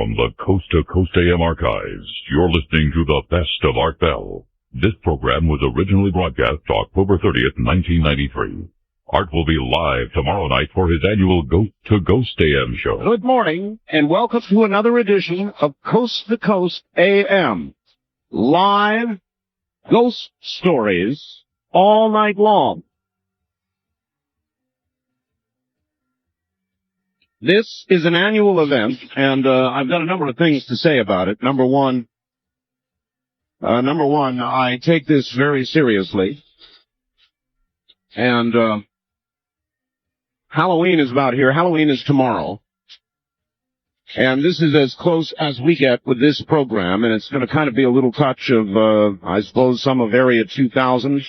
From the Coast to Coast AM archives, you're listening to the best of Art Bell. This program was originally broadcast October 30th, 1993. Art will be live tomorrow night for his annual Ghost to Ghost AM show. Good morning, and welcome to another edition of Coast to Coast AM. Live ghost stories all night long. This is an annual event, and I've got a number of things to say about it. Number one, I take this very seriously, and Halloween is about here. Halloween is tomorrow, and this is as close as we get with this program, and it's going to kind of be a little touch of, I suppose, some of Area 2000.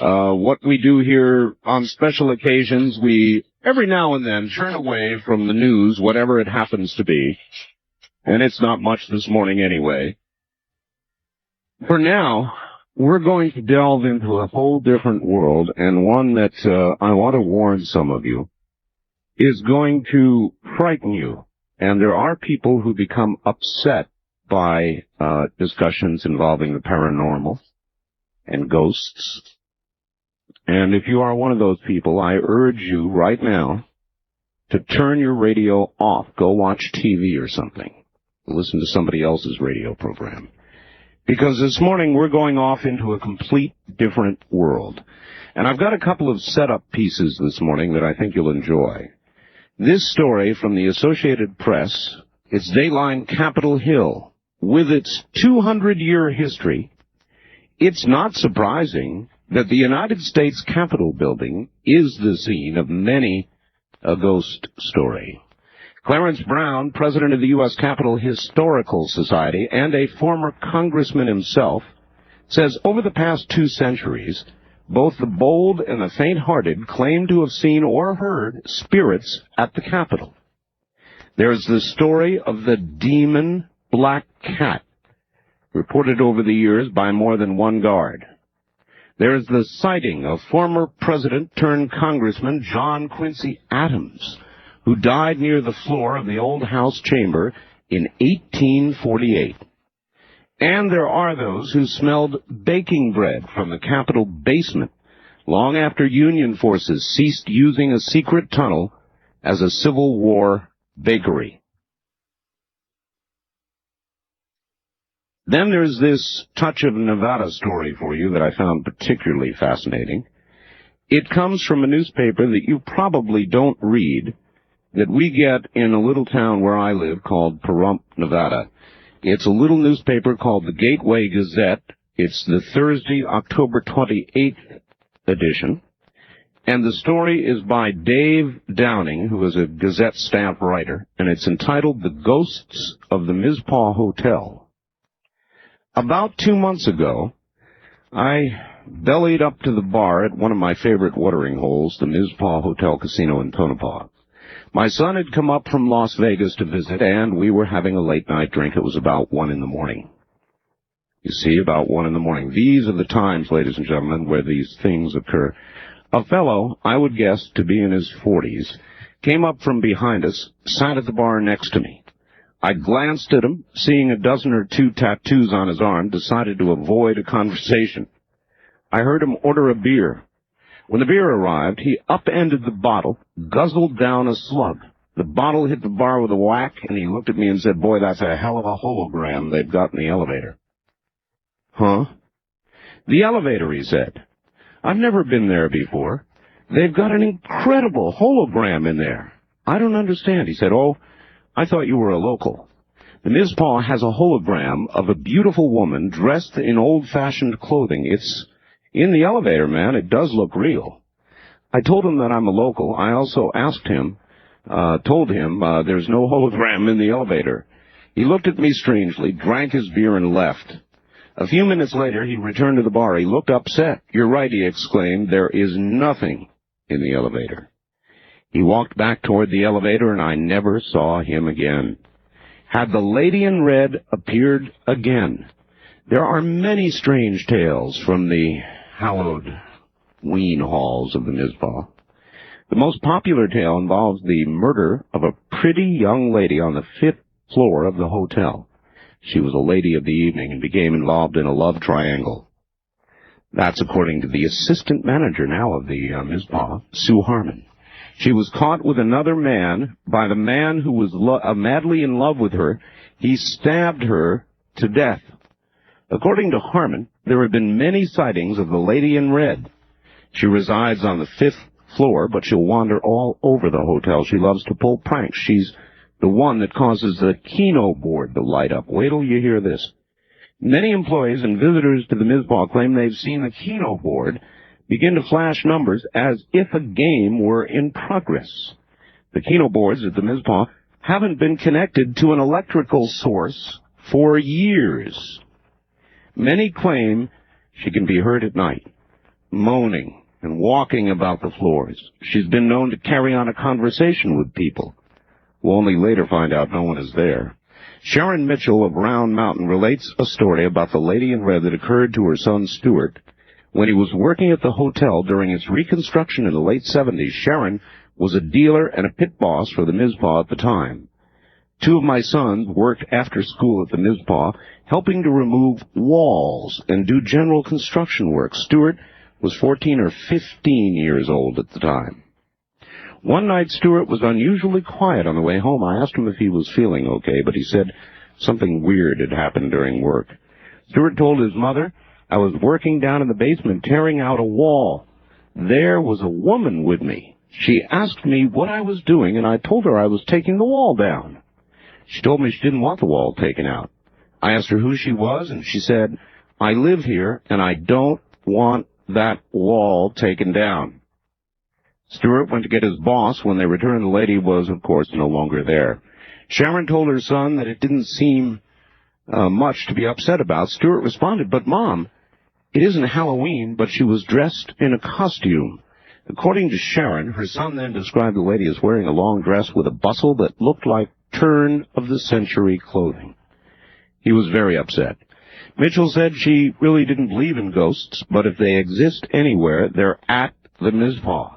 What we do here on special occasions, we every now and then turn away from the news, whatever it happens to be, and it's not much this morning anyway. For now, we're going to delve into a whole different world, and one that I want to warn some of you is going to frighten you. And there are people who become upset by discussions involving the paranormal and ghosts. And if you are one of those people, I urge you right now to turn your radio off. Go watch TV or something. Listen to somebody else's radio program. Because this morning we're going off into a complete different world. And I've got a couple of setup pieces this morning that I think you'll enjoy. This story from the Associated Press, it's Dayline Capitol Hill. With its 200-year history, it's not surprising that the United States Capitol building is the scene of many a ghost story. Clarence Brown, president of the U.S. Capitol Historical Society and a former congressman himself, says over the past 2 centuries, both the bold and the faint-hearted claim to have seen or heard spirits at the Capitol. There's the story of the demon black cat, reported over the years by more than one guard. There's the sighting of former president-turned-congressman John Quincy Adams, who died near the floor of the old House chamber in 1848. And there are those who smelled baking bread from the Capitol basement long after Union forces ceased using a secret tunnel as a Civil War bakery. Then there's this touch of Nevada story for you that I found particularly fascinating. It comes from a newspaper that you probably don't read, that we get in a little town where I live called Pahrump, Nevada. It's a little newspaper called the Gateway Gazette. It's the Thursday, October 28th edition. And the story is by Dave Downing, who is a Gazette staff writer, and it's entitled The Ghosts of the Mizpah Hotel. About 2 months ago, I bellied up to the bar at one of my favorite watering holes, the Mizpah Hotel Casino in Tonopah. My son had come up from Las Vegas to visit, and we were having a late-night drink. It was about 1 in the morning. You see, about 1 in the morning. These are the times, ladies and gentlemen, where these things occur. A fellow, I would guess to be in his 40s, came up from behind us, sat at the bar next to me. I glanced at him, seeing a dozen or 2 tattoos on his arm, decided to avoid a conversation. I heard him order a beer. When the beer arrived, he upended the bottle, guzzled down a slug. The bottle hit the bar with a whack, and he looked at me and said, "Boy, that's a hell of a hologram they've got in the elevator." "Huh?" "The elevator," he said. "I've never been there before. They've got an incredible hologram in there." "I don't understand." He said, "Oh, I thought you were a local. The Mizpah has a hologram of a beautiful woman dressed in old-fashioned clothing. It's in the elevator, man. It does look real." I told him that I'm a local. I also told him there's no hologram in the elevator. He looked at me strangely, drank his beer, and left. A few minutes later, he returned to the bar. He looked upset. "You're right," he exclaimed. "There is nothing in the elevator." He walked back toward the elevator, and I never saw him again. Had the lady in red appeared again? There are many strange tales from the hallowed ween halls of the Mizpah. The most popular tale involves the murder of a pretty young lady on the 5th floor of the hotel. She was a lady of the evening and became involved in a love triangle. That's according to the assistant manager now of the Mizpah, Sue Harmon. She was caught with another man by the man who was madly in love with her. He stabbed her to death. According to Harmon, there have been many sightings of the lady in red. She resides on the 5th floor, but she'll wander all over the hotel. She loves to pull pranks. She's the one that causes the Keno board to light up. Wait till you hear this. Many employees and visitors to the Mizpah claim they've seen the Keno board begin to flash numbers as if a game were in progress. The Keno boards at the Mizpah haven't been connected to an electrical source for years. Many claim she can be heard at night, moaning and walking about the floors. She's been known to carry on a conversation with people. We'll only later find out no one is there. Sharon Mitchell of Round Mountain relates a story about the lady in red that occurred to her son Stuart when he was working at the hotel during its reconstruction in the late 70s. Sharon was a dealer and a pit boss for the Mizpah at the time. 2 of my sons worked after school at the Mizpah, helping to remove walls and do general construction work. Stuart was 14 or 15 years old at the time. One night, Stuart was unusually quiet on the way home. I asked him if he was feeling okay, but he said something weird had happened during work. Stuart told his mother, "I was working down in the basement tearing out a wall. There was a woman with me. She asked me what I was doing, and I told her I was taking the wall down. She told me she didn't want the wall taken out. I asked her who she was, and she said, 'I live here, and I don't want that wall taken down.'" Stuart went to get his boss. When they returned, the lady was, of course, no longer there. Sharon told her son that it didn't seem much to be upset about. Stuart responded, "But, Mom, it isn't Halloween, but she was dressed in a costume." According to Sharon, her son then described the lady as wearing a long dress with a bustle that looked like turn-of-the-century clothing. He was very upset. Mitchell said she really didn't believe in ghosts, but if they exist anywhere, they're at the Mizpah.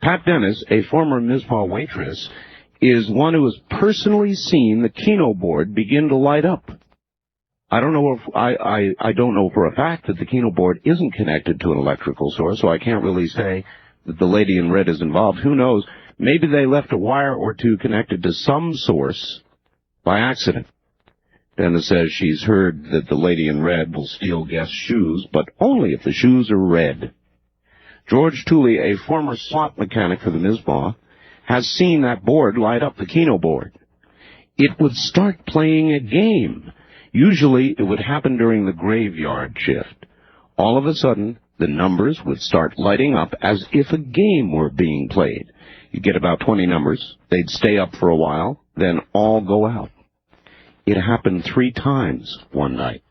Pat Dennis, a former Mizpah waitress, is one who has personally seen the Keno board begin to light up. I don't know for a fact that the Keno board isn't connected to an electrical source, so I can't really say that the lady in red is involved. Who knows? Maybe they left a wire or two connected to some source by accident. Dennis says she's heard that the lady in red will steal guests' shoes, but only if the shoes are red. George Tooley, a former slot mechanic for the Mizpah, has seen that board light up, the Keno board. It would start playing a game. Usually it would happen during the graveyard shift. All of a sudden, the numbers would start lighting up as if a game were being played. You'd get about 20 numbers. They'd stay up for a while, then all go out. It happened 3 times one night.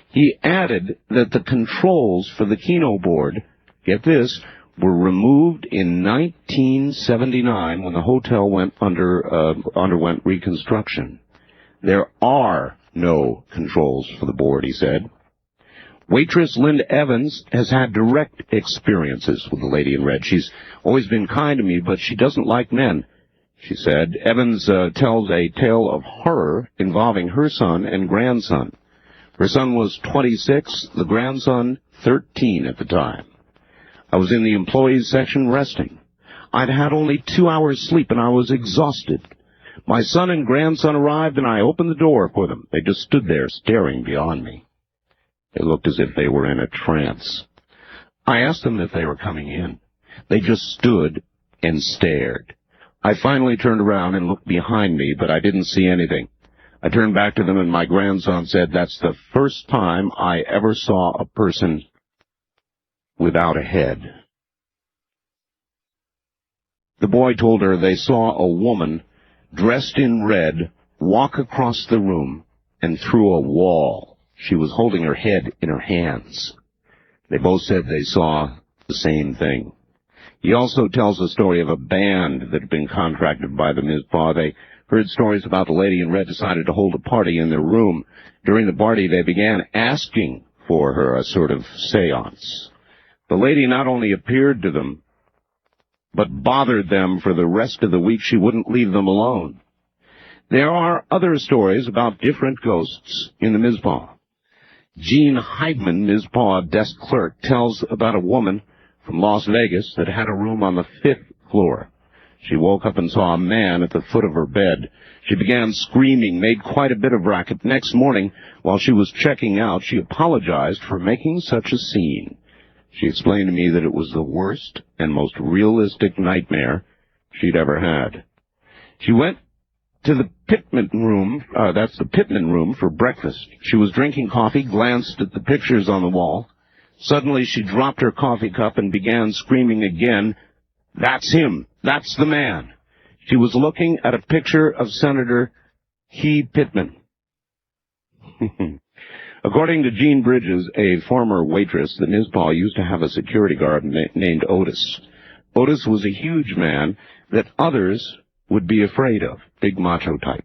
He added that the controls for the Keno board, get this, were removed in 1979 when the hotel underwent reconstruction. There are no controls for the board, he said. Waitress Linda Evans has had direct experiences with the lady in red. She's always been kind to me, but she doesn't like men, she said. Evans tells a tale of horror involving her son and grandson. Her son was 26, the grandson 13 at the time. "I was in the employees section resting. I'd had only 2 hours sleep and I was exhausted. My son and grandson arrived and I opened the door for them. They just stood there staring beyond me. They looked as if they were in a trance. I asked them if they were coming in. They just stood and stared. I finally turned around and looked behind me, but I didn't see anything. I turned back to them and my grandson said, 'That's the first time I ever saw a person without a head.'" The boy told her they saw a woman dressed in red walk across the room and through a wall. She was holding her head in her hands. They both said they saw the same thing. He also tells the story of a band that had been contracted by the Mizpah. They heard stories about the lady in red decided to hold a party in their room. During the party, they began asking for her, a sort of seance. The lady not only appeared to them, but bothered them for the rest of the week. She wouldn't leave them alone. There are other stories about different ghosts in the Mizpah. Jean Heidman, Mizpah desk clerk, tells about a woman from Las Vegas that had a room on the 5th floor. She woke up and saw a man at the foot of her bed. She began screaming, made quite a bit of racket. Next morning, while she was checking out, she apologized for making such a scene. She explained to me that it was the worst and most realistic nightmare she'd ever had. She went to the Pittman room, that's the Pittman room, for breakfast. She was drinking coffee, glanced at the pictures on the wall. Suddenly she dropped her coffee cup and began screaming again, "That's him! That's the man!" She was looking at a picture of Senator He Pittman. According to Jean Bridges, a former waitress, the Mizpah used to have a security guard named Otis. Otis was a huge man that others would be afraid of, big macho type.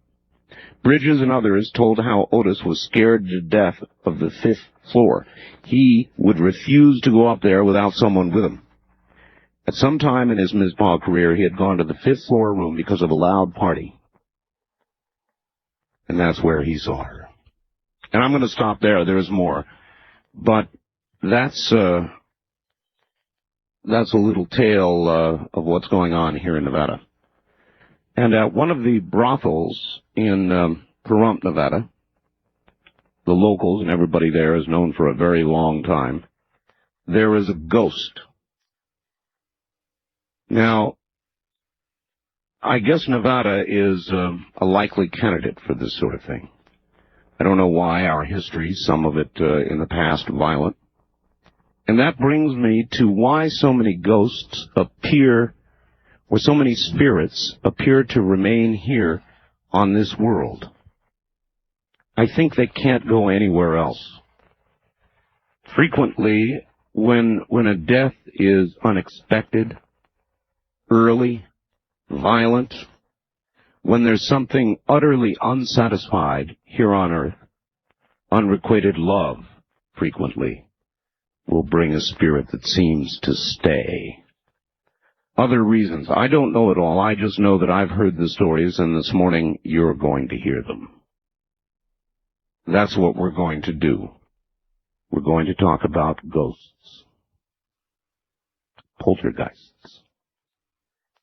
Bridges and others told how Otis was scared to death of the 5th floor. He would refuse to go up there without someone with him. At some time in his Mizpah career, he had gone to the 5th floor room because of a loud party. And that's where he saw her. And I'm going to stop there. There's more. But that's a little tale of what's going on here in Nevada. And at one of the brothels in Pahrump, Nevada, the locals and everybody there is known for a very long time, there is a ghost. Now, I guess Nevada is a likely candidate for this sort of thing. I don't know why. Our history, some of it in the past, violent. And that brings me to why so many ghosts appear, or so many spirits appear to remain here on this world. I think they can't go anywhere else. Frequently, when a death is unexpected, early, violent, when there's something utterly unsatisfied here on earth, unrequited love frequently will bring a spirit that seems to stay. Other reasons, I don't know it all. I just know that I've heard the stories, and this morning you're going to hear them. That's what we're going to do. We're going to talk about ghosts, poltergeists,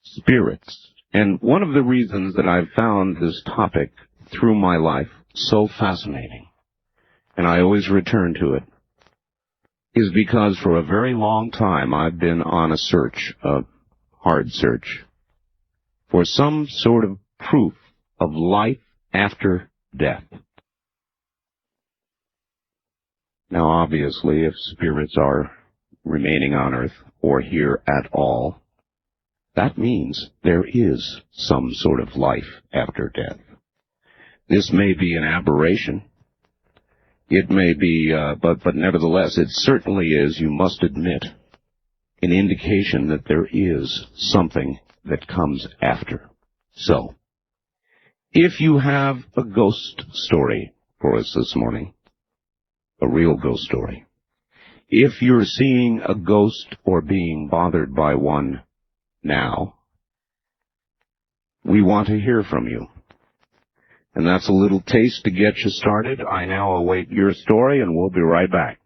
spirits. And one of the reasons that I've found this topic through my life so fascinating, and I always return to it, is because for a very long time I've been on a search, a hard search, for some sort of proof of life after death. Now, obviously, if spirits are remaining on Earth, or here at all, that means there is some sort of life after death. This may be an aberration. It may be, but nevertheless, it certainly is, you must admit, an indication that there is something that comes after. So, if you have a ghost story for us this morning, a real ghost story, if you're seeing a ghost or being bothered by one now, we want to hear from you. And that's a little taste to get you started. I now await your story, and we'll be right back.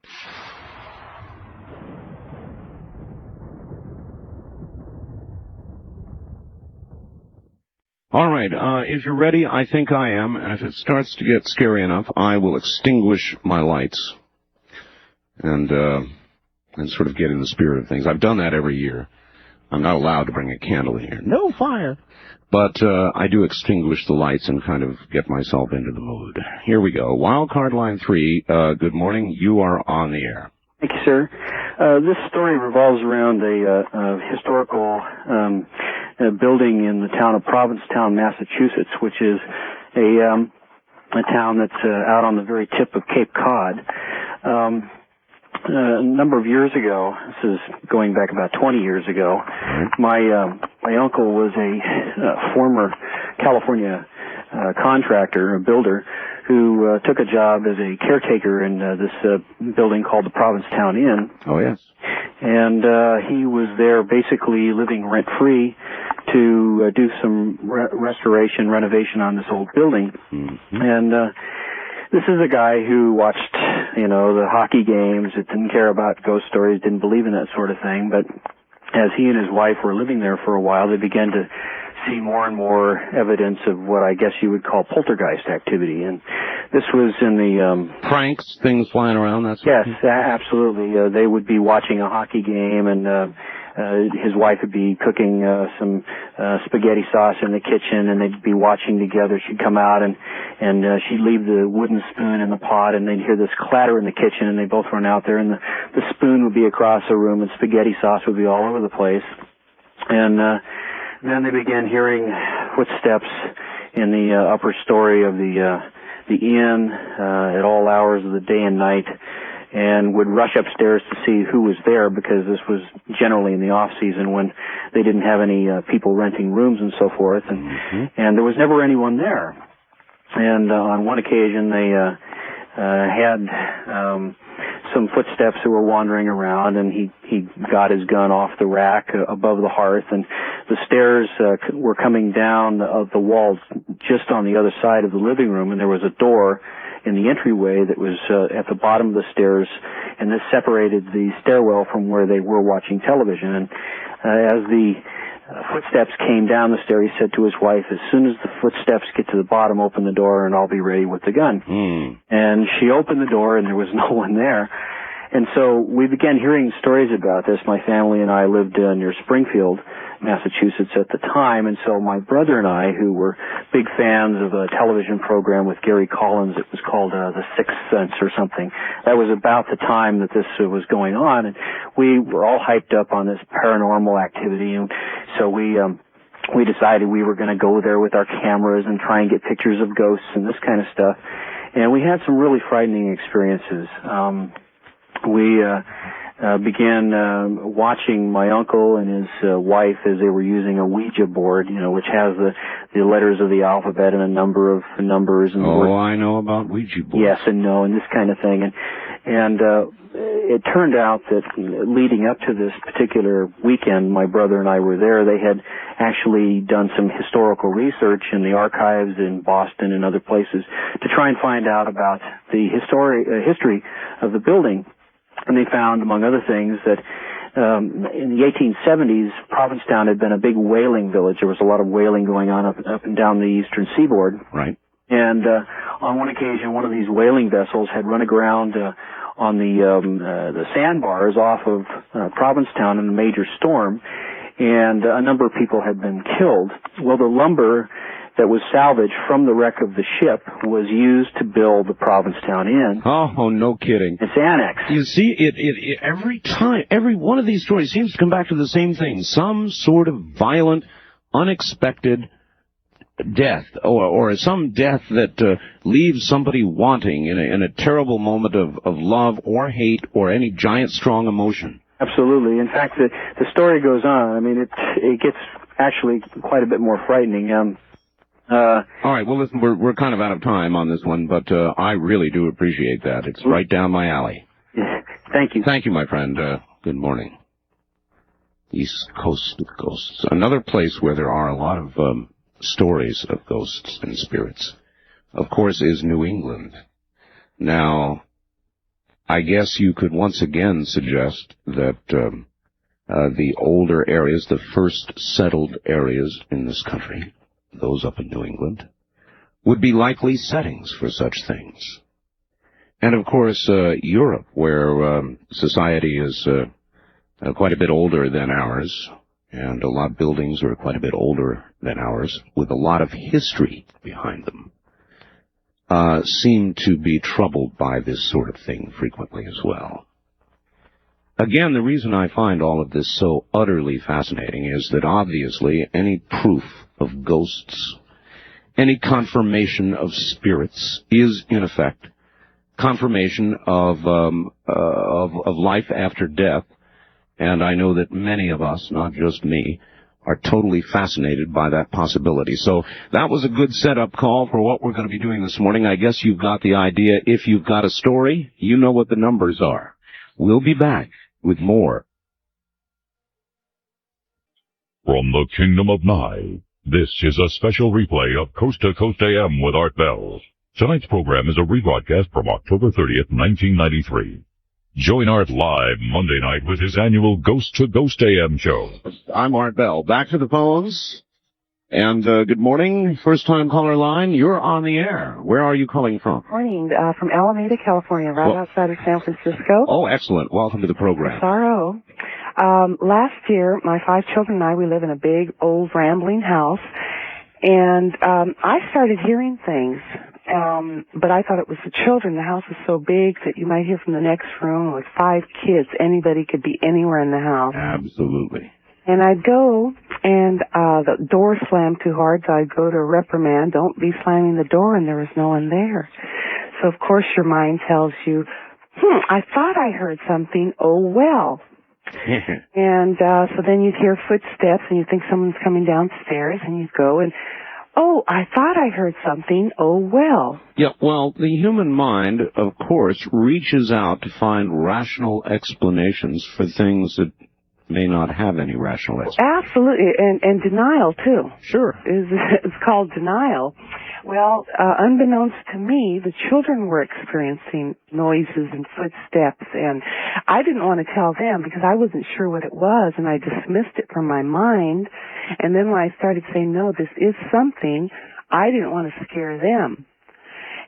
All right, if you're ready, I think I am, and if it starts to get scary enough, I will extinguish my lights and sort of get in the spirit of things. I've done that every year. I'm not allowed to bring a candle here. No fire. But I do extinguish the lights and kind of get myself into the mood. Here we go. Wildcard line 3, good morning. You are on the air. Thank you, sir. This story revolves around a historical building in the town of Provincetown, Massachusetts, which is a town that's out on the very tip of Cape Cod. A number of years ago, this is going back about 20 years ago, my uncle was a former California contractor, a builder, who took a job as a caretaker in this building called the Provincetown Inn. Oh, yes. And he was there basically living rent-free to to do some restoration, renovation on this old building. And this is a guy who watched, the hockey games, that didn't care about ghost stories, didn't believe in that sort of thing. But as he and his wife were living there for a while, they began to see more and more evidence of what I guess you would call poltergeist activity. And this was in the... pranks, things flying around, that's... Yes, absolutely. They would be watching a hockey game, and his wife would be cooking some spaghetti sauce in the kitchen, and they'd be watching together. She'd come out, and she'd leave the wooden spoon in the pot, and they'd hear this clatter in the kitchen, and they both run out there, and the spoon would be across the room, and spaghetti sauce would be all over the place. And then they began hearing footsteps in the upper story of the inn at all hours of the day and night, and would rush upstairs to see who was there, because this was generally in the off season when they didn't have any people renting rooms and so forth, and there was never anyone there. And on one occasion they had some footsteps who were wandering around, and he got his gun off the rack above the hearth, and the stairs were coming down the walls just on the other side of the living room, and there was a door in the entryway that was at the bottom of the stairs, and this separated the stairwell from where they were watching television. And as the footsteps came down the stair, he said to his wife, "As soon as the footsteps get to the bottom, open the door and I'll be ready with the gun." And she opened the door and there was no one there. And so we began hearing stories about this. My family and I lived near Springfield, Massachusetts at the time, and so my brother and I, who were big fans of a television program with Gary Collins, it was called The Sixth Sense or something. That was about the time that this was going on, and we were all hyped up on this paranormal activity, and so we decided we were going to go there with our cameras and try and get pictures of ghosts and this kind of stuff. And we had some really frightening experiences. We began watching my uncle and his wife as they were using a Ouija board, which has the letters of the alphabet and a number of numbers. And I know about Ouija boards. Yes and no and this kind of thing. And it turned out that leading up to this particular weekend, my brother and I were there. They had actually done some historical research in the archives in Boston and other places to try and find out about the history of the building. And they found, among other things, that in the 1870s, Provincetown had been a big whaling village. There was a lot of whaling going on up and down the eastern seaboard. Right. And on one occasion, one of these whaling vessels had run aground on the sandbars off of Provincetown in a major storm, and a number of people had been killed. Well, the lumber that was salvaged from the wreck of the ship was used to build the Provincetown Inn. Oh, no kidding. It's annex. You see, it every time, every one of these stories seems to come back to the same thing. Some sort of violent, unexpected death, or some death that leaves somebody wanting in a terrible moment of love or hate or any giant strong emotion. Absolutely. In fact, the story goes on. I mean, it gets actually quite a bit more frightening. All right, well, listen, we're kind of out of time on this one, but I really do appreciate that. It's right down my alley. Thank you. Thank you, my friend. Good morning. East Coast of Ghosts. Another place where there are a lot of stories of ghosts and spirits, of course, is New England. Now, I guess you could once again suggest that the older areas, the first settled areas in this country, those up in New England, would be likely settings for such things. And, of course, Europe, where society is quite a bit older than ours, and a lot of buildings are quite a bit older than ours, with a lot of history behind them, seem to be troubled by this sort of thing frequently as well. Again, the reason I find all of this so utterly fascinating is that obviously any proof of ghosts, any confirmation of spirits is, in effect, confirmation of life after death. And I know that many of us, not just me, are totally fascinated by that possibility. So that was a good setup call for what we're going to be doing this morning. I guess you've got the idea. If you've got a story, you know what the numbers are. We'll be back with more. From the Kingdom of Nye, this is a special replay of Coast to Coast AM with Art Bell. Tonight's program is a rebroadcast from October 30th, 1993. Join Art live Monday night with his annual Ghost to Ghost AM show. I'm Art Bell. Back to the phones. And good morning. First-time caller line. You're on the air. Where are you calling from? Morning, from Alameda, California, right outside of San Francisco. Oh, excellent. Welcome to the program. SRO. Last year, my 5 children and I, we live in a big, old, rambling house, and I started hearing things, but I thought it was the children. The house was so big that you might hear from the next room. With 5 kids, anybody could be anywhere in the house. Absolutely. And I'd go, and the door slammed too hard, so I'd go to reprimand, don't be slamming the door, and there was no one there. So, of course, your mind tells you, I thought I heard something, oh well. And so then you'd hear footsteps, and you'd think someone's coming downstairs, and you'd go, and, oh, I thought I heard something, oh well. Yeah, well, the human mind, of course, reaches out to find rational explanations for things that may not have any rational explanation. Absolutely, and denial, too. Sure. It's called denial. Well, unbeknownst to me, the children were experiencing noises and footsteps, and I didn't want to tell them because I wasn't sure what it was, and I dismissed it from my mind. And then when I started saying, no, this is something, I didn't want to scare them.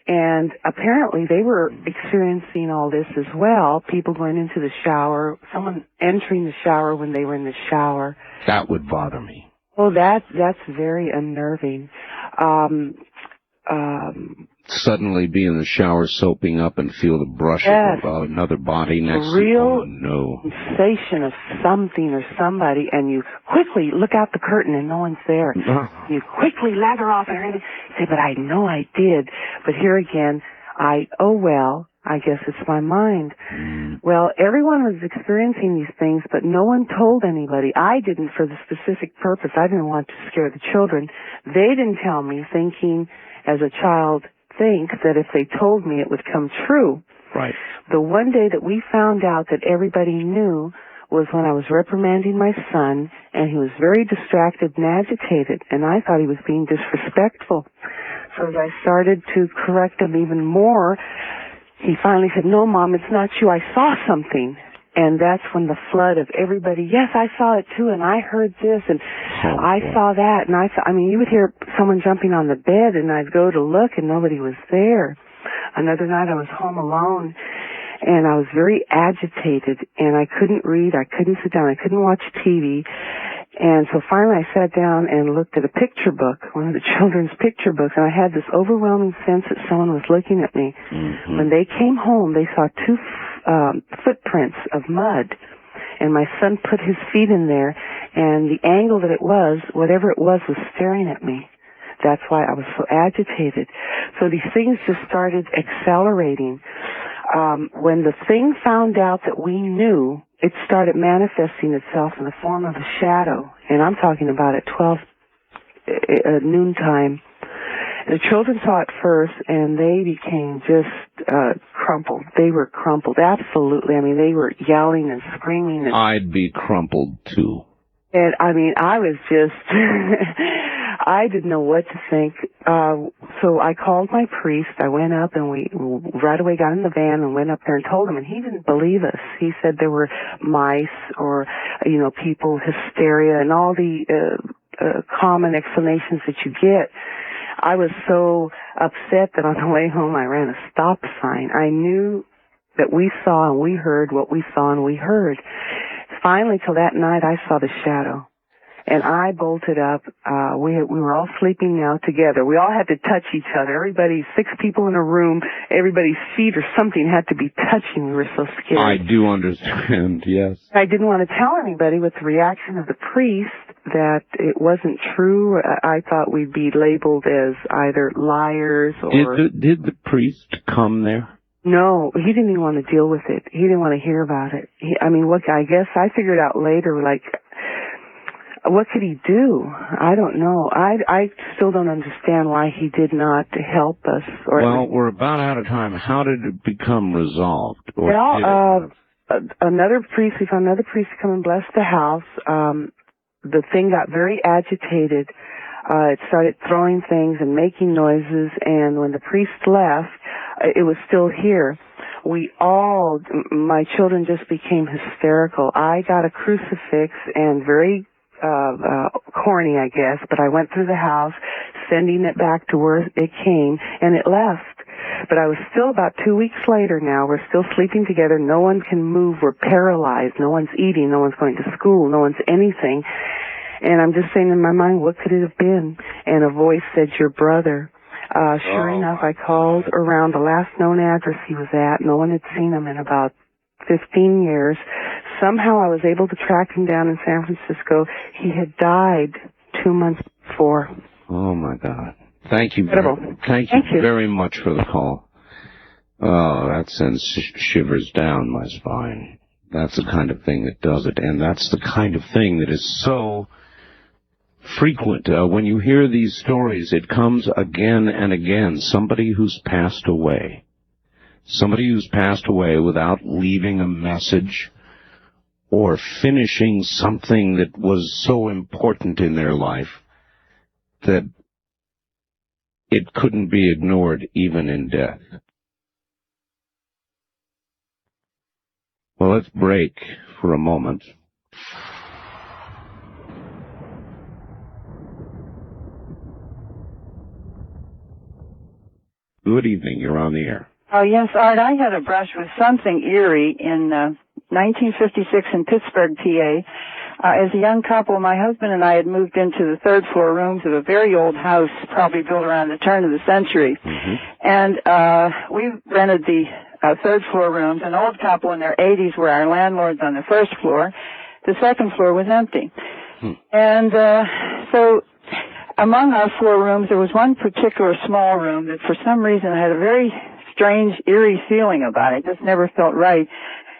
And apparently they were experiencing all this as well. People going into the shower, someone entering the shower when they were in the shower. That would bother me. Oh, that's very unnerving. Suddenly be in the shower soaping up and feel the brush of another body next to you. Real Oh, no. sensation of something or somebody, and you quickly look out the curtain and no one's there. You quickly lather off and say, but I know I did. But here again, oh well, I guess it's my mind. Well, everyone was experiencing these things, but no one told anybody. I didn't for the specific purpose. I didn't want to scare the children. They didn't tell me, thinking as a child think that if they told me it would come true. Right. The one day that we found out that everybody knew was when I was reprimanding my son, and he was very distracted and agitated, and I thought he was being disrespectful. So as I started to correct him even more, he finally said, no, Mom, it's not you. I saw something. And that's when the flood of everybody, yes, I saw it too, and I heard this, and I saw that, and I mean, you would hear someone jumping on the bed, and I'd go to look, and nobody was there. Another night I was home alone, and I was very agitated, and I couldn't read, I couldn't sit down, I couldn't watch TV. And so finally I sat down and looked at a picture book, one of the children's picture books, and I had this overwhelming sense that someone was looking at me. When they came home, they saw 2 footprints of mud, and my son put his feet in there, and the angle that it was, whatever it was staring at me. That's why I was so agitated. So these things just started accelerating. When the thing found out that we knew, it started manifesting itself in the form of a shadow, and I'm talking about at 12 noontime. The children saw it first, and they became just crumpled. They were crumpled, absolutely. I mean, they were yelling and screaming. And I'd be crumpled, too. And, I mean, I was just, I didn't know what to think. So I called my priest. I went up, and we right away got in the van and went up there and told him, and he didn't believe us. He said there were mice or, people, hysteria, and all the common explanations that you get. I was so upset that on the way home I ran a stop sign. I knew that we saw and we heard what we saw and we heard. Finally, till that night, I saw the shadow. And I bolted up. We were all sleeping now together. We all had to touch each other. Everybody, 6 people in a room, everybody's feet or something had to be touching. We were so scared. I do understand, yes. I didn't want to tell anybody with the reaction of the priest that it wasn't true. I thought we'd be labeled as either liars or... Did the priest come there? No, he didn't even want to deal with it. He didn't want to hear about it. I guess I figured out later, what could he do? I don't know. I still don't understand why he did not help us. Well, we're about out of time. How did it become resolved? We found another priest to come and bless the house. the thing got very agitated. It started throwing things and making noises, and when the priest left, it was still here. My children just became hysterical. I got a crucifix and very corny, I guess, but I went through the house, sending it back to where it came, and it left. But I was still about 2 weeks later now. We're still sleeping together. No one can move. We're paralyzed. No one's eating. No one's going to school. No one's anything. And I'm just saying in my mind, what could it have been? And a voice said, your brother. Sure enough, I called around the last known address he was at. No one had seen him in about 15 years. Somehow I was able to track him down in San Francisco. He had died 2 months before. Oh, my God. Thank you. Thank you very much for the call. Oh, that sends shivers down my spine. That's the kind of thing that does it. And that's the kind of thing that is so frequent. When you hear these stories, it comes again and again. Somebody who's passed away. Somebody who's passed away without leaving a message or finishing something that was so important in their life that it couldn't be ignored even in death. Well, let's break for a moment. Good evening. You're on the air. Oh, yes, Art, I had a brush with something eerie in 1956 in Pittsburgh, PA. As a young couple, my husband and I had moved into the third floor rooms of a very old house, probably built around the turn of the century. Mm-hmm. And we rented the third floor rooms. An old couple in their 80s were our landlords on the first floor. The second floor was empty. And so among our 4 rooms, there was one particular small room that for some reason had a very strange, eerie feeling about it. It just never felt right.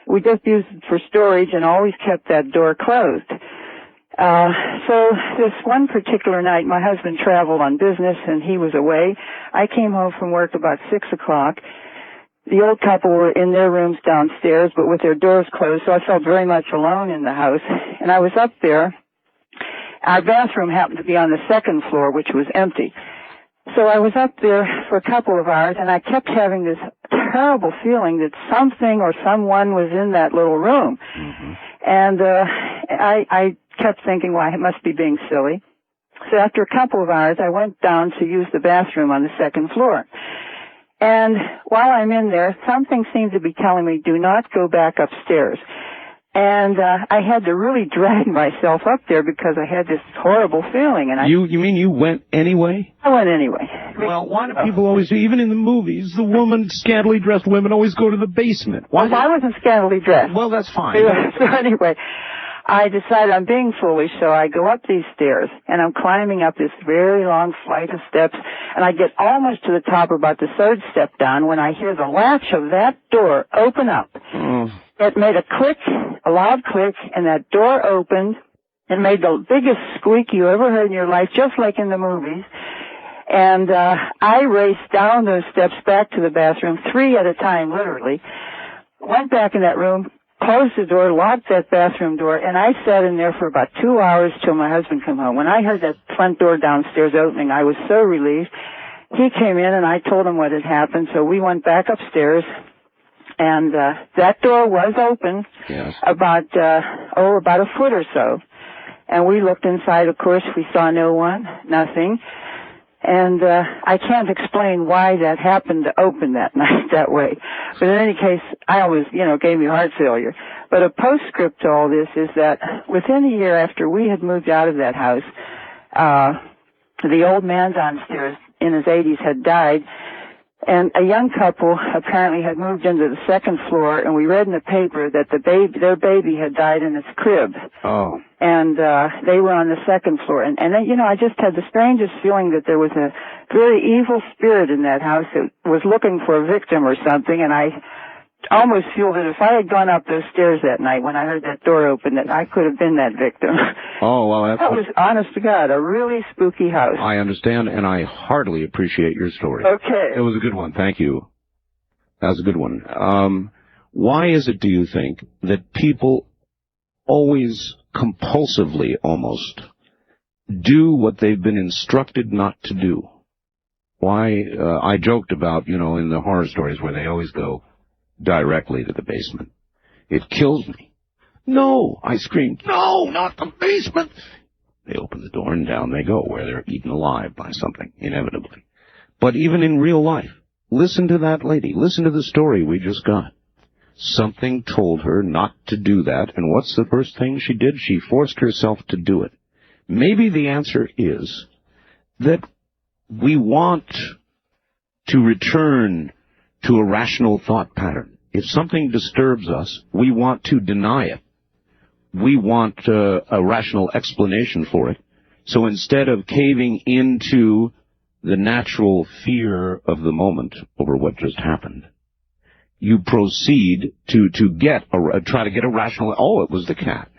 We just used it for storage and always kept that door closed. So this one particular night, my husband traveled on business and he was away. I came home from work about 6 o'clock. The old couple were in their rooms downstairs, but with their doors closed, so I felt very much alone in the house. And I was up there. Our bathroom happened to be on the second floor, which was empty. So I was up there for a couple of hours, and I kept having this terrible feeling that something or someone was in that little room. Mm-hmm. And I kept thinking, well, I must be being silly. So after a couple of hours, I went down to use the bathroom on the second floor. And while I'm in there, something seemed to be telling me, do not go back upstairs. And I had to really drag myself up there because I had this horrible feeling. And You mean you went anyway? I went anyway. Well, why do people always, even in the movies, the scantily dressed women always go to the basement? Why? Well, I wasn't scantily dressed. Well, that's fine. So anyway, I decided I'm being foolish, so I go up these stairs, and I'm climbing up this very long flight of steps, and I get almost to the top, about the third step down, when I hear the latch of that door open up. It made a click, a loud click, and that door opened and made the biggest squeak you ever heard in your life, just like in the movies. And I raced down those steps back to the bathroom, 3 at a time, literally, went back in that room, closed the door, locked that bathroom door, and I sat in there for about 2 hours till my husband came home. When I heard that front door downstairs opening, I was so relieved. He came in, and I told him what had happened, so we went back upstairs. And that door was open, yes, about a foot or so. And we looked inside, of course, we saw no one, nothing. And I can't explain why that happened to open that night that way. But in any case, I always, gave me heart failure. But a postscript to all this is that within a year after we had moved out of that house, the old man downstairs in his 80s had died. And a young couple apparently had moved into the second floor, and we read in the paper that their baby had died in its crib. Oh. And they were on the second floor. And I just had the strangest feeling that there was a very evil spirit in that house that was looking for a victim or something, and I almost feel that if I had gone up those stairs that night when I heard that door open, that I could have been that victim. Oh, well, that was, honest to God, a really spooky house. I understand, and I heartily appreciate your story. Okay. It was a good one. Thank you. That was a good one. Why is it, do you think, that people always compulsively almost do what they've been instructed not to do. Why, I joked about, in the horror stories where they always go directly to the basement. It kills me. No, I screamed, no, not the basement. They open the door and down they go, where they're eaten alive by something, inevitably. But even in real life, listen to that lady. Listen to the story we just got. Something told her not to do that, and what's the first thing she did? She forced herself to do it. Maybe the answer is that we want to return to a rational thought pattern. If something disturbs us, we want to deny it. We want a rational explanation for it. So instead of caving into the natural fear of the moment over what just happened, you proceed to try to get a rational, it was the cat,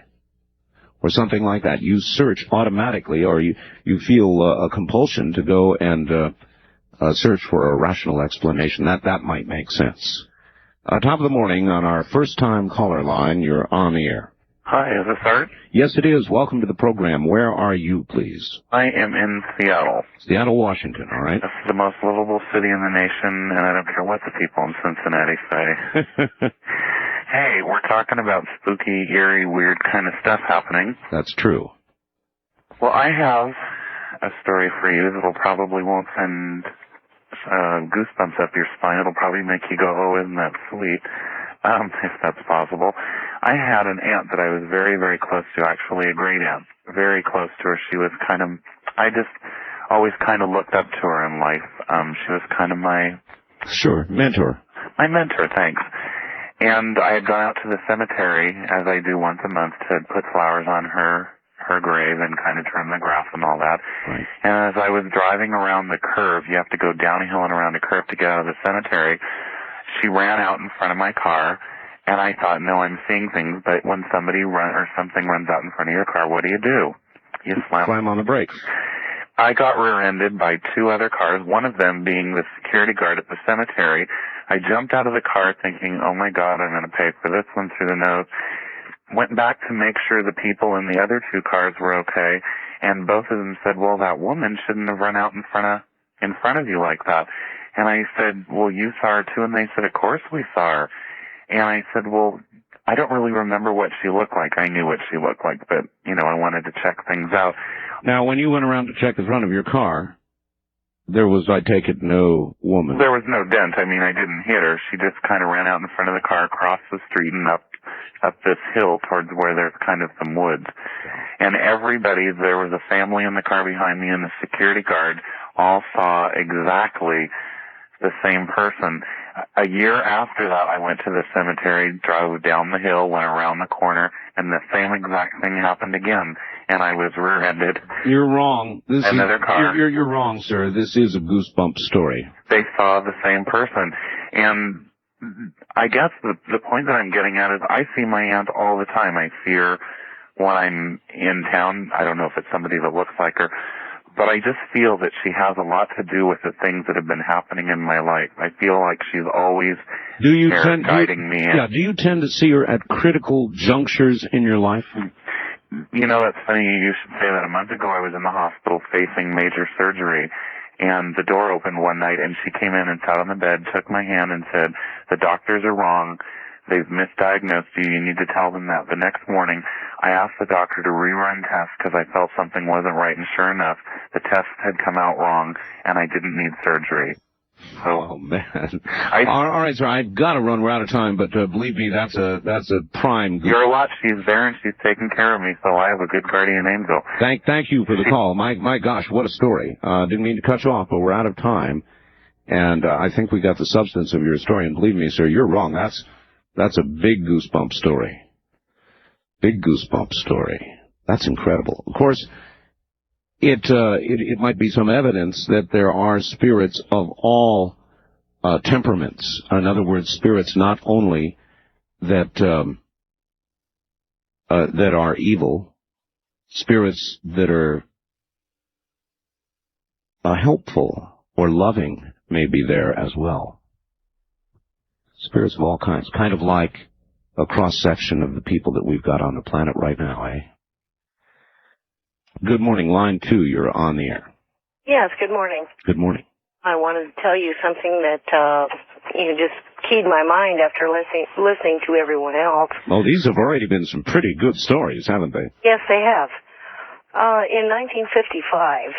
or something like that. You search automatically, or you feel a compulsion to go and search for a rational explanation. That might make sense. Top of the morning on our first-time caller line, you're on the air. Hi, is this Art? Yes, it is. Welcome to the program. Where are you, please? I am in Seattle. Seattle, Washington, all right. This is the most livable city in the nation, and I don't care what the people in Cincinnati say. Hey, we're talking about spooky, eerie, weird kind of stuff happening. That's true. Well, I have a story for you that probably won't send goosebumps up your spine. It'll probably make you go, oh, isn't that sweet, if that's possible. I had an aunt that I was very, very close to, actually a great aunt, very close to her. She was I just always kind of looked up to her in life. She was kind of my... Sure, mentor. My mentor, thanks. And I had gone out to the cemetery, as I do once a month, to put flowers on her grave and kind of trim the grass and all that. Right. And as I was driving around the curve, you have to go down a hill and around a curve to get out of the cemetery, she ran out in front of my car, and I thought, no, I'm seeing things, but when somebody something runs out in front of your car, what do? You slam on the brakes. I got rear-ended by two other cars, one of them being the security guard at the cemetery. I jumped out of the car thinking, oh my God, I'm going to pay for this one through the nose. Went back to make sure the people in the other two cars were okay, and both of them said, well, that woman shouldn't have run out in front of you like that. And I said, well, you saw her too? And they said, of course we saw her. And I said, well, I don't really remember what she looked like. I knew what she looked like, but, I wanted to check things out. Now, when you went around to check the front of your car, there was, I take it, no woman. There was no dent. I mean, I didn't hit her. She just kind of ran out in front of the car, across the street, and up this hill towards where there's kind of some woods. And there was a family in the car behind me and the security guard all saw exactly the same person. A year after that, I went to the cemetery, drove down the hill, went around the corner, and the same exact thing happened again. And I was rear-ended. You're wrong. Another car. You're wrong, sir. This is a goosebump story. They saw the same person. And I guess the point that I'm getting at is I see my aunt all the time. I see her when I'm in town. I don't know if it's somebody that looks like her, but I just feel that she has a lot to do with the things that have been happening in my life. I feel like she's always guiding me. Do you tend to see her at critical junctures in your life? That's funny you should say that. A month ago, I was in the hospital facing major surgery, and the door opened one night, and she came in and sat on the bed, took my hand, and said, the doctors are wrong. They've misdiagnosed you. You need to tell them that. The next morning, I asked the doctor to rerun tests because I felt something wasn't right, and sure enough, the tests had come out wrong, and I didn't need surgery. Oh, man. All right, sir, I've got to run. We're out of time, but believe me, that's a prime... You're a lot. She's there, and she's taking care of me, so I have a good guardian angel. Thank you for the call. My gosh, what a story. Didn't mean to cut you off, but we're out of time, and I think we got the substance of your story, and believe me, sir, you're wrong. That's a big goosebump story. Big goosebump story. That's incredible. Of course, it might be some evidence that there are spirits of all temperaments. In other words, spirits not only that are evil, spirits that are helpful or loving may be there as well. Spirits of all kinds, kind of like a cross-section of the people that we've got on the planet right now, eh? Good morning. Line 2, you're on the air. Yes, good morning. Good morning. I wanted to tell you something that just keyed my mind after listening to everyone else. Well, these have already been some pretty good stories, haven't they? Yes, they have. In 1955,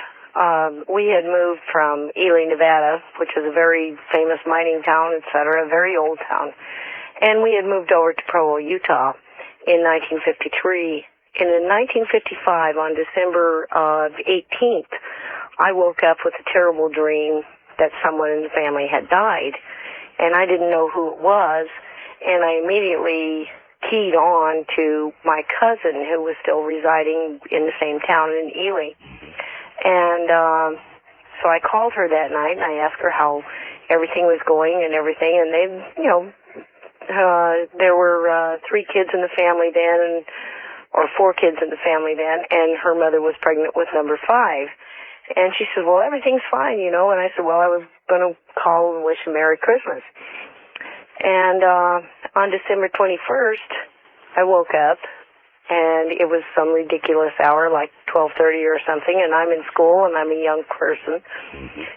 we had moved from Ely, Nevada, which is a very famous mining town, etc., a very old town, and we had moved over to Provo, Utah in 1953. And in 1955, on December 18th, I woke up with a terrible dream that someone in the family had died, and I didn't know who it was, and I immediately keyed on to my cousin who was still residing in the same town in Ely. And so I called her that night, and I asked her how everything was going and everything, and there were 3 kids in the family then, or 4 kids in the family then, and her mother was pregnant with number 5. And she said, well, everything's fine, and I said, well, I was going to call and wish a Merry Christmas. And on December 21st, I woke up, and it was some ridiculous hour, like 12:30 or something, and I'm in school, and I'm a young person.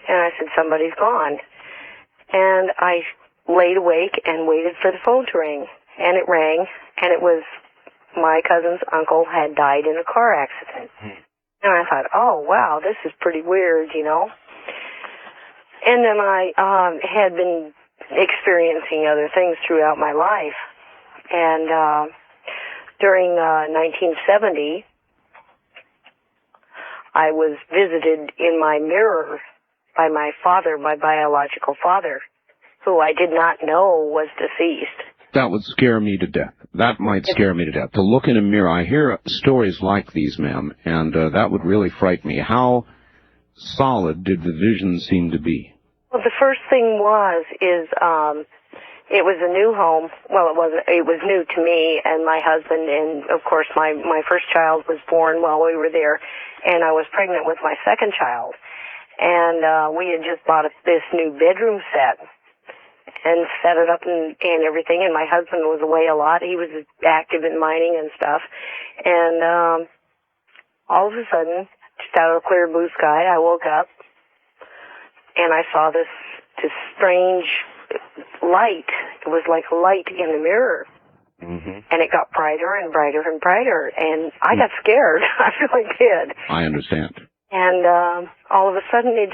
And I said, somebody's gone. And I laid awake and waited for the phone to ring. And it rang, and it was my cousin's uncle had died in a car accident. And I thought, oh, wow, this is pretty weird, And then I had been experiencing other things throughout my life. And during 1970, I was visited in my mirror by my father, my biological father, who I did not know was deceased. That would scare me to death. That might scare me to death. To look in a mirror, I hear stories like these, ma'am, and that would really frighten me. How solid did the vision seem to be? Well, the first thing it was a new home. Well, it was new to me and my husband, and of course my first child was born while we were there, and I was pregnant with my second child. And we had just bought this new bedroom set and set it up and everything, and my husband was away a lot. He was active in mining and stuff. And all of a sudden, just out of a clear blue sky, I woke up, and I saw this strange light. It was like a light in the mirror. And it got brighter and brighter and brighter, and I got scared. I really did. I understand. And all of a sudden, it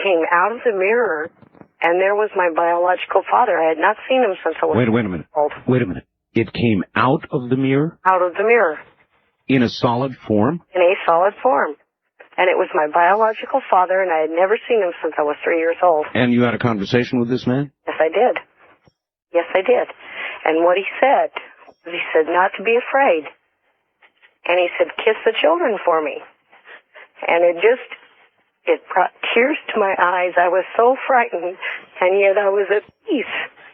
came out of the mirror, and there was my biological father. I had not seen him since I was Wait a minute. Wait a minute. It came out of the mirror? Out of the mirror. In a solid form? In a solid form. And it was my biological father, and I had never seen him since I was 3 years old. And you had a conversation with this man? Yes, I did. Yes, I did. And what he said not to be afraid. And he said, kiss the children for me. And it brought tears to my eyes. I was so frightened, and yet I was at peace.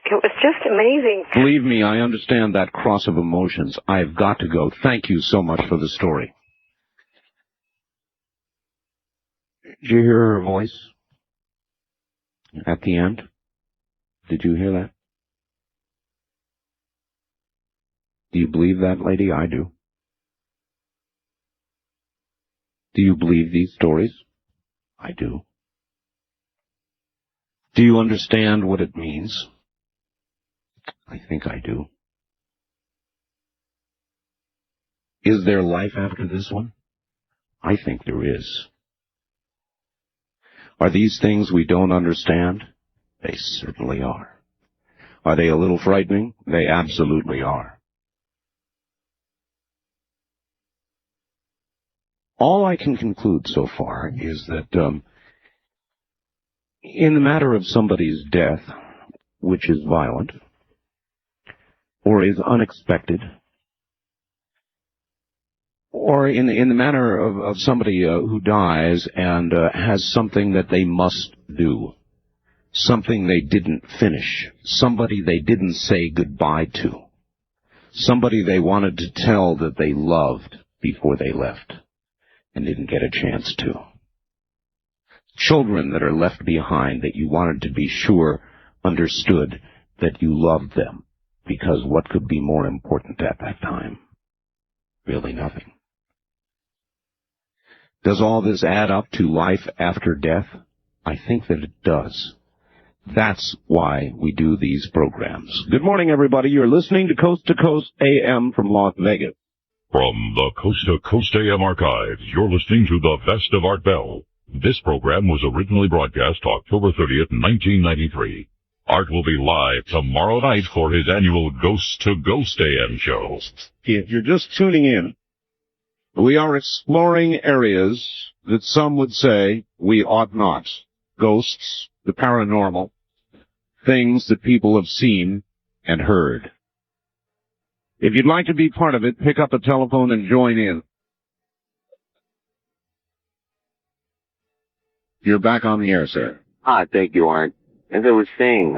It was just amazing. Believe me, I understand that cross of emotions. I've got to go. Thank you so much for the story. Did you hear her voice at the end? Did you hear that? Do you believe that, lady? I do. Do you believe these stories? I do. Do you understand what it means? I think I do. Is there life after this one? I think there is. Are these things we don't understand? They certainly are. Are they a little frightening? They absolutely are. All I can conclude so far is that in the matter of somebody's death, which is violent, or is unexpected, or in the matter of somebody who dies and has something that they must do, something they didn't finish, somebody they didn't say goodbye to, somebody they wanted to tell that they loved before they left and didn't get a chance to. Children that are left behind that you wanted to be sure understood that you loved them, because what could be more important at that time? Really nothing. Does all this add up to life after death? I think that it does. That's why we do these programs. Good morning, everybody. You're listening to Coast AM from Las Vegas. From the Coast to Coast AM archives, you're listening to the Best of Art Bell. This program was originally broadcast October 30th, 1993. Art will be live tomorrow night for his annual Ghost to Ghost AM show. If you're just tuning in, we are exploring areas that some would say we ought not. Ghosts, the paranormal, things that people have seen and heard. If you'd like to be part of it, pick up a telephone and join in. You're back on the air, sir. Hi, thank you, Art. As I was saying,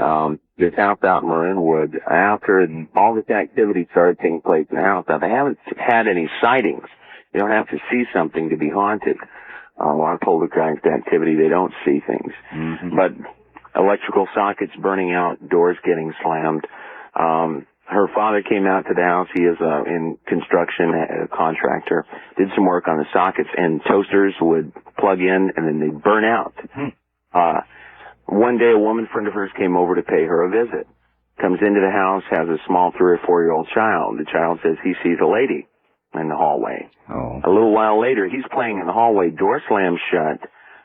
this house out in Marinwood, after all this activity started taking place in the house, now they haven't had any sightings. You don't have to see something to be haunted. A lot of poltergeist activity, they don't see things. Mm-hmm. But electrical sockets burning out, doors getting slammed. Her father came out to the house. He is in construction, a contractor, did some work on the sockets, and toasters would plug in and then they'd burn out. One day a woman friend of hers came over to pay her a visit. Comes into the house, has a small 3 or 4-year-old child. The child says he sees a lady in the hallway. Oh. A little while later, he's playing in the hallway, door slams shut.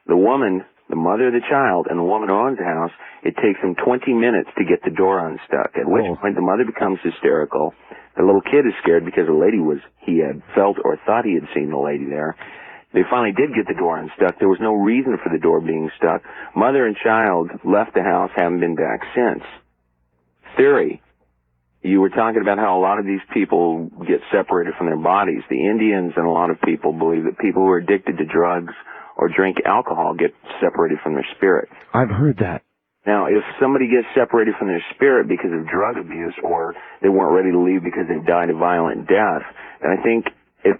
The woman, the mother of the child, and the woman who owns the house, it takes them 20 minutes to get the door unstuck, at which point the mother becomes hysterical. The little kid is scared because the lady he had felt or thought he had seen the lady there. They finally did get the door unstuck. There was no reason for the door being stuck. Mother and child left the house, haven't been back since. Theory. You were talking about how a lot of these people get separated from their bodies. The Indians and a lot of people believe that people who are addicted to drugs or drink alcohol get separated from their spirit. I've heard that. Now, if somebody gets separated from their spirit because of drug abuse or they weren't ready to leave because they died a violent death, then I think if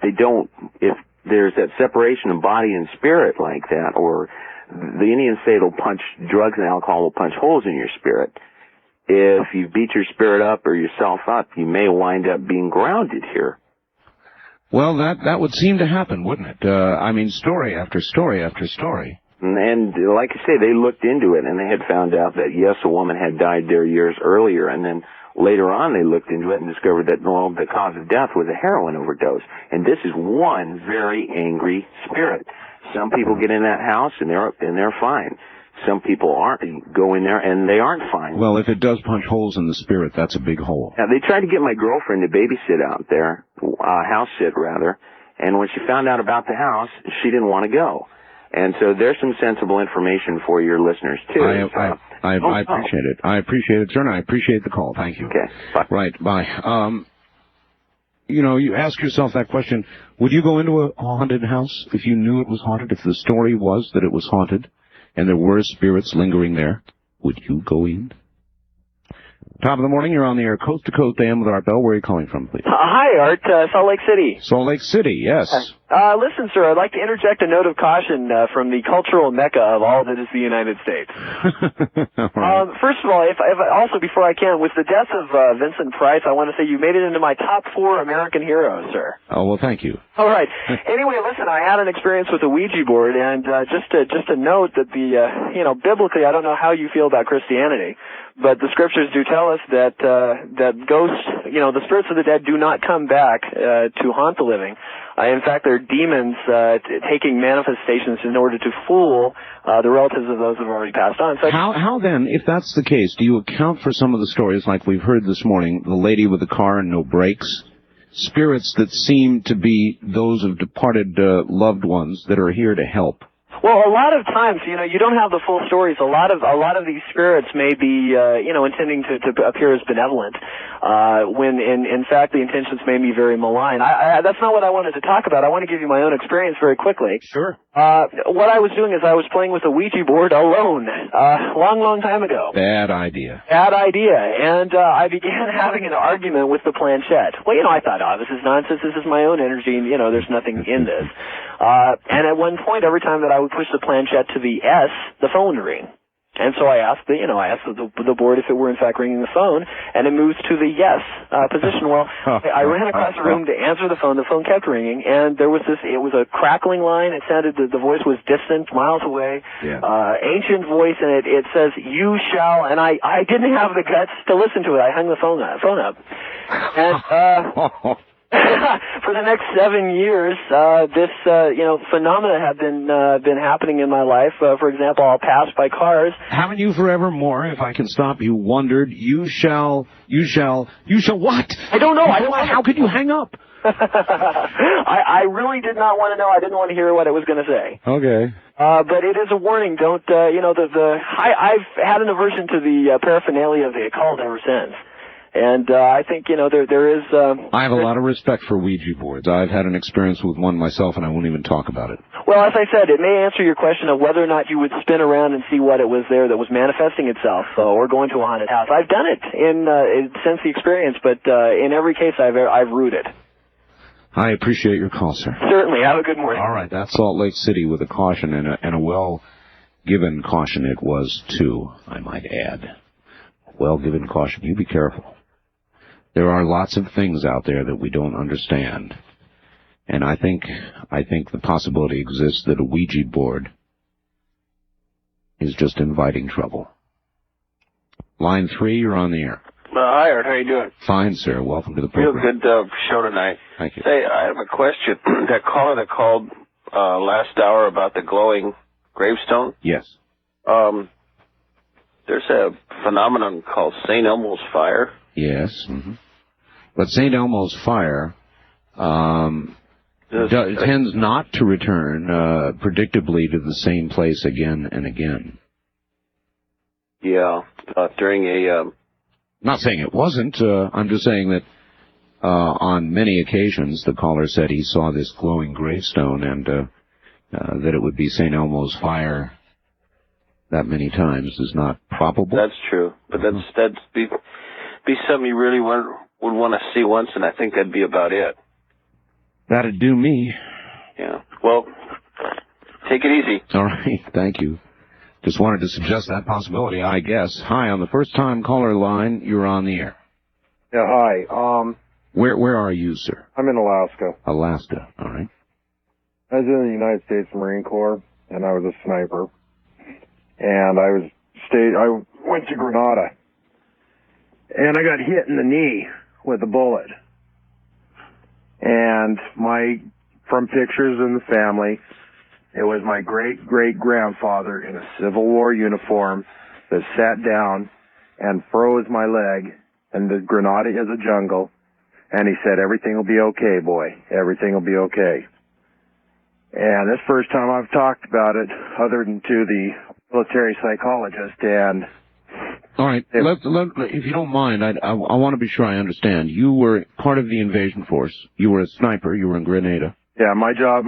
there's that separation of body and spirit like that, or the Indians say drugs and alcohol will punch holes in your spirit. If you beat your spirit up or yourself up, you may wind up being grounded here. Well, that would seem to happen, wouldn't it? Story after story after story. And like I say, they looked into it, and they had found out that, yes, a woman had died there years earlier, and then later on they looked into it and discovered that, the cause of death was a heroin overdose. And this is one very angry spirit. Some people get in that house, and they're fine. Some people go in there, and they aren't fine. Well, if it does punch holes in the spirit, that's a big hole. Now, they tried to get my girlfriend to babysit out there, house sit rather, and when she found out about the house, she didn't want to go. And so there's some sensible information for your listeners, too. I appreciate it. I appreciate it, sir, and I appreciate the call. Thank you. Okay, bye. Right, bye. You ask yourself that question, would you go into a haunted house if you knew it was haunted, if the story was that it was haunted and there were spirits lingering there? Would you go in? Top of the morning, you're on the air, Coast to Coast AM with Art Bell. Where are you calling from, please? Hi, Art. Salt Lake City. Salt Lake City, yes. Listen, sir, I'd like to interject a note of caution from the cultural mecca of all that is the United States. Right. First of all, also before I can, with the death of Vincent Price, I want to say you made it into my top 4 American heroes, sir. Oh, well, thank you. All right. Anyway, listen, I had an experience with a Ouija board, and just to note that biblically, I don't know how you feel about Christianity, but the scriptures do tell us that ghosts, the spirits of the dead do not come back to haunt the living. In fact, they're demons taking manifestations in order to fool the relatives of those who have already passed on. So how then, if that's the case, do you account for some of the stories like we've heard this morning, the lady with the car and no brakes, spirits that seem to be those of departed loved ones that are here to help? Well, a lot of times, you don't have the full stories. A lot of these spirits may be, intending to appear as benevolent, when in fact the intentions may be very malign. That's not what I wanted to talk about. I want to give you my own experience very quickly. Sure. What I was doing is I was playing with a Ouija board alone, long time ago. Bad idea. And I began having an argument with the planchette. Well, I thought, this is nonsense. This is my own energy, and there's nothing in this. And at one point, every time that I would push the planchette to the S, the phone would ring. And so I asked the board if it were in fact ringing the phone, and it moves to the yes position. Well, I ran across the room to answer the phone. The phone kept ringing, and it was a crackling line. It sounded, the voice was distant, miles away, ancient voice, and it says, "You shall," and I didn't have the guts to listen to it. I hung the phone up. And, for the next 7 years, this phenomena have been happening in my life. For example, I'll pass by cars. Haven't you forevermore, if I can stop you, wondered, you shall what? I don't know. How could you hang up? I really did not want to know. I didn't want to hear what it was going to say. Okay. But it is a warning. Don't, I've had an aversion to the paraphernalia of the occult ever since. And I think, there is... I have a lot of respect for Ouija boards. I've had an experience with one myself, and I won't even talk about it. Well, as I said, it may answer your question of whether or not you would spin around and see what it was there that was manifesting itself, or going to a haunted house. I've done it since the experience, but in every case I've rooted. I appreciate your call, sir. Certainly. Have a good morning. All right. That's Salt Lake City with a caution, and a well-given caution it was, too, I might add. Well-given caution. You be careful. There are lots of things out there that we don't understand. And I think the possibility exists that a Ouija board is just inviting trouble. Line 3, you're on the air. Hi, Art. How you doing? Fine, sir. Welcome to the program. Real good show tonight. Thank you. Say, I have a question. That caller that called last hour about the glowing gravestone? Yes. There's a phenomenon called St. Elmo's fire. Yes. Mm-hmm. But St. Elmo's fire tends not to return predictably to the same place again and again. Yeah. During a... Not saying it wasn't. I'm just saying that on many occasions the caller said he saw this glowing gravestone and that it would be St. Elmo's fire that many times is not probable. That's true. But that'd be something you really would want to see once, and I think that'd be about it. That'd do me. Yeah. Well, take it easy. All right. Thank you. Just wanted to suggest that possibility, I guess. Hi, on the first-time caller line, you're on the air. Yeah, hi. Where are you, sir? I'm in Alaska. Alaska. All right. I was in the United States Marine Corps, and I was a sniper. And I went to Grenada, and I got hit in the knee with a bullet. And from pictures in the family, it was my great-great-grandfather in a Civil War uniform that sat down and froze my leg. And the Grenada is a jungle. And he said, "Everything will be okay, boy. Everything will be okay." And this first time I've talked about it, other than to the military psychologist, and... All right, if you don't mind, I want to be sure I understand. You were part of the invasion force. You were a sniper. You were in Grenada. Yeah, my job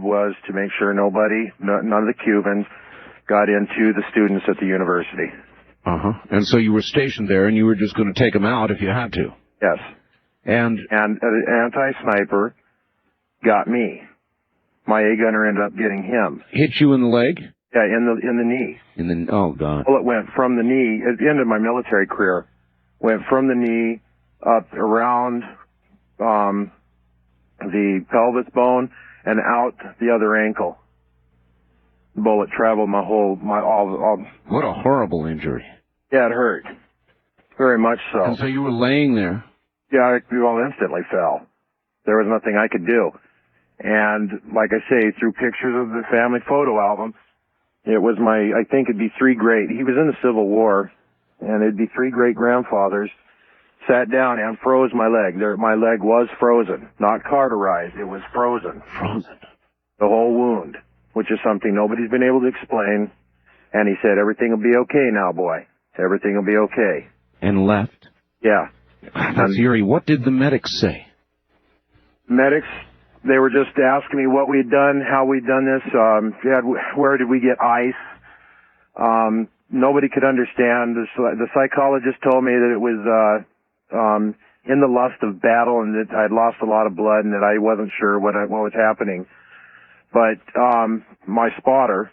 was to make sure none of the Cubans got into the students at the university. Uh-huh. And so you were stationed there, and you were just going to take them out if you had to. Yes. And an anti-sniper got me. My A-gunner ended up getting him. Hit you in the leg? Yeah, in the knee. Oh, God. Well, it went from the knee, at the end of my military career, went from the knee up around the pelvis bone and out the other ankle. The bullet traveled all. What a horrible injury. Yeah, it hurt. Very much so. And so you were laying there? Yeah, I instantly fell. There was nothing I could do. And like I say, through pictures of the family photo album, it was I think it'd be he was in the Civil War, and it'd be 3 great-grandfathers sat down and froze my leg. My leg was frozen, not cauterized. It was frozen. Frozen. The whole wound, which is something nobody's been able to explain. And he said, "Everything will be okay now, boy. Everything will be okay." And left? Yeah. That's eerie. What did the medics say? Medics, they were just asking me what we'd done, how we'd done this, where did we get ice. Nobody could understand. The psychologist told me that it was in the lust of battle and that I'd lost a lot of blood and that I wasn't sure what was happening. But my spotter,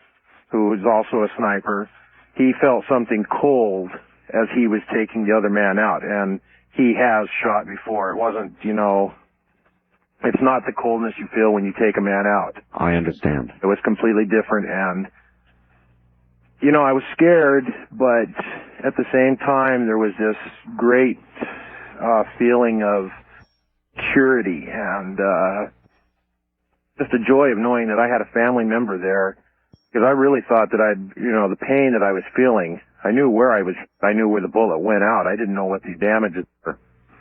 who was also a sniper, he felt something cold as he was taking the other man out. And he has shot before. It wasn't, you know, it's not the coldness you feel when you take a man out. I understand. It was completely different, and, you know, I was scared, but at the same time, there was this great feeling of security and just the joy of knowing that I had a family member there, because I really thought that the pain that I was feeling, I knew where the bullet went out. I didn't know what the damages were.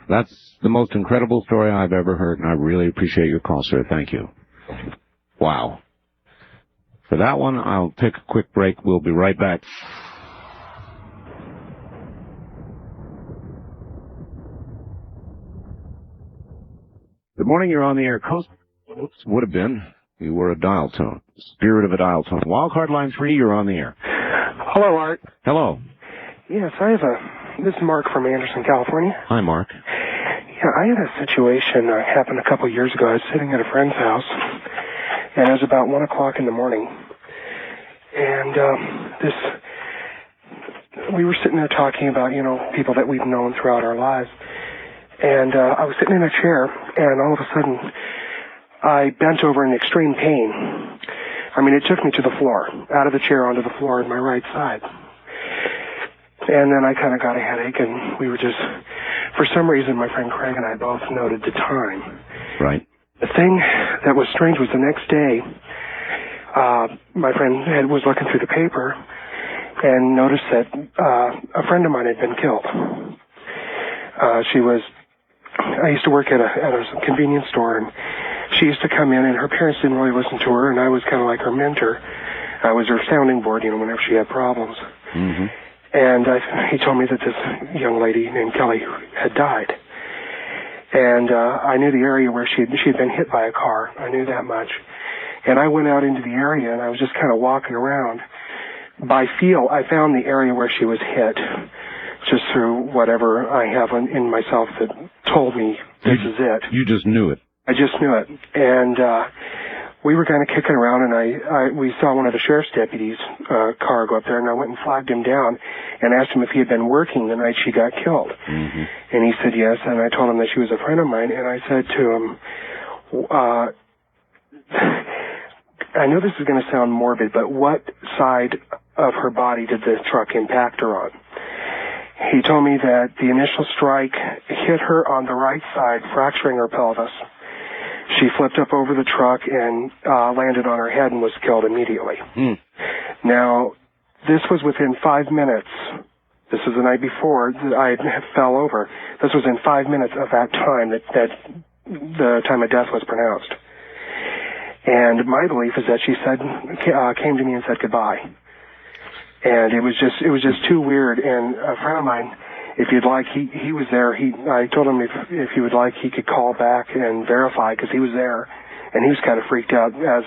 That's the most incredible story I've ever heard, and I really appreciate your call, sir. Thank you. Wow. For that one, I'll take a quick break. We'll be right back. Good morning. You're on the air. Coast. Oops, would have been. You were a dial tone. Spirit of a dial tone. Wildcard line 3, you're on the air. Hello, Art. Hello. Yes, this is Mark from Anderson, California. Hi, Mark. Yeah, I had a situation happened a couple of years ago. I was sitting at a friend's house, and it was about 1 o'clock in the morning. And we were sitting there talking about, you know, people that we've known throughout our lives. And I was sitting in a chair, and all of a sudden, I bent over in extreme pain. I mean, it took me to the floor, out of the chair onto the floor on my right side. And then I kind of got a headache, and we were just, for some reason, my friend Craig and I both noted the time. Right. The thing that was strange was the next day, my friend was looking through the paper and noticed that a friend of mine had been killed. I used to work at a convenience store, and she used to come in, and her parents didn't really listen to her, and I was kind of like her mentor. I was her sounding board, you know, whenever she had problems. Mm-hmm. And he told me that this young lady named Kelly had died. And I knew the area where she'd been hit by a car. I knew that much. And I went out into the area, and I was just kind of walking around. By feel, I found the area where she was hit, just through whatever I have in myself that told me this is it. You just knew it. I just knew it. And we were kind of kicking around, and we saw one of the sheriff's deputies' car go up there, and I went and flagged him down and asked him if he had been working the night she got killed. Mm-hmm. And he said yes, and I told him that she was a friend of mine, and I said to him, I know this is going to sound morbid, but what side of her body did the truck impact her on? He told me that the initial strike hit her on the right side, fracturing her pelvis. She flipped up over the truck and landed on her head and was killed immediately. Mm. Now, this was within 5 minutes. This was the night before I fell over. This was in 5 minutes of that time that the time of death was pronounced. And my belief is that she came to me and said goodbye. And it was just too weird. And a friend of mine, if you'd like, he was there. I told him if he would like, he could call back and verify, because he was there, and he was kind of freaked out as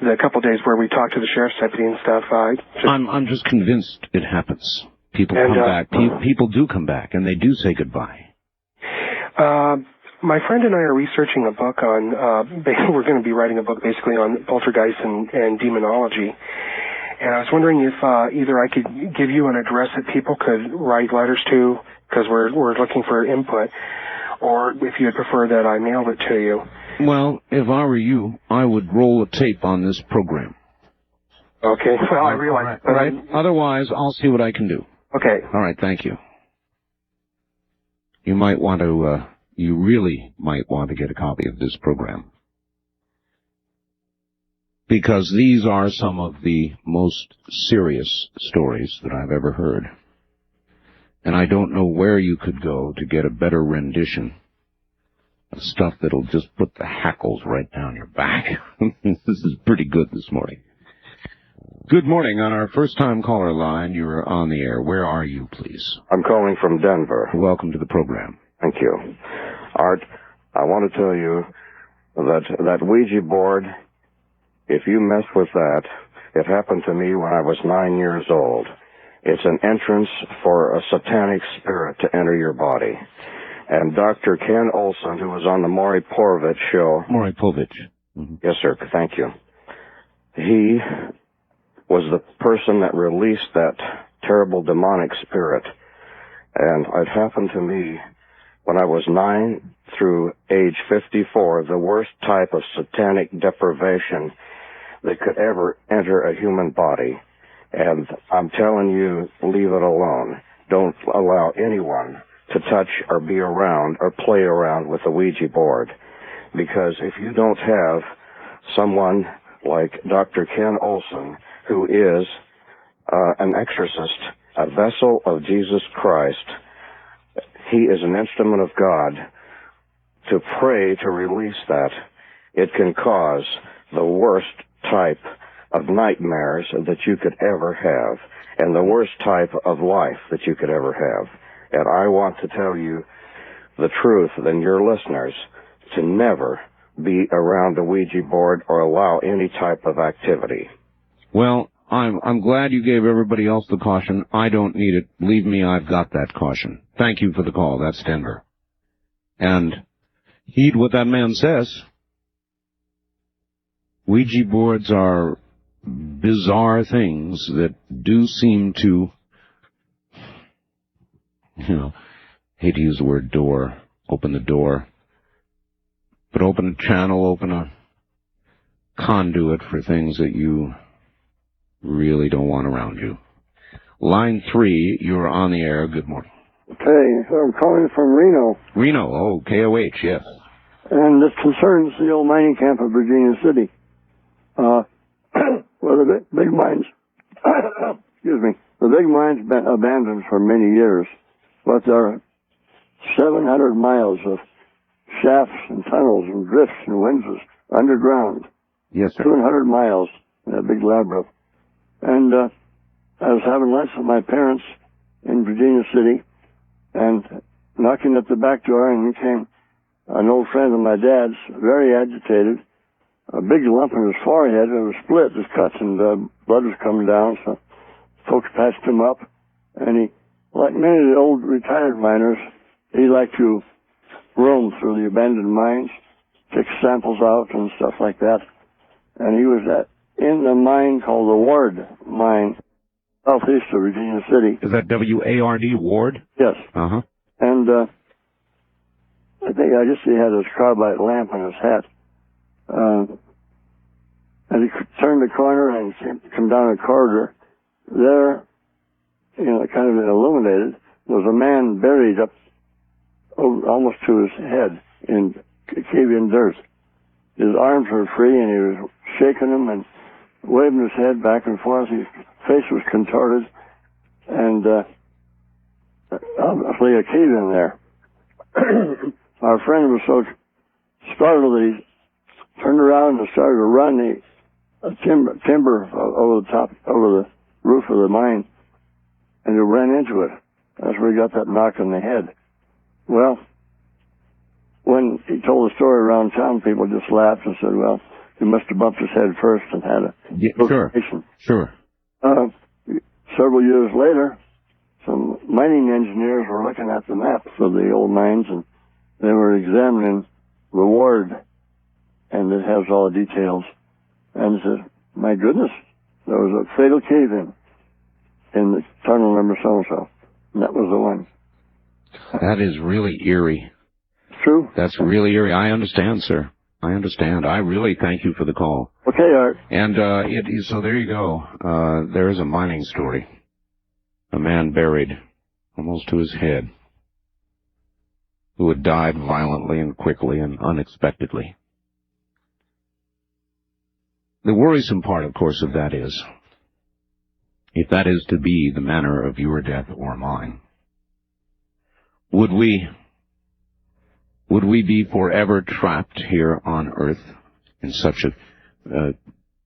the couple of days where we talked to the sheriff's deputy and stuff. I'm just convinced it happens. People come back. People do come back, and they do say goodbye. My friend and I are researching a book on. We're going to be writing a book basically on poltergeist and demonology. And I was wondering if either I could give you an address that people could write letters to, because we're looking for input, or if you'd prefer that I mailed it to you. Well, if I were you, I would roll a tape on this program. Okay. Well, I realize. All right. Otherwise, I'll see what I can do. Okay. All right. Thank you. You might want to. You really might want to get a copy of this program, because these are some of the most serious stories that I've ever heard. And I don't know where you could go to get a better rendition of stuff that'll just put the hackles right down your back. This is pretty good this morning. Good morning. On our first-time caller line, you're on the air. Where are you, please? I'm calling from Denver. Welcome to the program. Thank you. Art, I want to tell you that Ouija board, if you mess with that, it happened to me when I was 9 years old. It's an entrance for a satanic spirit to enter your body. And Dr. Ken Olson, who was on the Maury Povich show... Maury Povich. Mm-hmm. Yes, sir. Thank you. He was the person that released that terrible demonic spirit. And it happened to me when I was 9 through age 54, the worst type of satanic deprivation that could ever enter a human body. And I'm telling you, leave it alone. Don't allow anyone to touch or be around or play around with the Ouija board. Because if you don't have someone like Dr. Ken Olson, who is an exorcist, a vessel of Jesus Christ, he is an instrument of God, to pray to release that, it can cause the worst type of nightmares that you could ever have, and the worst type of life that you could ever have. And I want to tell you the truth, and your listeners, to never be around a Ouija board or allow any type of activity. Well, I'm glad you gave everybody else the caution. I don't need it. Believe me, I've got that caution. Thank you for the call. That's Denver. And heed what that man says. Ouija boards are bizarre things that do seem to, hate to use the word door, open the door, but open a channel, open a conduit for things that you really don't want around you. Line 3, you're on the air. Good morning. Okay, I'm calling from Reno. Reno, oh, KOH, yes. And this concerns the old mining camp of Virginia City. Where the big mines, excuse me, the big mines been abandoned for many years, but there are 700 miles of shafts and tunnels and drifts and winzes underground. Yes, sir. 200 miles in a big labyrinth. And I was having lunch with my parents in Virginia City, and knocking at the back door, and in came an old friend of my dad's, very agitated, a big lump in his forehead. It was split, his cuts, and blood was coming down, so folks patched him up. And he, like many of the old retired miners, he liked to roam through the abandoned mines, take samples out and stuff like that. And he was in the mine called the Ward Mine, southeast of Virginia City. Is that W-A-R-D, Ward? Yes. Uh-huh. And I think he had his carbide lamp in his hat. And he turned the corner and came down a corridor. There, kind of illuminated, was a man buried up almost to his head in cave-in dirt. His arms were free, and he was shaking them and waving his head back and forth. His face was contorted, and obviously a cave in there. Our friend was so startled that he turned around and started to run the timber over the roof of the mine, and he ran into it. That's where he got that knock on the head. Well, when he told the story around town, people just laughed and said, well, he must have bumped his head first and had a location. Sure. Several years later, some mining engineers were looking at the maps of the old mines, and they were examining the ward, and it has all the details. And they said, my goodness, there was a fatal cave-in in the tunnel number so-and-so. And that was the one. That is really eerie. True. That's really eerie. I understand, sir. I understand. I really thank you for the call. Okay, Art. And so there you go. There is a mining story. A man buried almost to his head, who had died violently and quickly and unexpectedly. The worrisome part, of course, of that is, if that is to be the manner of your death or mine, would we be forever trapped here on Earth in such a,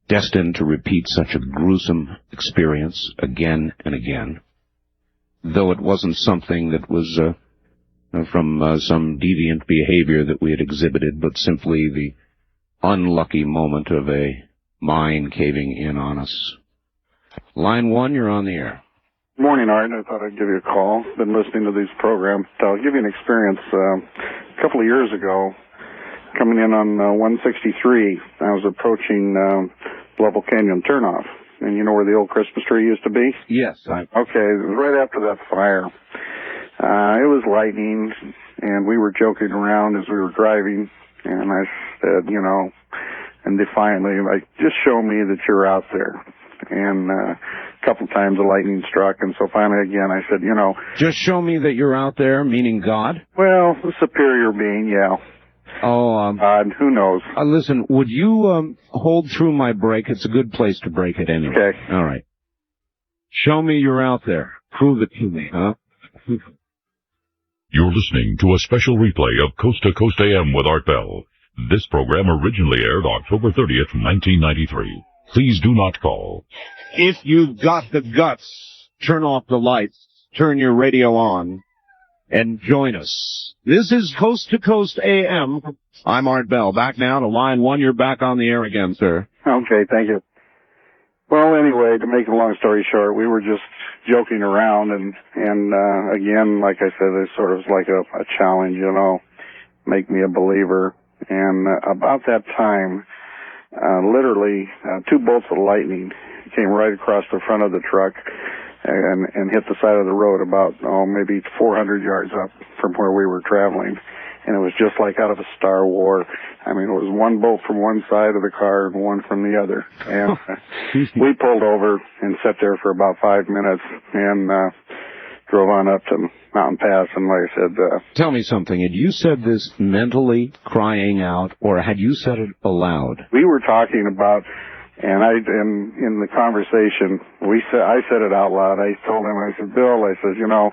destined to repeat such a gruesome experience again and again, though it wasn't something that was from some deviant behavior that we had exhibited, but simply the unlucky moment of a mine caving in on us? Line 1, you're on the air. Morning, Art. I thought I'd give you a call. Been listening to these programs. I'll give you an experience. A couple of years ago, coming in on 163, I was approaching Level Canyon turnoff, and you know where the old Christmas tree used to be? Yes. Okay, it was right after that fire. It was lightning, and we were joking around as we were driving, and I said, you know, and defiantly, like, just show me that you're out there. And a couple times the lightning struck, and so finally again I said, you know... Just show me that you're out there, meaning God? Well, the superior being, yeah. Oh, God, who knows? Listen, would you hold through my break? It's a good place to break it anyway. Okay. All right. Show me you're out there. Prove it to me, huh? You're listening to a special replay of Coast to Coast AM with Art Bell. This program originally aired October 30th, 1993. Please do not call. If you've got the guts, turn off the lights, turn your radio on, and join us. This is Coast to Coast AM. I'm Art Bell. Back now to line 1. You're back on the air again, sir. Okay, thank you. Well, anyway, to make a long story short, we were just joking around, and again, like I said, it's sort of like a challenge, you know, make me a believer. And about that time, literally, 2 bolts of lightning came right across the front of the truck and hit the side of the road about, maybe 400 yards up from where we were traveling. And it was just like out of a Star Wars. I mean, it was 1 bolt from one side of the car and 1 from the other. And we pulled over and sat there for about 5 minutes and drove on up to Mountain Pass. And like I said... Tell me something. Had you said this mentally, crying out, or had you said it aloud? We were talking about... And in the conversation, I said it out loud. I told him, I said, Bill, I said, you know,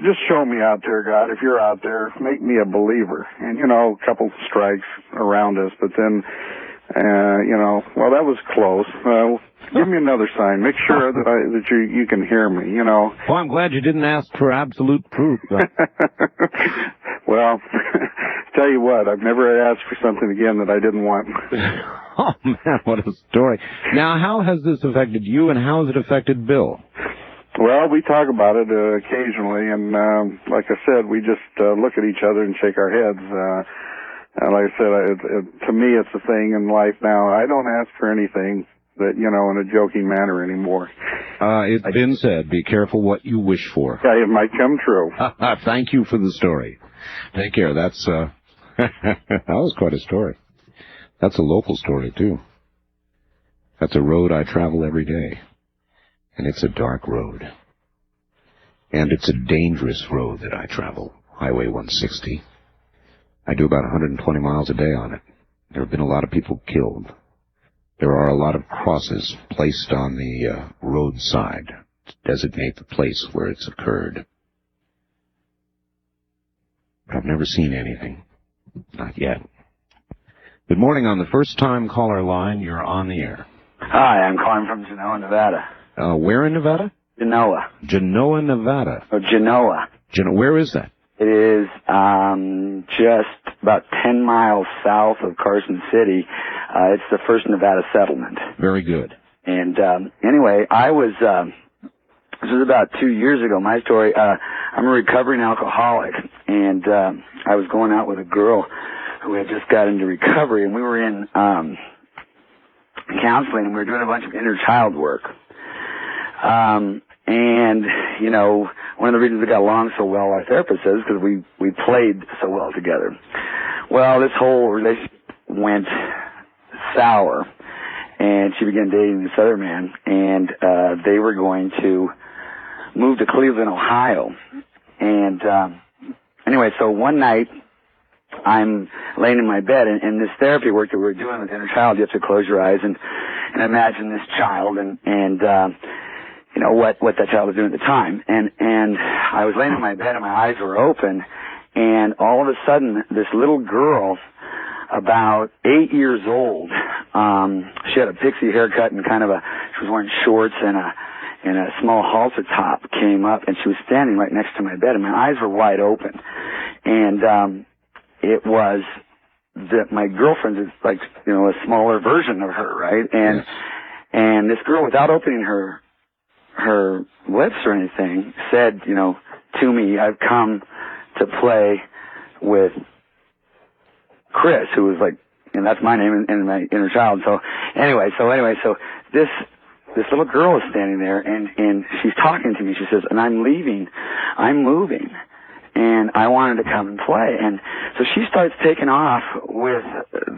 just show me out there, God. If you're out there, make me a believer. And, you know, a couple strikes around us, but then, you know, well, that was close. Give me another sign. Make sure that you can hear me, you know. Well, I'm glad you didn't ask for absolute proof. Well, tell you what, I've never asked for something again that I didn't want. Oh, man, what a story. Now, how has this affected you, and how has it affected Bill? Well, we talk about it occasionally, and like I said, we just look at each other and shake our heads. Like I said, to me, it's a thing in life now. I don't ask for anything that, you know, in a joking manner anymore. It's been said, be careful what you wish for. Yeah, it might come true. Thank you for the story. Take care. That's, that was quite a story. That's a local story, too. That's a road I travel every day. And it's a dark road. And it's a dangerous road that I travel, Highway 160. I do about 120 miles a day on it. There have been a lot of people killed. There are a lot of crosses placed on the roadside to designate the place where it's occurred. But I've never seen anything. Not yet. Good morning. On the first-time caller line, you're on the air. Hi, I'm calling from Genoa, Nevada. Where in Nevada? Genoa. Genoa, Nevada. Oh, Genoa. Where is that? It is just about 10 miles south of Carson City. It's the first Nevada settlement. Very good. And anyway, this was about 2 years ago. My story, I'm a recovering alcoholic, and I was going out with a girl who had just got into recovery, and we were in counseling, and we were doing a bunch of inner child work. And, you know, one of the reasons we got along so well, our therapist says, because we played so well together. Well, this whole relationship went sour, and she began dating this other man, and they were going to move to Cleveland, Ohio. And anyway, so one night, I'm laying in my bed, and this therapy work that we were doing with inner child, you have to close your eyes and imagine this child and you know, what that child was doing at the time. And I was laying in my bed and my eyes were open, and all of a sudden, this little girl, about 8 years old, she had a pixie haircut and she was wearing shorts and a small halter top, came up, and she was standing right next to my bed, and my eyes were wide open. And it was that my girlfriend is like, you know, a smaller version of her, right? And yes. And this girl, without opening her lips or anything, said, you know, to me, I've come to play with Chris, who was like, and that's my name and my inner child. So anyway, this little girl is standing there, and she's talking to me. She says, and I'm leaving. I'm moving. And I wanted to come and play. And so she starts taking off with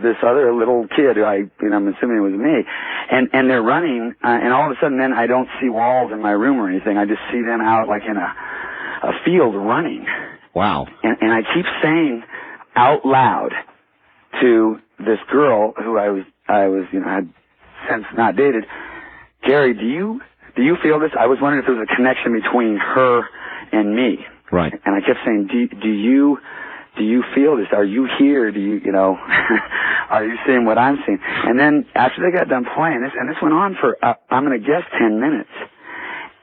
this other little kid who I'm assuming it was me. And they're running, and all of a sudden then I don't see walls in my room or anything. I just see them out like in a field running. Wow. And I keep saying out loud to this girl who I was had since not dated, Gary, do you feel this? I was wondering if there was a connection between her and me. Right. And I kept saying, do you feel this? Are you here? Do you are you seeing what I'm seeing? And then after they got done playing this, and this went on for, I'm going to guess 10 minutes.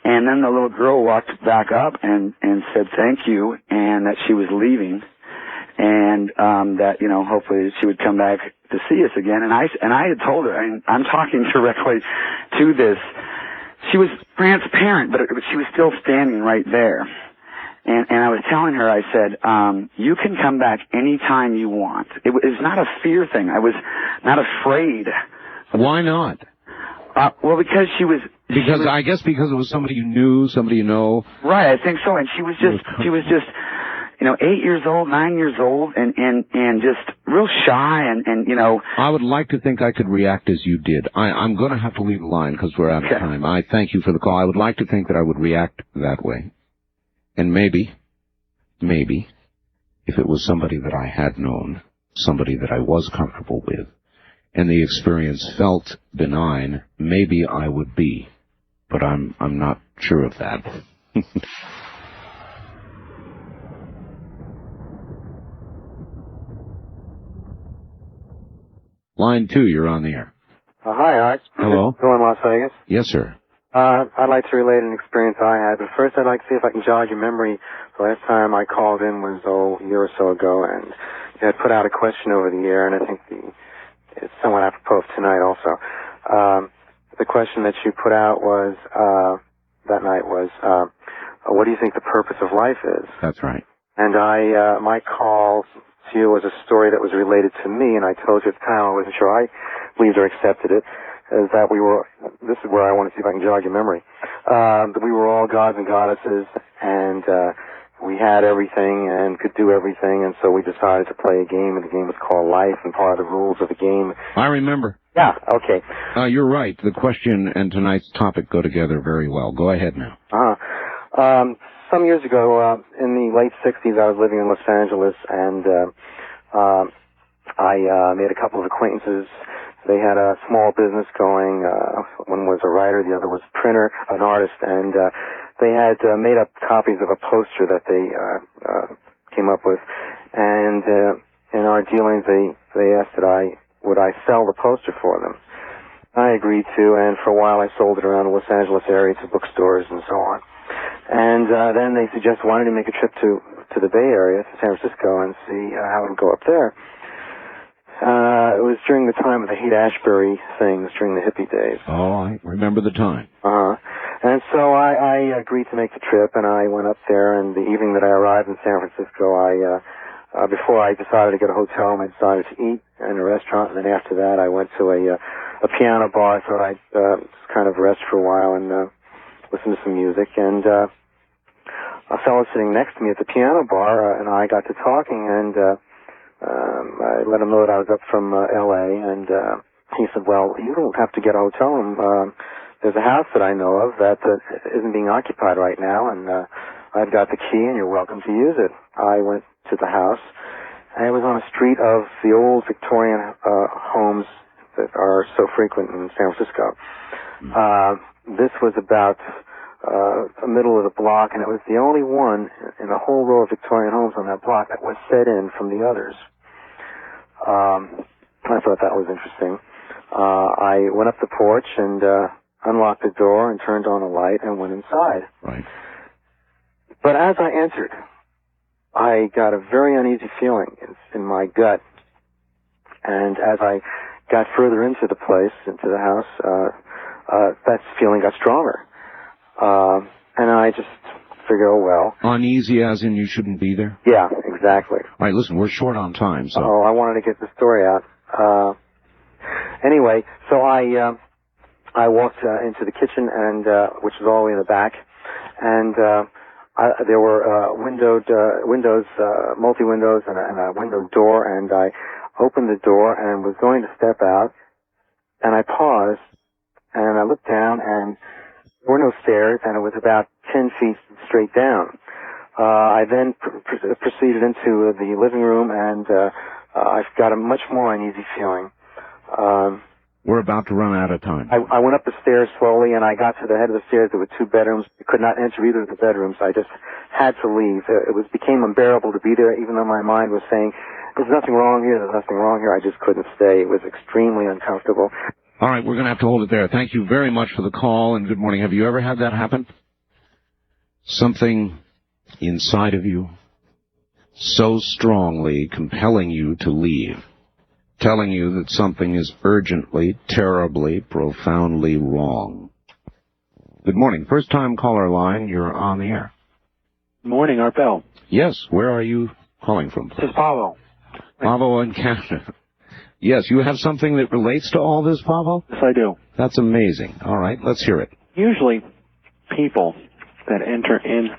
And then the little girl walked back up and said thank you, and that she was leaving, and that, hopefully she would come back to see us again. And I had told her, and I'm talking directly to this, she was transparent, but she was still standing right there. And I was telling her, I said, you can come back anytime you want. It was not a fear thing. I was not afraid. Why not? Well, because I guess because it was somebody you knew, somebody you know. Right, I think so. And she was just 8 years old, 9 years old, and just real shy, and I would like to think I could react as you did. I'm going to have to leave the line because we're out of time. I thank you for the call. I would like to think that I would react that way. And maybe, if it was somebody that I had known, somebody that I was comfortable with, and the experience felt benign, maybe I would be. But I'm not sure of that. Line 2, you're on the air. Hi, Art. Hello. Hello in Las Vegas. Yes, sir. I'd like to relate an experience I had, but first I'd like to see if I can jog your memory. The last time I called in was, a year or so ago, and you had put out a question over the air, and I think it's somewhat apropos of tonight also. The question that you put out was, that night was, what do you think the purpose of life is? That's right. And my call to you was a story that was related to me, and I told you at the time I wasn't sure I believed or accepted it. Is that this is where I want to see if I can jog your memory, that we were all gods and goddesses, and we had everything and could do everything, and so we decided to play a game, and the game was called Life, and part of the rules of the game... I remember. Yeah, okay. You're right. The question and tonight's topic go together very well. Go ahead now. Some years ago, in the late 60s, I was living in Los Angeles, and I made a couple of acquaintances. They had a small business going. One was a writer, the other was a printer, an artist, and they had made up copies of a poster that they came up with. And in our dealings, they asked would I sell the poster for them. I agreed to, and for a while I sold it around the Los Angeles area to bookstores and so on. And then they suggested, why don't you make a trip to the Bay Area, to San Francisco, and see how it would go up there. It was during the time of the Haight-Ashbury things, during the hippie days. Oh, I remember the time. And so I agreed to make the trip, and I went up there, and the evening that I arrived in San Francisco, before I decided to get a hotel room, I decided to eat in a restaurant, and then after that I went to a piano bar. I thought I'd just kind of rest for a while and listen to some music, and a fellow sitting next to me at the piano bar, and I got to talking, and I let him know that I was up from L.A., and he said, well, you don't have to get a hotel room. There's a house that I know of that isn't being occupied right now, and I've got the key, and you're welcome to use it. I went to the house, and it was on a street of the old Victorian homes that are so frequent in San Francisco. This was about the middle of the block, and it was the only one in the whole row of Victorian homes on that block that was set in from the others. I thought that was interesting. I went up the porch and unlocked the door and turned on a light and went inside. Right. But as I entered, I got a very uneasy feeling in my gut. And as I got further into the place, into the house, that feeling got stronger. And I just figured, oh, well. Uneasy as in you shouldn't be there? Yeah, exactly. All right, listen, we're short on time, so. Oh, I wanted to get the story out. Anyway, so I I walked into the kitchen, and which is all the way in the back, and there were windows, multi-windows, and a window door, and I opened the door and was going to step out, and I paused, and I looked down, and there were no stairs, and it was about 10 feet straight down. I then proceeded into the living room, and I got a much more uneasy feeling. We're about to run out of time. I went up the stairs slowly, and I got to the head of the stairs. There were 2 bedrooms. I could not enter either of the bedrooms. I just had to leave. It became unbearable to be there, even though my mind was saying, there's nothing wrong here, there's nothing wrong here. I just couldn't stay. It was extremely uncomfortable. All right, we're going to have to hold it there. Thank you very much for the call, and good morning. Have you ever had that happen? Something inside of you so strongly compelling you to leave, telling you that something is urgently, terribly, profoundly wrong. Good morning. First-time caller line, you're on the air. Morning, Art Bell. Yes, where are you calling from, please? This is Pavo. Pavo in Canada. Yes, you have something that relates to all this, Pavo? Yes, I do. That's amazing. All right, let's hear it. Usually, people that enter into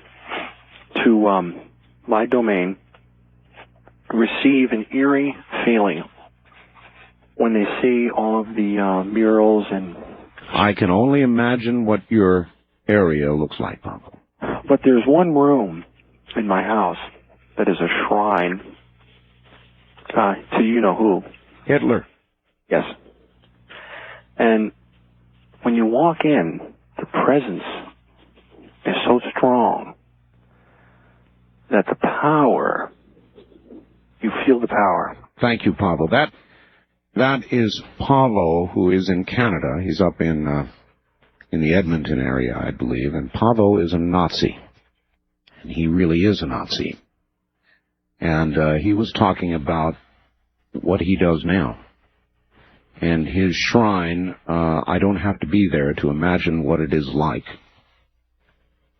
my domain receive an eerie feeling when they see all of the murals and... I can only imagine what your area looks like, Pavo. But there's one room in my house that is a shrine to you-know-who. Hitler. Yes. And when you walk in, the presence is so strong that the power, you feel the power. Thank you, Pavo. That is Pavo, who is in Canada. He's up in the Edmonton area, I believe. And Pavo is a Nazi. And he really is a Nazi. And he was talking about what he does now. And his shrine, I don't have to be there to imagine what it is like.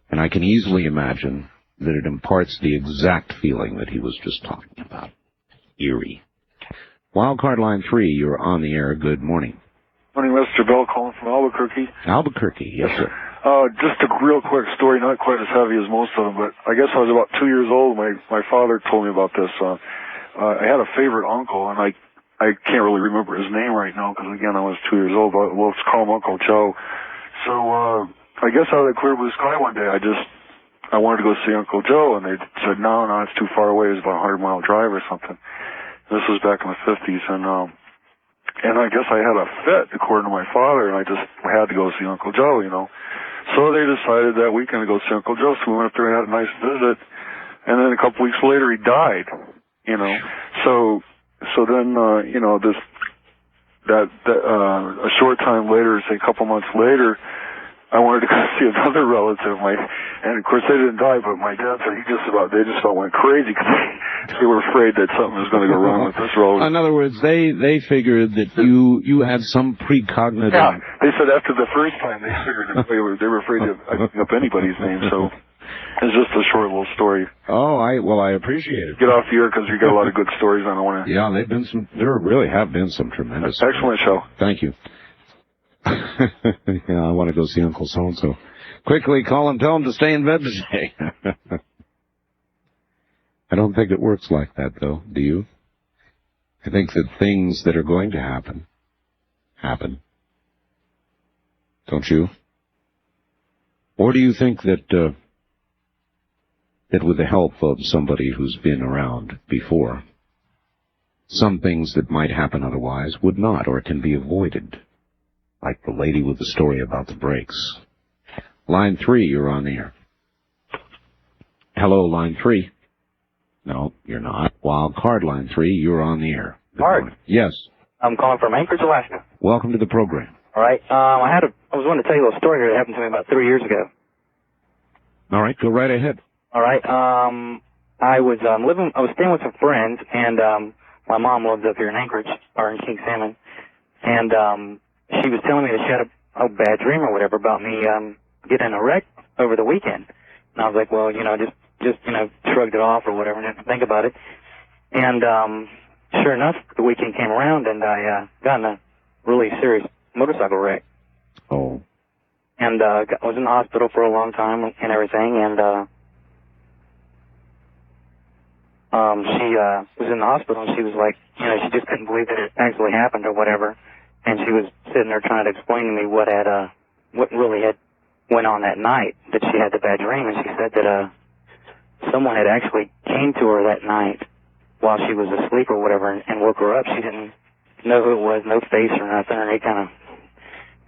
And I can easily imagine that it imparts the exact feeling that he was just talking about. Eerie. Wildcard line 3, you're on the air. Good morning. Morning, Mr. Bell, calling from Albuquerque. Albuquerque, yes, sir. Just a real quick story, not quite as heavy as most of them, but I guess I was about 2 years old. My father told me about this. I had a favorite uncle, and I can't really remember his name right now because, again, I was 2 years old, but let's call him Uncle Joe. So I guess out of the clear blue sky one day, I wanted to go see Uncle Joe, and they said, no, it's too far away. It's about a 100-mile drive or something. This was back in the 50s, and I guess I had a fit, according to my father, and I just had to go see Uncle Joe, you know. So they decided that weekend to go see Uncle Joe, so we went up there and had a nice visit, and then a couple weeks later he died, you know. So then, you know, a short time later, say a couple months later, I wanted to go see another relative, and of course they didn't die, but my dad said they just about went crazy because they were afraid that something was going to go wrong with this relative. In other words, they figured that you had some precognitive... Yeah, they said after the first time they figured that they were afraid of picking up anybody's name, so it's just a short little story. Oh, I appreciate it. Get off the air because you got a lot of good stories. I don't want to... Yeah, there really have been some tremendous... Excellent show. Thank you. Yeah, I want to go see Uncle So-and-so. Quickly call him, tell him to stay in bed today. I don't think it works like that, though, do you? I think that things that are going to happen. Don't you? Or do you think that with the help of somebody who's been around before, some things that might happen otherwise would not or can be avoided? Like the lady with the story about the brakes. Line 3, you're on the air. Hello, line 3. No, you're not. Wild card line 3, you're on the air. Art. Yes. I'm calling from Anchorage, Alaska. Welcome to the program. All right. I was wanting to tell you a little story here that happened to me about 3 years ago. All right, go right ahead. All right. I was staying with some friends, and my mom lives up here in Anchorage, or in King Salmon, and she was telling me that she had a bad dream or whatever about me getting in a wreck over the weekend. And I was like, well, just shrugged it off or whatever and didn't think about it. And sure enough, the weekend came around and I got in a really serious motorcycle wreck. Oh. And was in the hospital for a long time and everything, and she was in the hospital, and she was like, you know, she just couldn't believe that it actually happened or whatever. And she was sitting there trying to explain to me what really had went on that night, that she had the bad dream. And she said that someone had actually came to her that night while she was asleep or whatever and woke her up. She didn't know who it was, no face or nothing, or any kind of,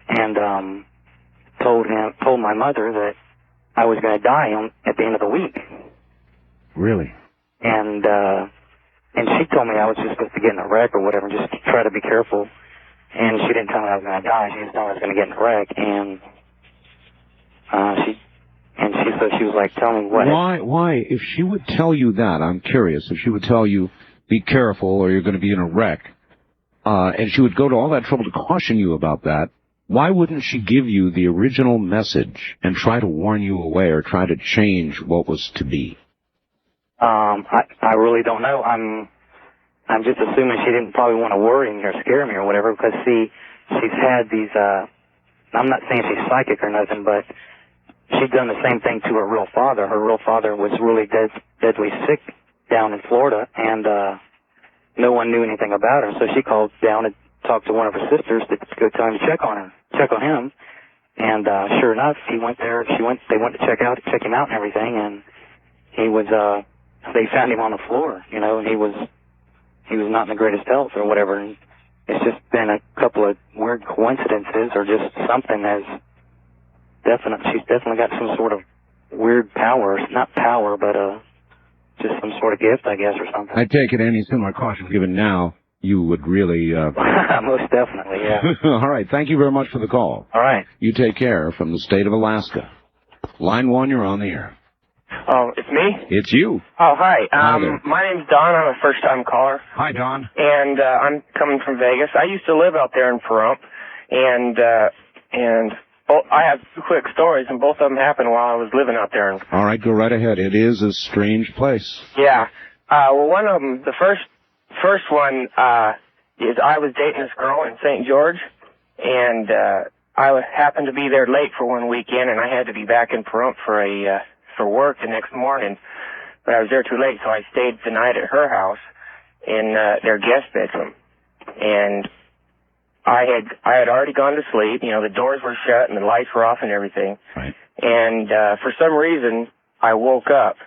and told my mother that I was going to die at the end of the week. Really? And she told me I was just supposed to get in a wreck or whatever, just try to be careful. And she didn't tell me I was going to die. She just told me I was going to get in a wreck. And she was like, tell me what. Why? If she would tell you that, I'm curious. If she would tell you, be careful or you're going to be in a wreck, and she would go to all that trouble to caution you about that, why wouldn't she give you the original message and try to warn you away or try to change what was to be? I really don't know. I'm just assuming she didn't probably want to worry me or scare me or whatever, because she's had these, I'm not saying she's psychic or nothing, but she'd done the same thing to her real father. Her real father was really deadly sick down in Florida, and no one knew anything about her. So she called down and talked to one of her sisters to go tell him to check on him. And sure enough, he went there. They went to check him out and everything, and he was. They found him on the floor, you know, and he was not in the greatest health or whatever. And it's just been a couple of weird coincidences or just something she's definitely got some sort of weird power, not power, but just some sort of gift, I guess, or something. I take it any similar caution given now, you would really... Most definitely, yeah. All right, thank you very much for the call. All right. You take care from the state of Alaska. Line 1, you're on the air. Oh, it's me? It's you. Oh, hi. Hi there. My name's Don. I'm a first-time caller. Hi, Don. And I'm coming from Vegas. I used to live out there in Pahrump, and I have two quick stories, and both of them happened while I was living out there. All right, go right ahead. It is a strange place. Yeah. Well, one of them, the first one is I was dating this girl in St. George, and I happened to be there late for one weekend, and I had to be back in Pahrump for work the next morning, but I was there too late, so I stayed the night at her house in their guest bedroom. And I had already gone to sleep. You know, the doors were shut and the lights were off and everything. Right. And for some reason, I woke up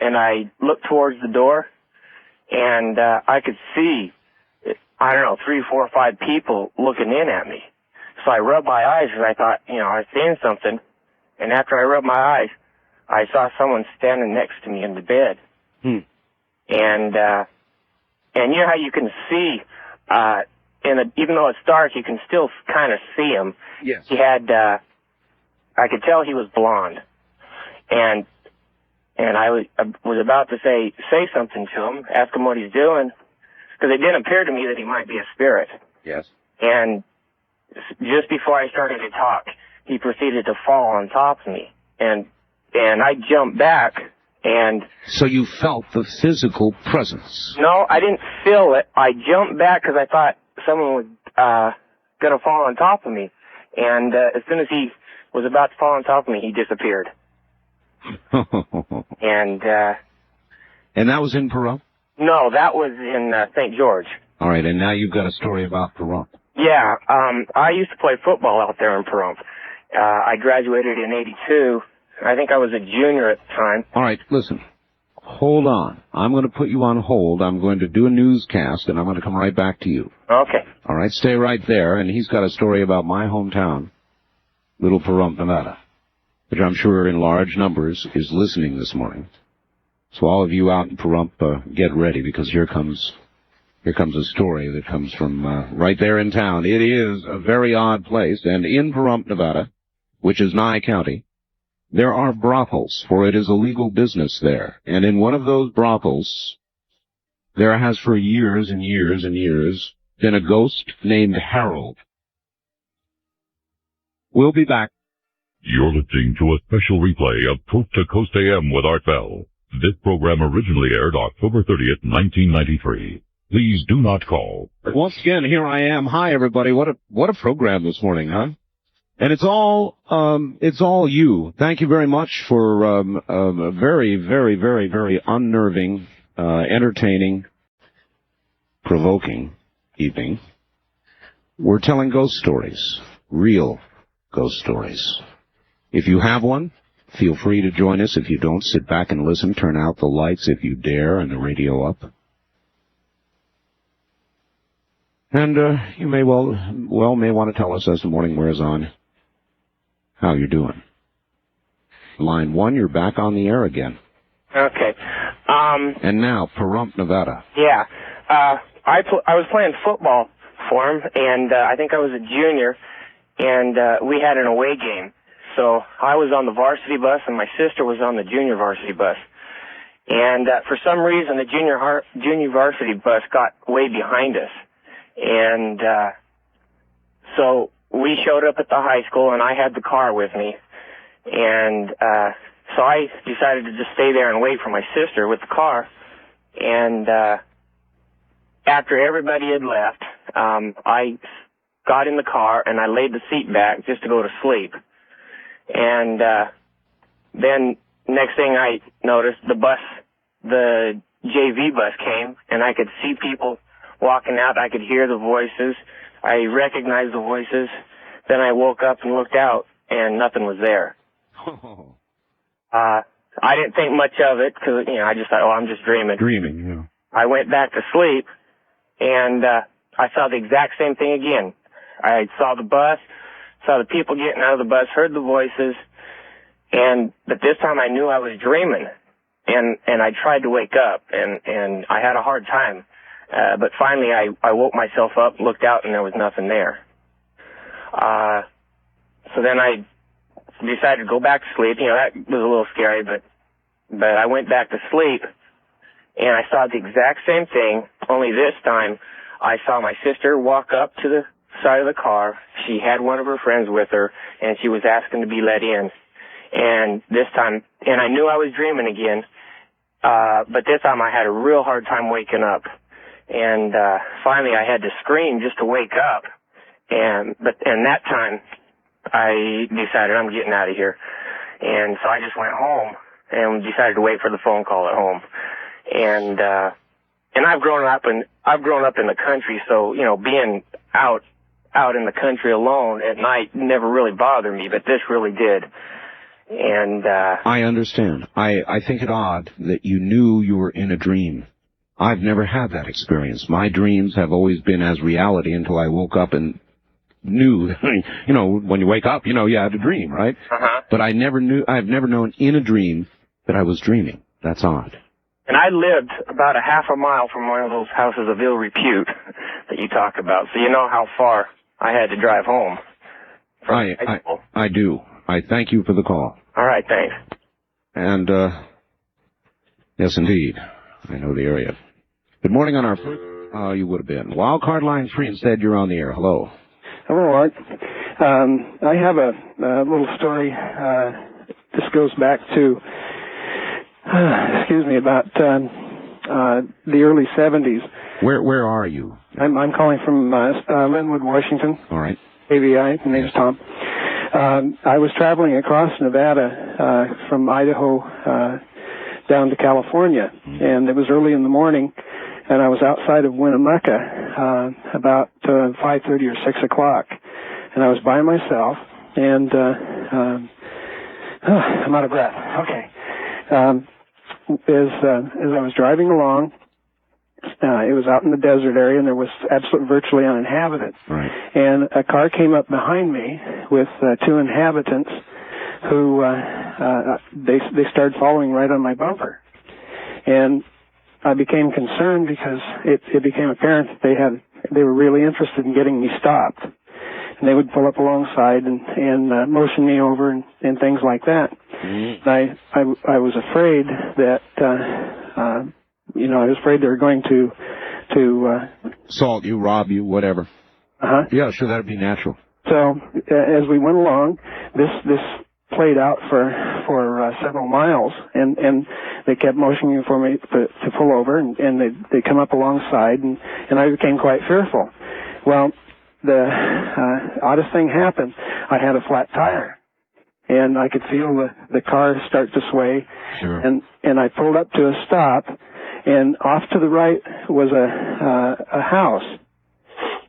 and I looked towards the door, and I could see, I don't know, 3, 4, or 5 people looking in at me. So I rubbed my eyes because I thought, you know, I was seeing something. And after I rubbed my eyes, I saw someone standing next to me in the bed. And you know how you can see, even though it's dark, you can still kind of see him. Yes. He had, I could tell he was blonde. And I was about to say something to him, ask him what he's doing, because it didn't appear to me that he might be a spirit. Yes. And just before I started to talk, he proceeded to fall on top of me. And I jumped back, and... So you felt the physical presence? No, I didn't feel it. I jumped back because I thought someone was going to fall on top of me. And as soon as he was about to fall on top of me, he disappeared. And that was in Pahrump? No, that was in St. George. All right, and now you've got a story about Pahrump. Yeah, I used to play football out there in Pahrump. I graduated in '82. I think I was a junior at the time. All right, listen. Hold on. I'm going to put you on hold. I'm going to do a newscast, and I'm going to come right back to you. Okay. All right, stay right there. And he's got a story about my hometown, Little Pahrump, Nevada, which I'm sure in large numbers is listening this morning. So all of you out in Pahrump, get ready, because here comes a story that comes from right there in town. It is a very odd place, and in Pahrump, Nevada, which is Nye County, there are brothels, for it is a legal business there. And in one of those brothels, there has for years and years and years been a ghost named Harold. We'll be back. You're listening to a special replay of Coast to Coast AM with Art Bell. This program originally aired October 30th, 1993. Please do not call. Once again, here I am. Hi, everybody. What a program this morning, huh? And it's all you. Thank you very much for a very, very, very, very unnerving, entertaining, provoking evening. We're telling ghost stories, real ghost stories. If you have one, feel free to join us. If you don't, sit back and listen. Turn out the lights if you dare and the radio up. And you may may want to tell us as the morning wears on how you're doing. Line 1, you're back on the air again. Okay. And now, Pahrump, Nevada. Yeah. I was playing football for him, and I think I was a junior, and we had an away game. So I was on the varsity bus, and my sister was on the junior varsity bus. And for some reason, the junior varsity bus got way behind us. And so we showed up at the high school, and I had the car with me. And so I decided to just stay there and wait for my sister with the car. And after everybody had left, I got in the car, and I laid the seat back just to go to sleep. And then next thing I noticed, the JV bus came, and I could see people walking out. I could hear the voices. I recognized the voices. Then I woke up and looked out, and nothing was there. I didn't think much of it because, I just thought, I'm just dreaming. Dreaming, yeah. I went back to sleep, and I saw the exact same thing again. I saw the bus, saw the people getting out of the bus, heard the voices, but this time I knew I was dreaming, and I tried to wake up, and I had a hard time. But finally I woke myself up, looked out, and there was nothing there. So then I decided to go back to sleep. That was a little scary, but I went back to sleep, and I saw the exact same thing, only this time I saw my sister walk up to the side of the car. She had one of her friends with her, and she was asking to be let in. And this time, and I knew I was dreaming again, but this time I had a real hard time waking up. And finally I had to scream just to wake up. And that time I decided I'm getting out of here. And so I just went home and decided to wait for the phone call at home. And I've grown up in the country, so being out in the country alone at night never really bothered me, but this really did. And I understand. I think it odd that you knew you were in a dream. I've never had that experience. My dreams have always been as reality until I woke up and knew, when you wake up, you had a dream, right? Uh-huh. But I've never known in a dream that I was dreaming. That's odd. And I lived about a half a mile from one of those houses of ill repute that you talk about, so you know how far I had to drive home. I do. I thank you for the call. All right, thanks. And, yes, indeed. I know the area. Good morning on our first... you would have been. Wildcard line 3 instead, you're on the air. Hello. Hello, Art. I have a little story. This goes back to, about the early 70s. Where are you? I'm calling from Linwood, Washington. All right. AVI. My name's Tom. I was traveling across Nevada from Idaho down to California, and it was early in the morning, and I was outside of Winnemucca about 5:30 or 6 o'clock, and I was by myself, and I'm out of breath. Okay. As I was driving along, it was out in the desert area, and there was virtually uninhabited. Right. And a car came up behind me with 2 inhabitants who they started following right on my bumper. And I became concerned because it became apparent that they were really interested in getting me stopped. And they would pull up alongside and motion me over and things like that. Mm-hmm. And I was afraid that I was afraid they were going to assault you, rob you, whatever. Uh-huh. Yeah, sure, that'd be natural. So as we went along, this played out for several miles, and they kept motioning for me to pull over, and they come up alongside, and I became quite fearful. Well, the oddest thing happened. I had a flat tire, and I could feel the car start to sway. Sure. And I pulled up to a stop, and off to the right was a house,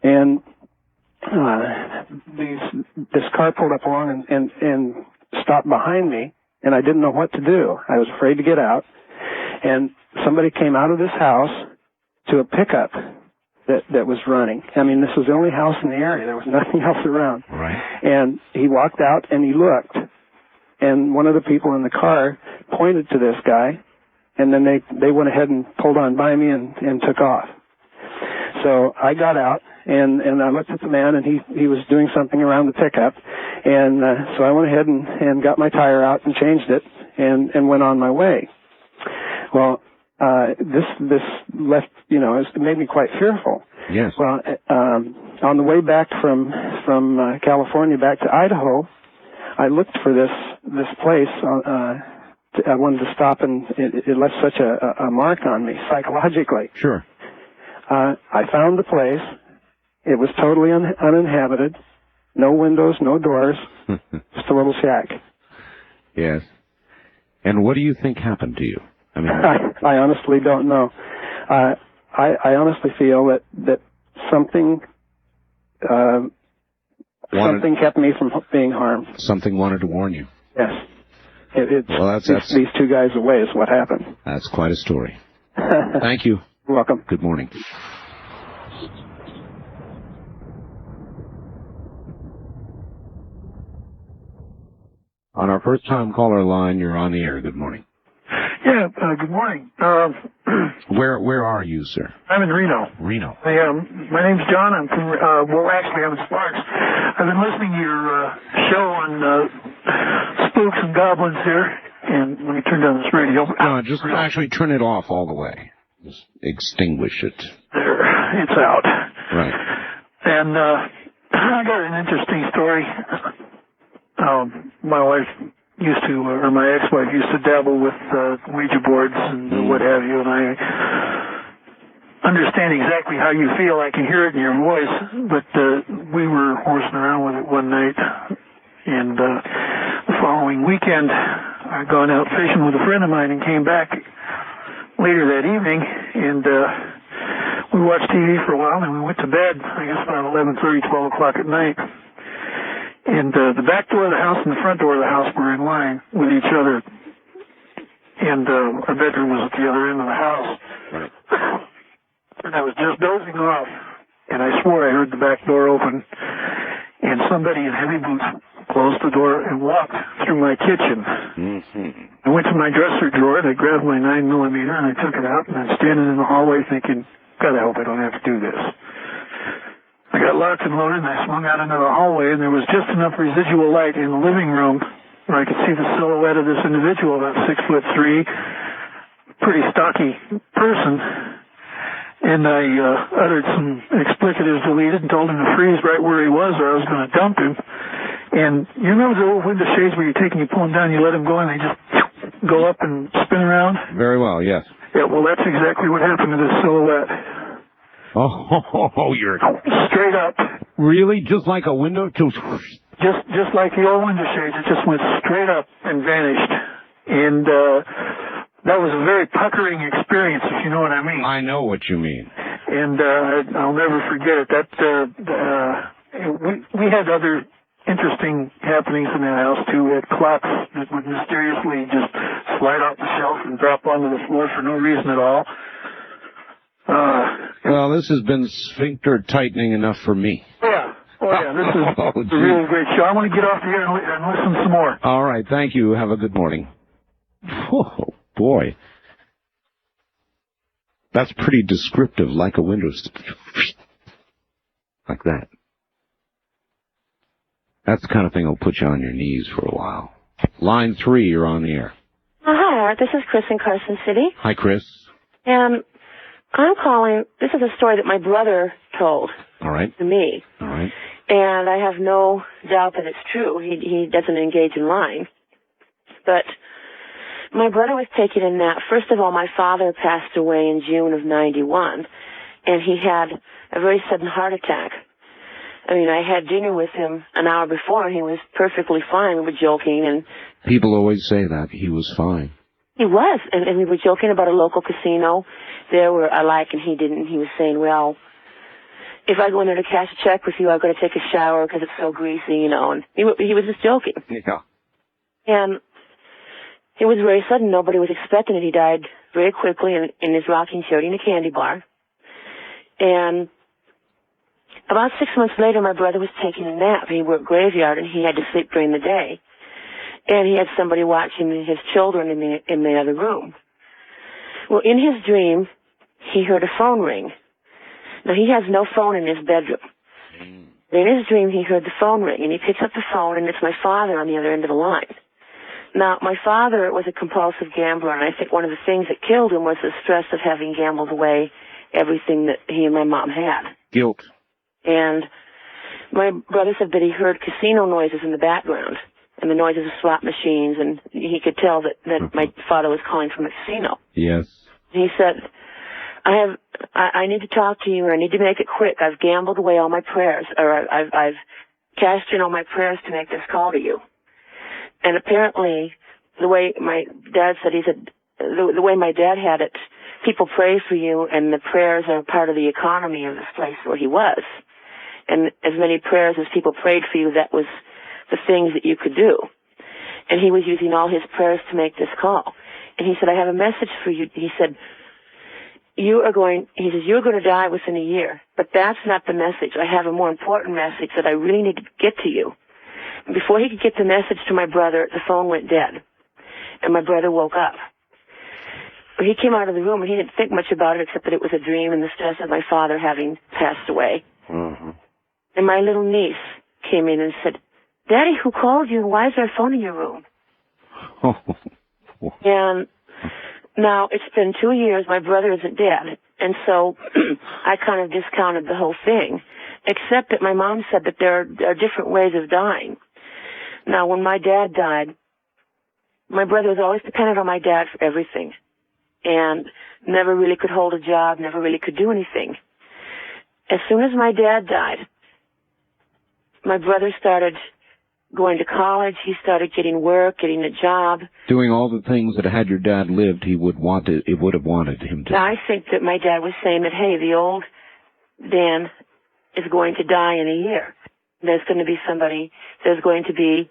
and this car pulled up along and stopped behind me, and I didn't know what to do. I was afraid to get out, and somebody came out of this house to a pickup that was running. I mean, this was the only house in the area. There was nothing else around. Right. And he walked out and he looked, and one of the people in the car pointed to this guy, and then they went ahead and pulled on by me and took off. So I got out, and I looked at the man, and he was doing something around the pickup, and so I went ahead and got my tire out and changed it and went on my way. Well, this left, it made me quite fearful. Yes. Well, on the way back from California back to Idaho, I looked for this place. I wanted to stop, and it left such a mark on me psychologically. Sure. I found the place. It was totally uninhabited. No windows, no doors. Just a little shack. Yes. And what do you think happened to you? I mean, I honestly don't know. I honestly feel that something kept me from being harmed. Something wanted to warn you. Yes. Well, that's these two guys away is what happened. That's quite a story. Thank you. You're welcome. Good morning. On our first-time caller line, you're on the air. Good morning. Yeah, good morning. Where are you, sir? I'm in Reno. Reno. My name's John. I'm from, actually, I'm in Sparks. I've been listening to your show on spooks and goblins here, and let me turn down this radio. No, just actually turn it off all the way. Just extinguish it. There, it's out. Right. And I got an interesting story. My wife used to, or my ex-wife used to dabble with Ouija boards and what have you, and I understand exactly how you feel. I can hear it in your voice, but we were horsing around with it one night, and the following weekend I'd gone out fishing with a friend of mine and came back later that evening, and we watched TV for a while, and we went to bed, I guess about 11:30, 12 o'clock at night. And the back door of the house and the front door of the house were in line with each other. And our bedroom was at the other end of the house. Right. And I was just dozing off, and I swore I heard the back door open, and somebody in heavy boots closed the door and walked through my kitchen. I went to my dresser drawer, and I grabbed my 9mm, and I took it out, and I'm standing in the hallway thinking, God, I hope I don't have to do this. I got locked and loaded, and I swung out into the hallway, and there was just enough residual light in the living room where I could see the silhouette of this individual, about 6'3", pretty stocky person. And I uttered some explicitives deleted and told him to freeze right where he was, or I was going to dump him. And you remember the old window shades where you take and you pull them down, you let them go, and they just go up and spin around? Very well, yes. Yeah, well, that's exactly what happened to this silhouette. Oh, you're straight up. Really? Just like a window? Just like the old window shades. It just went straight up and vanished. And that was a very puckering experience, if you know what I mean. I know what you mean. And I'll never forget it. We had other interesting happenings in that house too. We had clocks that would mysteriously just slide off the shelf and drop onto the floor for no reason at all. Well, this has been sphincter tightening enough for me. Yeah. Oh, yeah. This is a really great show. I want to get off the air and listen some more. All right. Thank you. Have a good morning. Oh, boy. That's pretty descriptive, like a window. Like that. That's the kind of thing that'll put you on your knees for a while. Line 3, you're on the air. Hi, Art. This is Chris in Carson City. Hi, Chris. I'm calling. This is a story that my brother told to me. All right. And I have no doubt that it's true. He doesn't engage in lying. But my brother was taken in that. First of all, my father passed away in June of '91, and he had a very sudden heart attack. I mean, I had dinner with him an hour before, and he was perfectly fine. We were joking, and People always say that. He was fine. he was, and we were joking about a local casino there where I like and he didn't. He was saying, well, if I go in there to cash a check with you, I've got to take a shower because it's so greasy, you know, and he was just joking. Yeah. And it was very sudden. Nobody was expecting it. He died very quickly in his rocking chair in a candy bar. And about 6 months later, my brother was taking a nap. He worked graveyard, and he had to sleep during the day. And he had somebody watching his children in the other room. Well, in his dream, he heard a phone ring. Now, he has no phone in his bedroom. In his dream, he heard the phone ring, and he picks up the phone, and it's my father on the other end of the line. Now, my father was a compulsive gambler, and I think one of the things that killed him was the stress of having gambled away everything that he and my mom had. Guilt. And my brother said that he heard casino noises in the background, and the noises of slot machines, and he could tell that my father was calling from a casino. Yes. He said, I need to talk to you, and I need to make it quick. I've gambled away all my prayers, or I've cashed in all my prayers to make this call to you. And apparently, the way my dad said, he said, the way my dad had it, people pray for you, and the prayers are part of the economy of this place where he was. And as many prayers as people prayed for you, that was the things that you could do. And he was using all his prayers to make this call. And he said, I have a message for you. He said, you're going to die within a year. But that's not the message. I have a more important message that I really need to get to you. Before he could get the message to my brother, the phone went dead. And my brother woke up. He came out of the room, and he didn't think much about it except that it was a dream and the stress of my father having passed away. Mm-hmm. And my little niece came in and said, Daddy, who called you? Why is there a phone in your room? And now it's been 2 years. My brother isn't dead. And so I kind of discounted the whole thing, except that my mom said that there are different ways of dying. Now, when my dad died, my brother was always dependent on my dad for everything, and never really could hold a job, never really could do anything. As soon as my dad died, my brother started going to college. He started getting work, getting a job. Doing all the things that had your dad lived, it would have wanted him to. Now, I think that my dad was saying that, hey, the old Dan is going to die in a year. There's going to be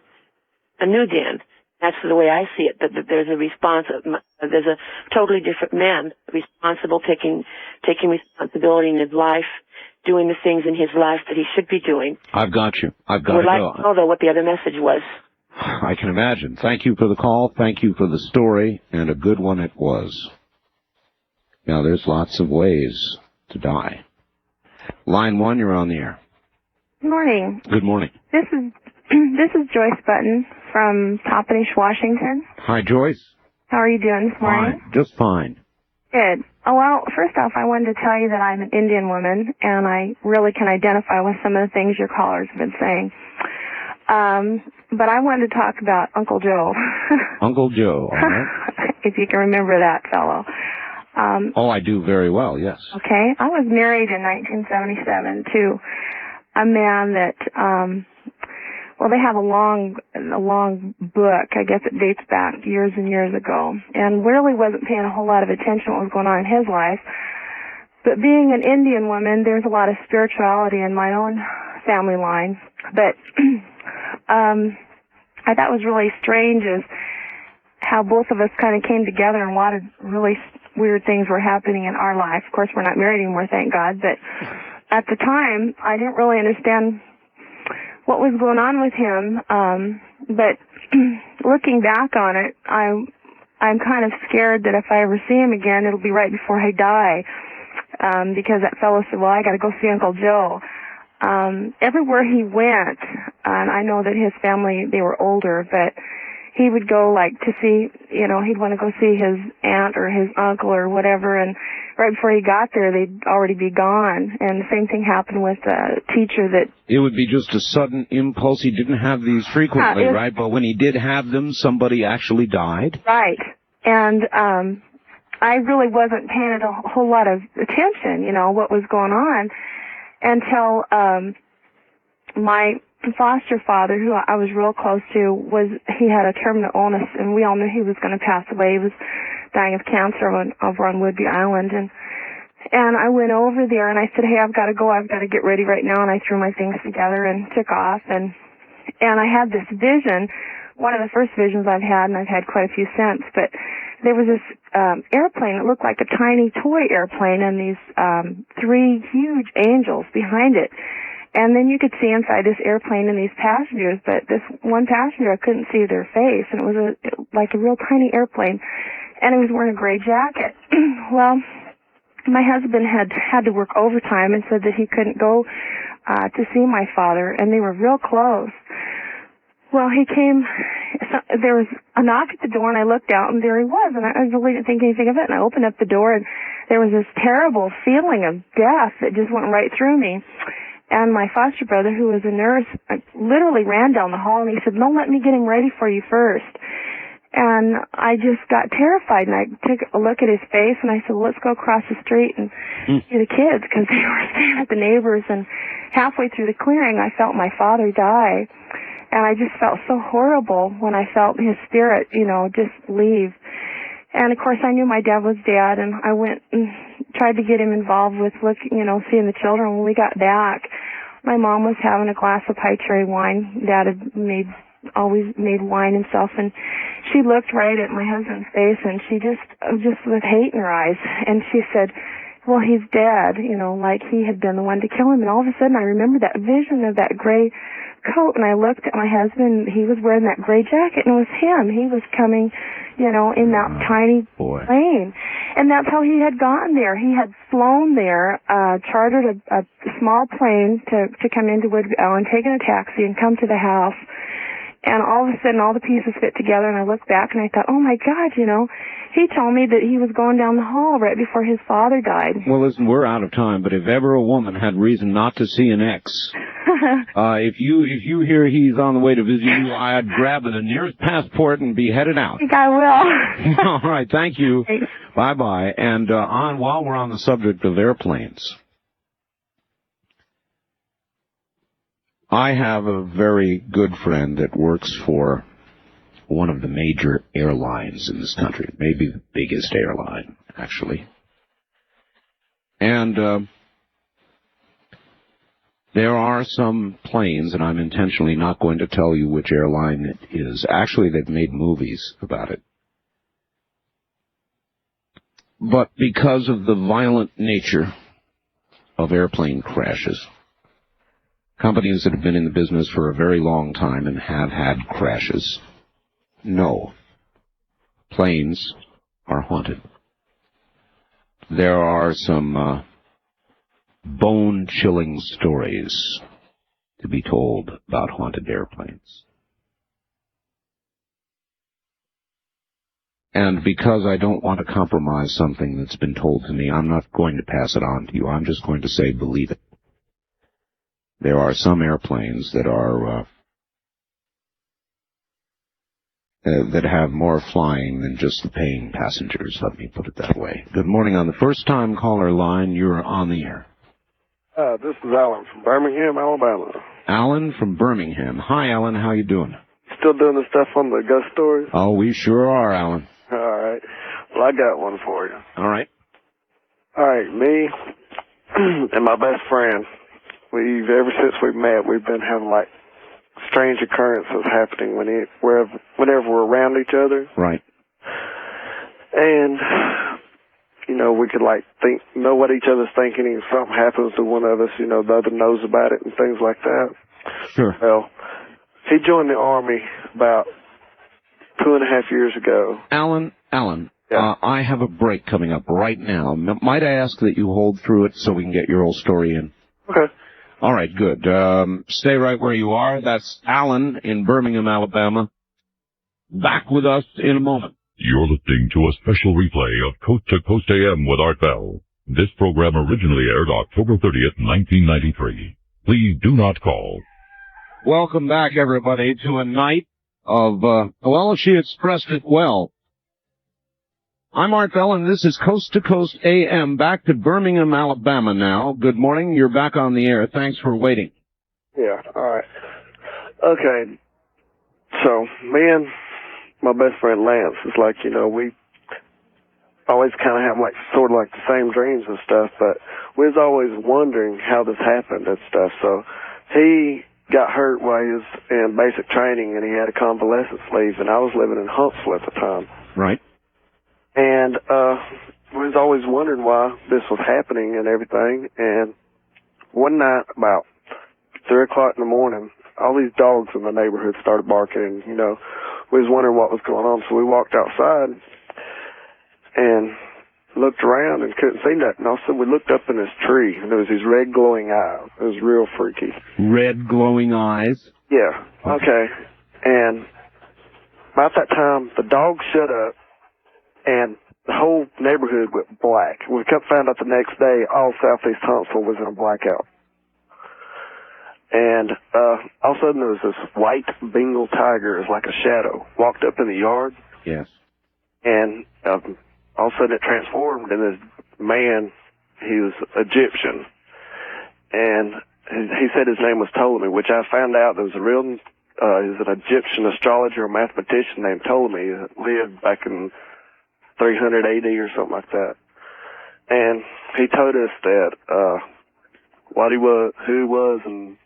a new Dan. That's the way I see it, that there's there's a totally different man, responsible, taking responsibility in his life, doing the things in his life that he should be doing. I've got you. I've got I would to like go. to know, though, what the other message was. I can imagine. Thank you for the call. Thank you for the story, and a good one it was. Now, there's lots of ways to die. Line 1, you're on the air. Good morning. Good morning. This is Joyce Button from Toppenish, Washington. Hi, Joyce. How are you doing this morning? Fine. Just fine. Good. Oh, well, first off, I wanted to tell you that I'm an Indian woman, and I really can identify with some of the things your callers have been saying. But I wanted to talk about Uncle Joe. Uncle Joe, all right. If you can remember that fellow. I do very well, yes. Okay. I was married in 1977 to a man that, they have a long book. I guess it dates back years and years ago, and really wasn't paying a whole lot of attention to what was going on in his life. But being an Indian woman, there's a lot of spirituality in my own family line. But I thought was really strange is how both of us kind of came together, and a lot of really weird things were happening in our life. Of course, we're not married anymore, thank God. But at the time, I didn't really understand what was going on with him. But looking back on it, I'm kind of scared that if I ever see him again, it'll be right before I die. Because that fellow said, well, I got to go see Uncle Joe. Everywhere he went, and I know that his family, they were older, but he would go to see, he'd want to go see his aunt or his uncle or whatever, and right before he got there, they'd already be gone. And the same thing happened with a teacher that... It would be just a sudden impulse. He didn't have these frequently, right? But when he did have them, somebody actually died? Right. And I really wasn't paying a whole lot of attention, what was going on, until my foster father, who I was real close to, he had a terminal illness, and we all knew he was going to pass away. He was dying of cancer over on Woodby Island, and I went over there, and I said, hey, I've got to go. I've got to get ready right now, and I threw my things together and took off, and I had this vision, one of the first visions I've had, and I've had quite a few since, but there was this airplane. It looked like a tiny toy airplane, and these 3 huge angels behind it. And then you could see inside this airplane and these passengers, but this one passenger, I couldn't see their face, and it was like a real tiny airplane, and he was wearing a gray jacket. Well, my husband had to work overtime and said that he couldn't go to see my father, and they were real close. Well, he came, there was a knock at the door, and I looked out, and there he was, and I really didn't think anything of it, and I opened up the door, and there was this terrible feeling of death that just went right through me. And my foster brother, who was a nurse, literally ran down the hall, and he said, no, let me get him ready for you first. And I just got terrified, and I took a look at his face, and I said, well, let's go across the street and see the kids, because they were staying at the neighbors. And halfway through the clearing, I felt my father die. And I just felt so horrible when I felt his spirit, just leave. And, of course, I knew my dad was dead, and I went and tried to get him involved with seeing the children. When we got back, my mom was having a glass of high cherry wine. Dad had always made wine and stuff, and she looked right at my husband's face, and she just with hate in her eyes, and she said, well, he's dead, like he had been the one to kill him. And all of a sudden I remembered that vision of that gray coat, and I looked at my husband. He was wearing that gray jacket, and it was him. He was coming, in that tiny plane. And that's how he had gotten there. He had flown there, chartered a small plane to come into Woodby Island, taken a taxi, and come to the house. And all of a sudden, all the pieces fit together, and I looked back, and I thought, oh, my God, he told me that he was going down the hall right before his father died. Well, listen, we're out of time, but if ever a woman had reason not to see an ex, if you hear he's on the way to visit you, I'd grab the nearest passport and be headed out. I think I will. All right, thank you. Bye-bye. And while we're on the subject of airplanes, I have a very good friend that works for one of the major airlines in this country, maybe the biggest airline, actually. And there are some planes, and I'm intentionally not going to tell you which airline it is. Actually, they've made movies about it. But because of the violent nature of airplane crashes, companies that have been in the business for a very long time and have had crashes know planes are haunted. There are some bone-chilling stories to be told about haunted airplanes. And because I don't want to compromise something that's been told to me, I'm not going to pass it on to you. I'm just going to say, believe it. There are some airplanes that are that have more flying than just the paying passengers, let me put it that way. Good morning. On the first-time caller line, you're on the air. This is Alan from Birmingham, Alabama. Alan from Birmingham. Hi, Alan. How you doing? Still doing the stuff on the ghost stories? Oh, we sure are, Alan. All right. Well, I got one for you. All right. All right, me and my best friend, ever since we've met, we've been having, strange occurrences happening whenever we're around each other. Right. And, we could, know what each other's thinking, and if something happens to one of us, the other knows about it and things like that. Sure. Well, he joined the Army about 2.5 years ago. Alan, I have a break coming up right now. Might I ask that you hold through it so we can get your whole story in? Okay. All right, good. Stay right where you are. That's Alan in Birmingham, Alabama. Back with us in a moment. You're listening to a special replay of Coast to Coast AM with Art Bell. This program originally aired October 30th, 1993. Please do not call. Welcome back, everybody, to a night of, she expressed it well. I'm Art Bell, and this is Coast to Coast AM, back to Birmingham, Alabama now. Good morning. You're back on the air. Thanks for waiting. Yeah, alright. Okay. So, me and my best friend Lance, it's like, you know, we always kind of have like sort of like the same dreams and stuff, but we was always wondering how this happened and stuff. So he got hurt while he was in basic training, and he had a convalescence leave, and I was living in Huntsville at the time. Right. And we was always wondering why this was happening and everything. And one night about 3 o'clock in the morning, all these dogs in the neighborhood started barking, and, you know, we was wondering what was going on. So we walked outside and looked around and couldn't see nothing. All of a sudden we looked up in this tree, and there was these red glowing eyes. It was real freaky. Red glowing eyes? Yeah. Okay. And about that time, the dogs shut up, and the whole neighborhood went black. We found out the next day all southeast Huntsville was in a blackout. And all of a sudden there was this white Bengal tiger, it was like a shadow, walked up in the yard. Yes. And all of a sudden it transformed, and this man, he was Egyptian. And he said his name was Ptolemy, which I found out there was a real, he was an Egyptian astrologer or mathematician named Ptolemy that lived back in 300 AD or something like that. And he told us that, what he was, who he was, and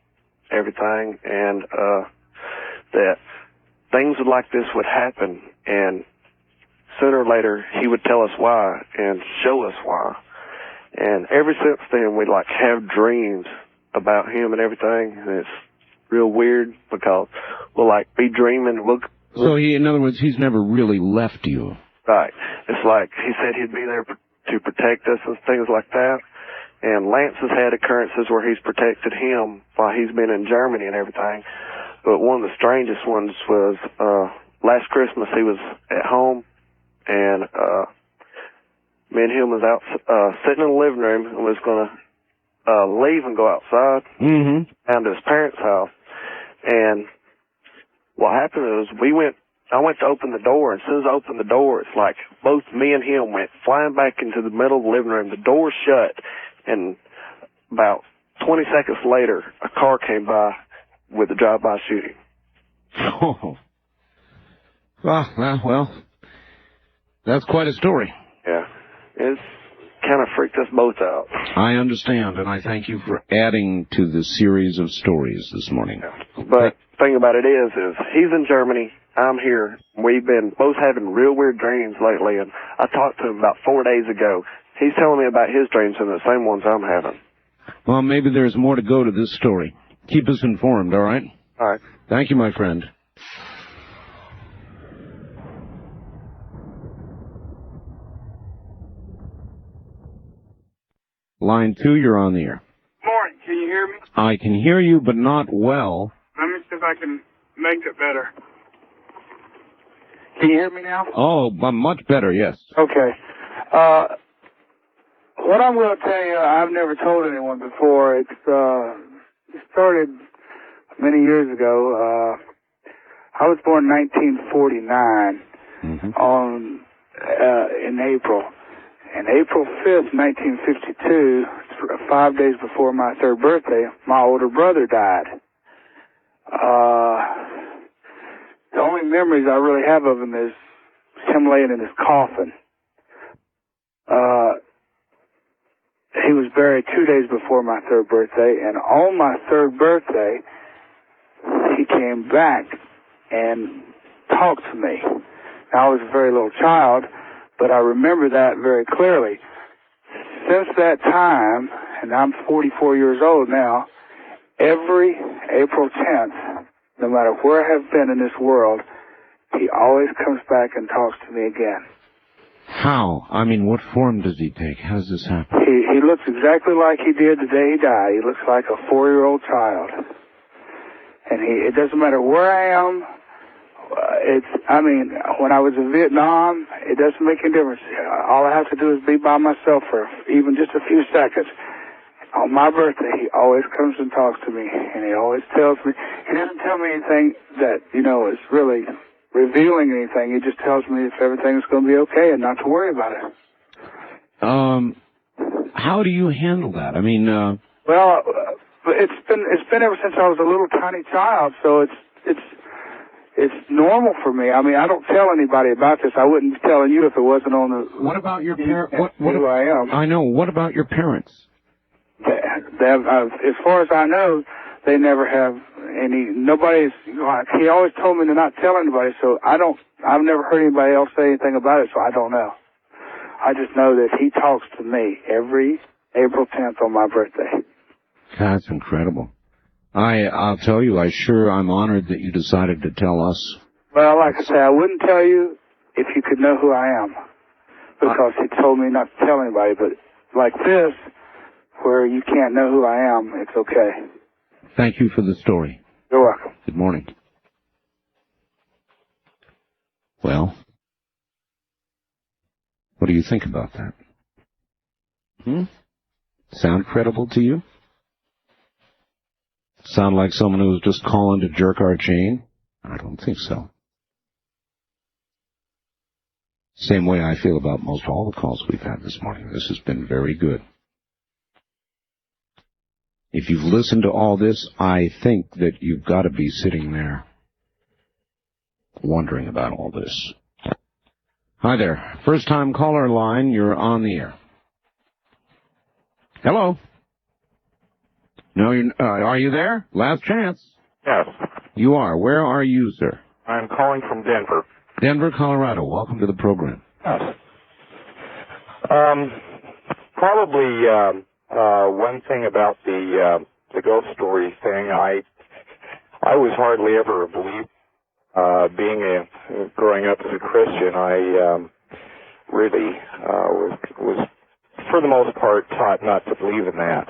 everything, and, that things like this would happen, and sooner or later he would tell us why and show us why. And ever since then we like have dreams about him and everything, and it's real weird because we'll like be dreaming. So he, in other words, he's never really left you. Right. It's like he said he'd be there to protect us and things like that. And Lance has had occurrences where he's protected him while he's been in Germany and everything. But one of the strangest ones was last Christmas he was at home, and me and him was out sitting in the living room and was going to leave and go outside down to his parents' house. And what happened was I went to open the door, and as soon as I opened the door, it's like both me and him went flying back into the middle of the living room. The door shut, and about 20 seconds later, a car came by with a drive-by shooting. Oh. Well, that's quite a story. Yeah. It's kind of freaked us both out. I understand, and I thank you for adding to the series of stories this morning. Yeah. But the thing about it is he's in Germany, I'm here. We've been both having real weird dreams lately, and I talked to him about 4 days ago. He's telling me about his dreams and the same ones I'm having. Well, maybe there's more to go to this story. Keep us informed, all right? All right. Thank you, my friend. Line 2, you're on the air. Morning, can you hear me? I can hear you, but not well. Let me see if I can make it better. Can you hear me now? Oh, much better, yes. Okay. What I'm going to tell you, I've never told anyone before. It started many years ago. I was born in 1949 in April. And April 5th, 1952, 5 days before my 3rd birthday, my older brother died. The only memories I really have of him is him laying in his coffin. He was buried 2 days before my 3rd birthday, and on my 3rd birthday, he came back and talked to me. Now, I was a very little child, but I remember that very clearly. Since that time, and I'm 44 years old now, every April 10th, no matter where I have been in this world, he always comes back and talks to me again. How? I mean, what form does he take? How does this happen? He looks exactly like he did the day he died. He looks like a 4-year-old child. And it doesn't matter where I am. When I was in Vietnam, it doesn't make any difference. All I have to do is be by myself for even just a few seconds. On my birthday, he always comes and talks to me, and he always tells me. He doesn't tell me anything that, is really revealing anything. He just tells me if everything's going to be okay and not to worry about it. How do you handle that? I mean, Well, But it's been ever since I was a little tiny child, so it's normal for me. I mean, I don't tell anybody about this. I wouldn't be telling you if it wasn't on the. What about your parents? Who I am? I know. What about your parents? As far as I know, they never have any. Nobody's. He always told me to not tell anybody, so I've never heard anybody else say anything about it, so I don't know. I just know that he talks to me every April 10th on my birthday. That's incredible. I'll tell you, I'm honored that you decided to tell us. Well, like I say, I wouldn't tell you if you could know who I am, because he told me not to tell anybody, but like this, where you can't know who I am, it's okay. Thank you for the story. You're welcome. Good morning. Well, what do you think about that? Sound credible to you? Sound like someone who was just calling to jerk our chain? I don't think so. Same way I feel about most all the calls we've had this morning. This has been very good. If you've listened to all this, I think that you've got to be sitting there wondering about all this. Hi there. First time caller line, you're on the air. Hello? No, are you there? Last chance. Yes. You are. Where are you, sir? I'm calling from Denver. Denver, Colorado. Welcome to the program. Yes. Probably one thing about the ghost story thing, I was hardly ever a believer. Growing up as a Christian, I really was for the most part taught not to believe in that.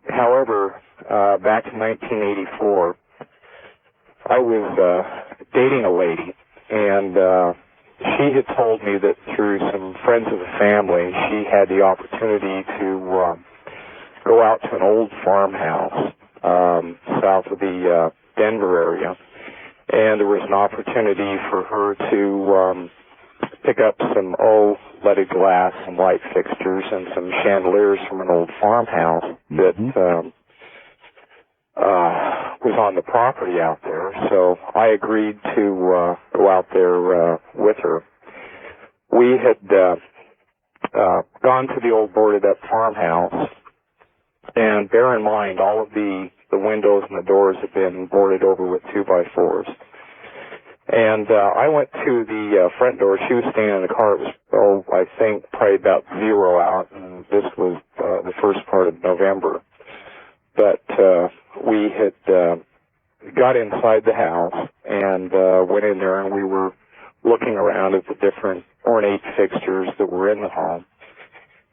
However, back in 1984, I was dating a lady, and she had told me that through some friends of the family, she had the opportunity to go out to an old farmhouse south of the Denver area, and there was an opportunity for her to pick up some leaded glass and light fixtures and some chandeliers from an old farmhouse that was on the property out there. So I agreed to go out there with her. We had gone to the old boarded-up farmhouse, and bear in mind, all of the windows and the doors had been boarded over with 2x4s. And I went to the front door. She was staying in the car. It was, I think, probably about 0 out, and this was the first part of November. But we had got inside the house and went in there, and we were looking around at the different ornate fixtures that were in the home.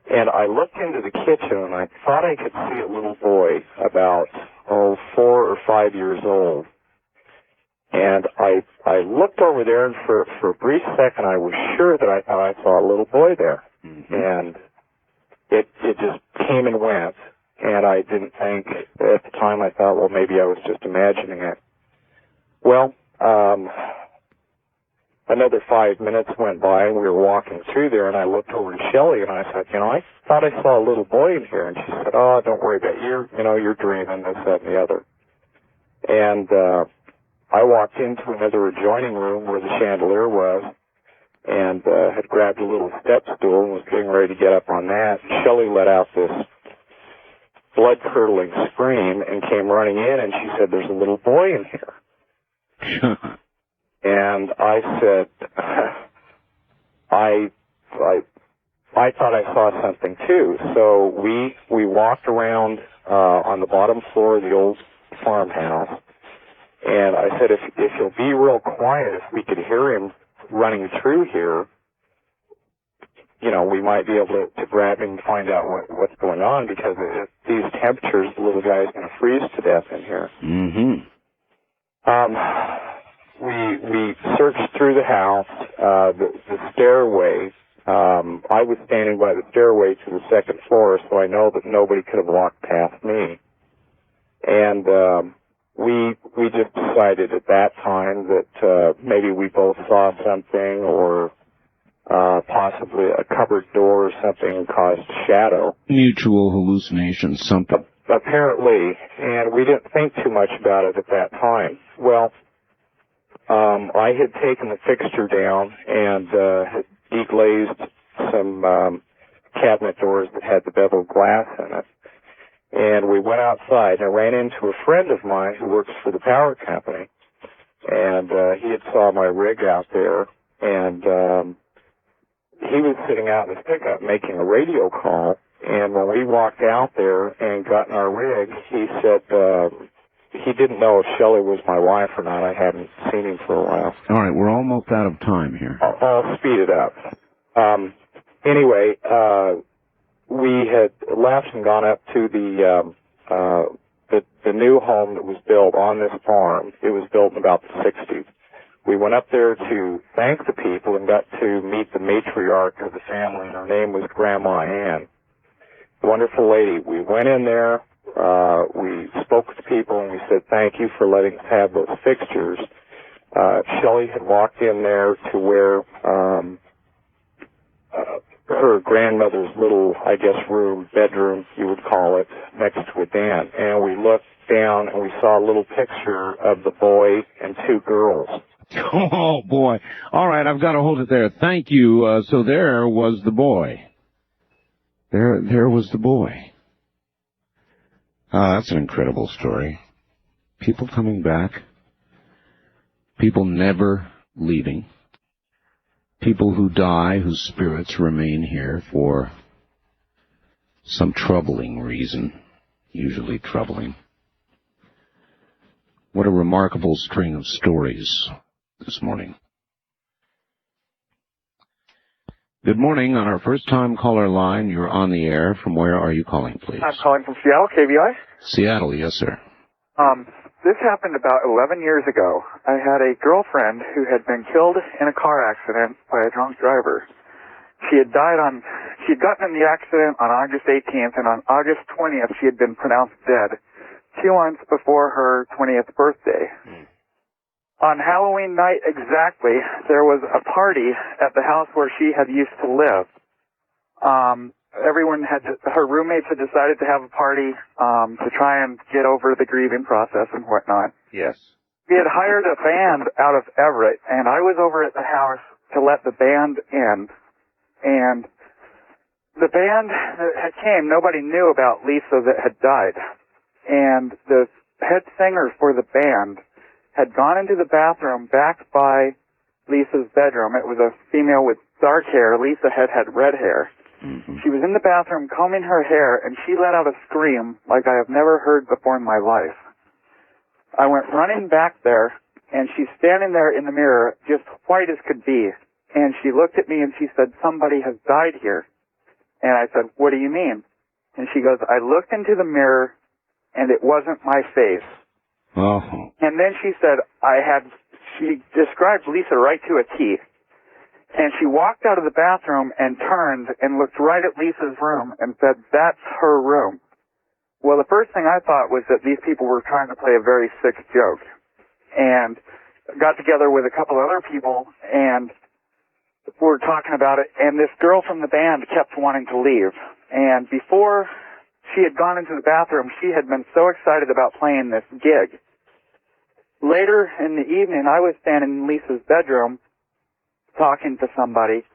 And I looked into the kitchen, and I thought I could see a little boy about, 4 or 5 years old. And I looked over there, and for a brief second, I was sure that I thought I saw a little boy there. And it just came and went, and I didn't think, at the time I thought, well, maybe I was just imagining it. Well, another 5 minutes went by, and we were walking through there, and I looked over to Shelley, and I said, I thought I saw a little boy in here. And she said, don't worry about it. You're dreaming, this, that, and the other. And I walked into another adjoining room where the chandelier was, and had grabbed a little step stool and was getting ready to get up on that. Shelley let out this blood-curdling scream and came running in, and she said, there's a little boy in here. And I said, I thought I saw something too. So we walked around on the bottom floor of the old farmhouse, and I said, if you'll be real quiet, if we could hear him running through here, we might be able to grab him and find out what's going on, because at these temperatures, the little guy's going to freeze to death in here. We searched through the house, the stairway. I was standing by the stairway to the second floor, so I know that nobody could have walked past me. And we just decided at that time that maybe we both saw something, or possibly a cupboard door or something caused shadow. Mutual hallucination, something. apparently, and we didn't think too much about it at that time. Well, I had taken the fixture down and had deglazed some cabinet doors that had the beveled glass in it. And we went outside, and I ran into a friend of mine who works for the power company, and he had saw my rig out there, and he was sitting out in his pickup making a radio call, and when we walked out there and got in our rig, he said he didn't know if Shelley was my wife or not. I hadn't seen him for a while. All right, we're almost out of time here. I'll speed it up. Anyway, we had left and gone up to the new home that was built on this farm. It was built in about the 60s. We went up there to thank the people and got to meet the matriarch of the family, and her name was Grandma Ann. Wonderful lady. We went in there, we spoke with the people, and we said thank you for letting us have those fixtures. Shelley had walked in there to where her grandmother's little, I guess, bedroom, you would call it, next to a den. And we looked down and we saw a little picture of the boy and two girls. Oh, boy. All right, I've got to hold it there. Thank you. So there was the boy. There was the boy. That's an incredible story. People coming back. People never leaving. People who die, whose spirits remain here for some troubling reason, usually troubling. What a remarkable string of stories this morning. Good morning. On our first-time caller line, you're on the air. From where are you calling, please? I'm calling from Seattle, KVI. Seattle, yes, sir. This happened about 11 years ago. I had a girlfriend who had been killed in a car accident by a drunk driver. She'd gotten in the accident on August 18th, and on August 20th, she had been pronounced dead 2 months before her 20th birthday. On Halloween night exactly, there was a party at the house where she had used to live. Her roommates had decided to have a party to try and get over the grieving process and whatnot. Yes. We had hired a band out of Everett, and I was over at the house to let the band in. And the band that came, nobody knew about Lisa that had died. And the head singer for the band had gone into the bathroom back by Lisa's bedroom. It was a female with dark hair. Lisa had red hair. She was in the bathroom combing her hair, and she let out a scream like I have never heard before in my life. I went running back there, and she's standing there in the mirror, just white as could be. And she looked at me and she said, "Somebody has died here." And I said, "What do you mean?" And she goes, "I looked into the mirror, and it wasn't my face." Oh. And then she said, she described Lisa right to a T. And she walked out of the bathroom and turned and looked right at Lisa's room and said, "That's her room." Well, the first thing I thought was that these people were trying to play a very sick joke. And got together with a couple other people and we were talking about it. And this girl from the band kept wanting to leave. And before she had gone into the bathroom, she had been so excited about playing this gig. Later in the evening, I was standing in Lisa's bedroom talking to somebody,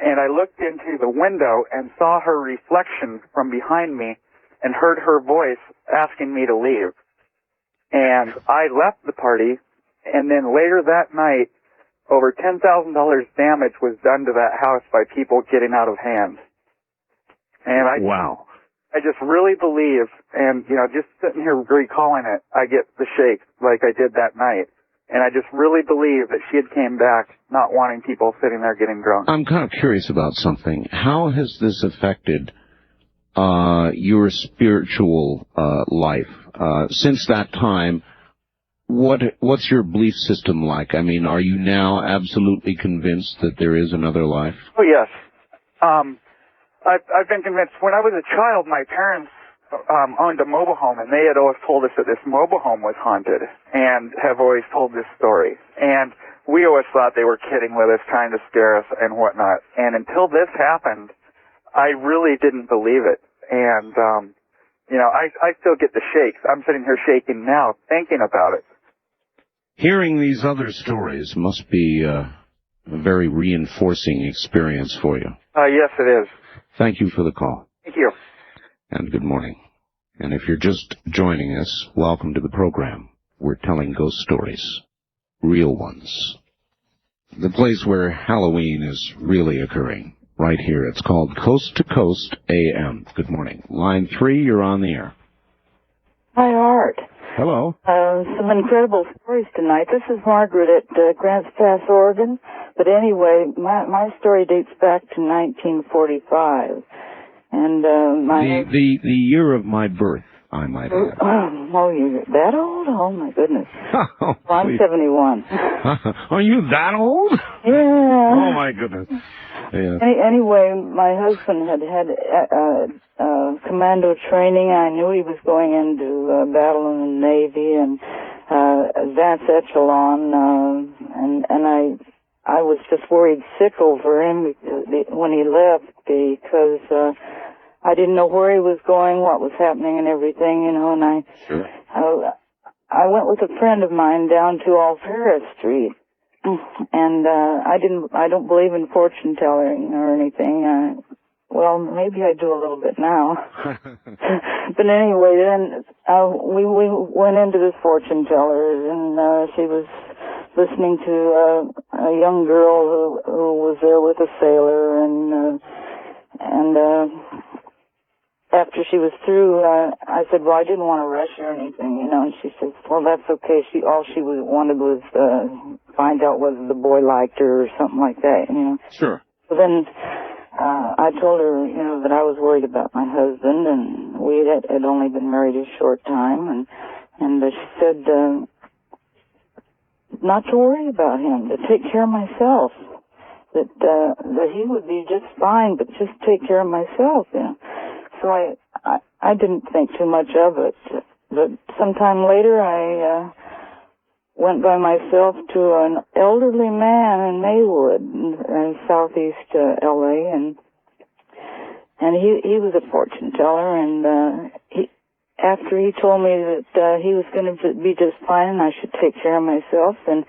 and I looked into the window and saw her reflection from behind me and heard her voice asking me to leave. And I left the party, and then later that night, over $10,000 damage was done to that house by people getting out of hand. And Wow. I just really believe, and, just sitting here recalling it, I get the shakes like I did that night. And I just really believe that she had came back not wanting people sitting there getting drunk. I'm kind of curious about something. How has this affected your spiritual life? Since that time, what's your belief system like? I mean, are you now absolutely convinced that there is another life? Oh, yes. I've been convinced. When I was a child, my parents owned a mobile home, and they had always told us that this mobile home was haunted, and have always told this story. And we always thought they were kidding with us, trying to scare us and whatnot. And until this happened, I really didn't believe it. And You know, I still get the shakes. I'm sitting here shaking now thinking about it. Hearing these other stories must be a very reinforcing experience for you. Yes, it is. Thank you for the call. Thank you. And good morning. And if you're just joining us, welcome to the program. We're telling ghost stories. Real ones. The place where Halloween is really occurring. Right here. It's called Coast to Coast AM. Good morning. Line 3, you're on the air. Hi, Art. Hello. Some incredible stories tonight. This is Margaret at Grants Pass, Oregon. But anyway, my story dates back to 1945. And the year of my birth, I might add. Oh, you're that old? Oh, my goodness. Oh, well, I'm 71. Are you that old? Yeah. Oh, my goodness. Yeah. Anyway, my husband had commando training. I knew he was going into battle in the Navy and advanced echelon, and I was just worried sick over him when he left because I didn't know where he was going, what was happening, and everything, you know. And I went with a friend of mine down to Alpera Street. And I don't believe in fortune telling or anything. Well, maybe I do a little bit now. But anyway, then we went into this fortune teller, and she was listening to a young girl who was there with a sailor, and after she was through, I said, well, I didn't want to rush or anything, you know, and she said, well, that's okay. All she wanted was find out whether the boy liked her or something like that, you know. Sure. So then I told her, you know, that I was worried about my husband, and we had only been married a short time, and she said not to worry about him, to take care of myself, that he would be just fine, but just take care of myself, you know. So I didn't think too much of it, but sometime later I went by myself to an elderly man in Maywood, in southeast L.A., and he was a fortune teller, and after he told me that he was going to be just fine and I should take care of myself, and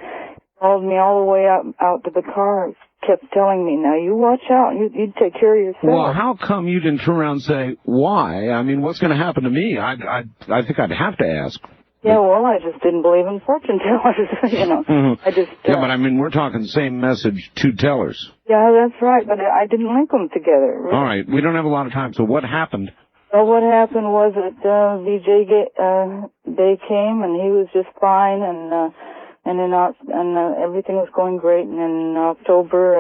called me all the way out to the car, kept telling me, now you watch out, you take care of yourself. Well, how come you didn't turn around and say, why? I mean, what's going to happen to me? I think I'd have to ask. Yeah, well, I just didn't believe in fortune tellers, you know. Mm-hmm. I just... yeah, but I mean, we're talking the same message, two tellers. Yeah, that's right, but I didn't link them together. Really. All right, we don't have a lot of time, so what happened? Well, what happened was that VJ day came, and he was just fine, and everything was going great. And in October,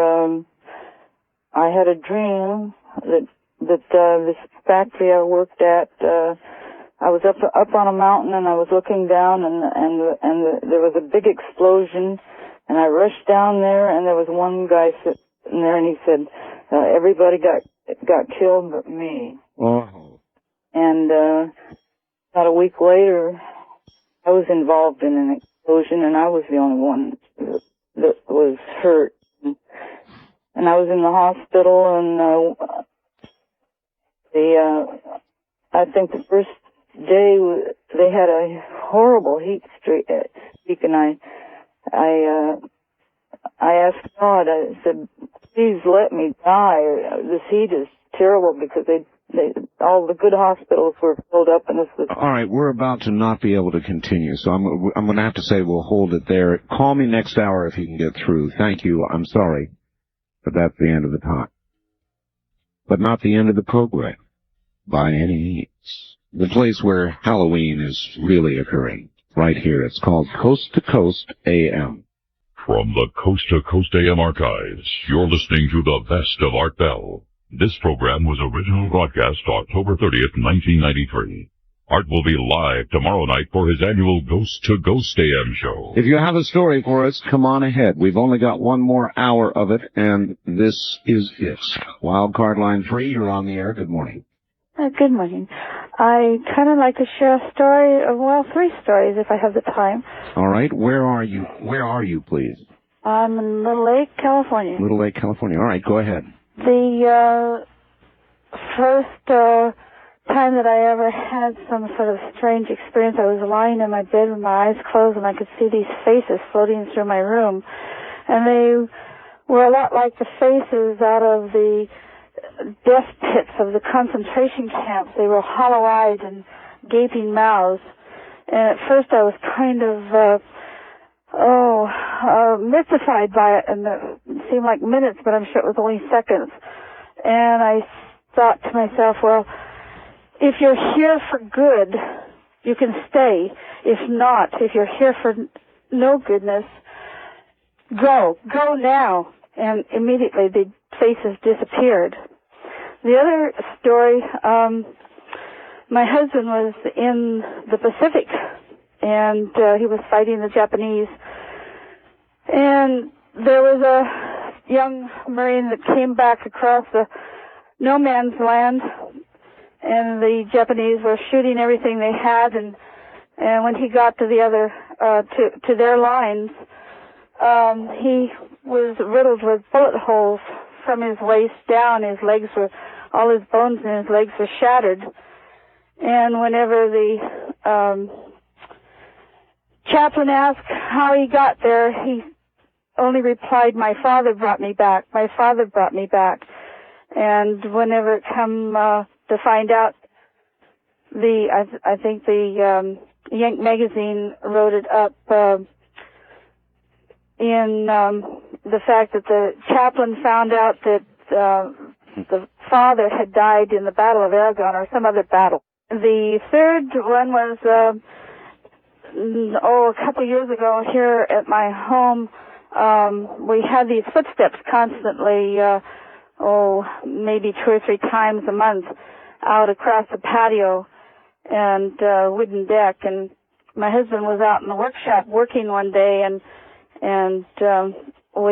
I had a dream that this factory I worked at, I was up on a mountain, and I was looking down, and there was a big explosion, and I rushed down there, and there was one guy sitting there, and he said, everybody got killed but me. Oh. And about a week later, I was involved in an explosion, and I was the only one that was hurt. And I was in the hospital, and I think the first day they had a horrible heat streak, and I asked God, I said, please let me die. This heat is terrible, because all the good hospitals were filled up, and this was... All right, we're about to not be able to continue, so I'm going to have to say we'll hold it there. Call me next hour if you can get through. Thank you. I'm sorry, but that's the end of the time. But not the end of the program, by any means. The place where Halloween is really occurring, right here. It's called Coast to Coast AM. From the Coast to Coast AM archives, you're listening to the best of Art Bell. This program was originally broadcast October 30th, 1993. Art will be live tomorrow night for his annual Ghost to Ghost AM show. If you have a story for us, come on ahead. We've only got one more hour of it, and this is it. Wildcard line 3, you're on the air. Good morning. Good morning. I kind of like to share a story, well, 3 stories if I have the time. All right. Where are you? Where are you, please? I'm in Little Lake, California. Little Lake, California. All right, go ahead. The first time that I ever had some sort of strange experience. I was lying in my bed with my eyes closed, and I could see these faces floating through my room. And they were a lot like the faces out of the death pits of the concentration camps. They were hollow-eyed and gaping mouths. And at first I was kind of, mystified by it, and it seemed like minutes, but I'm sure it was only seconds. And I thought to myself, well, if you're here for good, you can stay. If not, if you're here for no goodness, go now. And immediately the faces disappeared. The other story, my husband was in the Pacific, and he was fighting the Japanese. And there was a young Marine that came back across the no man's land, and the Japanese were shooting everything they had, and when he got to the other to their lines, he was riddled with bullet holes from his waist down. His legs were, all his bones in his legs were shattered. And whenever the chaplain asked how he got there, he only replied, "My father brought me back. My father brought me back." And whenever it come to find out, I think the Yank magazine wrote it up in the fact that the chaplain found out that the father had died in the Battle of Aragon or some other battle. The third one was a couple years ago here at my home. We had these footsteps constantly, maybe 2 or 3 times a month out across the patio and wooden deck. And my husband was out in the workshop working one day, and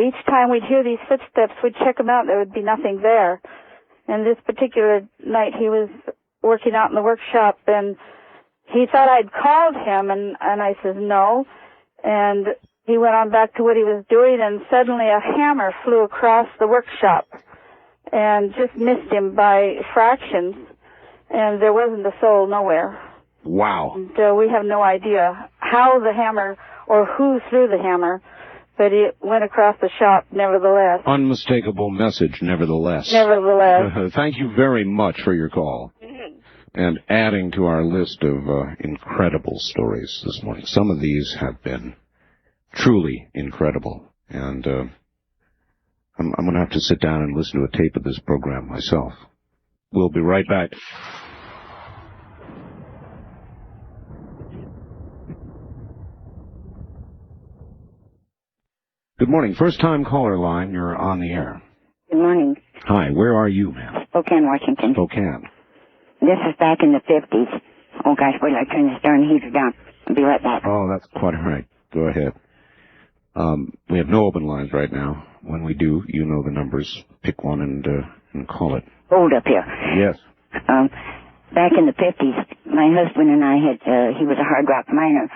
each time we'd hear these footsteps, we'd check them out. There would be nothing there. And this particular night, he was working out in the workshop, and he thought I'd called him, and I said no. And he went on back to what he was doing, and suddenly a hammer flew across the workshop and just missed him by fractions, and there wasn't a soul nowhere. Wow. And we have no idea how the hammer or who threw the hammer, but it went across the shop nevertheless. Unmistakable message, nevertheless. Nevertheless. Thank you very much for your call. And adding to our list of incredible stories this morning. Some of these have been truly incredible, and I'm going to have to sit down and listen to a tape of this program myself. We'll be right back. Good morning. First-time caller line. You're on the air. Good morning. Hi. Where are you, ma'am? Spokane, Washington. Spokane. This is back in the 50s. Oh, gosh, wait till I turn this darn heater down. I'll be right back. Oh, that's quite all right. Go ahead. We have no open lines right now. When we do, you know the numbers. Pick one and call it. Hold up here. Yes. Back in the 50s, my husband and I had, he was a hard rock miner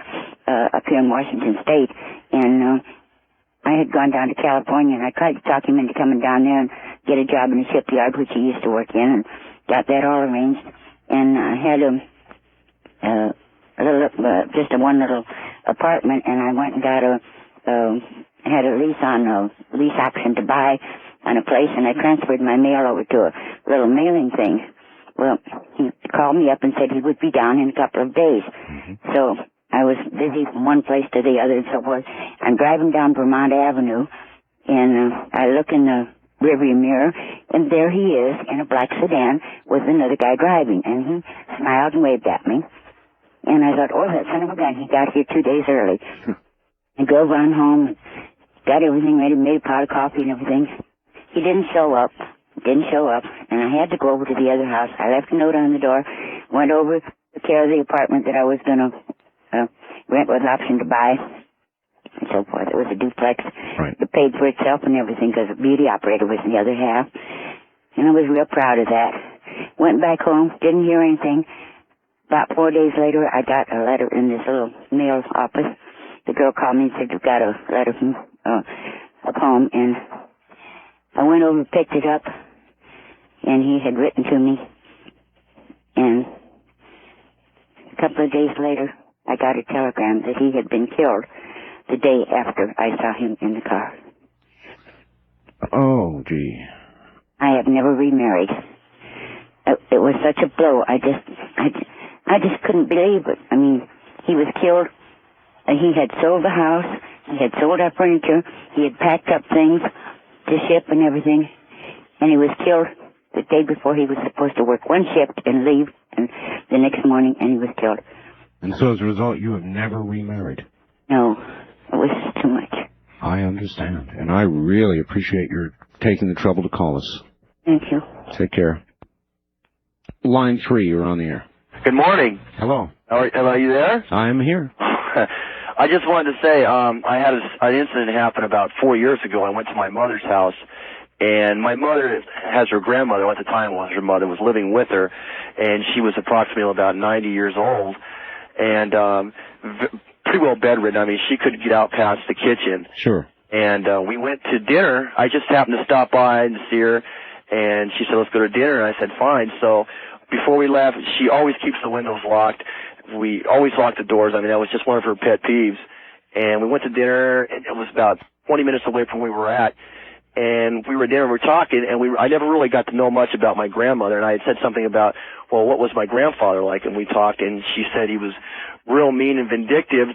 up here in Washington State, and I had gone down to California, and I tried to talk him into coming down there and get a job in the shipyard, which he used to work in, and got that all arranged. And I had just a one little apartment, and I went and got had a lease on a lease option to buy on a place, and I transferred my mail over to a little mailing thing. Well, he called me up and said he would be down in a couple of days. So I was busy from one place to the other and so forth. I'm driving down Vermont Avenue, and I look in the rearview mirror, and there he is in a black sedan with another guy driving, and he smiled and waved at me. And I thought, oh, that son of a gun, he got here 2 days early. I drove on home, got everything ready, made a pot of coffee and everything. He didn't show up, and I had to go over to the other house. I left a note on the door, went over to take care of the apartment that I was going to rent with an option to buy, and so forth. It was a duplex. Right. It paid for itself and everything because the beauty operator was in the other half, and I was real proud of that. Went back home, didn't hear anything. About 4 days later, I got a letter in this little mail office. The girl called me and said, "You've got a letter from up home," and I went over and picked it up, and he had written to me And a couple of days later, I got a telegram that he had been killed the day after I saw him in the car. Oh, gee. I have never remarried. It was such a blow. I just couldn't believe it. I mean, he was killed. He had sold the house. He had sold our furniture. He had packed up things to ship and everything. And he was killed the day before he was supposed to work one shift and leave, and the next morning, and he was killed. And so as a result, you have never remarried? No, it was too much. I understand. And I really appreciate your taking the trouble to call us. Thank you. Take care. Line 3, you're on the air. Good morning. Hello. Are you there? I'm here. I just wanted to say I had an incident happen about 4 years ago. I went to my mother's house, and my mother has her grandmother, at the time was her mother, was living with her, and she was approximately about 90 years old, and pretty well bedridden. I mean, she couldn't get out past the kitchen. Sure. And we went to dinner. I just happened to stop by and see her, and she said, let's go to dinner. And I said, fine. So before we left, she always keeps the windows locked. We always lock the doors. I mean, that was just one of her pet peeves. And we went to dinner, and it was about 20 minutes away from where we were at. And we were at dinner, we were talking, and I never really got to know much about my grandmother. And I had said something about, well, what was my grandfather like? And we talked, and she said he was real mean and vindictive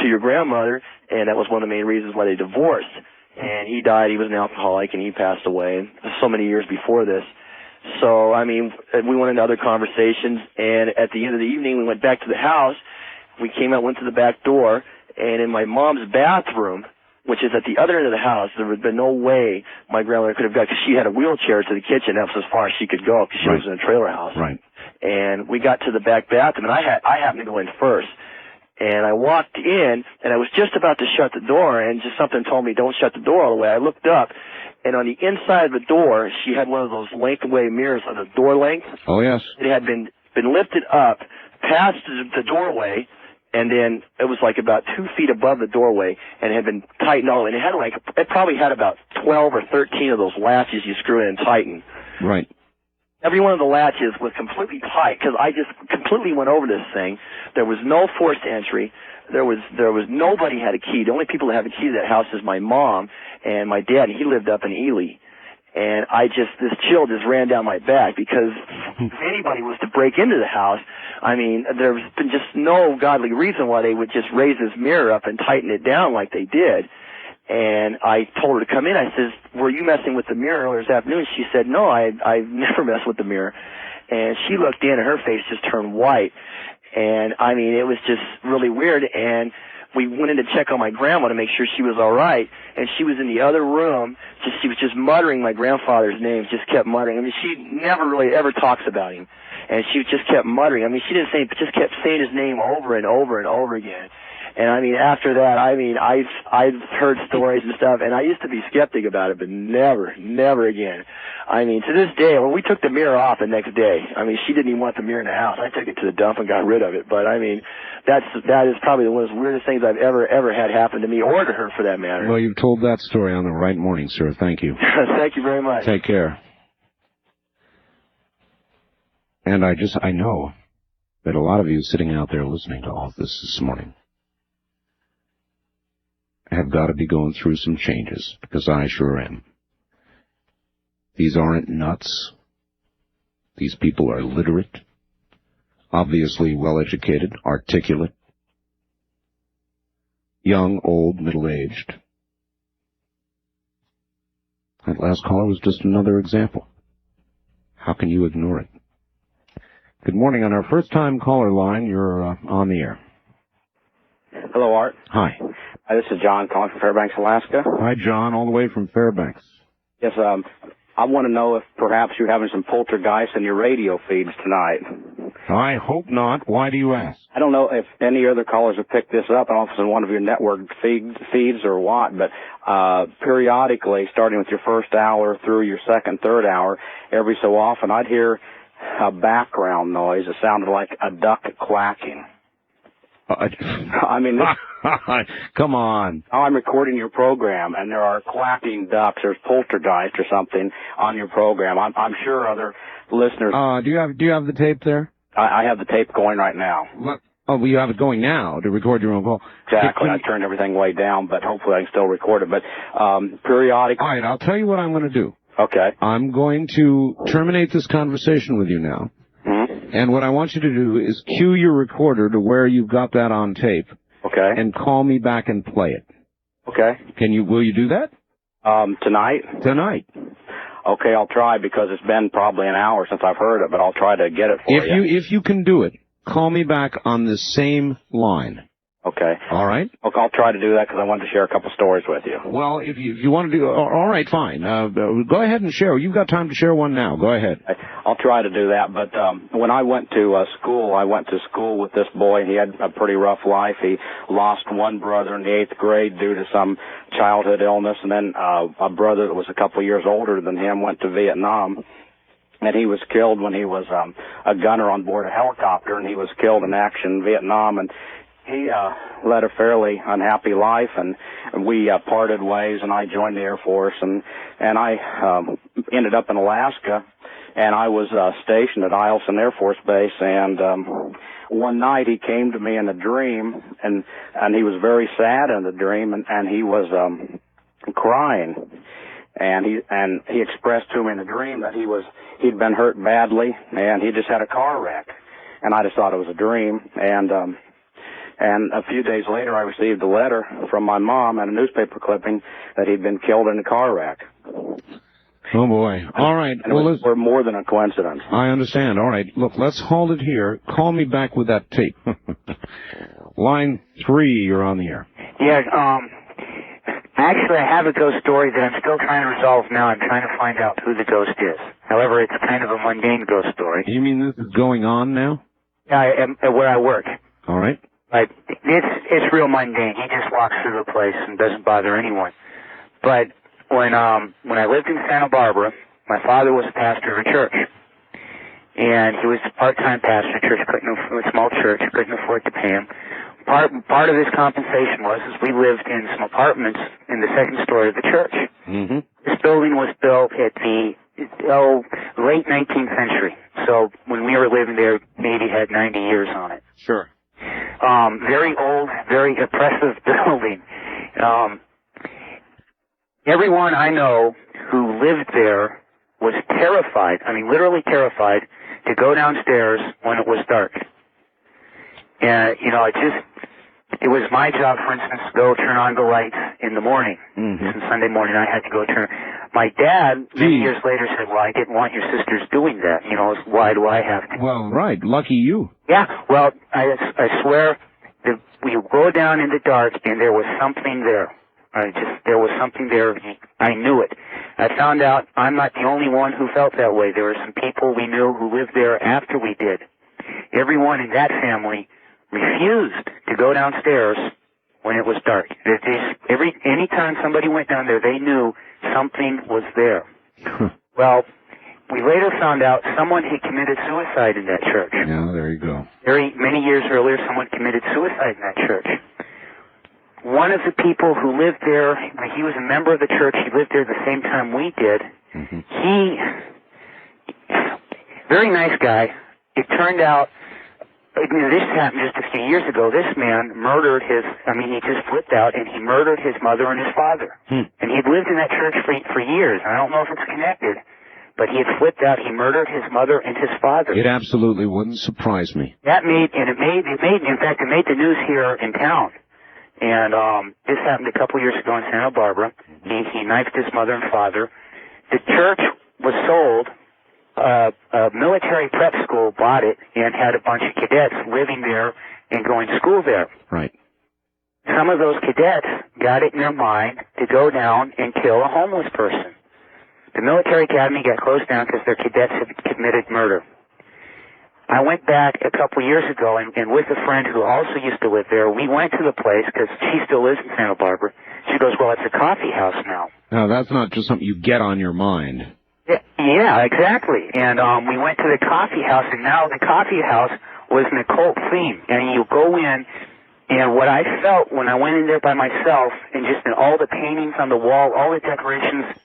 to your grandmother, and that was one of the main reasons why they divorced. And he died, he was an alcoholic, and he passed away so many years before this. So, I mean, we went into other conversations, and at the end of the evening, we went back to the house. We came out, went to the back door, and in my mom's bathroom, which is at the other end of the house, there would have been no way my grandmother could have got, because she had a wheelchair to the kitchen. That was as far as she could go, because she was in a trailer house. Right. And we got to the back bathroom, and I happened to go in first. And I walked in, and I was just about to shut the door, and just something told me, don't shut the door all the way. I looked up, and on the inside of the door, she had one of those length-away mirrors on the door length. Oh, yes. It had been lifted up past the doorway, and then it was like about 2 feet above the doorway, and it had been tightened all the way. And it probably had about 12 or 13 of those latches you screw in and tighten. Right. Every one of the latches was completely tight, because I just completely went over this thing. There was no forced entry. There was nobody had a key. The only people that have a key to that house is my mom and my dad. He lived up in Ely. And this chill just ran down my back, because if anybody was to break into the house, I mean, there's been just no godly reason why they would just raise this mirror up and tighten it down like they did. And I told her to come in. I says, were you messing with the mirror earlier this afternoon? She said, no, I've never messed with the mirror. And she looked in, and her face just turned white. And, I mean, it was just really weird. And we went in to check on my grandma to make sure she was all right. And she was in the other room. She was just muttering my grandfather's name, just kept muttering. I mean, she never really ever talks about him. And she just kept muttering. I mean, she didn't say, but just kept saying his name over and over and over again. And, I mean, after that, I mean, I've heard stories and stuff, and I used to be skeptic about it, but never again. I mean, to this day, when we took the mirror off the next day, I mean, she didn't even want the mirror in the house. I took it to the dump and got rid of it. But, I mean, that is probably one of the weirdest things I've ever had happen to me, or to her, for that matter. Well, you've told that story on the right morning, sir. Thank you. Thank you very much. Take care. And I know that a lot of you sitting out there listening to all this morning have got to be going through some changes, because I sure am. These aren't nuts. These people are literate, obviously well-educated, articulate, young, old, middle-aged. That last caller was just another example. How can you ignore it? Good morning. On our first-time caller line, you're on the air. Hello, Art. Hi. Hi, this is John calling from Fairbanks, Alaska. Hi, John, all the way from Fairbanks. Yes, I want to know if perhaps you're having some poltergeists in your radio feeds tonight. I hope not. Why do you ask? I don't know if any other callers have picked this up. I don't know if it's in one of your network feeds or what, but periodically, starting with your first hour through your second, third hour, every so often, I'd hear a background noise. It sounded like a duck quacking. I mean, come on. Now I'm recording your program, and there are quacking ducks. There's poltergeist or something on your program. I'm sure other listeners. Do you have the tape there? I have the tape going right now. What? Oh, well, you have it going now to record your own call. Exactly. I turned everything way down, but hopefully I can still record it. But periodic. All right, I'll tell you what I'm going to do. Okay. I'm going to terminate this conversation with you now. Mm-hmm. And what I want you to do is cue your recorder to where you've got that on tape. Okay. And call me back and play it. Okay. Will you do that? Tonight? Tonight. Okay, I'll try because it's been probably an hour since I've heard it, but I'll try to get it for you. If you can do it, call me back on the same line. Okay. All right? Okay, I'll try to do that because I wanted to share a couple stories with you. Well, if you want to do... All right, fine. Go ahead and share. You've got time to share one now. Go ahead. I'll try to do that, but when I went to school with this boy. He had a pretty rough life. He lost one brother in the 8th grade due to some childhood illness, and then a brother that was a couple years older than him went to Vietnam. And he was killed when he was a gunner on board a helicopter, and he was killed in action in Vietnam. And he led a fairly unhappy life, and we parted ways, and I joined the Air Force, and I ended up in Alaska, and I was stationed at Eielson Air Force Base, and one night he came to me in a dream, and he was very sad in the dream, and he was crying. And he expressed to me in the dream that he'd been hurt badly, and he just had a car wreck. And I just thought it was a dream. And a few days later, I received a letter from my mom and a newspaper clipping that he'd been killed in a car wreck. Oh, boy. All right. And it was more than a coincidence. I understand. All right. Look, let's hold it here. Call me back with that tape. Line 3, you're on the air. Yeah, actually, I have a ghost story that I'm still trying to resolve now. I'm trying to find out who the ghost is. However, it's kind of a mundane ghost story. You mean this is going on now? Yeah, where I work. All right. But it's real mundane. He just walks through the place and doesn't bother anyone. But when I lived in Santa Barbara, my father was a pastor of a church, and he was a part-time pastor of a church, a small church, couldn't afford to pay him. Part of his compensation was we lived in some apartments in the second story of the church. Mm-hmm. This building was built at the late 19th century. So when we were living there, maybe had 90 years on it. Sure. Very old, very oppressive building. Everyone I know who lived there was terrified, I mean literally terrified, to go downstairs when it was dark. And, it was my job, for instance, to go turn on the lights in the morning. Mm-hmm. Sunday morning I had to go turn. My dad, many years later, said, well, I didn't want your sisters doing that. Why do I have to? Well, right. Lucky you. Yeah, well, I swear that we would go down in the dark and there was something there. There was something there. I knew it. I found out I'm not the only one who felt that way. There were some people we knew who lived there after we did. Everyone in that family refused to go downstairs when it was dark. Any time somebody went down there, they knew something was there. Well, we later found out someone had committed suicide in that church. Yeah, there you go. Many years earlier, someone committed suicide in that church. One of the people who lived there, he was a member of the church. He lived there the same time we did. Mm-hmm. Very nice guy. It turned out, this happened just a few years ago. This man he just flipped out and he murdered his mother and his father. And he had lived in that church for years. I don't know if it's connected, but he had flipped out. He murdered his mother and his father. It absolutely wouldn't surprise me. In fact, it made the news here in town. And this happened a couple years ago in Santa Barbara. He knifed his mother and father. The church was sold. A military prep school bought it and had a bunch of cadets living there and going to school there. Right. Some of those cadets got it in their mind to go down and kill a homeless person. The military academy got closed down because their cadets had committed murder. I went back a couple years ago and with a friend who also used to live there, we went to the place because she still lives in Santa Barbara. She goes, well, it's a coffee house now. Now, that's not just something you get on your mind. Yeah, exactly. And we went to the coffee house, and now the coffee house was an occult theme. And you go in, and what I felt when I went in there by myself, and just in all the paintings on the wall, all the decorations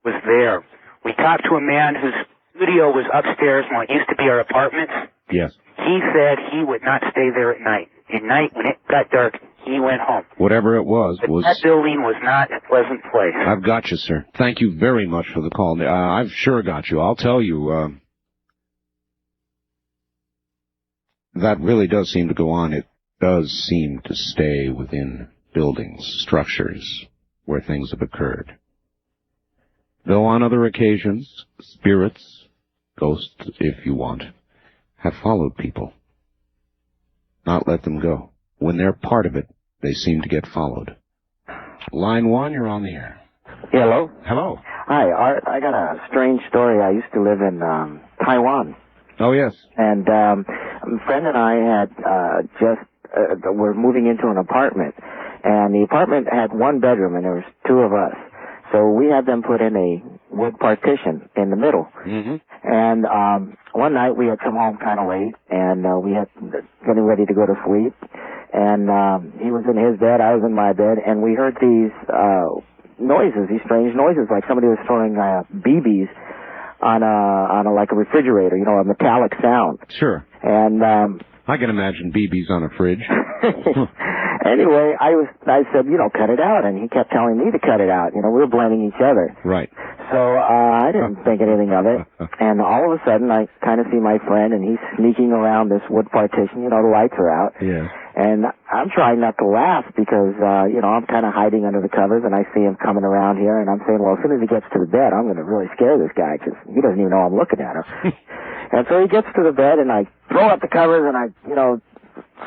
was there. We talked to a man whose studio was upstairs when it used to be our apartments. Yes. He said he would not stay there at night. At night, when it got dark, he went home. Whatever it was. That building was not a pleasant place. I've got you, sir. Thank you very much for the call. I've sure got you. I'll tell you, that really does seem to go on. It does seem to stay within buildings, structures, where things have occurred. Though on other occasions, spirits, ghosts, if you want, have followed people. Not let them go. When they're part of it, they seem to get followed. Line 1, you're on the air. Hello? Hello. Hi, Art. I got a strange story. I used to live in Taiwan. Oh, yes. And a friend and I had were moving into an apartment. And the apartment had one bedroom, and there was two of us. So we had them put in a wood partition in the middle. Mm-hmm. And one night we had come home kind of late, and we had getting ready to go to sleep. And he was in his bed, I was in my bed, and we heard these noises, these strange noises, like somebody was throwing BBs on a like a refrigerator, you know, a metallic sound. Sure. And I can imagine BBs on a fridge. Anyway, I said, you know, cut it out, and he kept telling me to cut it out. You know, we were blaming each other. Right. So I didn't think anything of it. And all of a sudden, I kind of see my friend, and he's sneaking around this wood partition. You know, the lights are out. Yeah. And I'm trying not to laugh because, you know, I'm kind of hiding under the covers, and I see him coming around here, and I'm saying, well, as soon as he gets to the bed, I'm going to really scare this guy because he doesn't even know I'm looking at him. And so he gets to the bed, and I throw up the covers, and I, you know,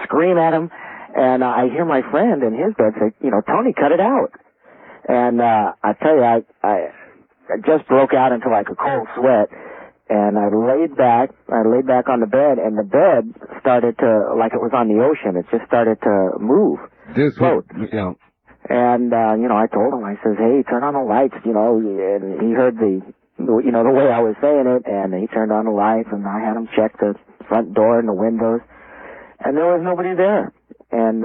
scream at him. And I hear my friend in his bed say, you know, Tony, cut it out. And I tell you, I just broke out into like a cold sweat. And I laid back on the bed, and the bed started to, like it was on the ocean, it just started to move. Float. Yeah. And, you know, I told him, I says, hey, turn on the lights, you know, and he heard the way I was saying it, and he turned on the lights, and I had him check the front door and the windows, and there was nobody there. And,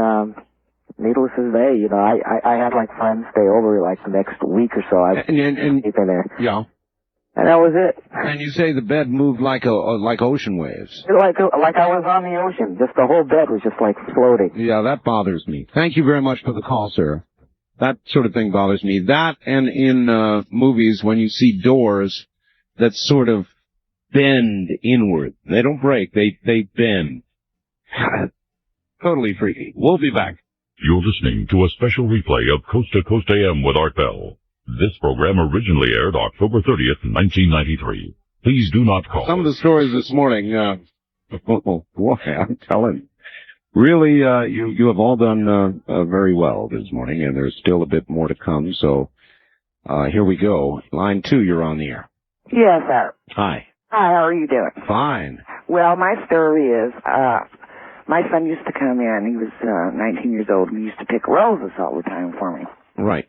needless to say, you know, I had like friends stay over like the next week or so. I was sleeping there. Yeah. And that was it. And you say the bed moved like ocean waves. Like I was on the ocean. Just the whole bed was just like floating. Yeah, that bothers me. Thank you very much for the call, sir. That sort of thing bothers me. That and in movies when you see doors that sort of bend inward. They don't break, they bend. Totally freaky. We'll be back. You're listening to a special replay of Coast to Coast AM with Art Bell. This program originally aired October 30th, 1993. Please do not call. Some of the stories this morning, boy, I'm telling you. Really, you have all done very well this morning, and there's still a bit more to come, so here we go. Line 2, you're on the air. Yes, sir. Hi. Hi, how are you doing? Fine. Well, my story is, my son used to come in. He was 19 years old, and he used to pick roses all the time for me. Right.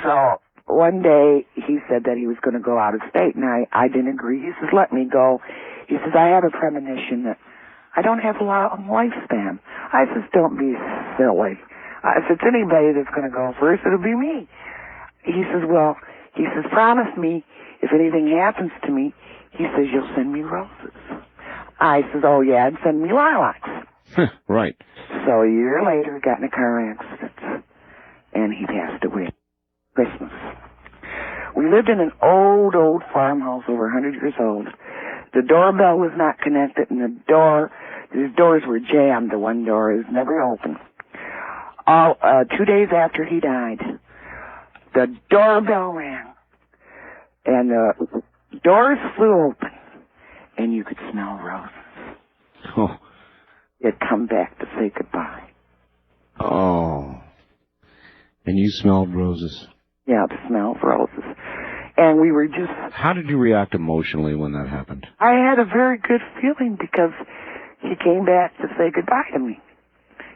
So one day he said that he was going to go out of state, and I didn't agree. He says, let me go. He says, I have a premonition that I don't have a long lifespan. I says, don't be silly. If it's anybody that's going to go first, it'll be me. He says, promise me if anything happens to me, he says, you'll send me roses. I says, oh yeah, and send me lilacs. Right. So a year later, he got in a car accident, and he passed away. Christmas. We lived in an old farmhouse over 100 years old. The doorbell was not connected, and the doors were jammed. The one door is never open. 2 days after he died, the doorbell rang, and the doors flew open, and you could smell roses. Oh. He'd come back to say goodbye. Oh. And you smelled roses. Yeah, the smell of roses. And we were just... How did you react emotionally when that happened? I had a very good feeling because he came back to say goodbye to me.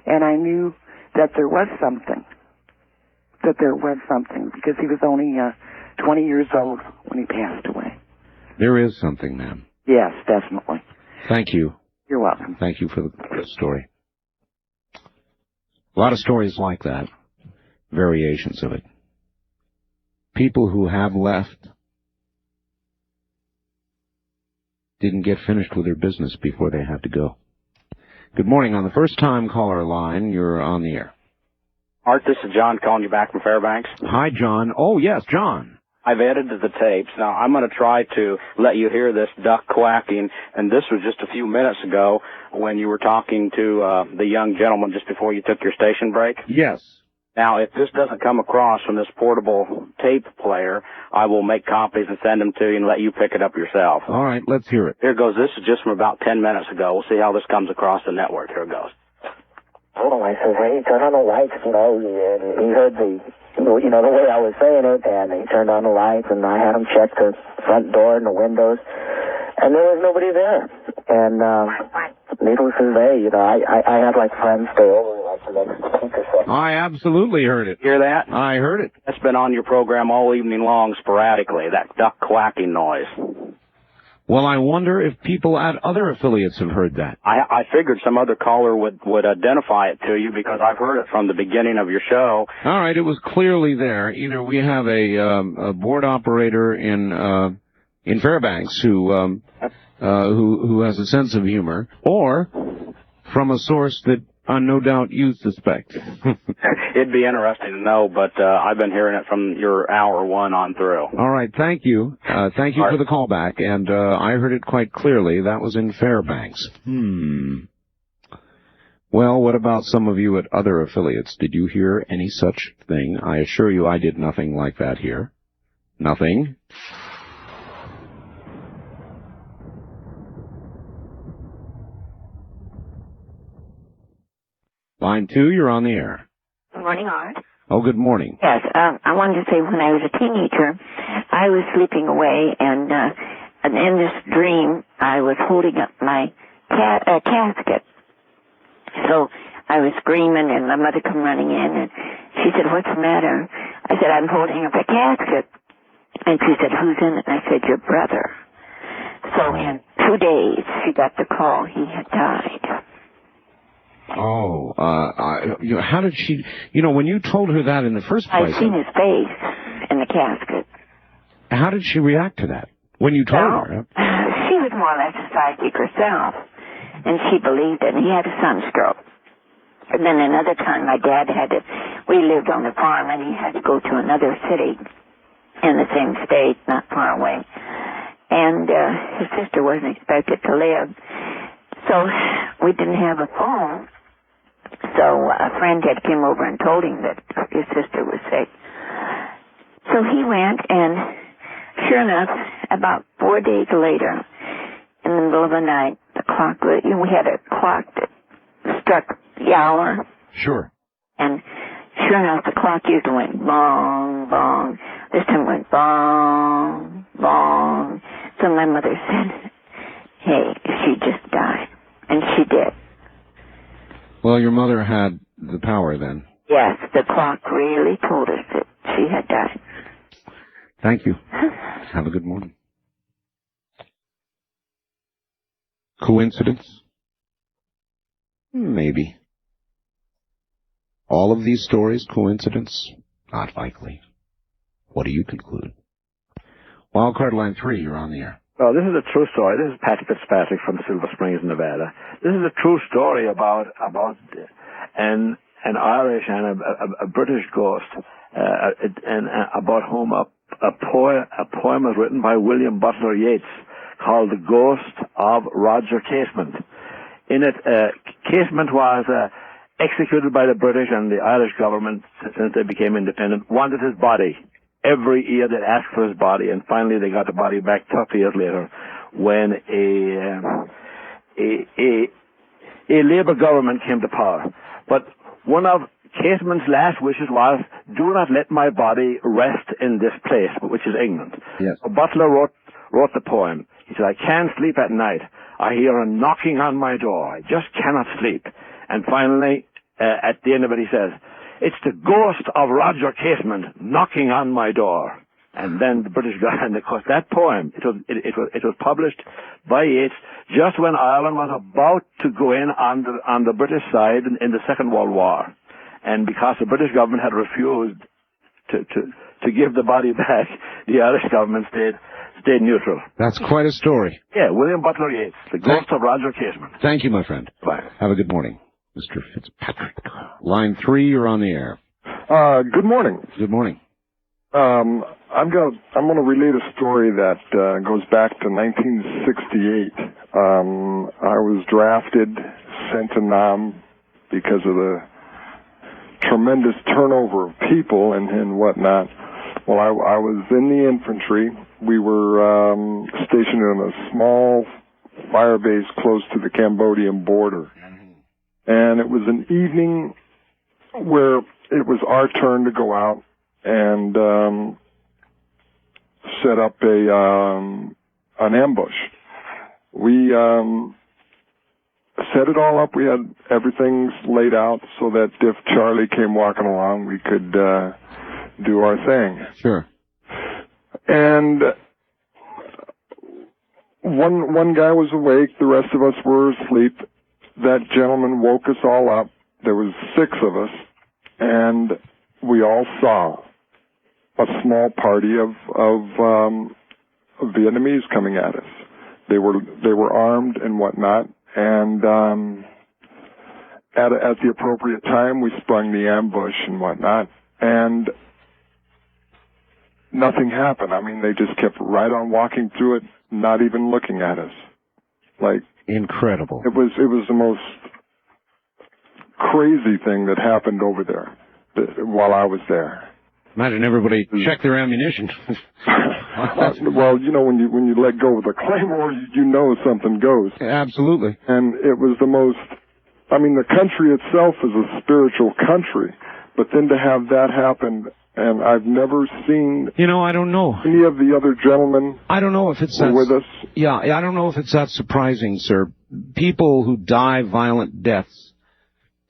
And I knew that there was something. Because he was only 20 years old when he passed away. There is something, ma'am. Yes, definitely. Thank you. You're welcome. Thank you for the story. A lot of stories like that. Variations of it. People who have left didn't get finished with their business before they had to go. Good morning. On the first-time caller line, you're on the air. Art, this is John calling you back from Fairbanks. Hi, John. Oh, yes, John. I've edited the tapes. Now, I'm going to try to let you hear this duck quacking, and this was just a few minutes ago when you were talking to the young gentleman just before you took your station break. Yes. Now, if this doesn't come across from this portable tape player, I will make copies and send them to you and let you pick it up yourself. All right, let's hear it. Here goes. This is just from about 10 minutes ago. We'll see how this comes across the network. Here it goes. Oh, I says, hey, turn on the lights, and he heard the way I was saying it, and he turned on the lights, and I had him check the front door and the windows, and there was nobody there. And needless to say, I had like friends stay over like the next week or so. I absolutely heard it. Hear that? I heard it. That's been on your program all evening long, sporadically, that duck quacking noise. Well, I wonder if people at other affiliates have heard that. I figured some other caller would identify it to you because I've heard it from the beginning of your show. All right, it was clearly there. Either we have a board operator in Fairbanks who has a sense of humor, or from a source that no doubt you suspect. It'd be interesting to know, but I've been hearing it from your hour one on through. All right, thank you. Thank you for the call back, and I heard it quite clearly. That was in Fairbanks. Well, what about some of you at other affiliates? Did you hear any such thing? I assure you I did nothing like that here. Nothing. Line 2, you're on the air. Good morning, Art. Oh, good morning. Yes, I wanted to say when I was a teenager, I was sleeping away, and in this dream, I was holding up my casket. So I was screaming, and my mother come running in, and she said, "What's the matter?" I said, "I'm holding up a casket." And she said, "Who's in it?" And I said, "Your brother." So in 2 days, she got the call he had died. Oh, how did she, when you told her that in the first place? I'd seen his face in the casket. How did she react to that when you told her? She was more or less a psychic herself, and she believed it, and he had a sunstroke. And then another time my dad we lived on the farm, and he had to go to another city in the same state, not far away. And his sister wasn't expected to live. So we didn't have a phone. So a friend had come over and told him that his sister was sick. So he went, and sure enough, about 4 days later, in the middle of the night, the clock, we had a clock that struck the hour. Sure. And sure enough, the clock usually went bong, bong. This time it went bong, bong. So my mother said, "Hey, she just died." And she did. Well, your mother had the power then. Yes, the clock really told us that she had died. Thank you. Have a good morning. Coincidence? Maybe. All of these stories, coincidence? Not likely. What do you conclude? Wildcard line 3, you're on the air. Oh, this is a true story. This is Patrick Fitzpatrick from Silver Springs, Nevada. This is a true story about an Irish and a British ghost, and about whom a poem was written by William Butler Yeats called "The Ghost of Roger Casement." In it, Casement was executed by the British, and the Irish government, since they became independent, wanted his body. Every year they'd ask for his body, and finally they got the body back 30 years later when a Labour government came to power. But one of Casement's last wishes was, "Do not let my body rest in this place," which is England. Yes. So Butler wrote the poem. He said, "I can't sleep at night. I hear a knocking on my door. I just cannot sleep." And finally, at the end of it, he says, "It's the ghost of Roger Casement knocking on my door." And then the British got, and of course that poem, it was published by Yeats just when Ireland was about to go in on the British side in the Second World War. And because the British government had refused to give the body back, the Irish government stayed stayed neutral. That's quite a story. Yeah, William Butler Yeats, the ghost of Roger Caseman. Thank you, my friend. Bye. Have a good morning, Mr. Fitzpatrick. Line 3, you're on the air. Good morning. Good morning. I'm gonna relate a story that goes back to 1968. I was drafted, sent to Nam because of the tremendous turnover of people and whatnot. Well, I was in the infantry. We were stationed in a small fire base close to the Cambodian border. And it was an evening where it was our turn to go out and set up an ambush. We set it all up. We had everything laid out so that if Charlie came walking along, we could do our thing. Sure. And one guy was awake. The rest of us were asleep. That gentleman woke us all up. There was 6 of us, and we all saw a small party of Vietnamese coming at us. They were armed and whatnot, and at the appropriate time, we sprung the ambush and whatnot, and nothing happened. I mean, they just kept right on walking through it, not even looking at us. Like, incredible. It was the most crazy thing that happened over there while I was there. Imagine everybody check their ammunition. Well, you know, when you let go of the claymore, you know something goes. Absolutely. And it was the most. I mean, the country itself is a spiritual country, but then to have that happen. And I've never seen... You know, I don't know. Any of the other gentlemen... I don't know if it's that... with us. Yeah, I don't know if it's that surprising, sir. People who die violent deaths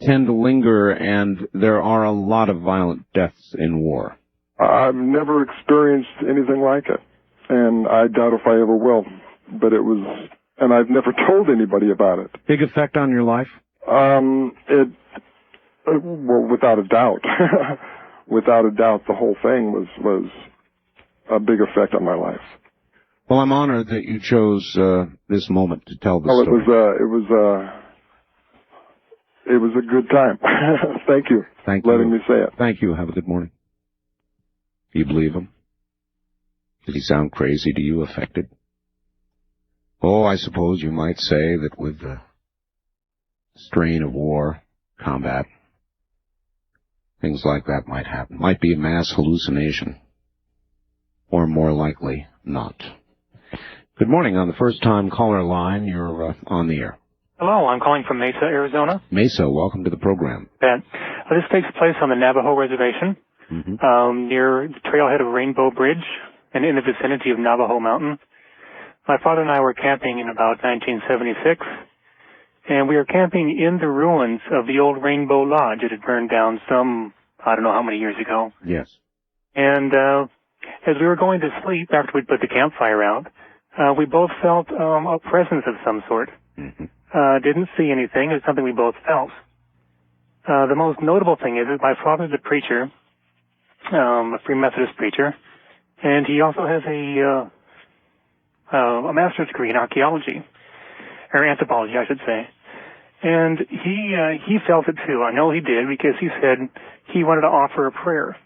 tend to linger, and there are a lot of violent deaths in war. I've never experienced anything like it, and I doubt if I ever will. But it was... And I've never told anybody about it. Big effect on your life? Well, without a doubt. Without a doubt, the whole thing was a big effect on my life. Well, I'm honored that you chose this moment to tell the story. It was a good time. Thank you. Thank you for letting me say it. Thank you. Have a good morning. Do you believe him? Did he sound crazy to you, affected? Oh, I suppose you might say that with the strain of war, combat, things like that might happen. Might be a mass hallucination. Or more likely, not. Good morning. On the first-time caller line, you're on the air. Hello, I'm calling from Mesa, Arizona. Mesa, welcome to the program. This takes place on the Navajo Reservation, near the trailhead of Rainbow Bridge, and in the vicinity of Navajo Mountain. My father and I were camping in about 1976, and we were camping in the ruins of the old Rainbow Lodge. It had burned down I don't know how many years ago. Yes. And as we were going to sleep, after we put the campfire out, we both felt a presence of some sort. Didn't see anything. It was something we both felt. The most notable thing is that my father's a preacher, a Free Methodist preacher, and he also has a master's degree in archaeology, or anthropology, I should say. And he felt it too. I know he did, because he said he wanted to offer a prayer.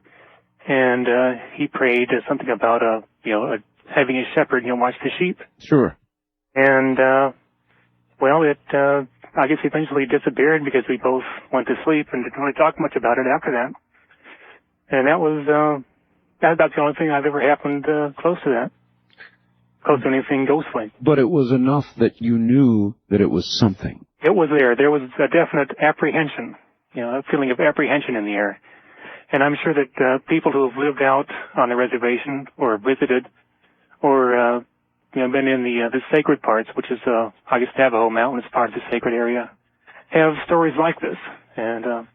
And he prayed something about having a shepherd, watch the sheep. Sure. And I guess eventually disappeared because we both went to sleep and didn't really talk much about it after that. And that was that's the only thing I've ever happened close to that. Close to anything ghostly. But it was enough that you knew that it was something. It was there. There was a definite apprehension, a feeling of apprehension in the air. And I'm sure that people who have lived out on the reservation or visited or been in the sacred parts, which is I guess Navajo Mountain is part of the sacred area, have stories like this. And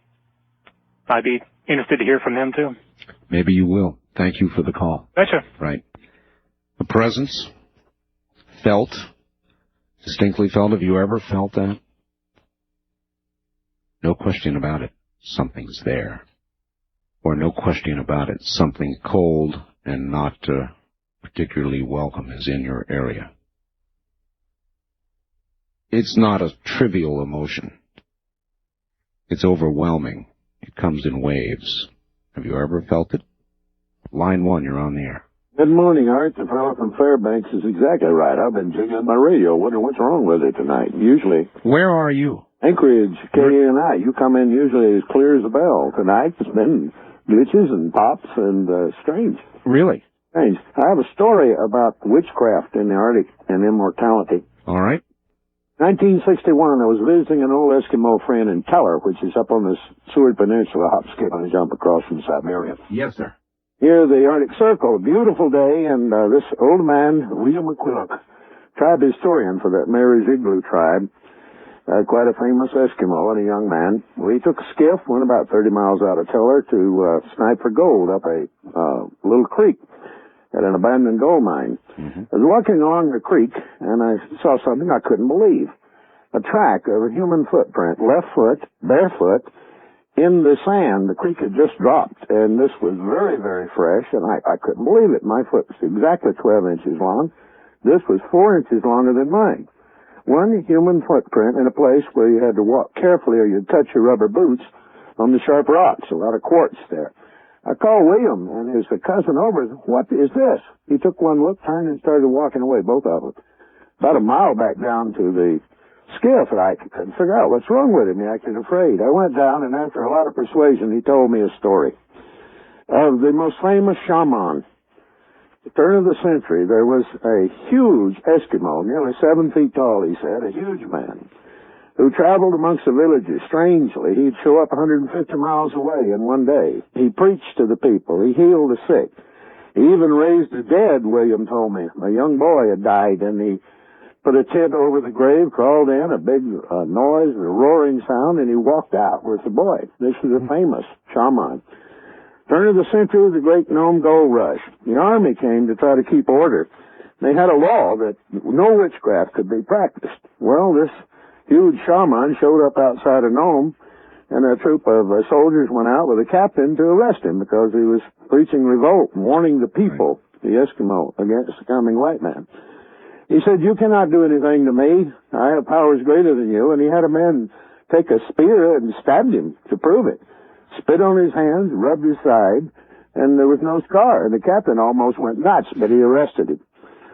I'd be interested to hear from them too. Maybe you will. Thank you for the call. Betcha. Right. A presence felt, distinctly felt. Have you ever felt that? No question about it. Something's there. Or no question about it. Something cold and not particularly welcome is in your area. It's not a trivial emotion. It's overwhelming. It comes in waves. Have you ever felt it? Line 1, you're on the air. Good morning, Art. The fellow from Fairbanks is exactly right. I've been jigging my radio, wondering what's wrong with it tonight. Usually... Where are you? Anchorage, KNI. You come in usually as clear as a bell. Tonight it's been glitches and pops and strange. Really? Strange. I have a story about witchcraft in the Arctic and immortality. All right. 1961, I was visiting an old Eskimo friend in Keller, which is up on the Seward Peninsula, hop, skip, and jump across from Siberia. Yes, sir. Here, the Arctic Circle, a beautiful day, and this old man, William McQuillock, tribe historian for that Mary's Igloo tribe, quite a famous Eskimo and a young man. Well, he took a skiff, went about 30 miles out of Teller to snipe for gold up a little creek at an abandoned gold mine. I was walking along the creek, and I saw something I couldn't believe. A track of a human footprint, left foot, barefoot, in the sand. The creek had just dropped, and this was very, very fresh, and I couldn't believe it. My foot was exactly 12 inches long. This was 4 inches longer than mine. One human footprint in a place where you had to walk carefully or you'd touch your rubber boots on the sharp rocks, a lot of quartz there. I called William and his cousin over. What is this? He took one look, turned, and started walking away, both of them. About a mile back down to the skiff, and I couldn't figure out what's wrong with him. He acted afraid. I went down, and after a lot of persuasion, he told me a story of the most famous shaman. At the turn of the century, there was a huge Eskimo, nearly 7 feet tall, he said, a huge man, who traveled amongst the villages. Strangely, he'd show up 150 miles away in one day. He preached to the people. He healed the sick. He even raised the dead, William told me. A young boy had died, and he put a tent over the grave, crawled in, a big noise, a roaring sound, and he walked out with the boy. This is a famous shaman. Turn of the century, the Great Nome Gold Rush. The Army came to try to keep order. They had a law that no witchcraft could be practiced. Well, this huge shaman showed up outside of Nome, and a troop of soldiers went out with a captain to arrest him because he was preaching revolt and warning the people, the Eskimo, against the coming white man. He said, "You cannot do anything to me. I have powers greater than you." And he had a man take a spear and stabbed him to prove it. Spit on his hands, rubbed his side, and there was no scar. And the captain almost went nuts, but he arrested him.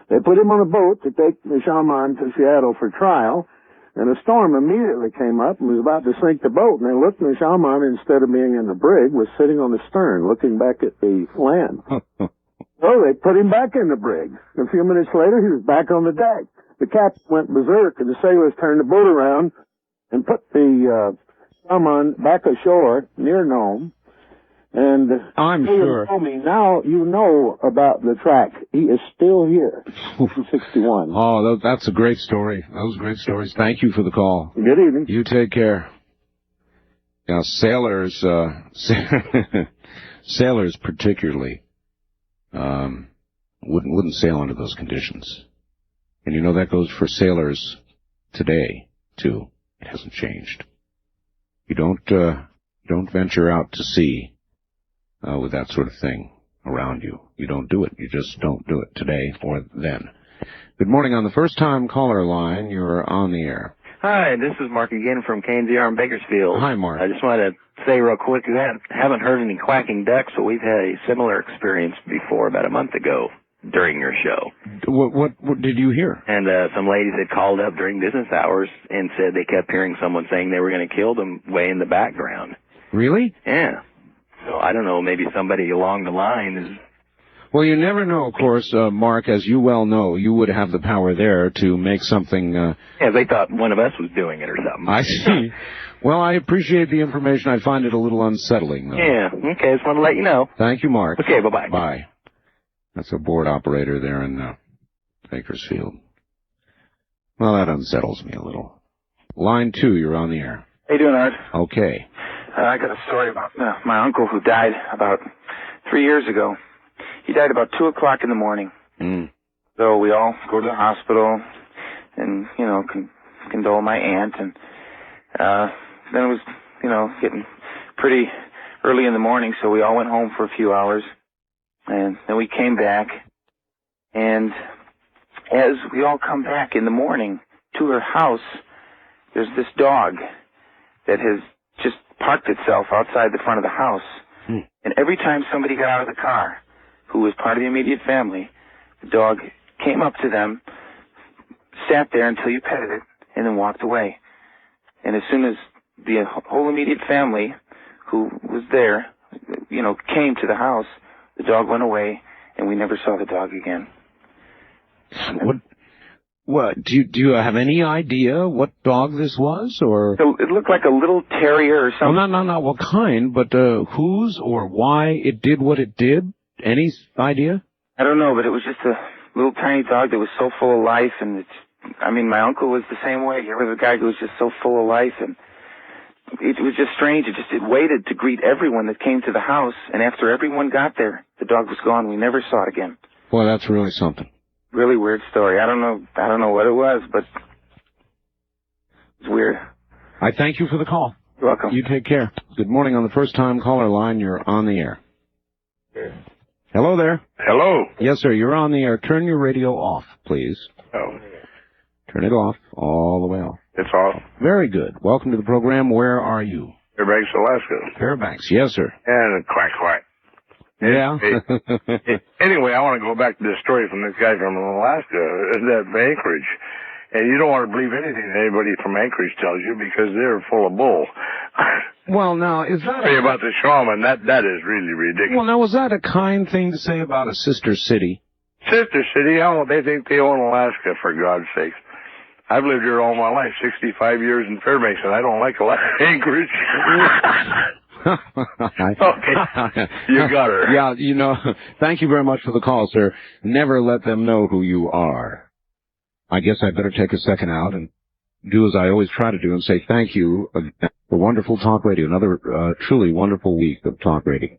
They put him on a boat to take the shaman to Seattle for trial, and a storm immediately came up and was about to sink the boat. And they looked, and the shaman, instead of being in the brig, was sitting on the stern, looking back at the land. So they put him back in the brig. A few minutes later, he was back on the deck. The captain went berserk, and the sailors turned the boat around and put the shaman back ashore near Nome. And I'm sure. Told me, now you know about the track. He is still here. 61. Oh, that's a great story. Those are great stories. Thank you for the call. Good evening. You take care. Yeah, sailors, sailors particularly, wouldn't sail under those conditions. And you know that goes for sailors today, too. It hasn't changed. You don't venture out to sea with that sort of thing around you. You don't do it. You just don't do it today or then. Good morning. On the first-time caller line, you're on the air. Hi, this is Mark again from KNZR in Bakersfield. Hi, Mark. I just wanted to say real quick, we haven't heard any quacking ducks, but we've had a similar experience before about a month ago during your show. What did you hear? And some ladies had called up during business hours and said they kept hearing someone saying they were going to kill them way in the background. Really? Yeah. So I don't know, maybe somebody along the line is... Well, you never know, of course, Mark, as you well know, you would have the power there to make something... Yeah, they thought one of us was doing it or something. I see. Well, I appreciate the information. I find it a little unsettling, though. Yeah, okay, just want to let you know. Thank you, Mark. Okay, bye-bye. Bye. That's a board operator there in Bakersfield. Well, that unsettles me a little. Line 2, you're on the air. How you doing, Art? Okay. I got a story about my uncle who died about 3 years ago. He died about 2 o'clock in the morning. So we all go to the hospital and, condole my aunt. And then it was, getting pretty early in the morning, so we all went home for a few hours. And then we came back. And as we all come back in the morning to her house, there's this dog that has just parked itself outside the front of the house. And every time somebody got out of the car who was part of the immediate family, the dog came up to them, sat there until you petted it, and then walked away. And as soon as the whole immediate family who was there, came to the house, the dog went away, and we never saw the dog again. What do you have any idea what dog this was, or? So it looked like a little terrier or something. Well, not what kind, but whose or why it did what it did. Any idea? I don't know, but it was just a little tiny dog that was so full of life, and my uncle was the same way. He was a guy who was just so full of life, and it was just strange. It waited to greet everyone that came to the house, and after everyone got there, the dog was gone. We never saw it again. Boy, that's really something. Really weird story. I don't know what it was, but it's weird. I thank you for the call. You're welcome. You take care. Good morning on the first-time caller line. You're on the air. Hello there. Hello. Yes, sir. You're on the air. Turn your radio off, please. Oh. Turn it off, all the way off. It's off. Very good. Welcome to the program. Where are you? Fairbanks, Alaska. Fairbanks. Yes, sir. And quack, quack. Yeah. Anyway, I want to go back to this story from this guy from Alaska, that Anchorage. And you don't want to believe anything anybody from Anchorage tells you because they're full of bull. Well, now, is that Say about the shaman, that is really ridiculous. Well, now, was that a kind thing to say about a sister city? Sister city? Oh, they think they own Alaska, for God's sakes. I've lived here all my life, 65 years in Fairbanks, and I don't like Anchorage. Okay, you got her. Yeah, thank you very much for the call, sir. Never let them know who you are. I guess I better take a second out and do as I always try to do and say thank you for wonderful talk radio, another truly wonderful week of talk radio.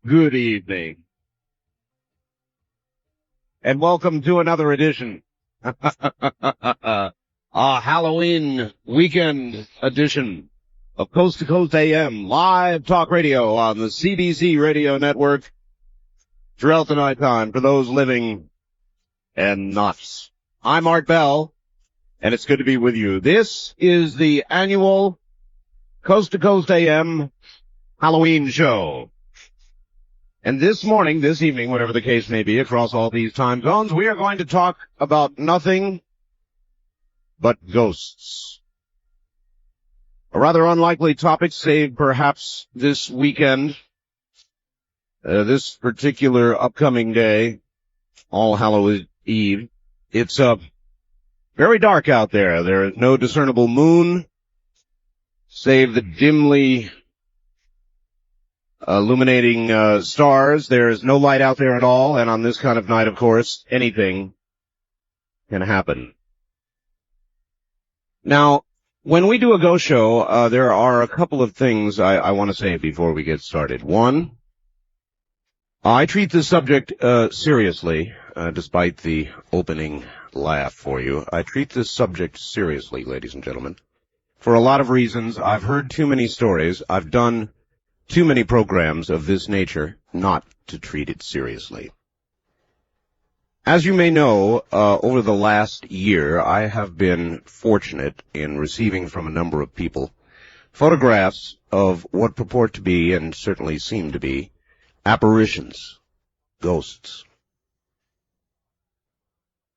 Good evening. And welcome to another edition. Halloween weekend edition of Coast to Coast AM live talk radio on the CBC radio network throughout the nighttime for those living and not. I'm Art Bell, and it's good to be with you. This is the annual Coast to Coast AM Halloween show. And this morning, this evening, whatever the case may be, across all these time zones, we are going to talk about nothing but ghosts. A rather unlikely topic, save perhaps this weekend, this particular upcoming day, All Hallows Eve. It's very dark out there. There is no discernible moon, save the dimly illuminating stars. There's no light out there at all, and on this kind of night, of course, anything can happen. Now, when we do a ghost show, there are a couple of things I want to say before we get started. One, I treat this subject seriously, despite the opening laugh for you. I treat this subject seriously, ladies and gentlemen, for a lot of reasons. I've heard too many stories. I've done too many programs of this nature not to treat it seriously. As you may know, over the last year, I have been fortunate in receiving from a number of people photographs of what purport to be, and certainly seem to be, apparitions, ghosts.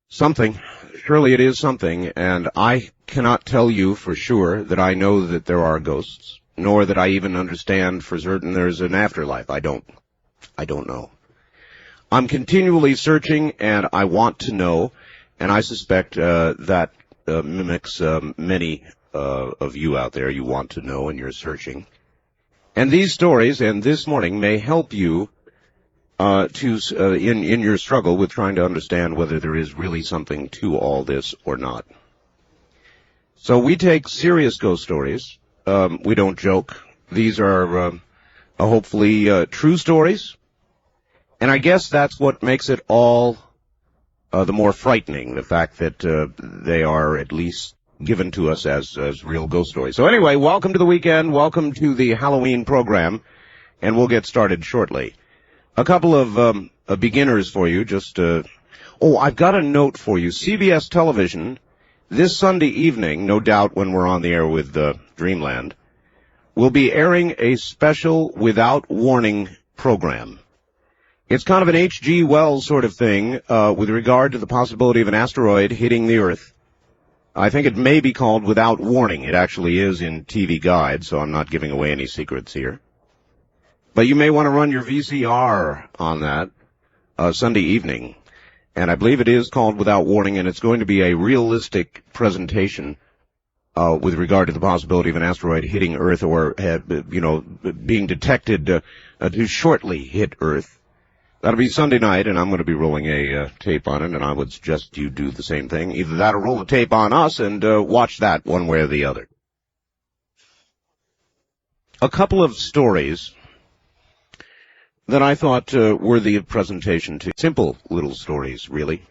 Something. Surely it is something, and I cannot tell you for sure that I know that there are ghosts, nor that I even understand for certain there's an afterlife. I don't know. I'm continually searching, and I want to know, and I suspect that mimics many of you out there. You want to know, and you're searching. And these stories, and this morning, may help you in your struggle with trying to understand whether there is really something to all this or not. So we take serious ghost stories. We don't joke. These are hopefully true stories. And I guess that's what makes it all the more frightening, the fact that they are at least given to us as real ghost stories. So anyway, welcome to the weekend. Welcome to the Halloween program, and we'll get started shortly. A couple of beginners for you. I've got a note for you. CBS Television, this Sunday evening, no doubt when we're on the air with Dreamland, will be airing a special Without Warning program. It's kind of an H.G. Wells sort of thing with regard to the possibility of an asteroid hitting the Earth. I think it may be called Without Warning. It actually is in TV Guide, so I'm not giving away any secrets here. But you may want to run your VCR on that Sunday evening. And I believe it is called Without Warning, and it's going to be a realistic presentation with regard to the possibility of an asteroid hitting Earth or, being detected to shortly hit Earth. That'll be Sunday night, and I'm going to be rolling a tape on it, and I would suggest you do the same thing. Either that or roll a tape on us and watch that one way or the other. A couple of stories that I thought worthy of presentation to. Simple little stories, really.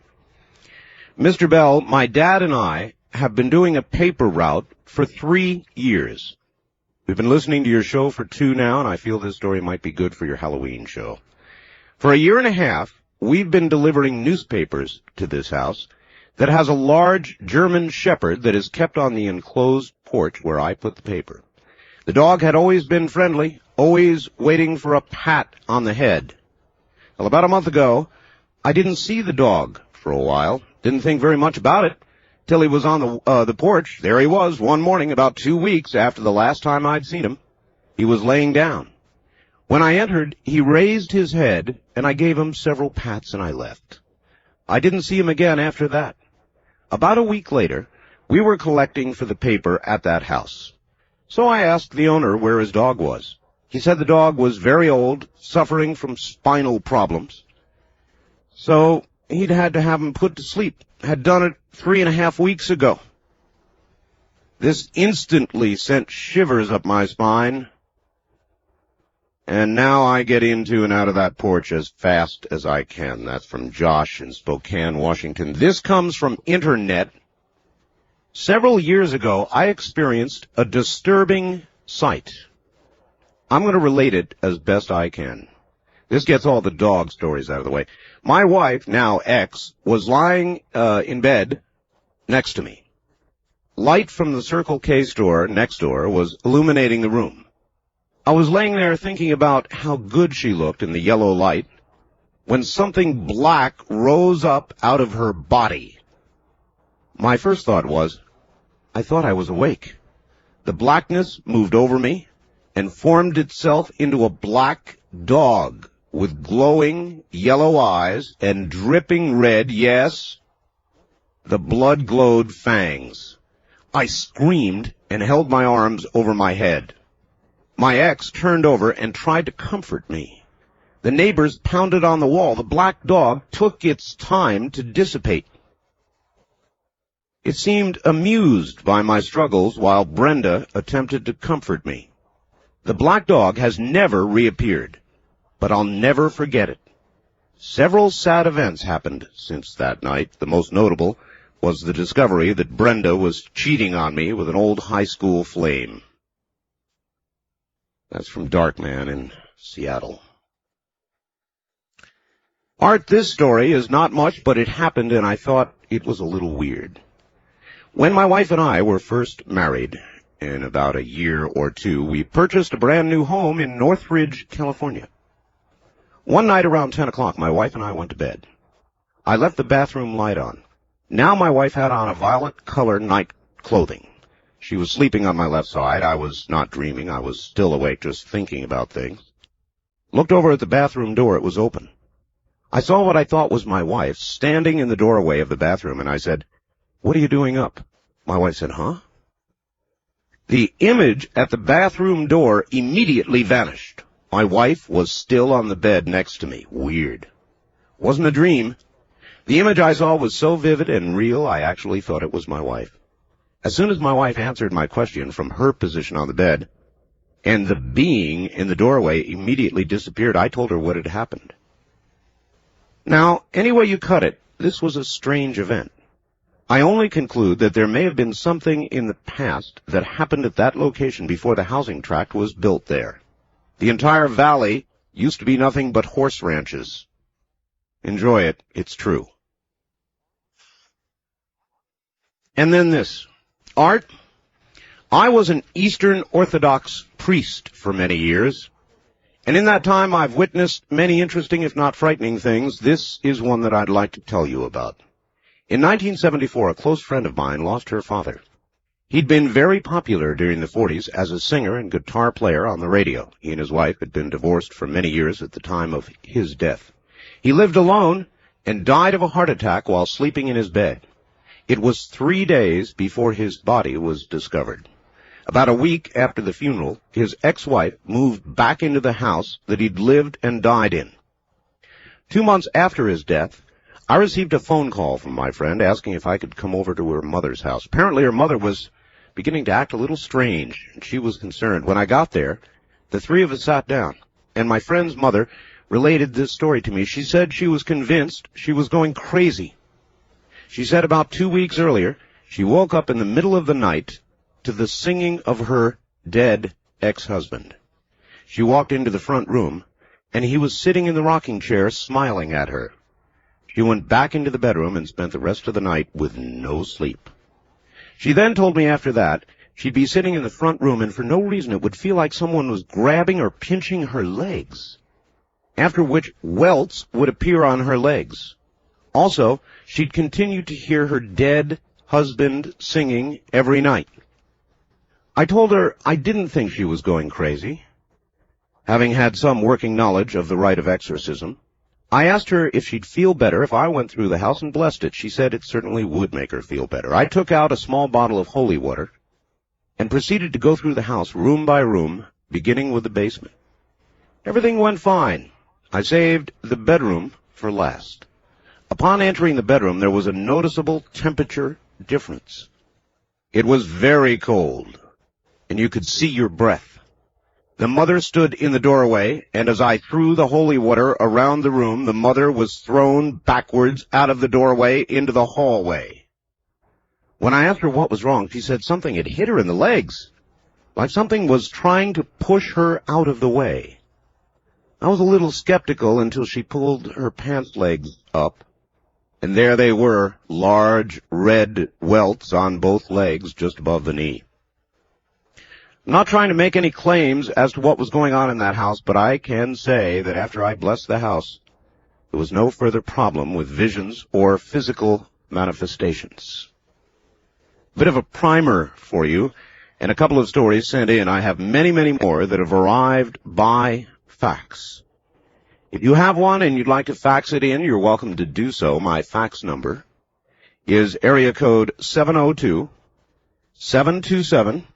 Mr. Bell, my dad and I have been doing a paper route for 3 years. We've been listening to your show for 2 now, and I feel this story might be good for your Halloween show. For 1.5 years, we've been delivering newspapers to this house that has a large German shepherd that is kept on the enclosed porch where I put the paper. The dog had always been friendly, always waiting for a pat on the head. Well, about a month ago, I didn't see the dog for a while, didn't think very much about it, till he was on the porch. There he was one morning about 2 weeks after the last time I'd seen him. He was laying down. When I entered, he raised his head, and I gave him several pats, and I left. I didn't see him again after that. About a week later, we were collecting for the paper at that house. So I asked the owner where his dog was. He said the dog was very old, suffering from spinal problems. So he'd had to have him put to sleep. Had done it 3.5 weeks ago. This instantly sent shivers up my spine. And now I get into and out of that porch as fast as I can. That's from Josh in Spokane, Washington. This comes from Internet. Several years ago, I experienced a disturbing sight. I'm going to relate it as best I can. This gets all the dog stories out of the way. My wife, now ex, was lying in bed next to me. Light from the Circle K store next door was illuminating the room. I was laying there thinking about how good she looked in the yellow light when something black rose up out of her body. My first thought was, I thought I was awake. The blackness moved over me and formed itself into a black dog with glowing yellow eyes and dripping red, yes, the blood-glowed fangs. I screamed and held my arms over my head. My ex turned over and tried to comfort me. The neighbors pounded on the wall. The black dog took its time to dissipate. It seemed amused by my struggles while Brenda attempted to comfort me. The black dog has never reappeared, but I'll never forget it. Several sad events happened since that night. The most notable was the discovery that Brenda was cheating on me with an old high school flame. That's from Darkman in Seattle. Art, this story is not much, but it happened, and I thought it was a little weird. When my wife and I were first married, in about 1 year or 2, we purchased a brand-new home in Northridge, California. One night around 10 o'clock, my wife and I went to bed. I left the bathroom light on. Now my wife had on a violet-color night clothing. She was sleeping on my left side. I was not dreaming. I was still awake, just thinking about things. Looked over at the bathroom door. It was open. I saw what I thought was my wife standing in the doorway of the bathroom, and I said, "What are you doing up?" My wife said, "Huh?" The image at the bathroom door immediately vanished. My wife was still on the bed next to me. Weird. Wasn't a dream. The image I saw was so vivid and real, I actually thought it was my wife. As soon as my wife answered my question from her position on the bed, and the being in the doorway immediately disappeared, I told her what had happened. Now, any way you cut it, this was a strange event. I only conclude that there may have been something in the past that happened at that location before the housing tract was built there. The entire valley used to be nothing but horse ranches. Enjoy it. It's true. And then this. Art, I was an Eastern Orthodox priest for many years, and in that time I've witnessed many interesting, if not frightening, things. This is one that I'd like to tell you about. In 1974, a close friend of mine lost her father. He'd been very popular during the 40s as a singer and guitar player on the radio. He and his wife had been divorced for many years at the time of his death. He lived alone and died of a heart attack while sleeping in his bed. It was 3 days before his body was discovered. About a week after the funeral, his ex-wife moved back into the house that he'd lived and died in. 2 months after his death, I received a phone call from my friend asking if I could come over to her mother's house. Apparently her mother was beginning to act a little strange, and she was concerned. When I got there, the three of us sat down, and my friend's mother related this story to me. She said she was convinced she was going crazy. She said about 2 weeks earlier, she woke up in the middle of the night to the singing of her dead ex-husband. She walked into the front room, and he was sitting in the rocking chair smiling at her. She went back into the bedroom and spent the rest of the night with no sleep. She then told me after that she'd be sitting in the front room and for no reason it would feel like someone was grabbing or pinching her legs, after which welts would appear on her legs. Also, she'd continue to hear her dead husband singing every night. I told her I didn't think she was going crazy, having had some working knowledge of the rite of exorcism. I asked her if she'd feel better if I went through the house and blessed it. She said it certainly would make her feel better. I took out a small bottle of holy water and proceeded to go through the house room by room, beginning with the basement. Everything went fine. I saved the bedroom for last. Upon entering the bedroom, there was a noticeable temperature difference. It was very cold, and you could see your breath. The mother stood in the doorway, and as I threw the holy water around the room, the mother was thrown backwards out of the doorway into the hallway. When I asked her what was wrong, she said something had hit her in the legs, like something was trying to push her out of the way. I was a little skeptical until she pulled her pants legs up, and there they were, large red welts on both legs just above the knee. I'm not trying to make any claims as to what was going on in that house, but I can say that after I blessed the house, there was no further problem with visions or physical manifestations. A bit of a primer for you, and a couple of stories sent in. I have many, many more that have arrived by fax. If you have one and you'd like to fax it in, you're welcome to do so. My fax number is area code 702-727-8499.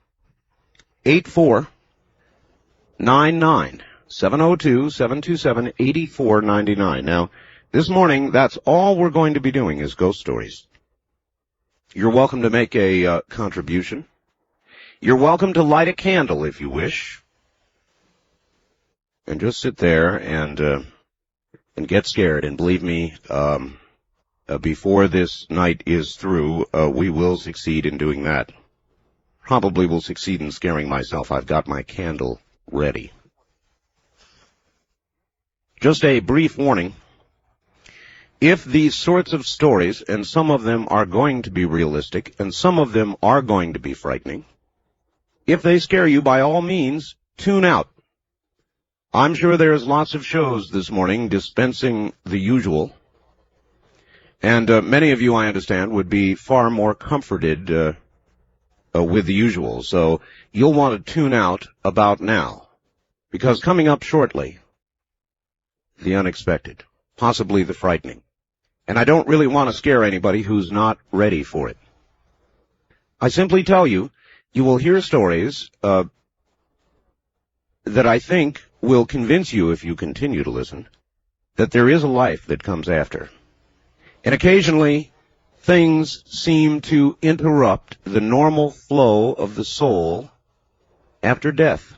702-727-8499. Now, this morning, that's all we're going to be doing is ghost stories. You're welcome to make a contribution. You're welcome to light a candle if you wish. And just sit there and get scared. And believe me, before this night is through, we will succeed in doing that. Probably will succeed in scaring myself. I've got my candle ready. Just a brief warning. If these sorts of stories, and some of them are going to be realistic, and some of them are going to be frightening, if they scare you, by all means, tune out. I'm sure there's lots of shows this morning dispensing the usual, and many of you, I understand, would be far more comforted with the usual, so you'll want to tune out about now, because coming up shortly, the unexpected, possibly the frightening, and I don't really want to scare anybody who's not ready for it. I simply tell you, you will hear stories that I think will convince you, if you continue to listen, that there is a life that comes after. And occasionally, things seem to interrupt the normal flow of the soul after death.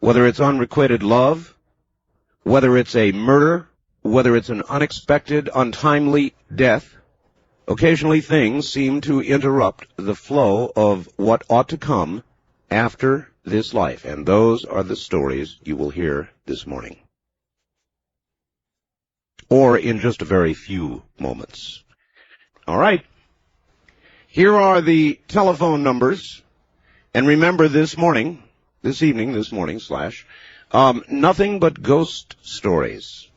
Whether it's unrequited love, whether it's a murder, whether it's an unexpected, untimely death, Occasionally things seem to interrupt the flow of what ought to come after this life, and those are the stories you will hear this morning. Or in just a very few moments. All right. Here are the telephone numbers. And remember this evening, nothing but ghost stories.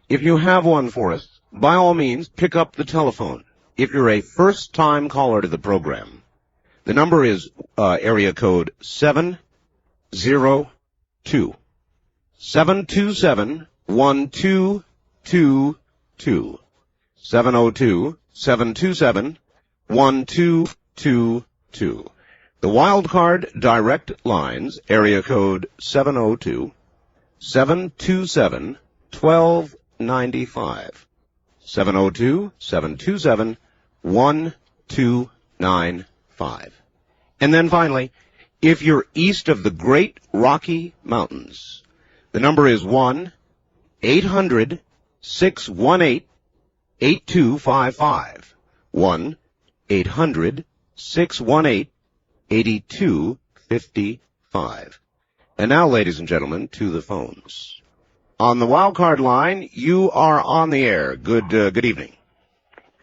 If you have one for us, by all means, pick up the telephone. If you're a first-time caller to the program, the number is area code 702. 727-1222. 702-727-1222. The wildcard direct lines, area code 702-727-1295. 702-727-1295. And then finally, if you're east of the Great Rocky Mountains, the number is 1-800-618-8255. 1-800-618-8255. And now, ladies and gentlemen, to the phones. On the wildcard line, you are on the air. Good evening.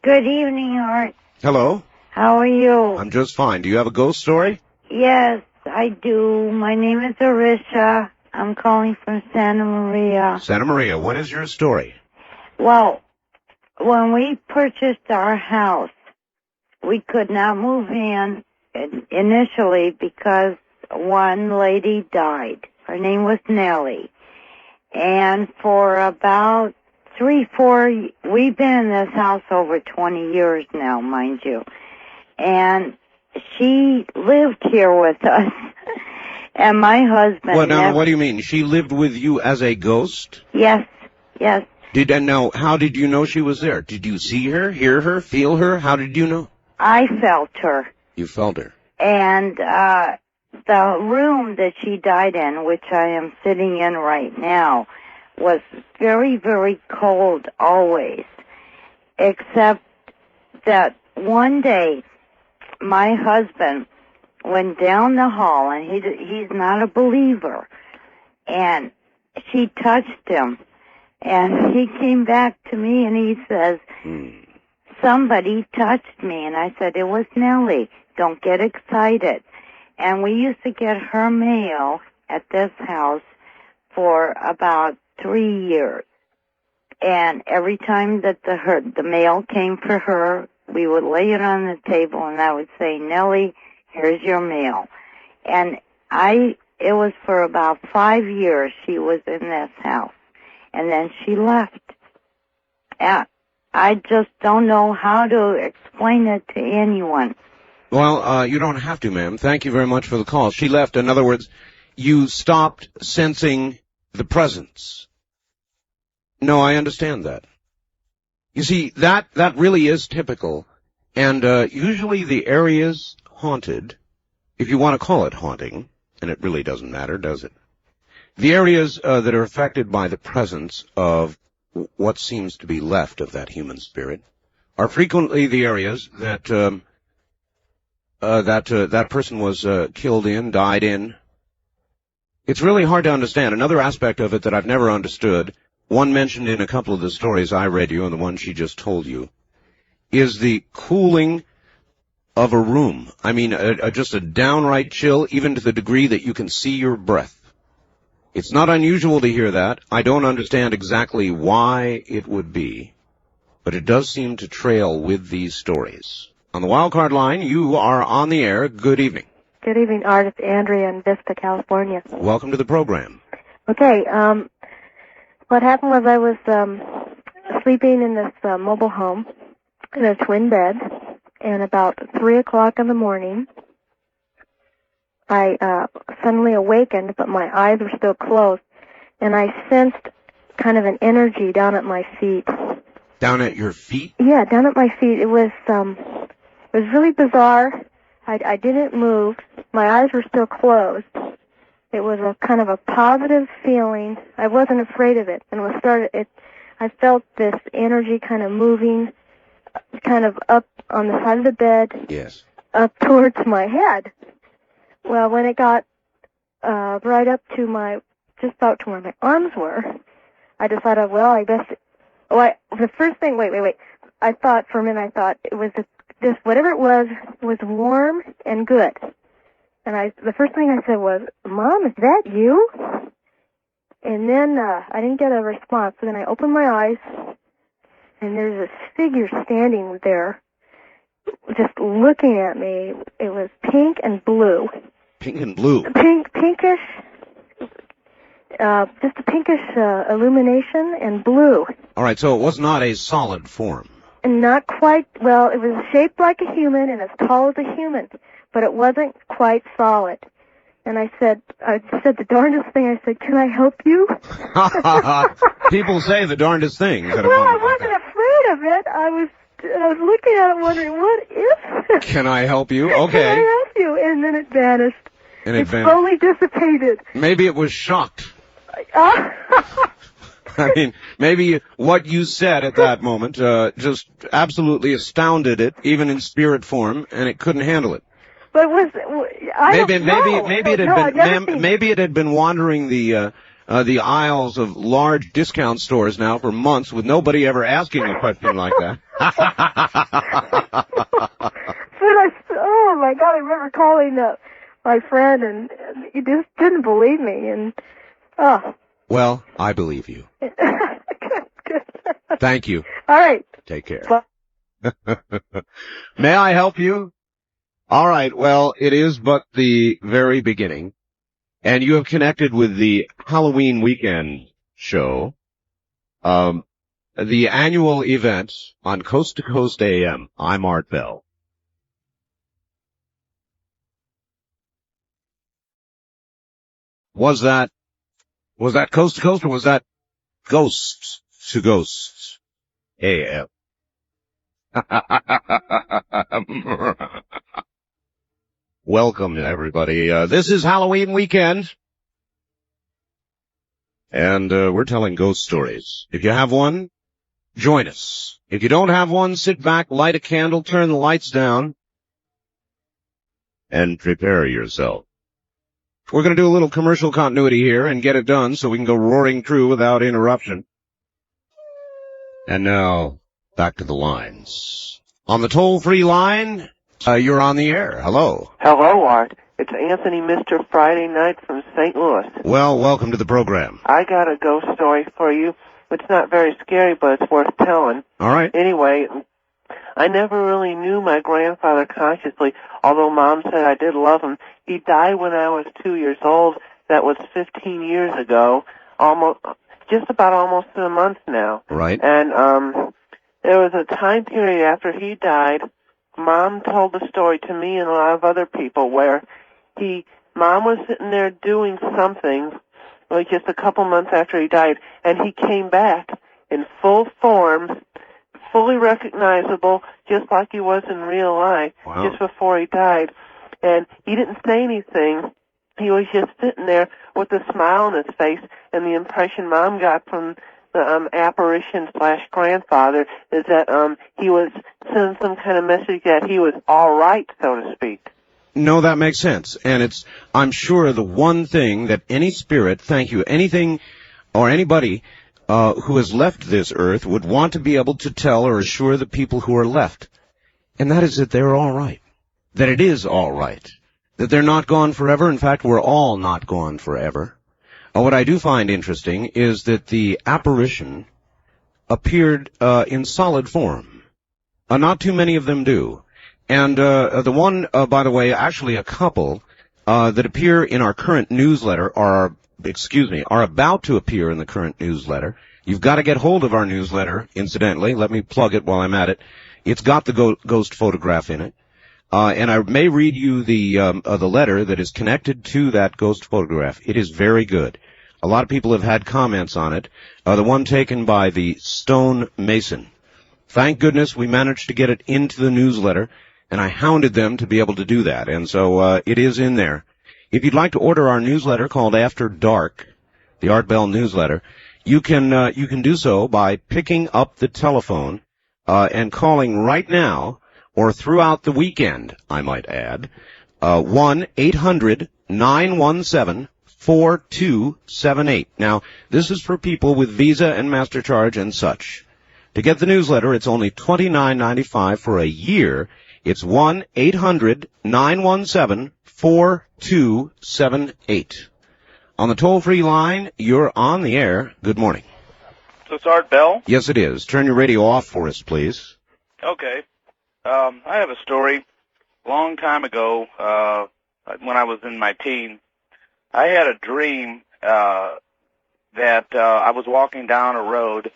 Good evening, Art. Hello. How are you? I'm just fine. Do you have a ghost story? Yes, I do. My name is Arisha. I'm calling from Santa Maria. Santa Maria, what is your story? Well, when we purchased our house, we could not move in initially because one lady died. Her name was Nellie. And for about 3-4, we've been in this house over 20 years now, mind you. And she lived here with us. And my husband... Well, now, what do you mean? She lived with you as a ghost? Yes, yes. How did you know she was there? Did you see her, hear her, feel her? How did you know? I felt her. You felt her. And the room that she died in, which I am sitting in right now, was very, very cold always. Except that one day, my husband went down the hall, and he's not a believer, and she touched him, and he came back to me and he says, somebody touched me, and I said, it was Nellie. Don't get excited. And we used to get her mail at this house for about 3 years. And every time that the mail came for her, we would lay it on the table, and I would say, Nellie, here's your mail. And it was for about 5 years she was in this house. And then she left. I just don't know how to explain it to anyone. Well, you don't have to, ma'am. Thank you very much for the call. She left. In other words, you stopped sensing the presence. No, I understand that. You see, that really is typical. And usually the areas haunted, if you want to call it haunting, and it really doesn't matter, does it? The areas that are affected by the presence of what seems to be left of that human spirit are frequently the areas that that person was killed in, died in. It's really hard to understand. Another aspect of it that I've never understood, one mentioned in a couple of the stories I read you and the one she just told you, is the cooling of a room. I mean, just a downright chill, even to the degree that you can see your breath. It's not unusual to hear that. I don't understand exactly why it would be, but it does seem to trail with these stories. On the wildcard line, you are on the air. Good evening. Good evening, Art. It's Andrea in Vista, California. Welcome to the program. Okay, what happened was I was sleeping in this mobile home in a twin bed, and about 3 o'clock in the morning, I suddenly awakened, but my eyes were still closed, and I sensed kind of an energy down at my feet. Down at your feet? Yeah, down at my feet. It was really bizarre. I didn't move. My eyes were still closed. It was a kind of a positive feeling. I wasn't afraid of it, and I felt this energy kind of moving kind of up on the side of the bed. Yes. Up towards my head. Well, when it got right up to just about to where my arms were, I decided, well, I guess. The first thing. Wait. I thought for a minute. I thought it was this whatever it was warm and good. And the first thing I said was, "Mom, is that you?" And then I didn't get a response. So then I opened my eyes, and there's this figure standing there, just looking at me. It was pink and blue. Pink and blue. Pinkish. Just a pinkish illumination and blue. All right, so it was not a solid form. And not quite. Well, it was shaped like a human and as tall as a human, but it wasn't quite solid. And I said the darndest thing. I said, "Can I help you?" People say the darndest things. Well, I wasn't afraid of it. I was looking at it, wondering, what is this? Can I help you? Okay. Can I help you? And then it vanished. And it slowly dissipated. Maybe it was shocked. I mean, maybe what you said at that moment just absolutely astounded it, even in spirit form, and it couldn't handle it. But maybe it had been wandering the aisles of large discount stores now for months with nobody ever asking a question like that. Oh my God! I remember calling my friend, and he just didn't believe me, and Well, I believe you. Good. Thank you. All right. Take care. May I help you? All right. Well, it is but the very beginning, and you have connected with the Halloween weekend show, the annual event on Coast to Coast AM. I'm Art Bell. Was that Coast to Coast, or was that Ghosts to Ghosts AM? Welcome, everybody. This is Halloween weekend, and we're telling ghost stories. If you have one, join us. If you don't have one, sit back, light a candle, turn the lights down, and prepare yourself. We're going to do a little commercial continuity here and get it done so we can go roaring through without interruption. And now, back to the lines. On the toll-free line, you're on the air. Hello. Hello, Art. It's Anthony, Mr. Friday Night from St. Louis. Well, welcome to the program. I got a ghost story for you. It's not very scary, but it's worth telling. All right. Anyway, I never really knew my grandfather consciously, although Mom said I did love him. He died when I was 2 years old. That was 15 years ago. Just about almost a month now. Right. And there was a time period after he died. Mom told the story to me and a lot of other people where Mom was sitting there doing something, like just a couple months after he died, and he came back in full form, fully recognizable, just like he was in real life, just before he died. And he didn't say anything. He was just sitting there with a smile on his face, and the impression Mom got from the apparition/grandfather is that he was sending some kind of message that he was all right, so to speak. No, that makes sense. And I'm sure the one thing that any spirit, anything or anybody who has left this earth would want to be able to tell or assure the people who are left. And that is that they're all right. That it is all right. That they're not gone forever. In fact, we're all not gone forever. What I do find interesting is that the apparition appeared in solid form. Not too many of them do. And the one, by the way, actually a couple that appear in our current newsletter are about to appear in the current newsletter. You've got to get hold of our newsletter, incidentally. Let me plug it while I'm at it. It's got the ghost photograph in it. And I may read you the letter that is connected to that ghost photograph. It is very good. A lot of people have had comments on it. The one taken by the Stone Mason. Thank goodness we managed to get it into the newsletter, and I hounded them to be able to do that. And so it is in there. If you'd like to order our newsletter called After Dark, the Art Bell newsletter, you can do so by picking up the telephone and calling right now, or throughout the weekend, I might add, 1-800-917-4278. Now, this is for people with Visa and MasterCharge and such. To get the newsletter, it's only $29.95 for a year. It's 1-800-917-4278. On the toll-free line, you're on the air. Good morning. So it's Art Bell? Yes, it is. Turn your radio off for us, please. Okay. I have a story. Long time ago, when I was in my teens, I had a dream that I was walking down a road,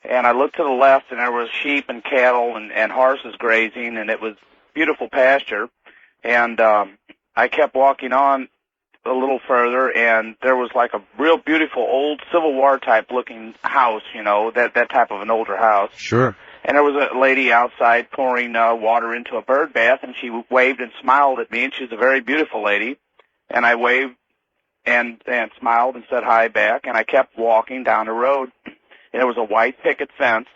and I looked to the left, and there was sheep and cattle and horses grazing, and it was beautiful pasture. And I kept walking on a little further, and there was like a real beautiful old Civil War type looking house, you know, that type of an older house. Sure. And there was a lady outside pouring water into a bird bath, and she waved and smiled at me, and she's a very beautiful lady. And I waved and smiled and said hi back, and I kept walking down the road. And there was a white picket fence.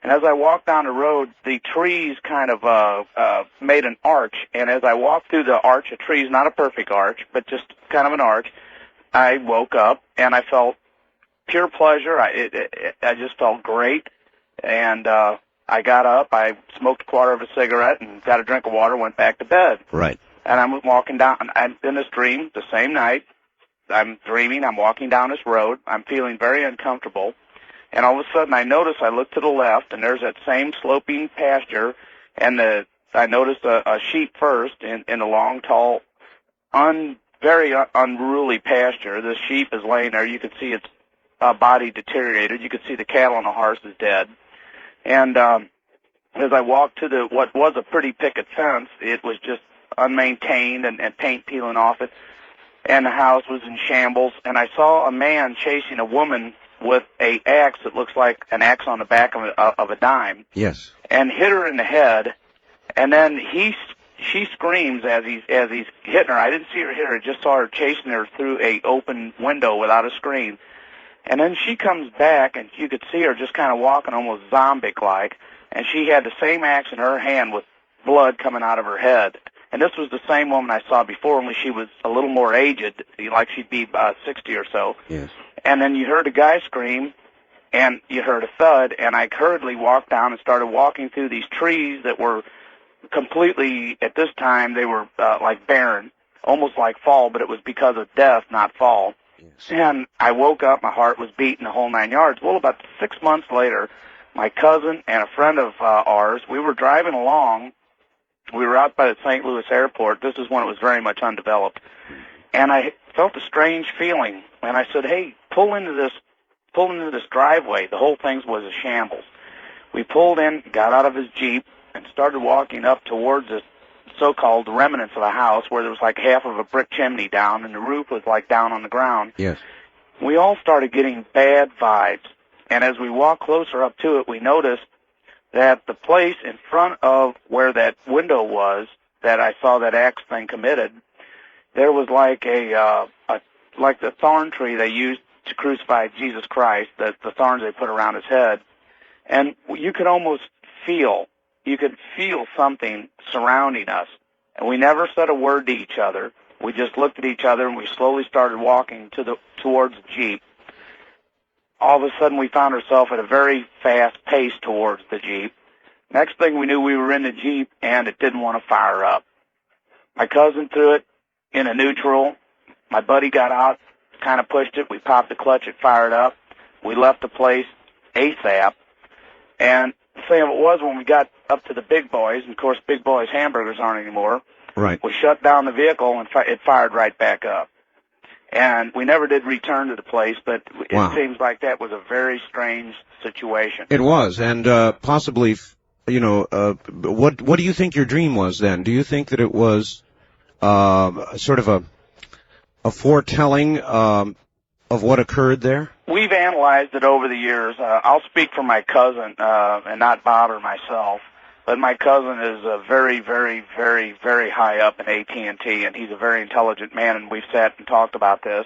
And as I walked down the road, the trees kind of made an arch. And as I walked through the arch of trees, not a perfect arch, but just kind of an arch, I woke up, and I felt pure pleasure. I just felt great. And I got up, I smoked a quarter of a cigarette, and got a drink of water, went back to bed. Right. And I'm walking down, I'm in this dream the same night. I'm dreaming, I'm walking down this road. I'm feeling very uncomfortable. And all of a sudden, I look to the left, and there's that same sloping pasture, and I noticed a sheep first in a long, tall, very unruly pasture. The sheep is laying there. You could see its body deteriorated. You could see the cattle and the horses dead. And as I walked to what was a pretty picket fence, it was just unmaintained and paint peeling off it, and the house was in shambles. And I saw a man chasing a woman with a axe that looks like an axe on the back of a dime. Yes. And hit her in the head, and then she screams as he's hitting her. I didn't see her hit her; I just saw her chasing her through a open window without a screen. And then she comes back, and you could see her just kind of walking almost zombie-like, and she had the same axe in her hand with blood coming out of her head. And this was the same woman I saw before, only she was a little more aged, like she'd be 60 or so. Yes. And then you heard a guy scream, and you heard a thud, and I hurriedly walked down and started walking through these trees that were completely, at this time, they were like barren, almost like fall, but it was because of death, not fall. Yes. And I woke up, my heart was beating the whole 9 yards. Well, about 6 months later, my cousin and a friend of ours, we were driving along. We were out by the St. Louis airport. This is when it was very much undeveloped. And I felt a strange feeling. And I said, hey, pull into this driveway. The whole thing was a shambles. We pulled in, got out of his Jeep, and started walking up towards this so-called remnants of a house where there was like half of a brick chimney down, and the roof was like down on the ground. Yes. We all started getting bad vibes. And as we walked closer up to it, we noticed that the place in front of where that window was that I saw that axe thing committed, there was like like the thorn tree they used to crucify Jesus Christ, the thorns they put around his head. And you could almost feel something surrounding us. And we never said a word to each other. We just looked at each other, and we slowly started walking towards the Jeep. All of a sudden, we found ourselves at a very fast pace towards the Jeep. Next thing we knew, we were in the Jeep, and it didn't want to fire up. My cousin threw it in a neutral. My buddy got out, kind of pushed it. We popped the clutch. It fired up. We left the place ASAP. And the thing of it was, when we got up to the Big Boys, and of course, Big Boys hamburgers aren't anymore, right, we shut down the vehicle, and it fired right back up. And we never did return to the place, but Wow. It seems like that was a very strange situation. It was, and possibly, what do you think your dream was then? Do you think that it was sort of a foretelling of what occurred there? We've analyzed it over the years. I'll speak for my cousin and not Bob or myself, but my cousin is very, very, very, very high up in AT&T, and he's a very intelligent man, and we've sat and talked about this.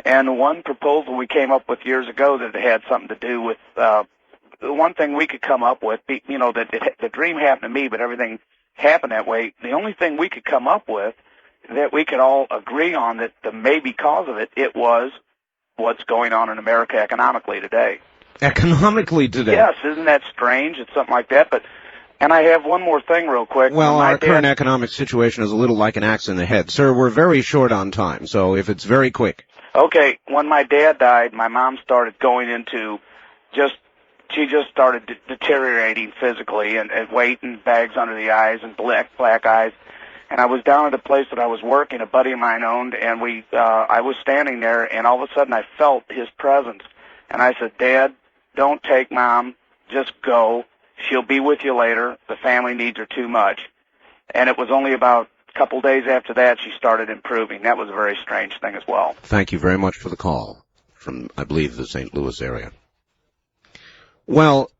And one proposal we came up with years ago that it had something to do with the one thing we could come up with, you know, that the dream happened to me, but everything happened that way. The only thing we could come up with that we could all agree on that the maybe cause of it was what's going on in America economically today. Economically today? Yes, isn't that strange? It's something like that. And I have one more thing real quick. Well, our current economic situation is a little like an axe in the head. Sir, we're very short on time, so if it's very quick. Okay, when my dad died, my mom started going into she just started deteriorating physically and weight and bags under the eyes and black eyes. And I was down at a place that I was working, a buddy of mine owned, and I was standing there, and all of a sudden I felt his presence. And I said, Dad, don't take Mom, just go. She'll be with you later. The family needs her too much. And it was only about a couple days after that she started improving. That was a very strange thing as well. Thank you very much for the call from, I believe, the St. Louis area. Well,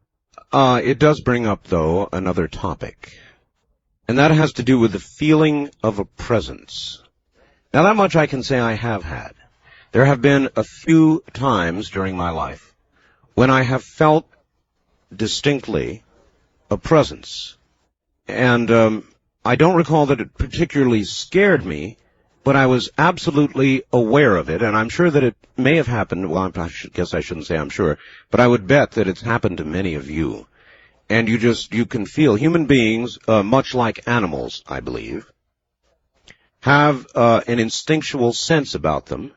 it does bring up, though, another topic. And that has to do with the feeling of a presence. Now, that much I can say I have had. There have been a few times during my life when I have felt distinctly a presence. And I don't recall that it particularly scared me, but I was absolutely aware of it, and I'm sure that it may have happened. Well, I guess I shouldn't say I'm sure, but I would bet that it's happened to many of you. And you can feel human beings, much like animals, I believe, have an instinctual sense about them,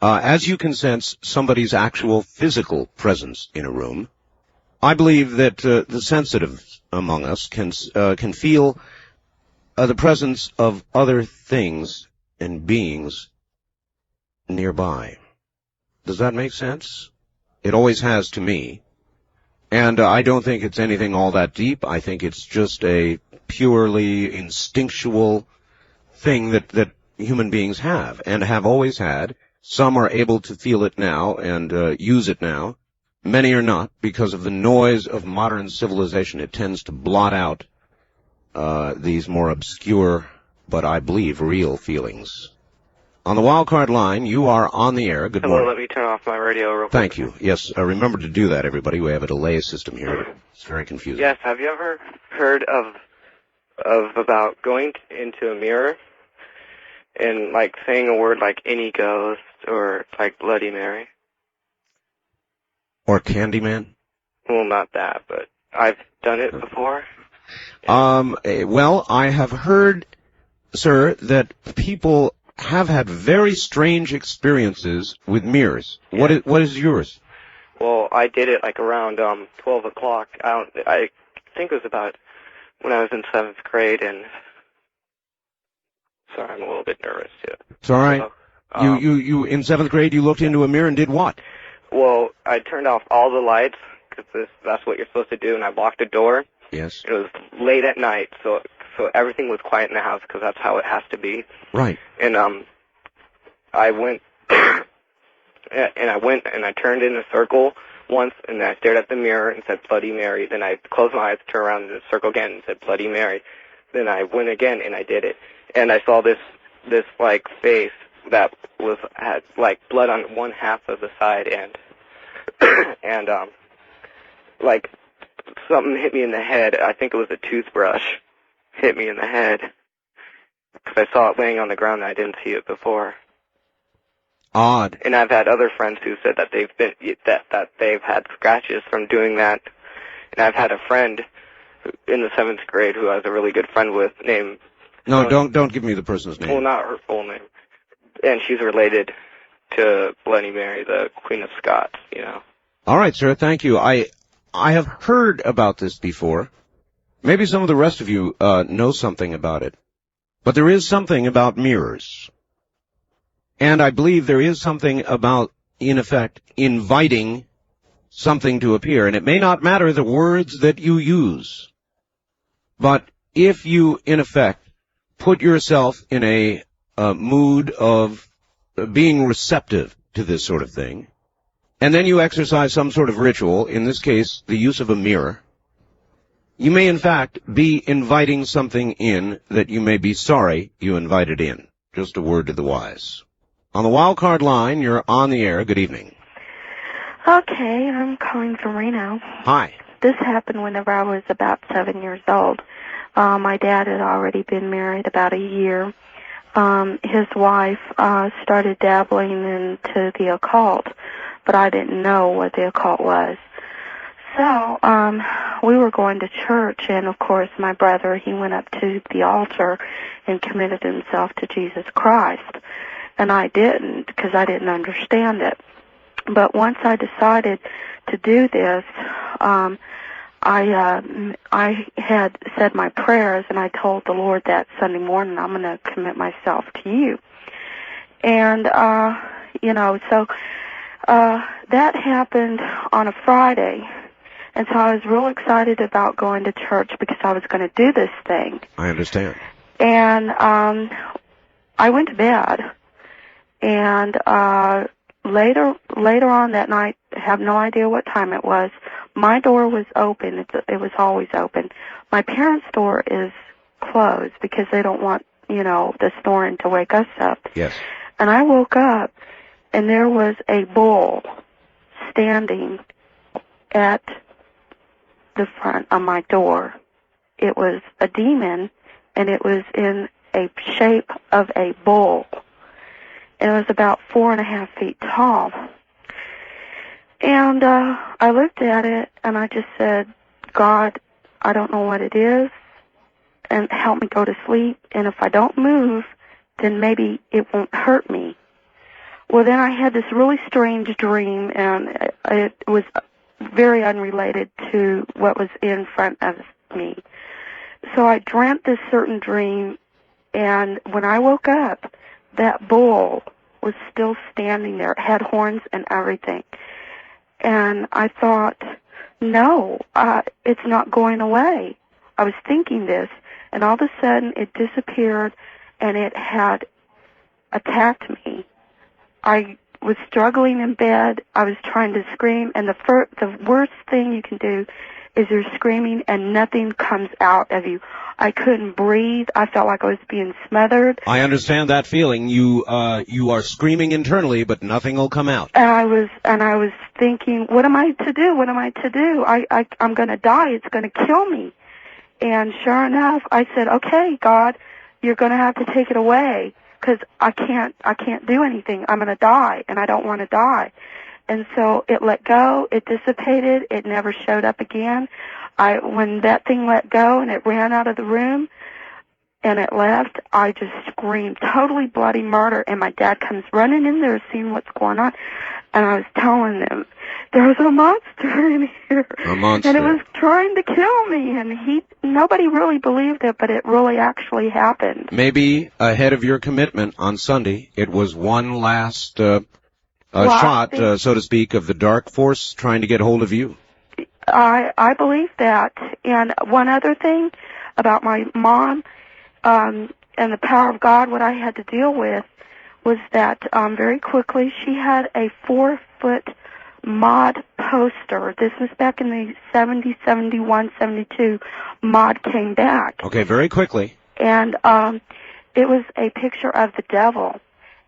as you can sense somebody's actual physical presence in a room. I believe that the sensitive among us can feel the presence of other things and beings nearby. Does that make sense? It always has to me. And I don't think it's anything all that deep. I think it's just a purely instinctual thing that human beings have and have always had. Some are able to feel it now and use it now. Many are not because of the noise of modern civilization. It tends to blot out these more obscure, but I believe real feelings. On the wildcard line, you are on the air. Good morning. Hello, let me turn off my radio real quick. Thank you. Yes, remember to do that, everybody. We have a delay system here. It's very confusing. Yes, have you ever heard of about going into a mirror and, like, saying a word like any ghost or, like, Bloody Mary? Or Candyman? Well, not that, but I've done it before. Well, I have heard, sir, that people have had very strange experiences with mirrors. Yeah. What is yours? Well, I did it like around 12 o'clock. I think it was about when I was in 7th grade, and sorry, I'm a little bit nervous too. It's all right. You in 7th grade, you looked into a mirror and did what? Well, I turned off all the lights because that's what you're supposed to do, and I locked the door. Yes. It was late at night, so everything was quiet in the house because that's how it has to be. Right. And I went and I turned in a circle once, and then I stared at the mirror and said Bloody Mary. Then I closed my eyes, turned around in the circle again and said Bloody Mary. Then I went again and I did it, and I saw this like face that had like blood on one half of the side end, and like something hit me in the head. I think it was a toothbrush hit me in the head because I saw it laying on the ground and I didn't see it before. Odd. And I've had other friends who said that they've had scratches from doing that. And I've had a friend in the 7th grade who I was a really good friend with named... No, don't give me the person's name. Well, not her full name. And she's related to Bloody Mary, the Queen of Scots, you know. All right, sir, thank you. I have heard about this before. Maybe some of the rest of you know something about it. But there is something about mirrors. And I believe there is something about, in effect, inviting something to appear. And it may not matter the words that you use. But if you, in effect, put yourself in a mood of being receptive to this sort of thing, and then you exercise some sort of ritual, in this case, the use of a mirror, you may, in fact, be inviting something in that you may be sorry you invited in. Just a word to the wise. On the wild card line, you're on the air. Good evening. Okay, I'm calling from Reno. Hi. This happened whenever I was about 7 years old. My dad had already been married about a year. His wife started dabbling into the occult, but I didn't know what the occult was. So we were going to church, and of course my brother, he went up to the altar and committed himself to Jesus Christ. And I didn't, because I didn't understand it. But once I decided to do this, I had said my prayers, and I told the Lord that Sunday morning, I'm going to commit myself to you. And, so that happened on a Friday. And so I was real excited about going to church because I was going to do this thing. I understand. And I went to bed. And later on that night, I have no idea what time it was, my door was open. It was always open. My parents' door is closed because they don't want, the snoring to wake us up. Yes. And I woke up, and there was a bull standing at the front of my door. It was a demon, and it was in a shape of a bull. And it was about 4.5 feet tall. And I looked at it, and I just said, God, I don't know what it is, and help me go to sleep. And if I don't move, then maybe it won't hurt me. Well, then I had this really strange dream, and it was very unrelated to what was in front of me. So I dreamt this certain dream, and when I woke up, that bull was still standing there. It had horns and everything. And I thought, no, it's not going away. I was thinking this, and all of a sudden it disappeared, and it had attacked me. I was struggling in bed. I was trying to scream, and the worst thing you can do is you're screaming and nothing comes out of you. I couldn't breathe. I felt like I was being smothered. I understand that feeling. You are screaming internally, but nothing will come out. And I was thinking, what am I to do? What am I to do? I'm going to die. It's going to kill me. And sure enough, I said, okay, God, you're going to have to take it away because I can't do anything. I'm going to die, and I don't want to die. And so it let go. It dissipated. It never showed up again. When that thing let go and it ran out of the room and it left, I just screamed, totally bloody murder. And my dad comes running in there seeing what's going on. And I was telling them, there's a monster in here. A monster. And it was trying to kill me. And nobody really believed it, but it really actually happened. Maybe ahead of your commitment on Sunday, it was one last shot, so to speak, of the dark force trying to get hold of you. I believe that. And one other thing about my mom and the power of God, what I had to deal with was that very quickly she had a 4-foot mod poster. This was back in the 70, 71, 72. Mod came back. Okay, very quickly. And it was a picture of the devil.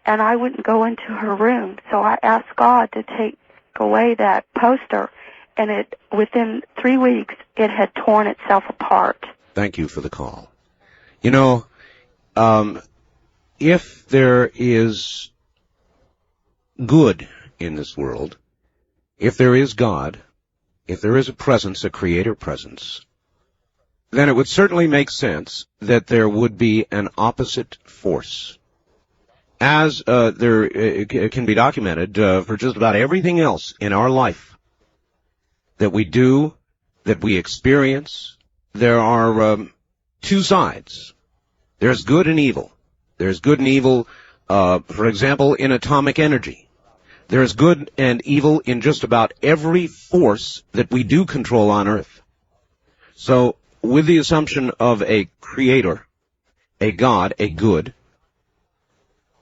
And I wouldn't go into her room. So I asked God to take away that poster. And within 3 weeks, it had torn itself apart. Thank you for the call. If there is good in this world, if there is God, if there is a presence, a creator presence, then it would certainly make sense that there would be an opposite force. As it can be documented for just about everything else in our life that we do, that we experience, there are two sides. There's good and evil. There's good and evil, for example, in atomic energy. There's good and evil in just about every force that we do control on Earth. So, with the assumption of a creator, a God, a good,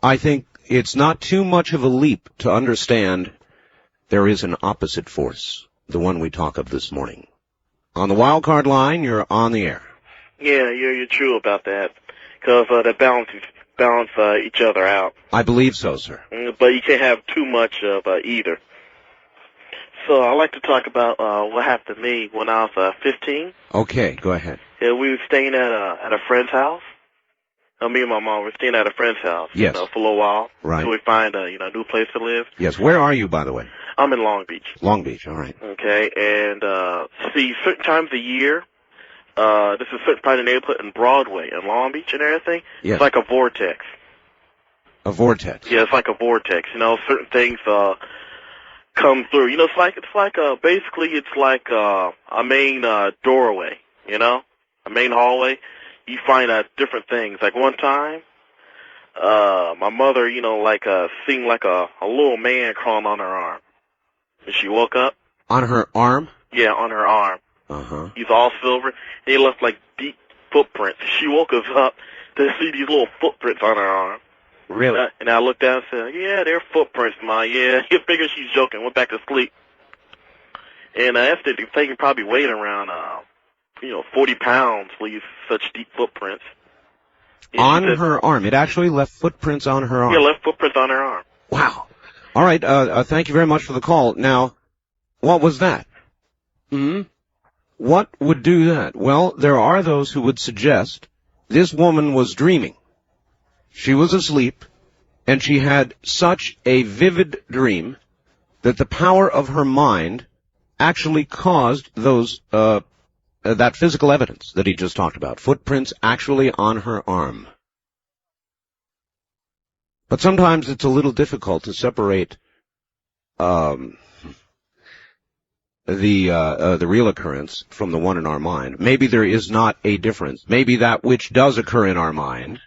I think it's not too much of a leap to understand there is an opposite force, the one we talk of this morning. On the wild card line, you're on the air. Yeah, you're true about that, because they balance each other out. I believe so, sir. But you can't have too much of either. So I'd like to talk about what happened to me when I was 15. Okay, go ahead. Yeah, we were staying at a friend's house. Me and my mom were staying at a friend's house. Yes. For a little while. Right. Until we find a new place to live. Yes, where are you, by the way? I'm in Long Beach. Long Beach, all right. Okay, and see, certain times of year, this is certain part of the neighborhood in Broadway and Long Beach and everything. Yes. It's like a vortex. A vortex. Yeah, it's like a vortex. Certain things come through. Basically it's like a main doorway. A main hallway. You find different things. Like one time, my mother, seen like a little man crawling on her arm. And she woke up. On her arm? Yeah, on her arm. Uh-huh. He's all silver. And he left like deep footprints. She woke us up to see these little footprints on her arm. Really? And I looked down and said, yeah, they're footprints, Ma. Yeah, you figure she's joking. Went back to sleep. And I estimated the thing probably weighed around, 40 pounds, leaves such deep footprints. And on her arm. It actually left footprints on her arm. Yeah, left footprints on her arm. Wow. All right, thank you very much for the call. Now, what was that? What would do that? Well, there are those who would suggest this woman was dreaming. She was asleep, and she had such a vivid dream that the power of her mind actually caused those, that physical evidence that he just talked about. Footprints actually on her arm. But sometimes it's a little difficult to separate the real occurrence from the one in our mind. Maybe there is not a difference. Maybe that which does occur in our mind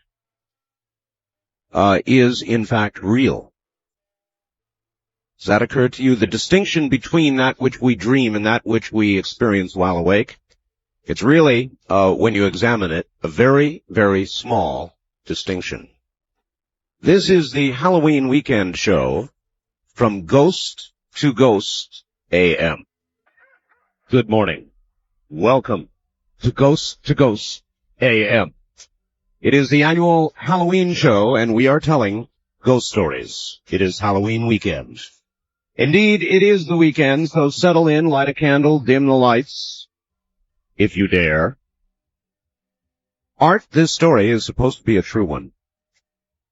is in fact real. Does that occur to you? The distinction between that which we dream and that which we experience while awake, it's really, when you examine it, a very, very small distinction. This is the Halloween weekend show from Ghost to Ghost AM. Good morning. Welcome to Ghost AM. It is the annual Halloween show, and we are telling ghost stories. It is Halloween weekend. Indeed, it is the weekend, so settle in, light a candle, dim the lights, if you dare. Art, this story is supposed to be a true one.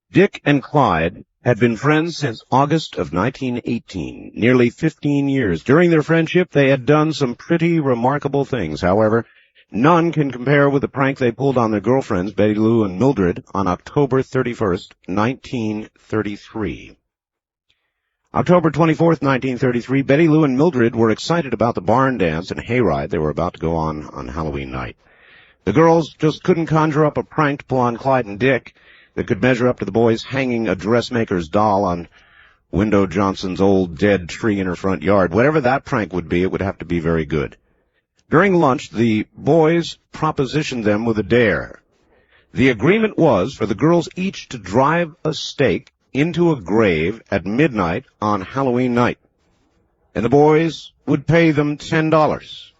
Dick and Clyde had been friends since August of 1918, nearly 15 years. During their friendship, they had done some pretty remarkable things. However, none can compare with the prank they pulled on their girlfriends, Betty Lou and Mildred, on October 31st, 1933. October 24th, 1933, Betty Lou and Mildred were excited about the barn dance and hayride they were about to go on Halloween night. The girls just couldn't conjure up a prank to pull on Clyde and Dick that could measure up to the boys hanging a dressmaker's doll on Window Johnson's old dead tree in her front yard. Whatever that prank would be, it would have to be very good. During lunch, the boys propositioned them with a dare. The agreement was for the girls each to drive a stake into a grave at midnight on Halloween night, and the boys would pay them $10.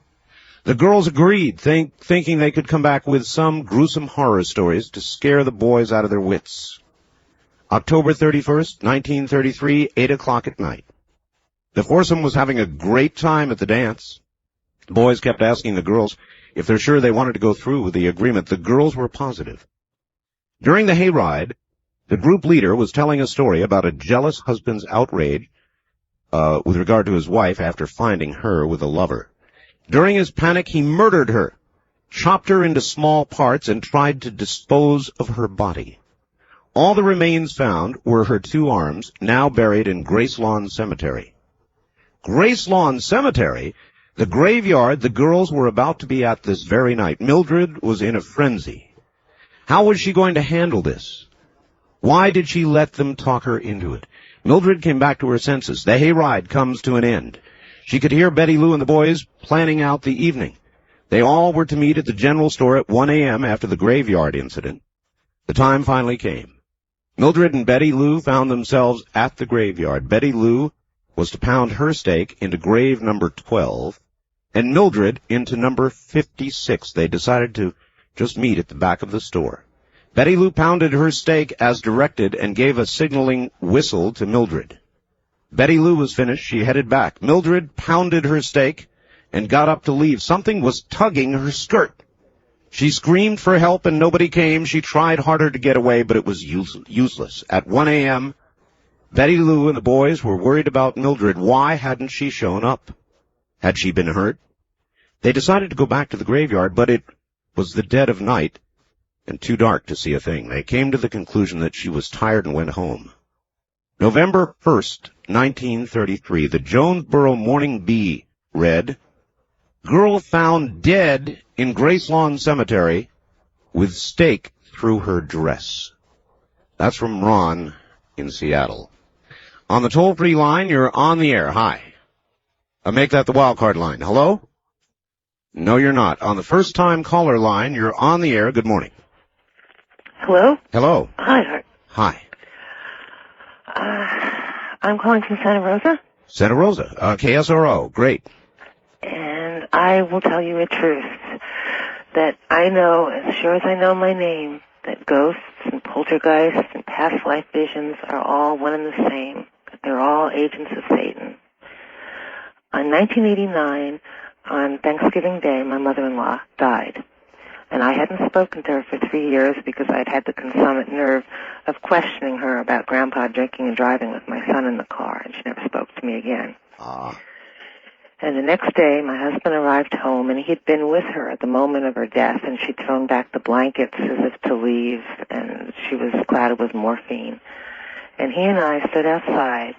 The girls agreed, thinking they could come back with some gruesome horror stories to scare the boys out of their wits. October 31st, 1933, 8 o'clock at night. The foursome was having a great time at the dance. The boys kept asking the girls if they're sure they wanted to go through with the agreement. The girls were positive. During the hayride, the group leader was telling a story about a jealous husband's outrage with regard to his wife after finding her with a lover. During his panic, he murdered her, chopped her into small parts, and tried to dispose of her body. All the remains found were her two arms, now buried in Grace Lawn Cemetery. Grace Lawn Cemetery? The graveyard the girls were about to be at this very night. Mildred was in a frenzy. How was she going to handle this? Why did she let them talk her into it? Mildred came back to her senses. The hayride comes to an end. She could hear Betty Lou and the boys planning out the evening. They all were to meet at the general store at 1 a.m. after the graveyard incident. The time finally came. Mildred and Betty Lou found themselves at the graveyard. Betty Lou was to pound her stake into grave number 12, and Mildred into number 56. They decided to just meet at the back of the store. Betty Lou pounded her stake as directed and gave a signaling whistle to Mildred. Betty Lou was finished. She headed back. Mildred pounded her steak and got up to leave. Something was tugging her skirt. She screamed for help and nobody came. She tried harder to get away, but it was useless. At 1 a.m., Betty Lou and the boys were worried about Mildred. Why hadn't she shown up? Had she been hurt? They decided to go back to the graveyard, but it was the dead of night and too dark to see a thing. They came to the conclusion that she was tired and went home. November 1st, 1933, the Jonesboro Morning Bee read, "Girl found dead in Gracelawn Cemetery with stake through her dress." That's from Ron in Seattle. On the toll-free line, you're on the air. Hi. Make that the wildcard line. Hello? No, you're not. On the first-time caller line, you're on the air. Good morning. Hello? Hello. Hi, Art. Hi. I'm calling from Santa Rosa, Santa Rosa. KSRO. Great. and I will tell you a truth that I know, as sure as I know my name, that ghosts and poltergeists and past life visions are all one and the same. That they're all agents of Satan. In 1989, on Thanksgiving Day, my mother-in-law died. And I hadn't spoken to her for 3 years because I'd had the consummate nerve of questioning her about Grandpa drinking and driving with my son in the car, and she never spoke to me again. And the next day, my husband arrived home, and he'd been with her at the moment of her death, and she'd thrown back the blankets as if to leave, and she was clouded with morphine. And he and I stood outside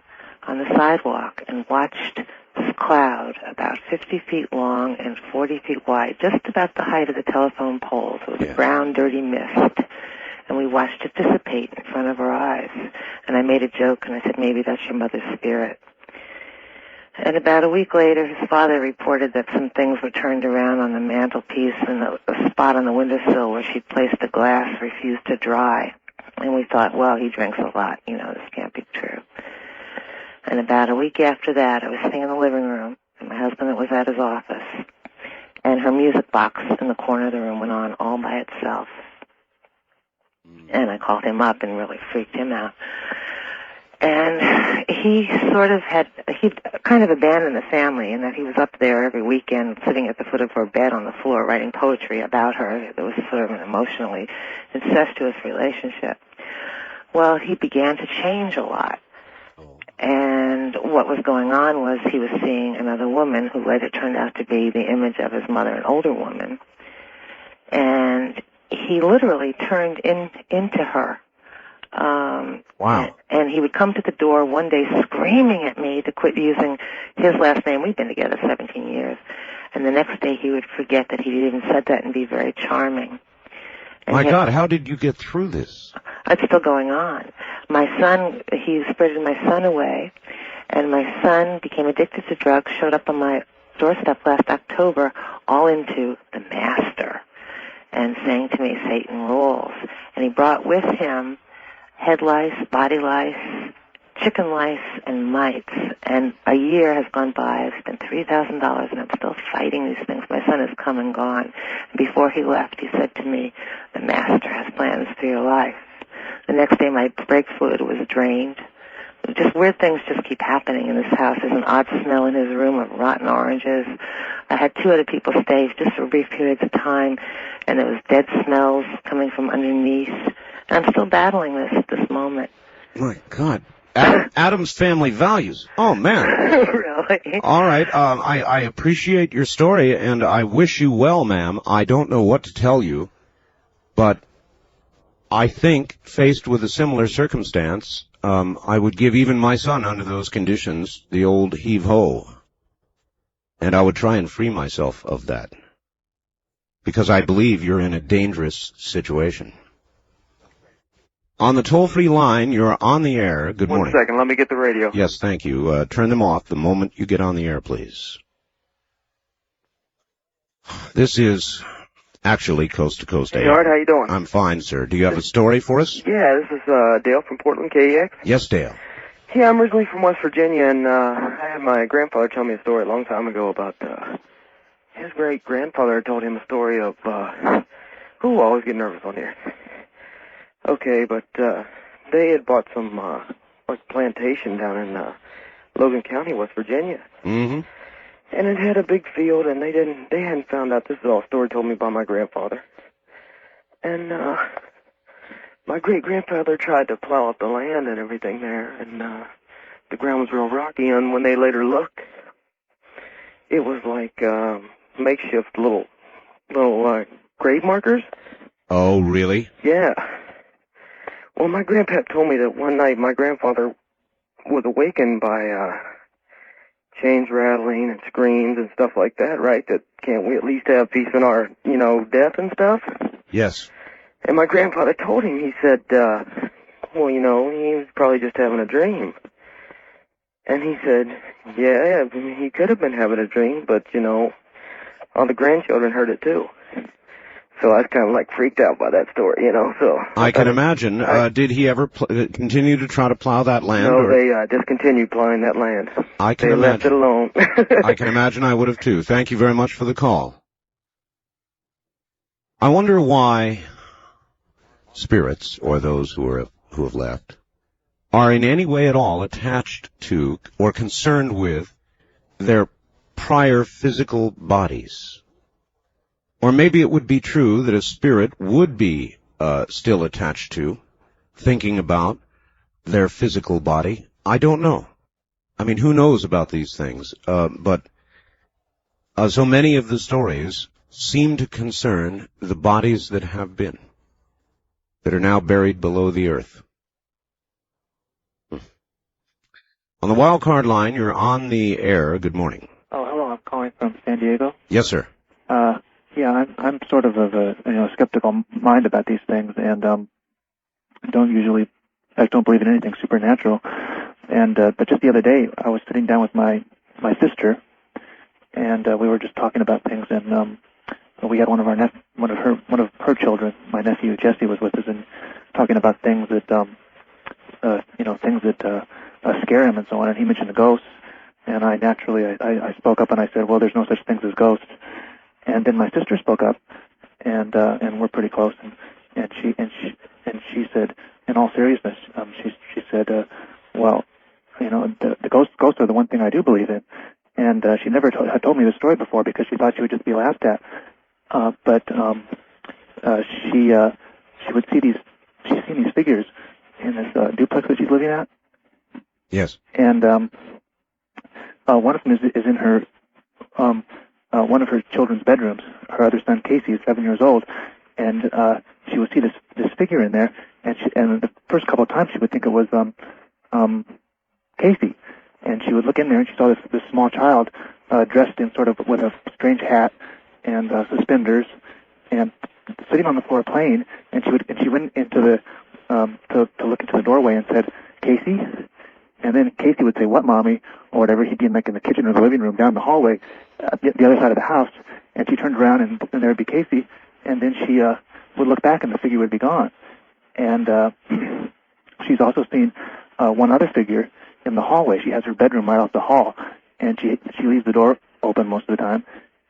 on the sidewalk and watched this cloud about 50 feet long and 40 feet wide, just about the height of the telephone poles. It was brown, dirty mist. And we watched it dissipate in front of our eyes. And I made a joke, and I said, maybe that's your mother's spirit. And about a week later, his father reported that some things were turned around on the mantelpiece, and a spot on the windowsill where she'd placed the glass refused to dry. And we thought, well, he drinks a lot. This can't be true. And about a week after that, I was sitting in the living room, and my husband was at his office, and her music box in the corner of the room went on all by itself. And I called him up and really freaked him out. And he'd kind of abandoned the family, in that he was up there every weekend sitting at the foot of her bed on the floor writing poetry about her. It was sort of an emotionally incestuous relationship. Well, he began to change a lot. And what was going on was he was seeing another woman who later turned out to be the image of his mother, an older woman. And he literally turned into her. Wow. And he would come to the door one day screaming at me to quit using his last name. We've been together 17 years. And the next day he would forget that he'd even said that and be very charming. My God, how did you get through this? It's still going on. My son, he spirited my son away, and my son became addicted to drugs, showed up on my doorstep last October, all into the master, and saying to me, Satan rules. And he brought with him head lice, body lice, chicken lice, and mites. And a year has gone by. I've spent $3,000, and I'm still fighting these things. My son has come and gone. And before he left, he said to me, the master has plans for your life. The next day, my brake fluid was drained. Just weird things just keep happening in this house. There's an odd smell in his room of rotten oranges. I had 2 other people stay just for brief periods of time, and there was dead smells coming from underneath. And I'm still battling this at this moment. My God. Adam's family values. Oh, man. Really? All right. I appreciate your story, and I wish you well, ma'am. I don't know what to tell you, but I think, faced with a similar circumstance, I would give even my son, under those conditions, the old heave-ho. And I would try and free myself of that. Because I believe you're in a dangerous situation. On the toll-free line, you're on the air. Good morning. 1 second, let me get the radio. Yes, thank you. Turn them off the moment you get on the air, please. This is actually Coast to Coast Hey, AM. Art, how you doing? I'm fine, sir. Do you have a story for us? Yeah, this is Dale from Portland, KEX. Yes, Dale. Yeah, I'm originally from West Virginia, and I had my grandfather tell me a story a long time ago about his great-grandfather told him a story of I always get nervous on here. Okay, but they had bought some like plantation down in Logan County, West Virginia. Mm-hmm. And it had a big field, and they hadn't found out. This is all a story told me by my grandfather. And my great-grandfather tried to plow up the land and everything there, and the ground was real rocky, and when they later looked, it was like makeshift little grave markers. Oh, really? Yeah. Well, my grandpa told me that one night my grandfather was awakened by chains rattling and screams and stuff like that, right? That can't we at least have peace in our, death and stuff? Yes. And my grandfather told him, he said, well, he was probably just having a dream. And he said, yeah, he could have been having a dream, but, all the grandchildren heard it too. So I was kind of like freaked out by that story, so. I can imagine. Did he ever continue to try to plow that land? No, or? they discontinued plowing that land. I can they imagine. left it alone. I can imagine I would have too. Thank you very much for the call. I wonder why spirits, or those who have left, are in any way at all attached to or concerned with their prior physical bodies. Or maybe it would be true that a spirit would be still attached to, thinking about their physical body. I don't know. I mean, who knows about these things? But so many of the stories seem to concern the bodies that have been, that are now buried below the earth. On the wild card line, you're on the air. Good morning. Oh, hello. I'm calling from San Diego. Yes, sir. Yeah, I'm sort of a skeptical mind about these things, and don't believe in anything supernatural. And but just the other day, I was sitting down with my sister, and we were just talking about things, and we had one of her children, my nephew Jesse, was with us, and talking about things that things that scare him and so on. And he mentioned the ghosts, and I naturally I spoke up and I said, well, there's no such things as ghosts. And then my sister spoke up, and we're pretty close, and she said, in all seriousness, she said, well, the ghosts are the one thing I do believe in, and she never had told me the story before because she thought she would just be laughed at, but she would see she's seen these figures in this duplex that she's living at. Yes. And one of them is in her one of her children's bedrooms. Her other son, Casey, is 7 years old, and she would see this figure in there, and the first couple of times she would think it was Casey, and she would look in there and she saw this small child dressed in sort of with a strange hat and suspenders, and sitting on the floor playing, and she went into the to look into the doorway and said, Casey? And then Casey would say, what, Mommy? Or whatever. He'd be in the kitchen or the living room down the hallway, the other side of the house. And she turned around and there would be Casey. And then she would look back and the figure would be gone. And she's also seen one other figure in the hallway. She has her bedroom right off the hall. And she leaves the door open most of the time.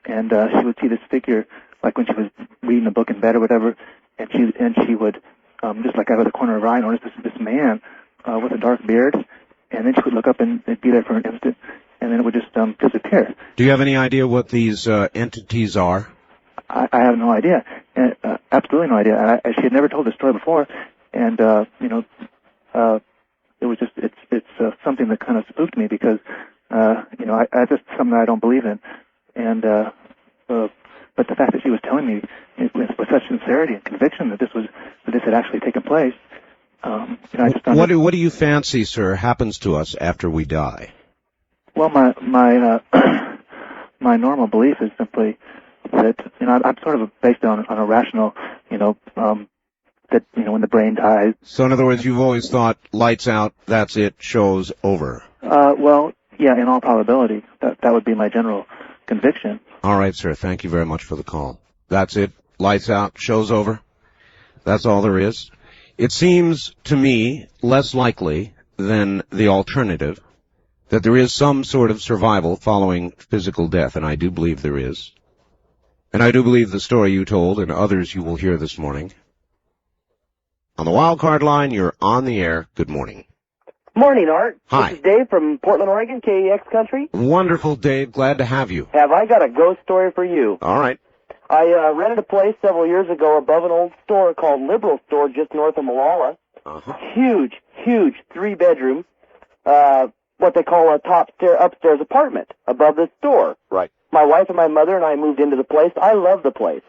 And she would see this figure like when she was reading a book in bed or whatever. And she would, just like out of the corner of her eye, notice this man with a dark beard. And then she would look up and it'd be there for an instant, and then it would just disappear. Do you have any idea what these entities are? I have no idea, absolutely no idea. And she had never told this story before, and it was just it's something that kind of spooked me because I just something that I don't believe in, and but the fact that she was telling me with such sincerity and conviction that this had actually taken place. I just what do you fancy, sir, happens to us after we die? Well, my my normal belief is simply that I'm sort of based on a rational, that when the brain dies. So in other words, you've always thought lights out, that's it, show's over. Well, yeah, in all probability, that would be my general conviction. All right, sir. Thank you very much for the call. That's it. Lights out, show's over. That's all there is. It seems to me less likely than the alternative that there is some sort of survival following physical death, and I do believe there is. And I do believe the story you told and others you will hear this morning. On the wild card line, you're on the air. Good morning. Morning, Art. Hi. This is Dave from Portland, Oregon, KEX Country. Wonderful, Dave. Glad to have you. Have I got a ghost story for you? All right. I rented a place several years ago above an old store called Liberal Store just north of Malala. Huge, 3-bedroom, what they call a upstairs apartment above the store. Right. My wife and my mother and I moved into the place. I love the place.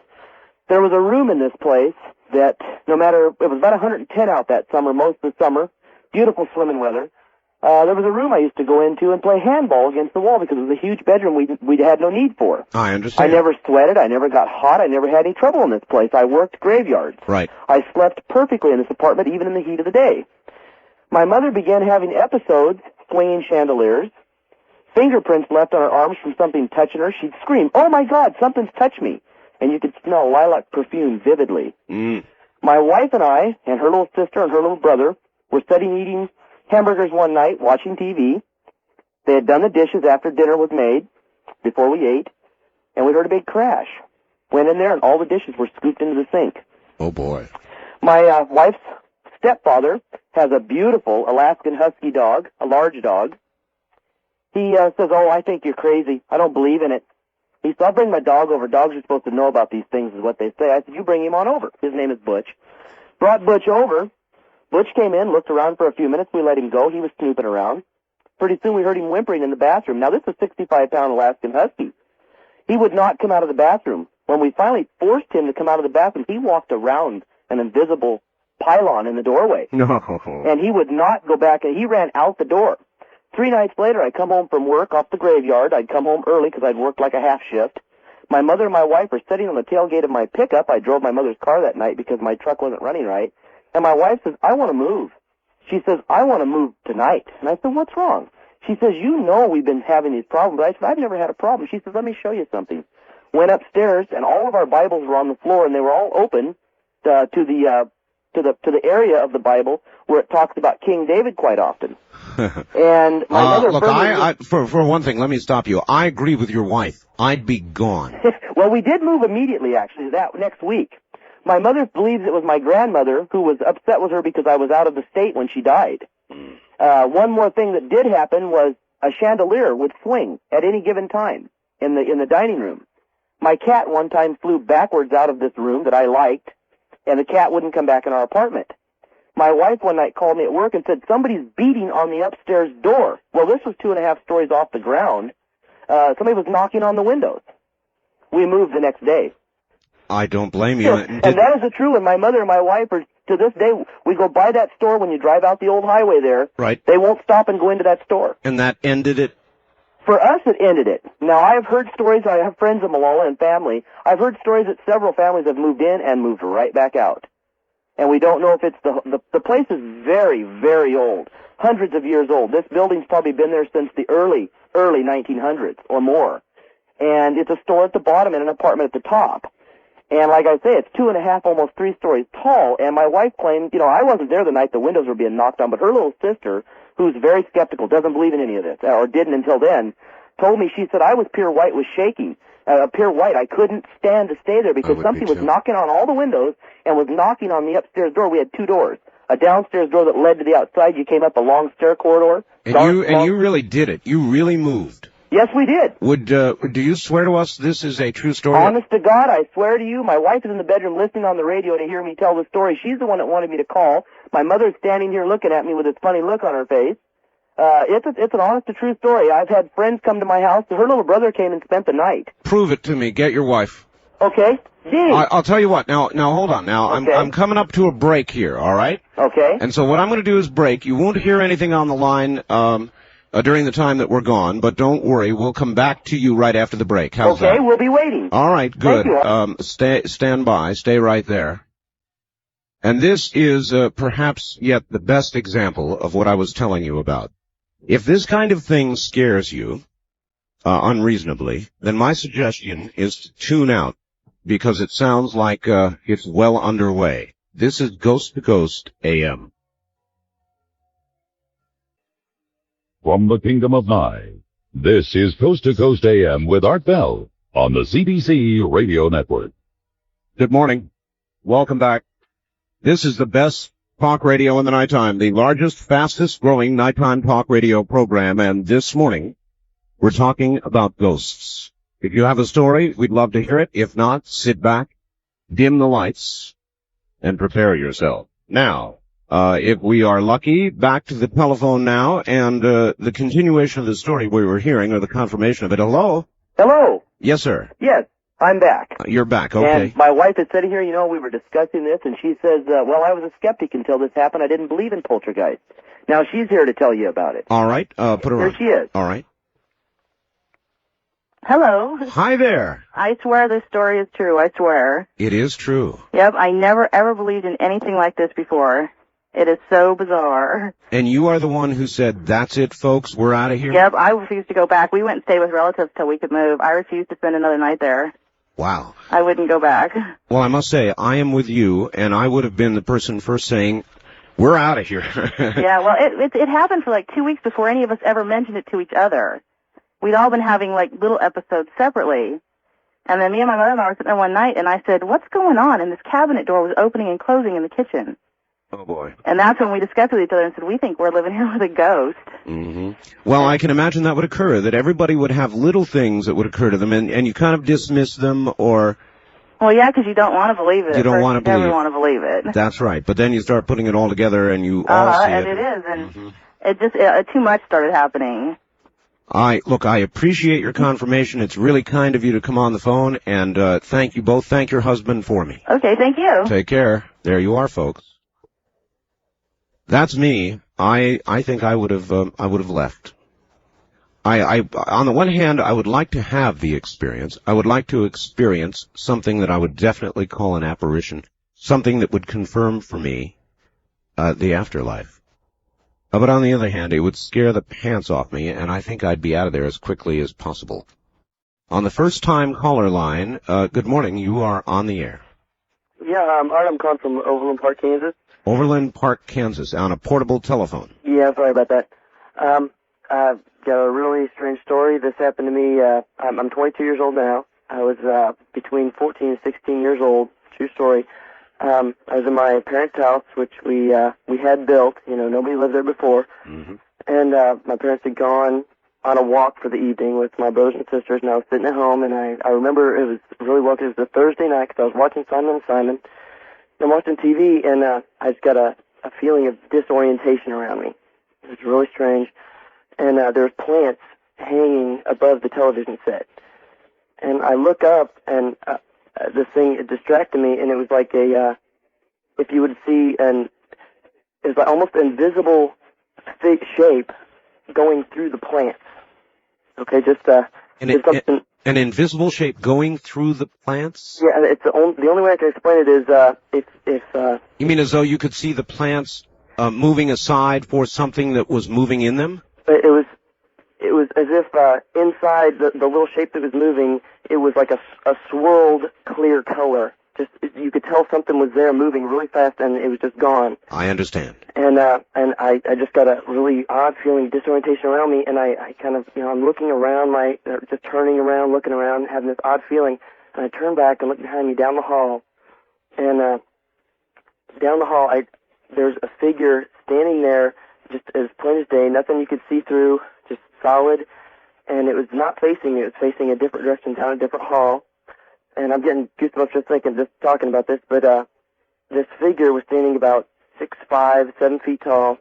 There was a room in this place that it was about 110 out that summer, most of the summer, beautiful swimming weather. There was a room I used to go into and play handball against the wall because it was a huge bedroom we had no need for. I understand. I never sweated. I never got hot. I never had any trouble in this place. I worked graveyards. Right. I slept perfectly in this apartment, even in the heat of the day. My mother began having episodes, swinging chandeliers, fingerprints left on her arms from something touching her. She'd scream, "Oh my God, something's touched me." And you could smell lilac perfume vividly. My wife and I, and her little sister and her little brother, were sitting eating hamburgers one night, watching TV. They had done the dishes after dinner was made, before we ate, and we heard a big crash. Went in there, and all the dishes were scooped into the sink. Oh, boy. My wife's stepfather has a beautiful Alaskan Husky dog, a large dog. He says, "Oh, I think you're crazy. I don't believe in it." He said, "I'll bring my dog over. Dogs are supposed to know about these things," is what they say. I said, "You bring him on over." His name is Butch. Brought Butch over. Butch came in, looked around for a few minutes. We let him go. He was snooping around. Pretty soon we heard him whimpering in the bathroom. Now, this is a 65-pound Alaskan Husky. He would not come out of the bathroom. When we finally forced him to come out of the bathroom, he walked around an invisible pylon in the doorway. No. And he would not go back, and he ran out the door. 3 nights later, I come home from work off the graveyard. I'd come home early because I'd worked like a half shift. My mother and my wife were sitting on the tailgate of my pickup. I drove my mother's car that night because my truck wasn't running right. And my wife says, "I want to move." She says, "I want to move tonight." And I said, "What's wrong?" She says, "You know we've been having these problems." I said, "I've never had a problem." She says, "Let me show you something." Went upstairs, and all of our Bibles were on the floor, and they were all open to the area of the Bible where it talks about King David quite often. And my mother look, for one thing, let me stop you. I agree with your wife. I'd be gone. Well, we did move immediately, actually, that next week. My mother believes it was my grandmother who was upset with her because I was out of the state when she died. One more thing that did happen was a chandelier would swing at any given time in the dining room. My cat one time flew backwards out of this room that I liked, and the cat wouldn't come back in our apartment. My wife one night called me at work and said, "Somebody's beating on the upstairs door." Well, this was 2.5 stories off the ground. Somebody was knocking on the windows. We moved the next day. I don't blame you. And that is the truth. And my mother and my wife are, to this day, we go by that store when you drive out the old highway there. Right. They won't stop and go into that store. And that ended it? For us, it ended it. Now, I have heard stories. I have friends in Malala and family. I've heard stories that several families have moved in and moved right back out. And we don't know if it's the place is very, very old. Hundreds of years old. This building's probably been there since the early 1900s or more. And it's a store at the bottom and an apartment at the top. And like I say, it's 2.5, almost 3 stories tall. And my wife claimed, I wasn't there the night the windows were being knocked on, but her little sister, who's very skeptical, doesn't believe in any of this, or didn't until then, told me, she said, I was pure white, was shaking. Pure white. I couldn't stand to stay there because something was knocking on all the windows and was knocking on the upstairs door. We had 2 doors. A downstairs door that led to the outside. You came up a long stair corridor. And you really did it. You really moved. Yes, we did. Do you swear to us this is a true story? Honest to God, I swear to you, my wife is in the bedroom listening on the radio to hear me tell the story. She's the one that wanted me to call. My mother's standing here looking at me with this funny look on her face. It's an honest to true story. I've had friends come to my house. Her little brother came and spent the night. Prove it to me. Get your wife. Okay. I'll tell you what. Now hold on. Now okay. I'm coming up to a break here. All right. Okay. And so what I'm going to do is break. You won't hear anything on the line during the time that we're gone, but don't worry. We'll come back to you right after the break. How's that? Okay. We'll be waiting. All right. Good. Thank you. Stand by. Stay right there. And this is perhaps yet the best example of what I was telling you about. If this kind of thing scares you unreasonably, then my suggestion is to tune out, because it sounds like it's well underway. This is Ghost to Ghost AM. From the Kingdom of Nye, this is Coast to Coast AM with Art Bell on the CBC Radio Network. Good morning. Welcome back. This is the best Talk radio in the nighttime, the largest, fastest growing nighttime talk radio program. And this morning, we're talking about ghosts. If you have a story, we'd love to hear it. If not, sit back, dim the lights, and prepare yourself. Now, if we are lucky, back to the telephone now, and the continuation of the story we were hearing, or the confirmation of it. Hello? Hello. Yes, sir. Yes, I'm back. You're back, okay. And my wife is sitting here, we were discussing this, and she says, well, I was a skeptic until this happened. I didn't believe in poltergeist. Now she's here to tell you about it. All right, put her on. Here she is. All right. Hello. Hi there. I swear this story is true. I swear. It is true. Yep, I never ever believed in anything like this before. It is so bizarre. And you are the one who said, that's it, folks, we're out of here? Yep, I refused to go back. We went and stayed with relatives till we could move. I refused to spend another night there. Wow. I wouldn't go back. Well, I must say, I am with you, and I would have been the person first saying, we're out of here. Yeah, well, it happened for like 2 weeks before any of us ever mentioned it to each other. We'd all been having like little episodes separately. And then me and my mother-in-law were sitting there one night, and I said, what's going on? And this cabinet door was opening and closing in the kitchen. Oh, boy. And that's when we discussed with each other and said, we think we're living here with a ghost. Mm-hmm. Well, I can imagine that would occur, that everybody would have little things that would occur to them, and you kind of dismiss them, or... Well, yeah, because you don't want to believe it. You don't want to believe it. You never want to believe it. That's right. But then you start putting it all together, and you all see and it. it is. And it just, too much started happening. Look, I appreciate your confirmation. It's really kind of you to come on the phone, and thank you both. Thank your husband for me. Okay, thank you. Take care. There you are, folks. That's me. I think I would have left. On the one hand, I would like to have the experience. I would like to experience something that I would definitely call an apparition, something that would confirm for me the afterlife. But on the other hand, it would scare the pants off me, and I think I'd be out of there as quickly as possible. On the first-time caller line, good morning. You are on the air. Yeah, Art, I'm calling from Overland Park, Kansas. Overland Park, Kansas, on a portable telephone. Yeah, sorry about that. I've got a really strange story. This happened to me. I'm 22 years old now. I was between 14 and 16 years old. True story. I was in my parents' house, which we had built. Nobody lived there before. Mm-hmm. And my parents had gone on a walk for the evening with my brothers and sisters, and I was sitting at home, and I remember it was really well, because it was a Thursday night, because I was watching Simon & Simon. I'm watching TV, and I just got a feeling of disorientation around me. It was really strange. And there was plants hanging above the television set. And I look up, and this thing, it distracted me, and it was like if you would see it was like almost an invisible thick shape going through the plants. Okay, just something. An invisible shape going through the plants? Yeah, it's the only way I can explain it is if You mean as though you could see the plants moving aside for something that was moving in them? It was as if inside the little shape that was moving, it was like a swirled clear color. Just you could tell something was there moving really fast, and it was just gone. I understand. And I just got a really odd feeling, disorientation around me, and I kind of, I'm looking around, just turning around, looking around, having this odd feeling, and I turn back and look behind me down the hall, and down the hall, there's a figure standing there, just as plain as day, nothing you could see through, just solid, and it was not facing me, it was facing a different direction down a different hall, and I'm getting goosebumps just talking about this, but this figure was standing about 6'5", 7 feet tall.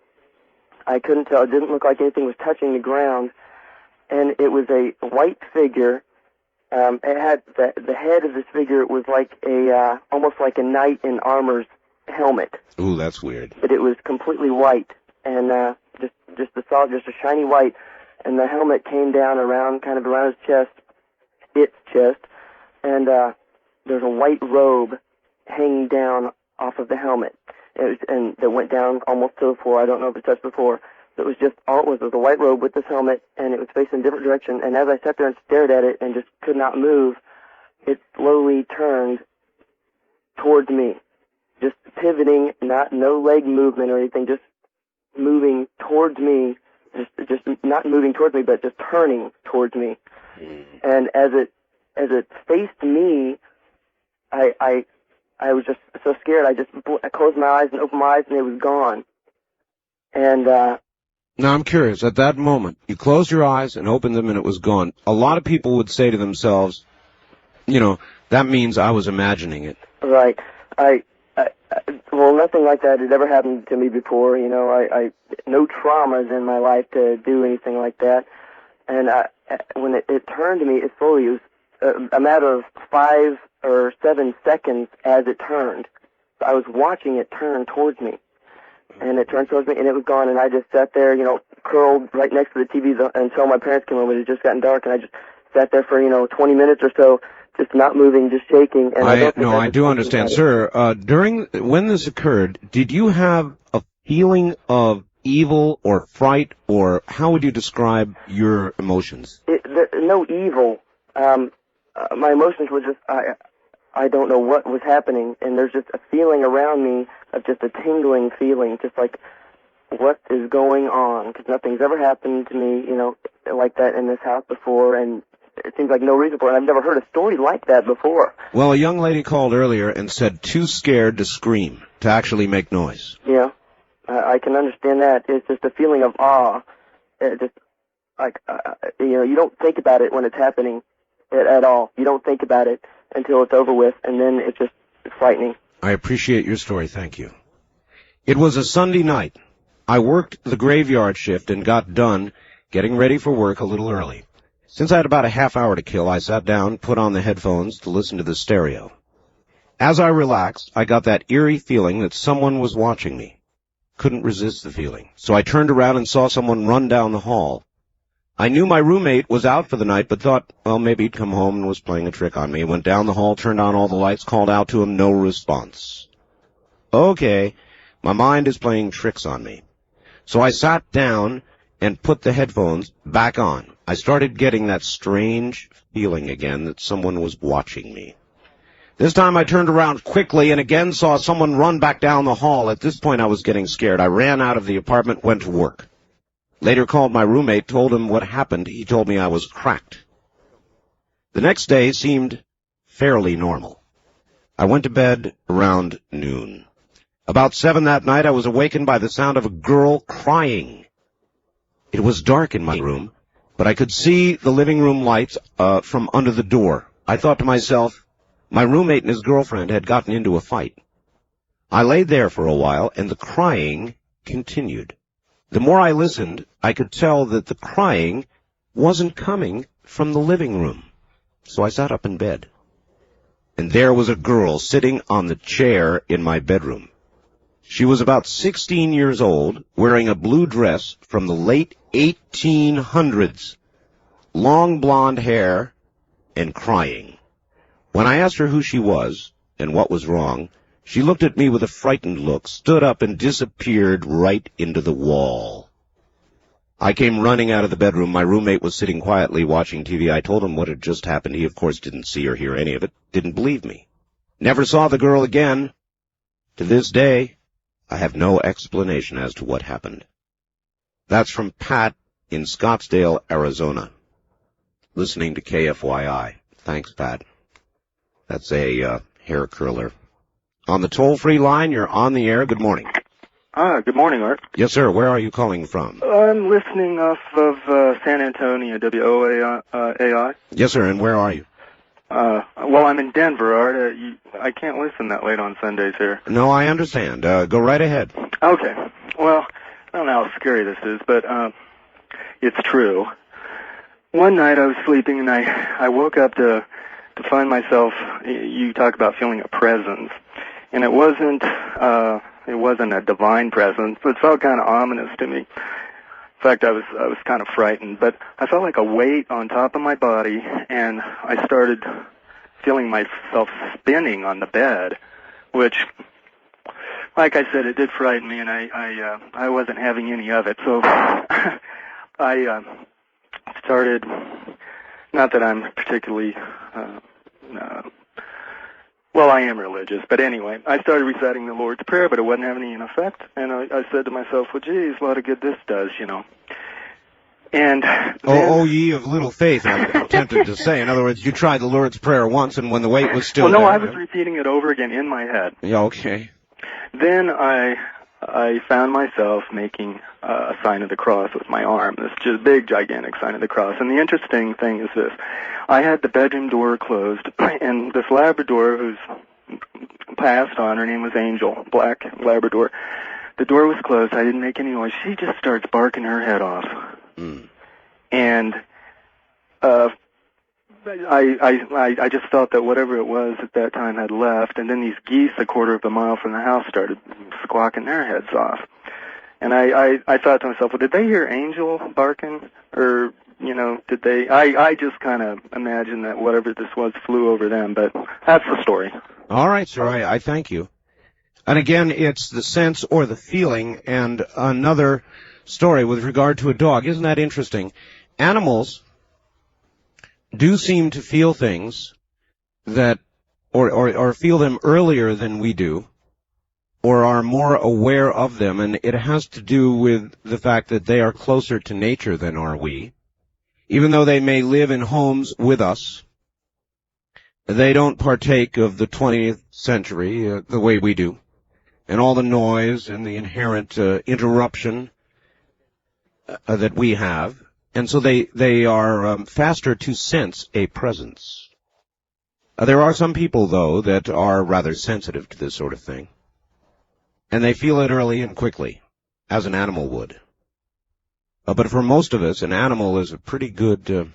I couldn't tell. It didn't look like anything was touching the ground, and it was a white figure. It had the head of this figure was like almost like a knight in armor's helmet. Ooh, that's weird. But it was completely white, and just a shiny white, and the helmet came down around his chest, its chest, and there's a white robe hanging down off of the helmet. And that went down almost to the floor. I don't know if it touched the floor. It was just, all it was a white robe with this helmet, and it was facing a different direction. And as I sat there and stared at it and just could not move, it slowly turned towards me. Just pivoting, no leg movement or anything, just moving towards me. Just not moving towards me, but just turning towards me. And as it faced me, I I was just so scared. I closed my eyes and opened my eyes, and it was gone. And Now, I'm curious. At that moment, you closed your eyes and opened them, and it was gone. A lot of people would say to themselves, you know, that means I was imagining it. right, well, nothing like that had ever happened to me before. You know, I no traumas in my life to do anything like that. And when it turned to me, it was a matter of 5 or 7 seconds as it turned. I was watching it turn towards me, and it turned towards me, and it was gone. And I just sat there, you know, curled right next to the TV until my parents came home. It had just gotten dark, and I just sat there for 20 minutes or so, just not moving, just shaking. And I do understand, sir. When this occurred, did you have a feeling of evil or fright, or how would you describe your emotions? No evil. My emotions were just I don't know what was happening, and there's just a feeling around me of just a tingling feeling, just like what is going on? Because nothing's ever happened to me, like that in this house before, and it seems like no reason for it. I've never heard a story like that before. Well, a young lady called earlier and said too scared to scream, to actually make noise. Yeah, I can understand that. It's just a feeling of awe. Just like, you don't think about it when it's happening at all. You don't think about it until it's over with, and then it's just frightening. I appreciate your story. Thank you. It was a Sunday night. I worked the graveyard shift and got done getting ready for work a little early. Since I had about a half hour to kill, I sat down, put on the headphones to listen to the stereo. As I relaxed, I got that eerie feeling that someone was watching me. Couldn't resist the feeling, so I turned around and saw someone run down the hall. I knew my roommate was out for the night, but thought, well, maybe he'd come home and was playing a trick on me. Went down the hall, turned on all the lights, called out to him, no response. Okay, my mind is playing tricks on me. So I sat down and put the headphones back on. I started getting that strange feeling again that someone was watching me. This time I turned around quickly and again saw someone run back down the hall. At this point I was getting scared. I ran out of the apartment, went to work. Later called my roommate, told him what happened. He told me I was cracked. The next day seemed fairly normal. I went to bed around noon. About 7 that night I was awakened by the sound of a girl crying. It was dark in my room, but I could see the living room lights from under the door. I thought to myself, my roommate and his girlfriend had gotten into a fight. I laid there for a while, and the crying continued. The more I listened, I could tell that the crying wasn't coming from the living room. So I sat up in bed. And there was a girl sitting on the chair in my bedroom. She was about 16 years old, wearing a blue dress from the late 1800s, long blonde hair, and crying. When I asked her who she was and what was wrong, she looked at me with a frightened look, stood up, and disappeared right into the wall. I came running out of the bedroom. My roommate was sitting quietly watching TV. I told him what had just happened. He, of course, didn't see or hear any of it, didn't believe me. Never saw the girl again. To this day, I have no explanation as to what happened. That's from Pat in Scottsdale, Arizona, listening to KFYI. Thanks, Pat. That's a hair curler. On the toll-free line, you're on the air. Good morning. Good morning, Art. Yes, sir. Where are you calling from? I'm listening off of San Antonio, WOAI. Yes, sir. And where are you? Well, I'm in Denver, Art. I can't listen that late on Sundays here. No, I understand. Go right ahead. Okay. Well, I don't know how scary this is, but it's true. One night I was sleeping, and I woke up to find myself, you talk about feeling a presence, and it wasn't a divine presence, but it felt kind of ominous to me. In fact, I was kind of frightened, but I felt like a weight on top of my body, and I started feeling myself spinning on the bed, which, like I said, it did frighten me, and I wasn't having any of it. So I started, not that I'm particularly, well, I am religious, but anyway, I started reciting the Lord's Prayer, but it wasn't having any effect, and I said to myself, well, geez, a lot of good this does, And Oh, ye of little faith, I'm tempted to say. In other words, you tried the Lord's Prayer once, and when the weight was still well, no, there... I was repeating it over again in my head. Yeah, okay. Then I found myself making a sign of the cross with my arm, this just big, gigantic sign of the cross. And the interesting thing is this. I had the bedroom door closed, and this Labrador who's passed on, her name was Angel, black Labrador. The door was closed. I didn't make any noise. She just starts barking her head off. And I just thought that whatever it was at that time had left, and then these geese a quarter of a mile from the house started squawking their heads off. And I thought to myself, well, did they hear Angel barking? Or, you know, did they? I just kind of imagined that whatever this was flew over them, but that's the story. All right, sir, I thank you. And again, it's the sense or the feeling, and another story with regard to a dog. Isn't that interesting? Animals do seem to feel things that, or feel them earlier than we do, or are more aware of them, and it has to do with the fact that they are closer to nature than are we. Even though they may live in homes with us, they don't partake of the 20th century the way we do, and all the noise and the inherent interruption that we have. And so they are faster to sense a presence. There are some people, though, that are rather sensitive to this sort of thing. And they feel it early and quickly, as an animal would. But for most of us, an animal is a pretty good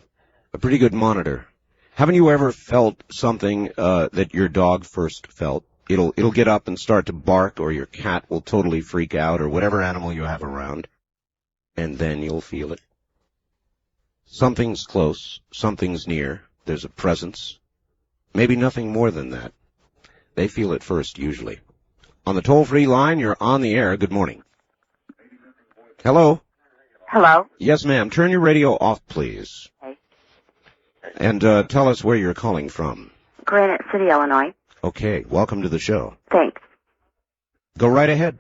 monitor. Haven't you ever felt something that your dog first felt? It'll get up and start to bark, or your cat will totally freak out, or whatever animal you have around, and then you'll feel it. Something's close, something's near, there's a presence. Maybe nothing more than that. They feel it first, usually. On the toll-free line, you're on the air. Good morning. Hello? Hello? Yes, ma'am. Turn your radio off, please. Okay. And tell us where you're calling from. Granite City, Illinois. Okay, welcome to the show. Thanks. Go right ahead.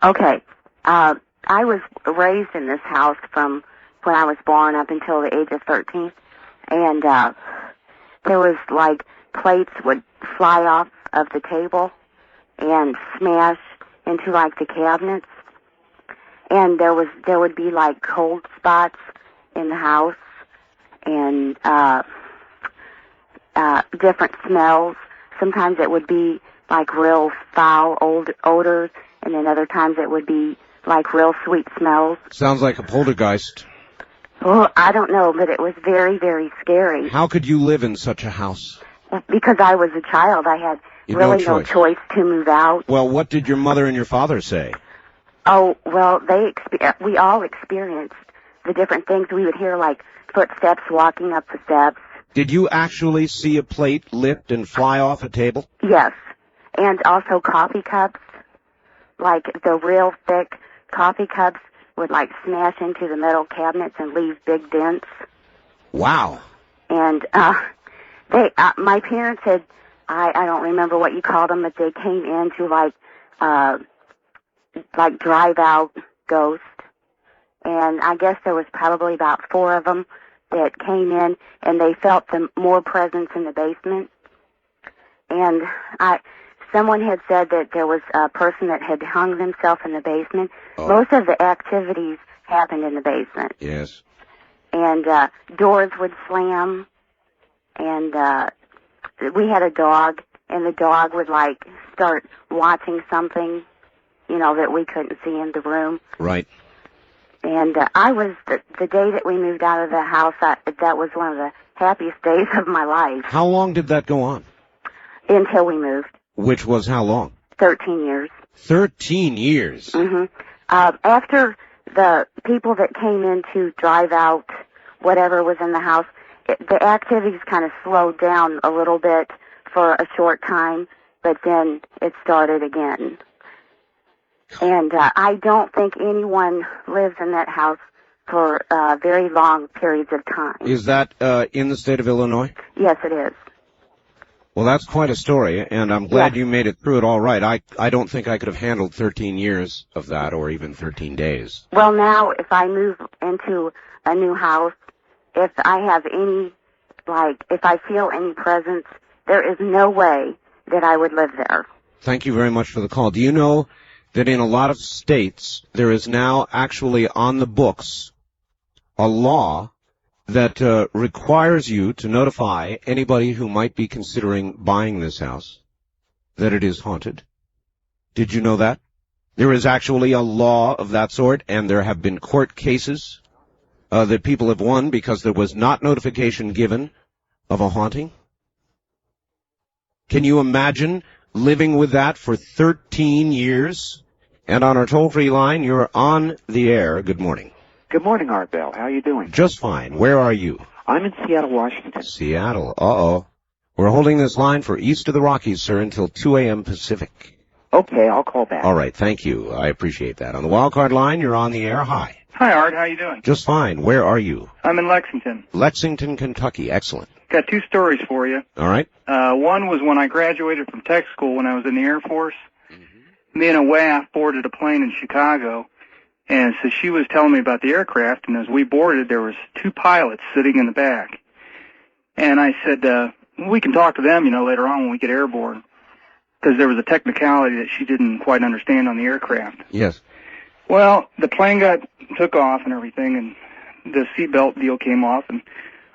Okay. I was raised in this house from when I was born up until the age of 13. And there was, like, plates would fly off of the table and smash into, like, the cabinets. And there would be, like, cold spots in the house and different smells. Sometimes it would be, like, real foul old odors, and then other times it would be, like, real sweet smells. Sounds like a poltergeist. Well, I don't know, but it was very, very scary. How could you live in such a house? Because I was a child, I had really no choice to move out. Well, what did your mother and your father say? Oh, well, we all experienced the different things. We would hear, like, footsteps walking up the steps. Did you actually see a plate lift and fly off a table? Yes, and also coffee cups, like the real thick coffee cups would, like, smash into the metal cabinets and leave big dents. Wow. And my parents had, I don't remember what you called them, but they came in to, like drive-out ghosts. And I guess there was probably about 4 of them that came in, and they felt more presence in the basement. And someone had said that there was a person that had hung themselves in the basement. Oh. Most of the activities happened in the basement. Yes. And doors would slam, and we had a dog, and the dog would, like, start watching something, you know, that we couldn't see in the room. Right. And I was, the day that we moved out of the house, that was one of the happiest days of my life. How long did that go on? Until we moved. Which was how long? 13 years. 13 years? Mm-hmm. After the people that came in to drive out whatever was in the house, the activities kind of slowed down a little bit for a short time, but then it started again. And I don't think anyone lives in that house for very long periods of time. Is that in the state of Illinois? Yes, it is. Well, that's quite a story, and I'm glad you made it through it all right. I don't think I could have handled 13 years of that, or even 13 days. Well, now, if I move into a new house, if I have any, if I feel any presence, there is no way that I would live there. Thank you very much for the call. Do you know that in a lot of states, there is now actually on the books a law that requires you to notify anybody who might be considering buying this house that it is haunted? Did you know that? There is actually a law of that sort, and there have been court cases that people have won because there was not notification given of a haunting. Can you imagine living with that for 13 years? And on our toll-free line, you're on the air. Good morning. Good morning, Art Bell. How are you doing? Just fine. Where are you? I'm in Seattle, Washington. Seattle. Uh-oh. We're holding this line for east of the Rockies, sir, until 2 a.m. Pacific. Okay, I'll call back. All right. Thank you. I appreciate that. On the wildcard line, you're on the air. Hi. Hi, Art. How you doing? Just fine. Where are you? I'm in Lexington. Lexington, Kentucky. Excellent. Got two stories for you. All right. One was when I graduated from tech school when I was in the Air Force. Me and a WAF boarded a plane in Chicago. And so she was telling me about the aircraft, and as we boarded, there was two pilots sitting in the back. And I said, we can talk to them, later on when we get airborne, because there was a technicality that she didn't quite understand on the aircraft. Yes. Well, the plane took off and everything, and the seatbelt deal came off, and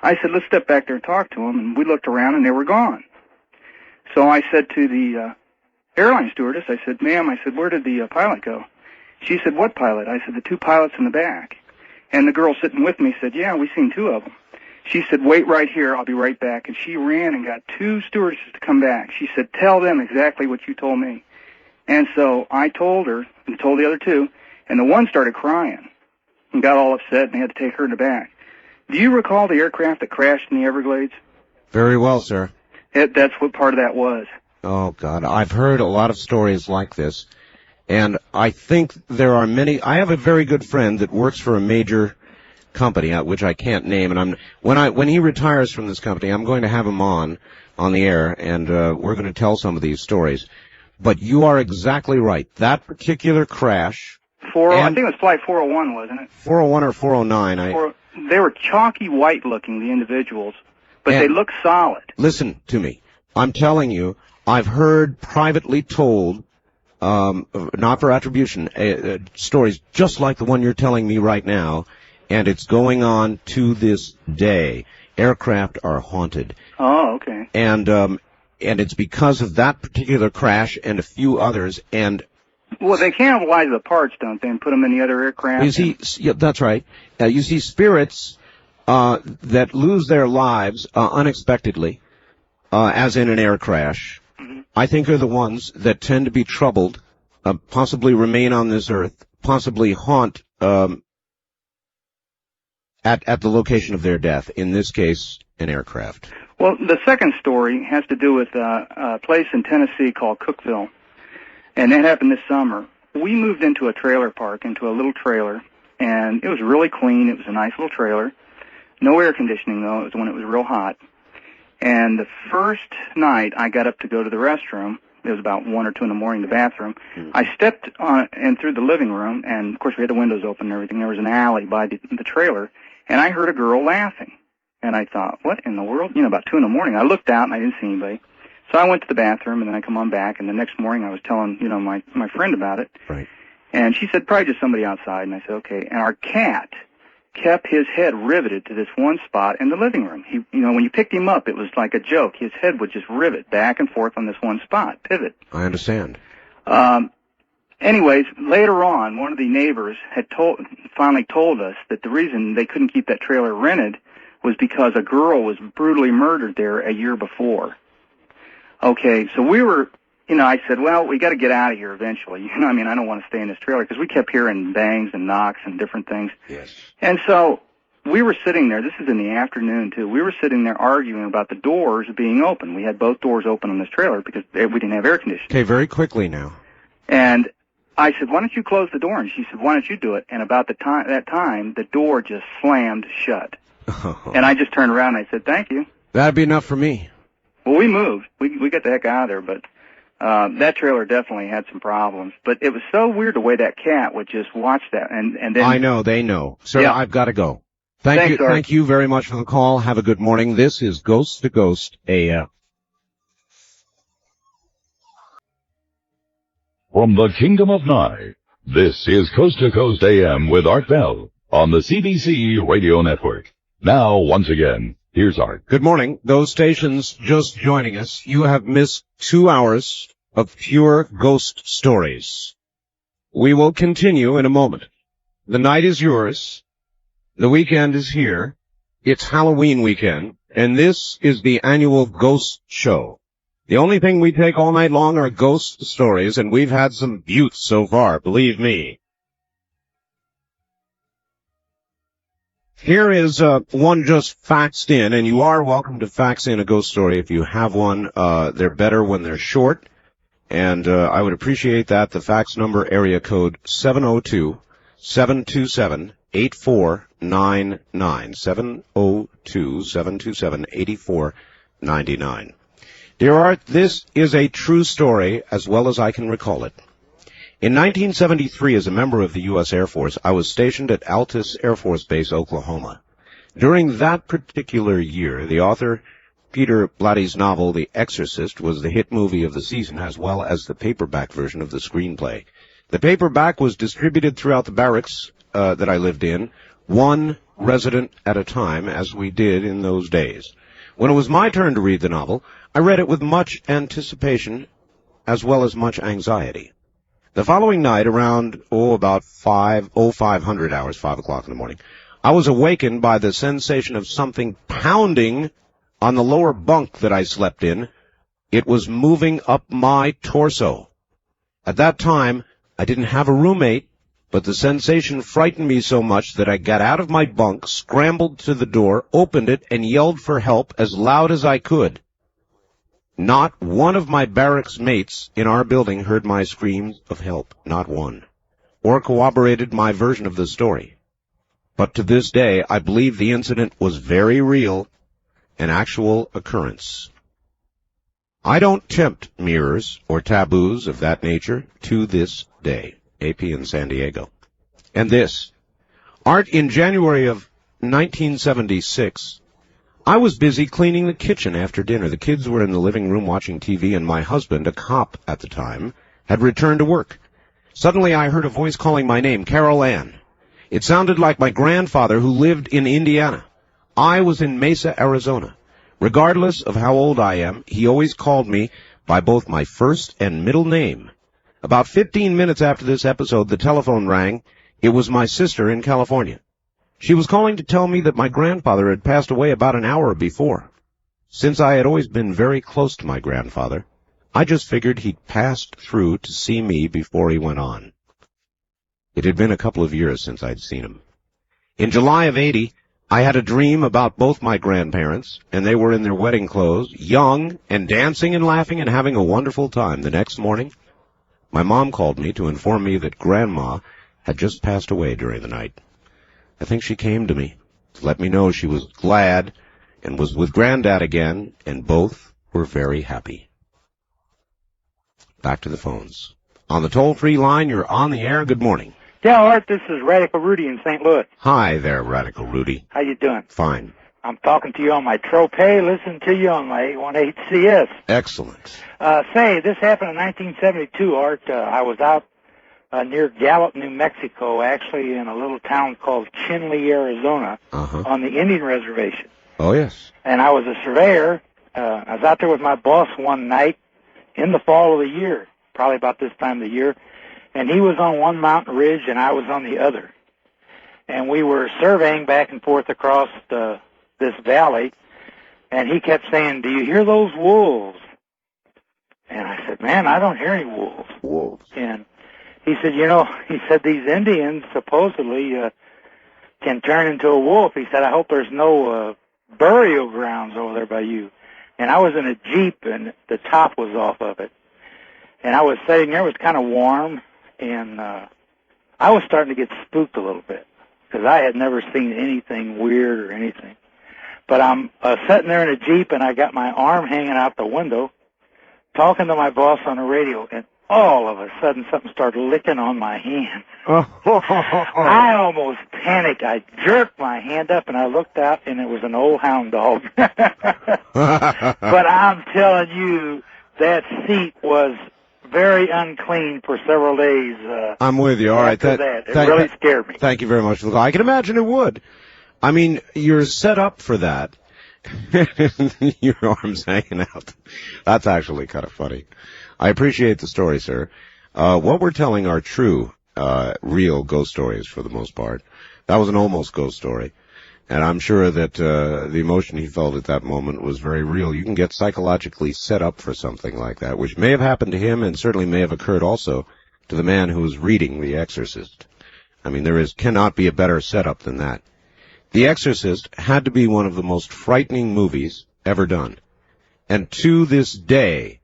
I said, let's step back there and talk to them, and we looked around, and they were gone. So I said to the airline stewardess, I said, ma'am, I said, where did the pilot go? She said, what pilot? I said, the two pilots in the back. And the girl sitting with me said, yeah, we seen two of them. She said, wait right here, I'll be right back. And she ran and got two stewardesses to come back. She said, tell them exactly what you told me. And so I told her, and told the other two, and the one started crying and got all upset, and they had to take her in the back. Do you recall the aircraft that crashed in the Everglades? Very well, sir. That's what part of that was. Oh, God. I've heard a lot of stories like this. And I think there are many. I have a very good friend that works for a major company, which I can't name. And when he retires from this company, I'm going to have him on the air, and we're going to tell some of these stories. But you are exactly right. That particular crash. I think it was Flight 401, wasn't it? 401 or 409. They were chalky white looking, the individuals, but they looked solid. Listen to me. I'm telling you, I've heard privately told. Not for attribution, stories just like the one you're telling me right now, and it's going on to this day. Aircraft are haunted. Oh, okay. And it's because of that particular crash and a few others, and... Well, they cannibalize the parts, don't they, and put them in the other aircraft? You see, yeah, that's right. You see spirits that lose their lives unexpectedly, as in an air crash, I think are the ones that tend to be troubled, possibly remain on this earth, possibly haunt at the location of their death, in this case, an aircraft. Well, the second story has to do with a place in Tennessee called Cookville, and that happened this summer. We moved into a trailer park, into a little trailer, and it was really clean. It was a nice little trailer. No air conditioning, though. It was when it was real hot. And the first night I got up to go to the restroom, it was about 1 or 2 in the morning, the bathroom. I stepped on and through the living room, and of course we had the windows open and everything. There was an alley by the trailer, and I heard a girl laughing. And I thought, what in the world? About 2 in the morning. I looked out and I didn't see anybody. So I went to the bathroom, and then I come on back, and the next morning I was telling, my friend about it. Right. And she said, probably just somebody outside. And I said, okay. And our cat kept his head riveted to this one spot in the living room. He, when you picked him up, it was like a joke. His head would just rivet back and forth on this one spot, pivot. I understand. Anyways, later on, one of the neighbors had finally told us that the reason they couldn't keep that trailer rented was because a girl was brutally murdered there a year before. Okay, so we were, I said, well, we got to get out of here eventually. I don't want to stay in this trailer because we kept hearing bangs and knocks and different things. Yes. And so we were sitting there. This is in the afternoon, too. We were sitting there arguing about the doors being open. We had both doors open on this trailer because we didn't have air conditioning. Okay, very quickly now. And I said, why don't you close the door? And she said, why don't you do it? And about that time, the door just slammed shut. And I just turned around and I said, thank you. That'd be enough for me. Well, we moved. We got the heck out of there, but that trailer definitely had some problems. But it was so weird the way that cat would just watch that, and then I know, they know. Sir, Yeah. I've got to go. Thanks, Art. Thank you very much for the call. Have a good morning. This is Ghost to Ghost AM. From the Kingdom of Nye, this is Coast to Coast AM with Art Bell on the CBC Radio Network. Now, once again, here's Art. Good morning. Those stations just joining us, you have missed 2 hours of pure ghost stories. We will continue in a moment. The night is yours. The weekend is here. It's Halloween weekend, and this is the annual Ghost Show. The only thing we take all night long are ghost stories, and we've had some beauts so far, believe me. Here is one just faxed in, and you are welcome to fax in a ghost story if you have one. They're better when they're short, and I would appreciate that. The fax number, area code 702-727-8499, 702-727-8499. Dear Art, this is a true story as well as I can recall it. In 1973, as a member of the U.S. Air Force, I was stationed at Altus Air Force Base, Oklahoma. During that particular year, the author Peter Blatty's novel, The Exorcist, was the hit movie of the season, as well as the paperback version of the screenplay. The paperback was distributed throughout the barracks that I lived in, one resident at a time, as we did in those days. When it was my turn to read the novel, I read it with much anticipation as well as much anxiety. The following night, around, about 500 hours, 5 o'clock in the morning, I was awakened by the sensation of something pounding on the lower bunk that I slept in. It was moving up my torso. At that time, I didn't have a roommate, but the sensation frightened me so much that I got out of my bunk, scrambled to the door, opened it, and yelled for help as loud as I could. Not one of my barracks mates in our building heard my screams of help, not one, or corroborated my version of the story. But to this day, I believe the incident was very real, an actual occurrence. I don't tempt mirrors or taboos of that nature to this day. AP in San Diego. And this. Art, in January of 1976, I was busy cleaning the kitchen after dinner. The kids were in the living room watching TV, and my husband, a cop at the time, had returned to work. Suddenly I heard a voice calling my name, Carol Ann. It sounded like my grandfather who lived in Indiana. I was in Mesa, Arizona. Regardless of how old I am, he always called me by both my first and middle name. About 15 minutes after this episode, the telephone rang. It was my sister in California. She was calling to tell me that my grandfather had passed away about an hour before. Since I had always been very close to my grandfather, I just figured he'd passed through to see me before he went on. It had been a couple of years since I'd seen him. In July of '80, I had a dream about both my grandparents, and they were in their wedding clothes, young and dancing and laughing and having a wonderful time. The next morning, my mom called me to inform me that Grandma had just passed away during the night. I think she came to me to let me know she was glad and was with Granddad again, and both were very happy. Back to the phones. On the toll-free line, you're on the air. Good morning. Yeah, Art, this is Radical Rudy in St. Louis. Hi there, Radical Rudy. How you doing? Fine. I'm talking to you on my Trope, listen to you on my 818CS. Excellent. Say, this happened in 1972, Art. I was out near Gallup, New Mexico, actually in a little town called Chinle, Arizona, on the Indian Reservation. Oh, yes. And I was a surveyor. I was out there with my boss one night in the fall of the year, probably about this time of the year, and he was on one mountain ridge and I was on the other. And we were surveying back and forth across this valley, and he kept saying, "Do you hear those wolves?" And I said, "Man, I don't hear any wolves." Wolves. And he said, he said, "These Indians supposedly can turn into a wolf." He said, "I hope there's no burial grounds over there by you." And I was in a Jeep, and the top was off of it. And I was sitting there. It was kind of warm, and I was starting to get spooked a little bit because I had never seen anything weird or anything. But I'm sitting there in a Jeep, and I got my arm hanging out the window, talking to my boss on the radio, and all of a sudden something started licking on my hand. I almost panicked. I jerked my hand up, and I looked out, and it was an old hound dog. But I'm telling you, that seat was very unclean for several days. I'm with you. All right. It really scared me. Thank you very much. I can imagine it would. I mean, you're set up for that. Your arm's hanging out. That's actually kind of funny. I appreciate the story, sir. What we're telling are true, real ghost stories for the most part. That was an almost ghost story. And I'm sure that the emotion he felt at that moment was very real. You can get psychologically set up for something like that, which may have happened to him and certainly may have occurred also to the man who was reading The Exorcist. I mean, cannot be a better setup than that. The Exorcist had to be one of the most frightening movies ever done. And to this day,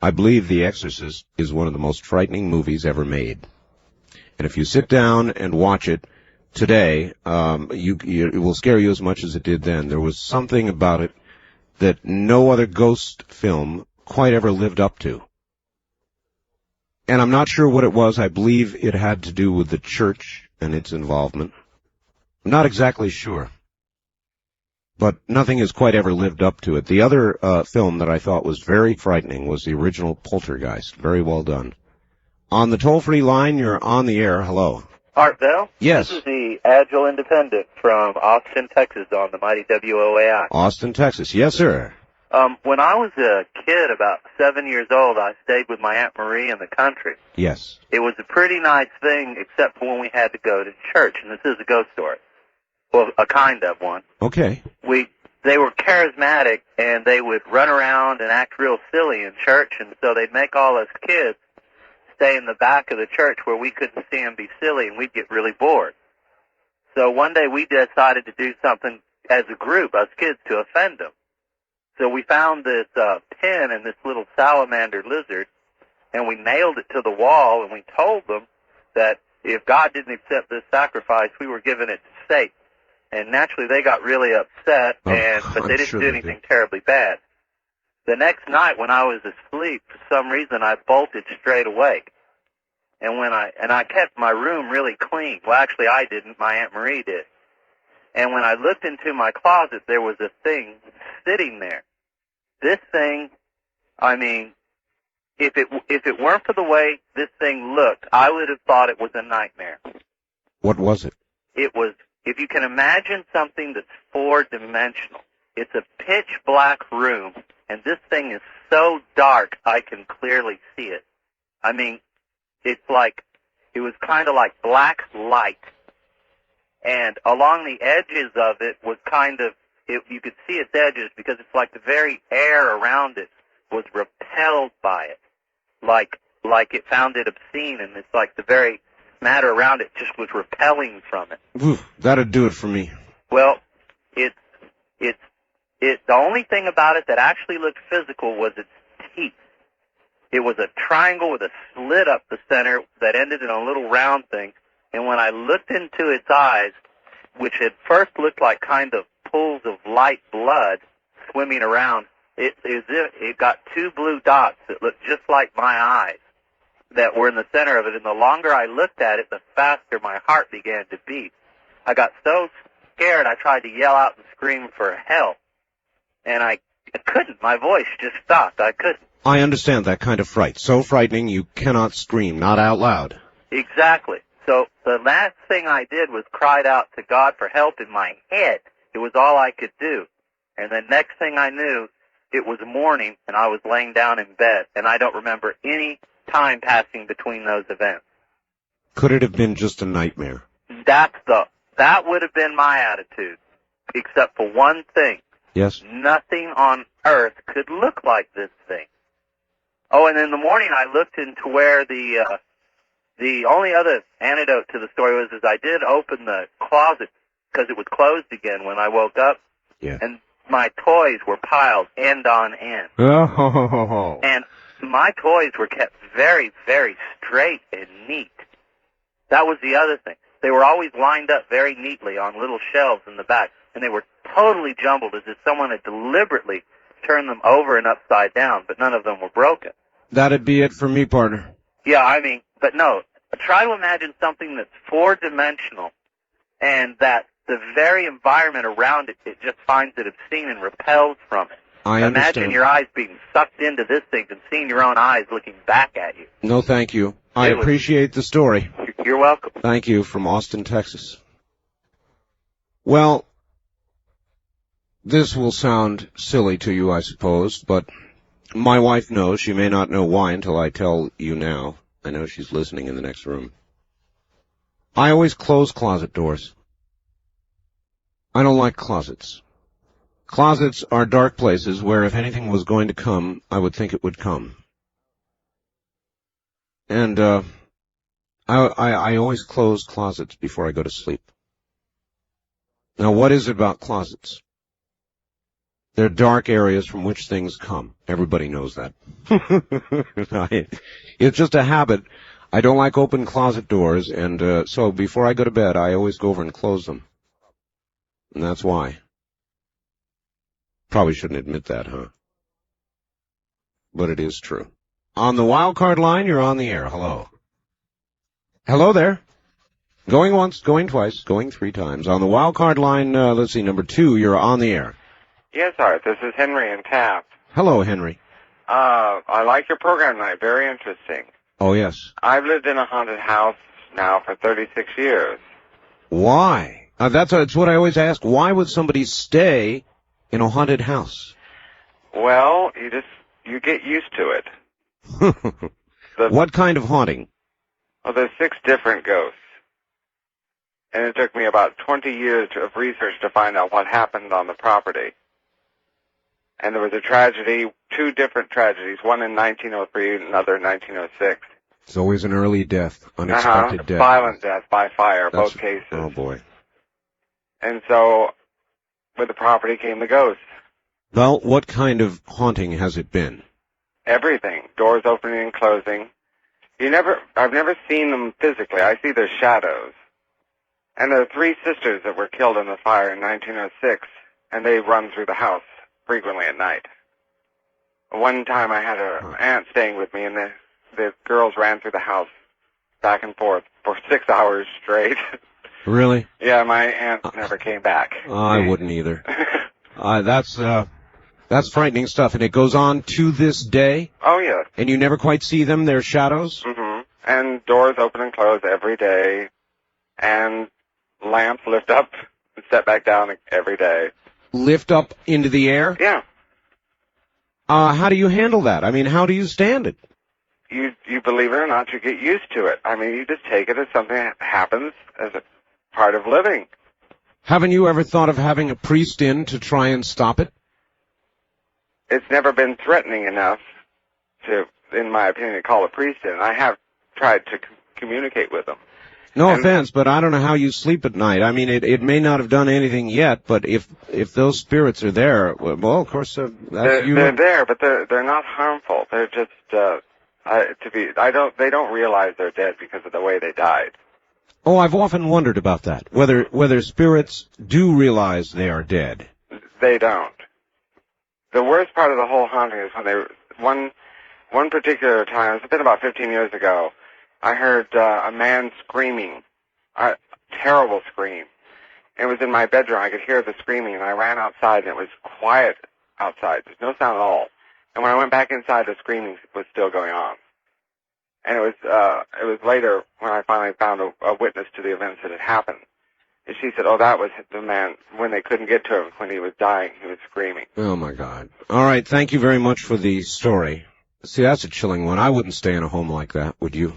I believe The Exorcist is one of the most frightening movies ever made. And if you sit down and watch it today, it will scare you as much as it did then. There was something about it that no other ghost film quite ever lived up to. And I'm not sure what it was. I believe it had to do with the church and its involvement. I'm not exactly sure. But nothing has quite ever lived up to it. The other film that I thought was very frightening was the original Poltergeist. Very well done. On the toll-free line, you're on the air. Hello. Art Bell? Yes. This is the Agile Independent from Austin, Texas on the mighty WOAI. Austin, Texas. Yes, sir. When I was a kid, about 7 years old, I stayed with my Aunt Marie in the country. Yes. It was a pretty nice thing, except for when we had to go to church, and this is a ghost story. Well, a kind of one. Okay. They were charismatic, and they would run around and act real silly in church, and so they'd make all us kids stay in the back of the church where we couldn't see them be silly, and we'd get really bored. So one day we decided to do something as a group, us kids, to offend them. So we found this pin and this little salamander lizard, and we nailed it to the wall, and we told them that if God didn't accept this sacrifice, we were giving it to Satan. And naturally they got really upset, but they didn't do anything terribly bad. The next night when I was asleep, for some reason I bolted straight awake. And I kept my room really clean. Well, actually I didn't, my Aunt Marie did. And when I looked into my closet, there was a thing sitting there. This thing, I mean, if it weren't for the way this thing looked, I would have thought it was a nightmare. What was it? It was, if you can imagine something that's four-dimensional, it's a pitch-black room, and this thing is so dark I can clearly see it. I mean, it was kind of like black light. And along the edges of it was you could see its edges because it's like the very air around it was repelled by it. Like it found it obscene, and it's like the very matter around it just was repelling from it. Ooh, that'd do it for me. Well, the only thing about it that actually looked physical was its teeth. It was a triangle with a slit up the center that ended in a little round thing. And when I looked into its eyes, which at first looked like kind of pools of light blood swimming around, it got two blue dots that looked just like my eyes that were in the center of it. And the longer I looked at it, the faster my heart began to beat. I got so scared I tried to yell out and scream for help. And I couldn't. My voice just stopped. I couldn't. I understand that kind of fright. So frightening you cannot scream, not out loud. Exactly. So the last thing I did was cried out to God for help in my head. It was all I could do. And the next thing I knew, it was morning, and I was laying down in bed. And I don't remember any time passing between those events. Could it have been just a nightmare? That would have been my attitude, except for one thing. Yes? Nothing on earth could look like this thing. Oh, and in the morning I looked into where the only other antidote to the story was I did open the closet because it was closed again when I woke up. Yeah. And my toys were piled end on end. Oh. And my toys were kept very, very straight and neat. That was the other thing. They were always lined up very neatly on little shelves in the back. and they were totally jumbled as if someone had deliberately turned them over and upside down, but none of them were broken. That'd be it for me, partner. Yeah, I mean, but no, try to imagine something that's four-dimensional and that the very environment around it, it just finds it obscene and repels from it. I Imagine understand. your eyes being sucked into this thing and seeing your own eyes looking back at you. No, thank you. I appreciate the story. You're welcome. Thank you, from Austin, Texas. Well, this will sound silly to you, I suppose, but my wife knows. She may not know why until I tell you now. I know she's listening in the next room. I always close closet doors. I don't like closets. Closets are dark places where if anything was going to come, I would think it would come. And, I always close closets before I go to sleep. Now, what is it about closets? They're dark areas from which things come. Everybody knows that. It's just a habit. I don't like open closet doors, and so before I go to bed, I always go over and close them. And that's why. Probably shouldn't admit that, huh? But it is true. On the wild card line, you're on the air. Hello. Hello there. Going once, going twice, going three times. On the wild card line, let's see, number 2, you're on the air. Yes, Art. This is Henry in Taft. Hello, Henry. I like your program tonight. Very interesting. Oh, yes. I've lived in a haunted house now for 36 years. Why? That's what I always ask. Why would somebody stay in a haunted house? Well, you get used to it. What kind of haunting? Well, there's 6 different ghosts. And it took me about 20 years of research to find out what happened on the property. And there was a tragedy, 2 different tragedies, one in 1903 and another in 1906. It's always an early death, unexpected death. Violent death by fire, both cases. Oh, boy. And so, with the property came the ghosts. Well, what kind of haunting has it been? Everything. Doors opening and closing. I've never seen them physically. I see their shadows. And there are 3 sisters that were killed in the fire in 1906, and they run through the house frequently at night. One time I had an aunt staying with me, and the girls ran through the house back and forth for 6 hours straight. Really? Yeah, my aunt never came back. I wouldn't either. That's frightening stuff, and it goes on to this day? Oh, yes. And you never quite see them, their shadows? Mm-hmm. And doors open and close every day, and lamps lift up and set back down every day. Lift up into the air? Yeah. How do you handle that? I mean, how do you stand it? You believe it or not, you get used to it. I mean, you just take it as something that happens as a part of living. Haven't you ever thought of having a priest in to try and stop it? It's never been threatening enough to, in my opinion, to call a priest in. I have tried to communicate with them. No offense, but I don't know how you sleep at night. I mean, it may not have done anything yet, but if those spirits are there, well, of course, they're there, but they're not harmful. They're just they don't realize they're dead because of the way they died. Oh, I've often wondered about that. Whether spirits do realize they are dead. They don't. The worst part of the whole haunting is when one particular time, it's been about 15 years ago, I heard a man screaming, a terrible scream. It was in my bedroom. I could hear the screaming, and I ran outside, and it was quiet outside. There's no sound at all. And when I went back inside, the screaming was still going on. And it was later when I finally found a witness to the events that had happened. And she said, oh, that was the man, when they couldn't get to him, when he was dying, he was screaming. Oh, my God. All right, thank you very much for the story. See, that's a chilling one. I wouldn't stay in a home like that, would you?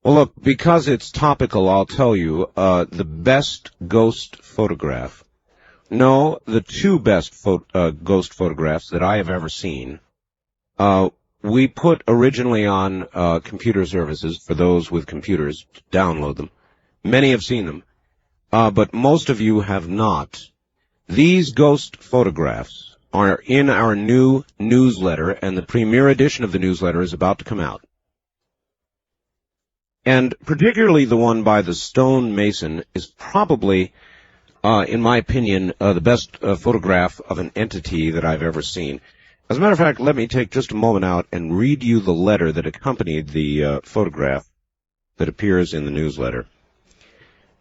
Well, look, because it's topical, I'll tell you, the best ghost photograph, no, the 2 best ghost photographs that I have ever seen, we put originally on computer services for those with computers to download them. Many have seen them, but most of you have not. These ghost photographs are in our new newsletter, and the premier edition of the newsletter is about to come out. And particularly the one by the stone mason is probably in my opinion, the best photograph of an entity that I've ever seen. As a matter of fact, let me take just a moment out and read you the letter that accompanied the photograph that appears in the newsletter.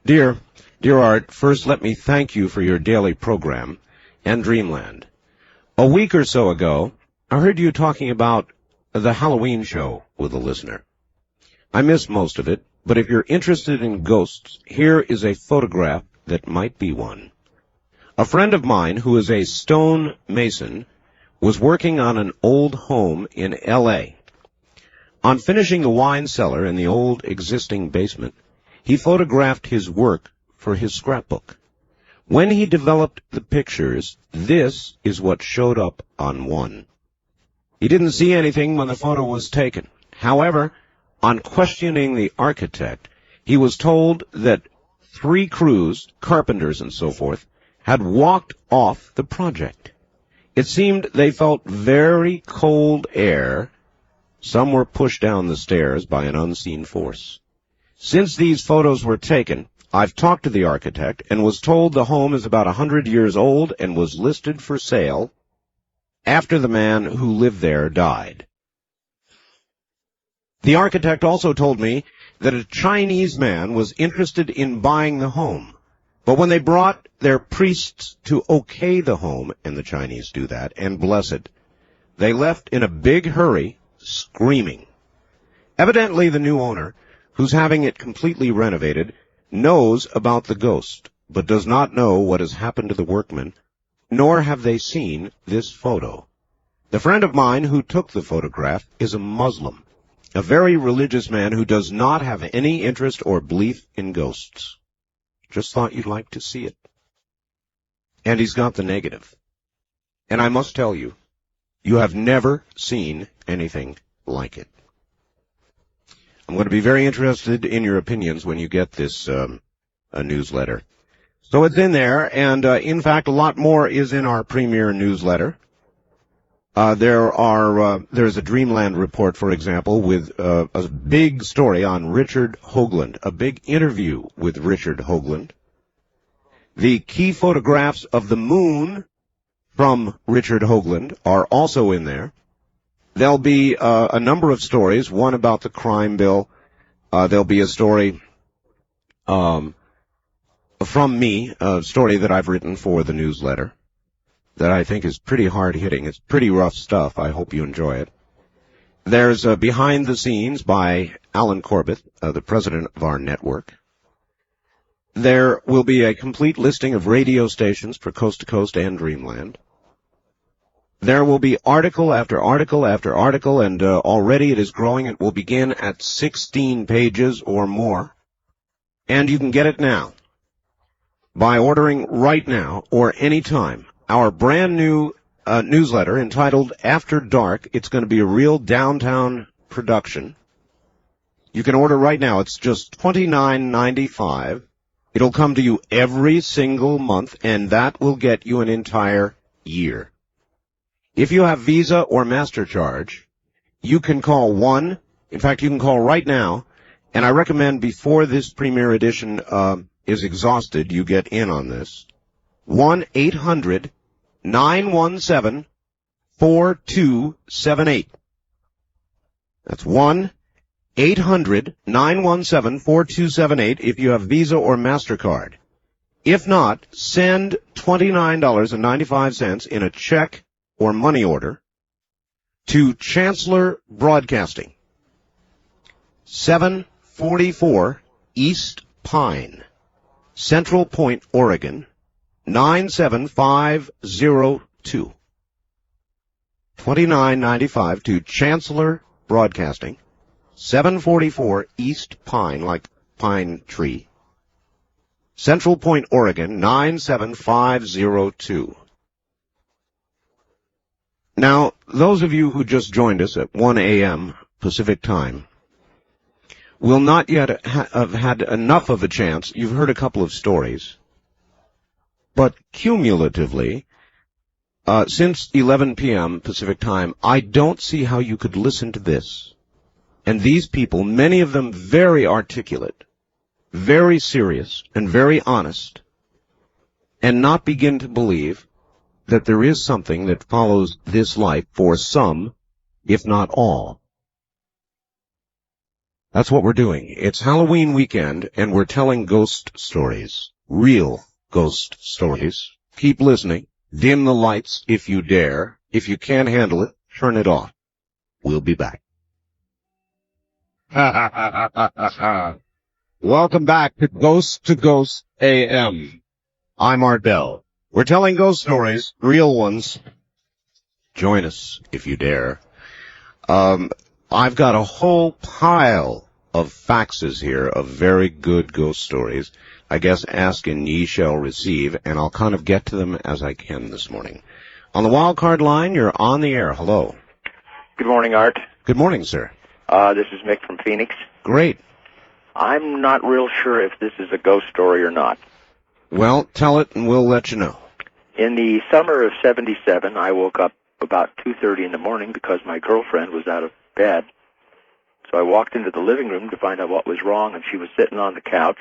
Dear Art, first let me thank you for your daily program and Dreamland. A week or so ago, I heard you talking about the Halloween show with a listener. I missed most of it, but if you're interested in ghosts, here is a photograph that might be one. A friend of mine who is a stone mason was working on an old home in L.A. On finishing the wine cellar in the old existing basement, he photographed his work for his scrapbook. When he developed the pictures, this is what showed up on one. He didn't see anything when the photo was taken. However, on questioning the architect, he was told that 3 crews, carpenters and so forth, had walked off the project. It seemed they felt very cold air. Some were pushed down the stairs by an unseen force. Since these photos were taken, I've talked to the architect and was told the home is about 100 years old and was listed for sale after the man who lived there died. The architect also told me that a Chinese man was interested in buying the home, but when they brought their priests to okay the home, and the Chinese do that, and bless it, they left in a big hurry, screaming. Evidently the new owner, who's having it completely renovated, knows about the ghost, but does not know what has happened to the workmen, nor have they seen this photo. The friend of mine who took the photograph is a Muslim, a very religious man who does not have any interest or belief in ghosts. Just thought you'd like to see it. And he's got the negative. And I must tell you, you have never seen anything like it. I'm going to be very interested in your opinions when you get this newsletter. So it's in there, and in fact, a lot more is in our premier newsletter. There's a Dreamland report, for example, with a big story on Richard Hoagland, a big interview with Richard Hoagland. The key photographs of the moon from Richard Hoagland are also in there. There'll be a number of stories, one about the crime bill. There'll be a story from me, a story that I've written for the newsletter that I think is pretty hard-hitting. It's pretty rough stuff. I hope you enjoy it. There's Behind the Scenes by Alan Corbett, the president of our network. There will be a complete listing of radio stations for Coast to Coast and Dreamland. There will be article after article after article, and already it is growing. It will begin at 16 pages or more. And you can get it now by ordering right now or any time. Our brand new newsletter entitled After Dark. It's going to be a real downtown production. You can order right now. It's just $29.95. It'll come to you every single month, and that will get you an entire year. If you have Visa or MasterCharge, you can call in fact, you can call right now, and I recommend before this premiere edition is exhausted, you get in on this. 1-800-917-4278. That's 1-800-917-4278 if you have Visa or MasterCard. If not, send $29.95 in a check or money order to Chancellor Broadcasting, 744 East Pine, Central Point, Oregon, 97502. $29.95 to Chancellor Broadcasting, 744 East Pine, like pine tree, Central Point, Oregon, 97502. Now, those of you who just joined us at 1 a.m. Pacific Time will not yet have had enough of a chance. You've heard a couple of stories. But cumulatively, since 11 p.m. Pacific Time, I don't see how you could listen to this. And these people, many of them very articulate, very serious, and very honest, and not begin to believe that there is something that follows this life for some, if not all. That's what we're doing. It's Halloween weekend, and we're telling ghost stories. Real ghost stories. Keep listening. Dim the lights if you dare. If you can't handle it, turn it off. We'll be back. Welcome back to Ghost AM. I'm Art Bell. We're telling ghost stories, real ones. Join us if you dare. I've got a whole pile of faxes here of very good ghost stories. I guess ask and ye shall receive, and I'll kind of get to them as I can this morning. On the wild card line, you're on the air. Hello. Good morning, Art. Good morning, sir. This is Mick from Phoenix. Great. I'm not real sure if this is a ghost story or not. Well, tell it and we'll let you know. In the summer of '77, I woke up about 2:30 in the morning because my girlfriend was out of bed. So I walked into the living room to find out what was wrong, and she was sitting on the couch,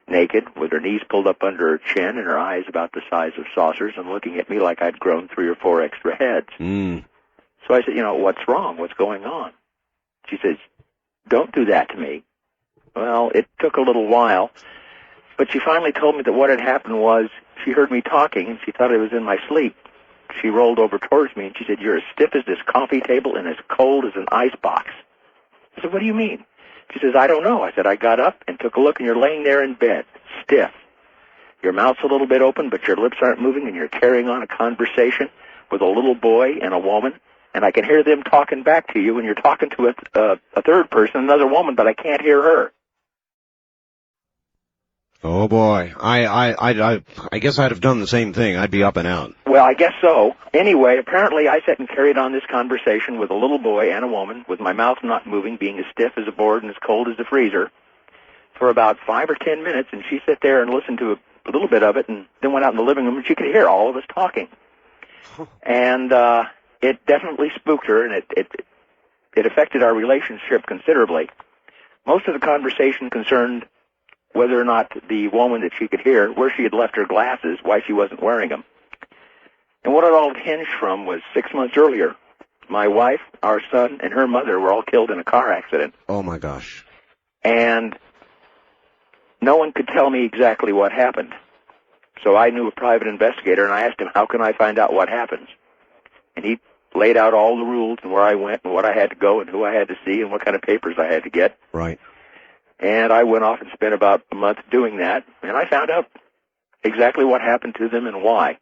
naked, with her knees pulled up under her chin and her eyes about the size of saucers, and looking at me like I'd grown 3 or 4 extra heads. So I said, what's wrong? What's going on? She says, don't do that to me. Well, it took a little while, but she finally told me that what had happened was she heard me talking, and she thought I was in my sleep. She rolled over towards me, and she said, you're as stiff as this coffee table and as cold as an ice box. I said, what do you mean? She says, I don't know. I said, I got up and took a look, and you're laying there in bed, stiff. Your mouth's a little bit open, but your lips aren't moving, and you're carrying on a conversation with a little boy and a woman, and I can hear them talking back to you, and you're talking to a third person, another woman, but I can't hear her. Oh, boy. I guess I'd have done the same thing. I'd be up and out. Well, I guess so. Anyway, apparently I sat and carried on this conversation with a little boy and a woman, with my mouth not moving, being as stiff as a board and as cold as a freezer, for about 5 or 10 minutes, and she sat there and listened to a little bit of it, and then went out in the living room, and she could hear all of us talking. And it definitely spooked her, and it affected our relationship considerably. Most of the conversation concerned whether or not the woman that she could hear, where she had left her glasses, why she wasn't wearing them. And what it all hinged from was 6 months earlier, my wife, our son, and her mother were all killed in a car accident. Oh, my gosh. And no one could tell me exactly what happened. So I knew a private investigator, and I asked him, how can I find out what happens? And he laid out all the rules and where I went and what I had to go and who I had to see and what kind of papers I had to get. Right. And I went off and spent about a month doing that, and I found out exactly what happened to them and why.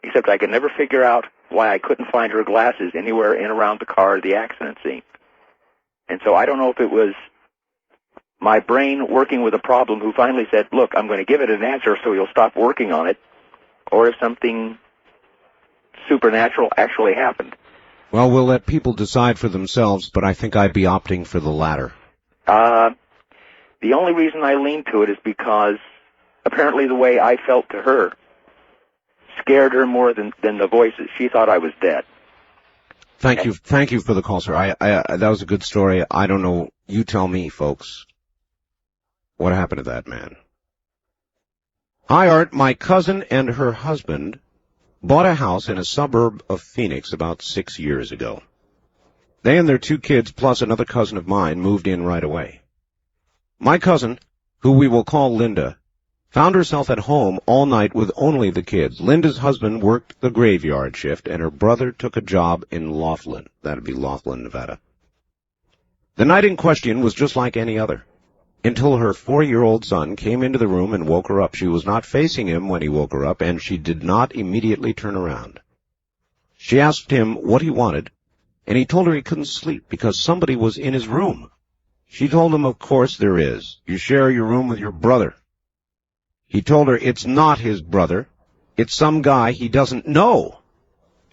Except I could never figure out why I couldn't find her glasses anywhere in around the car or the accident scene. And so I don't know if it was my brain working with a problem who finally said, look, I'm going to give it an answer so you'll stop working on it, or if something supernatural actually happened. Well, we'll let people decide for themselves, but I think I'd be opting for the latter. The only reason I lean to it is because apparently the way I felt to her scared her more than the voices. She thought I was dead. Thank you for the call, sir. That was a good story. I don't know. You tell me, folks. What happened to that man? Hi, Art. My cousin and her husband bought a house in a suburb of Phoenix about 6 years ago. They and their 2 kids, plus another cousin of mine, moved in right away. My cousin, who we will call Linda, found herself at home all night with only the kids. Linda's husband worked the graveyard shift, and her brother took a job in Laughlin. That'd be Laughlin, Nevada. The night in question was just like any other, until her 4-year-old son came into the room and woke her up. She was not facing him when he woke her up, and she did not immediately turn around. She asked him what he wanted, and he told her he couldn't sleep because somebody was in his room. She told him, of course there is. You share your room with your brother. He told her it's not his brother. It's some guy he doesn't know.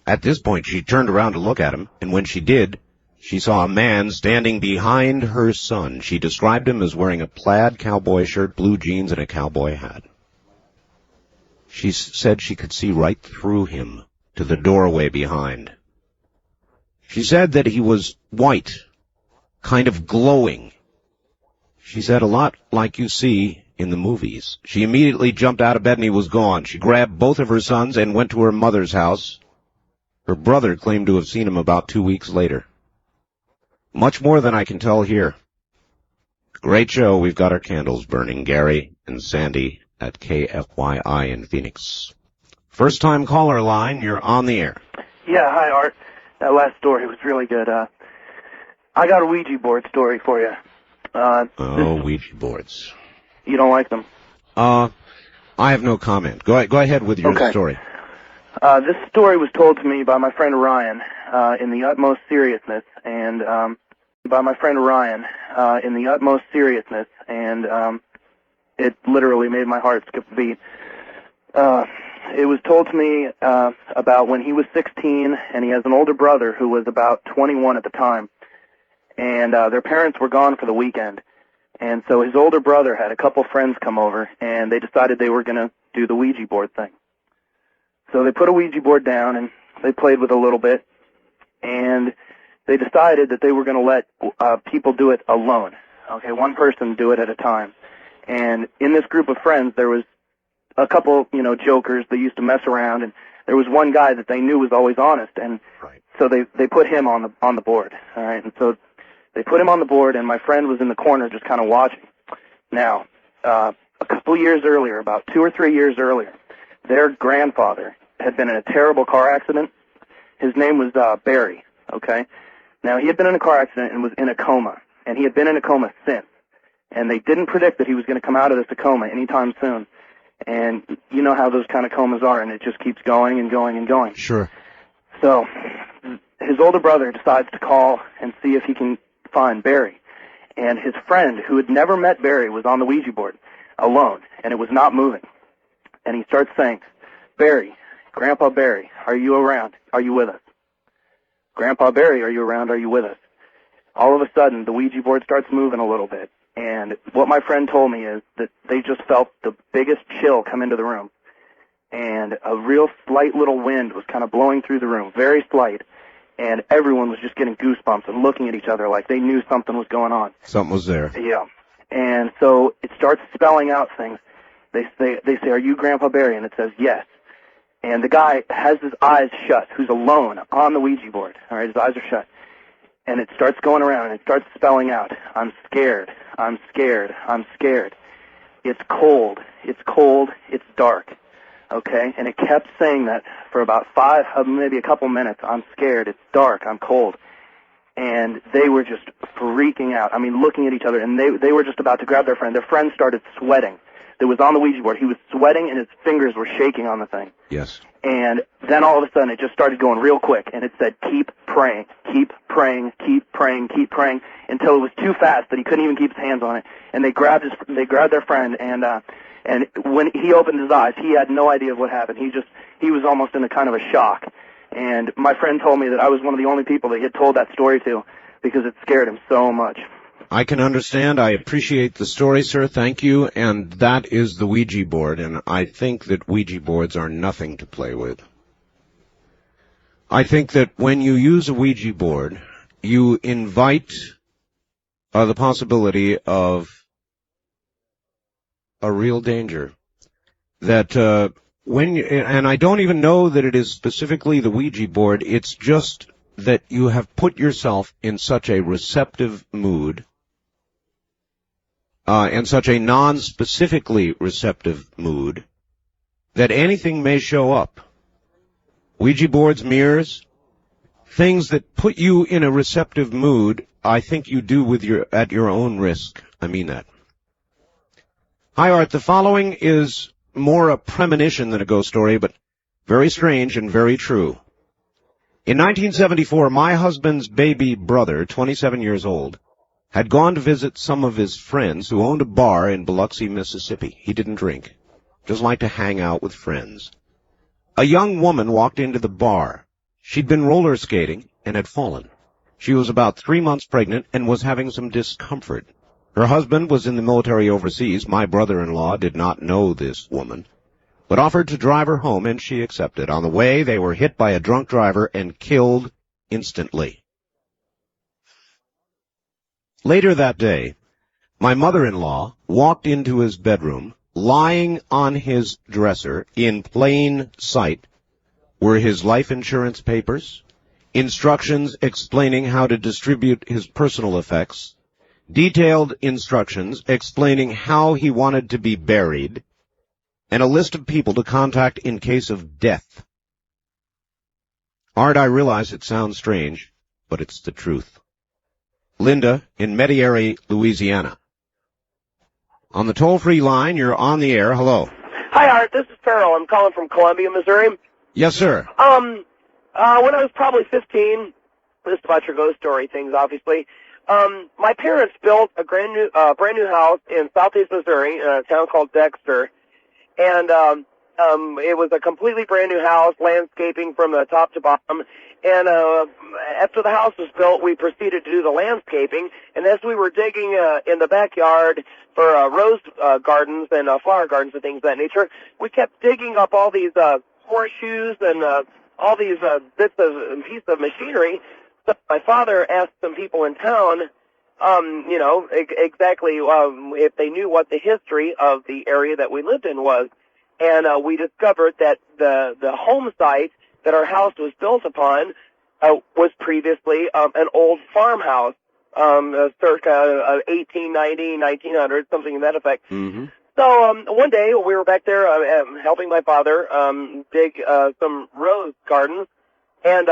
At this point, she turned around to look at him, and when she did, she saw a man standing behind her son. She described him as wearing a plaid cowboy shirt, blue jeans, and a cowboy hat. She said she could see right through him to the doorway behind. She said that he was white, kind of glowing. She said a lot like you see in the movies. She immediately jumped out of bed and he was gone. She grabbed both of her sons and went to her mother's house. Her brother claimed to have seen him about 2 weeks later. Much more than I can tell here. Great show. We've got our candles burning. Gary and Sandy at KFYI in Phoenix. First time caller line, you're on the air. Yeah, hi, Art. That last story was really good. I got a Ouija board story for you. Ouija boards. You don't like them? I have no comment. Go ahead with your story. This story was told to me by my friend Ryan in the utmost seriousness, and it literally made my heart skip a beat. It was told to me about when he was 16, and he has an older brother who was about 21 at the time, and their parents were gone for the weekend. And so his older brother had a couple friends come over, and they decided they were going to do the Ouija board thing. So they put a Ouija board down, and they played with it a little bit, and they decided that they were going to let people do it alone. Okay, one person do it at a time. And in this group of friends, there was a couple, jokers that used to mess around, and there was one guy that they knew was always honest, and so they put him on the board. All right, and so they put him on the board, and my friend was in the corner just kind of watching. Now, a couple years earlier, about 2 or 3 years earlier, their grandfather had been in a terrible car accident. His name was Barry, okay? Now, he had been in a car accident and was in a coma, and he had been in a coma since. And they didn't predict that he was going to come out of this coma anytime soon. And you know how those kind of comas are, and it just keeps going and going and going. Sure. So his older brother decides to call and see if he can find Barry. And his friend, who had never met Barry, was on the Ouija board alone, and it was not moving. And he starts saying, "Barry, Grandpa Barry, are you around? Are you with us? Grandpa Barry, are you around? Are you with us?" All of a sudden, the Ouija board starts moving a little bit. And what my friend told me is that they just felt the biggest chill come into the room. And a real slight little wind was kind of blowing through the room, very slight. And everyone was just getting goosebumps and looking at each other like they knew something was going on. Something was there. Yeah. And so it starts spelling out things. They say, "Are you Grandpa Barry?" And it says, "Yes." And the guy has his eyes shut, who's alone on the Ouija board. All right, his eyes are shut. And it starts going around, and it starts spelling out, "I'm scared, I'm scared, I'm scared. It's cold, it's cold, it's dark." Okay? And it kept saying that for about maybe a couple minutes. "I'm scared, it's dark, I'm cold." And they were just freaking out. I mean, looking at each other, and they were just about to grab their friend. Their friend started sweating. That was on the Ouija board. He was sweating, and his fingers were shaking on the thing. Yes. And then all of a sudden, it just started going real quick, and it said, "Keep praying, keep praying, keep praying, keep praying," until it was too fast that he couldn't even keep his hands on it. And they grabbed their friend, and when he opened his eyes, he had no idea what happened. He was almost in a kind of a shock. And my friend told me that I was one of the only people that he had told that story to because it scared him so much. I can understand. I appreciate the story, sir. Thank you. And that is the Ouija board, and I think that Ouija boards are nothing to play with. I think that when you use a Ouija board, you invite the possibility of a real danger. That and I don't even know that it is specifically the Ouija board, it's just that you have put yourself in such a receptive mood, and such a non-specifically receptive mood, that anything may show up. Ouija boards, mirrors, things that put you in a receptive mood, I think you do at your own risk. I mean that. Hi, Art. The following is more a premonition than a ghost story, but very strange and very true. In 1974, my husband's baby brother, 27 years old, had gone to visit some of his friends who owned a bar in Biloxi, Mississippi. He didn't drink, just liked to hang out with friends. A young woman walked into the bar. She'd been roller skating and had fallen. She was about 3 months pregnant and was having some discomfort. Her husband was in the military overseas. My brother-in-law did not know this woman, but offered to drive her home, and she accepted. On the way, they were hit by a drunk driver and killed instantly. Later that day, My mother-in-law walked into his bedroom. Lying on his dresser in plain sight were his life insurance papers, instructions explaining how to distribute his personal effects, detailed instructions explaining how he wanted to be buried, and a list of people to contact in case of death. Art, I realize it sounds strange, but it's the truth. Linda in Mediary, Louisiana. On the toll-free line, you're on the air. Hello. Hi, Art. This is Farrell. I'm calling from Columbia, Missouri. Yes, sir. When I was probably 15, this is about your ghost story things, obviously. My parents built a brand new house in southeast Missouri in a town called Dexter, and it was a completely brand new house, landscaping from the top to bottom. And after the house was built, we proceeded to do the landscaping. And as we were digging in the backyard for rose gardens and flower gardens and things of that nature, we kept digging up all these horseshoes and all these bits and pieces of machinery. So my father asked some people in town, exactly if they knew what the history of the area that we lived in was. And we discovered that the home site that our house was built upon was previously an old farmhouse, circa 1890, 1900, something to that effect. Mm-hmm. So one day we were back there helping my father dig some rose gardens, and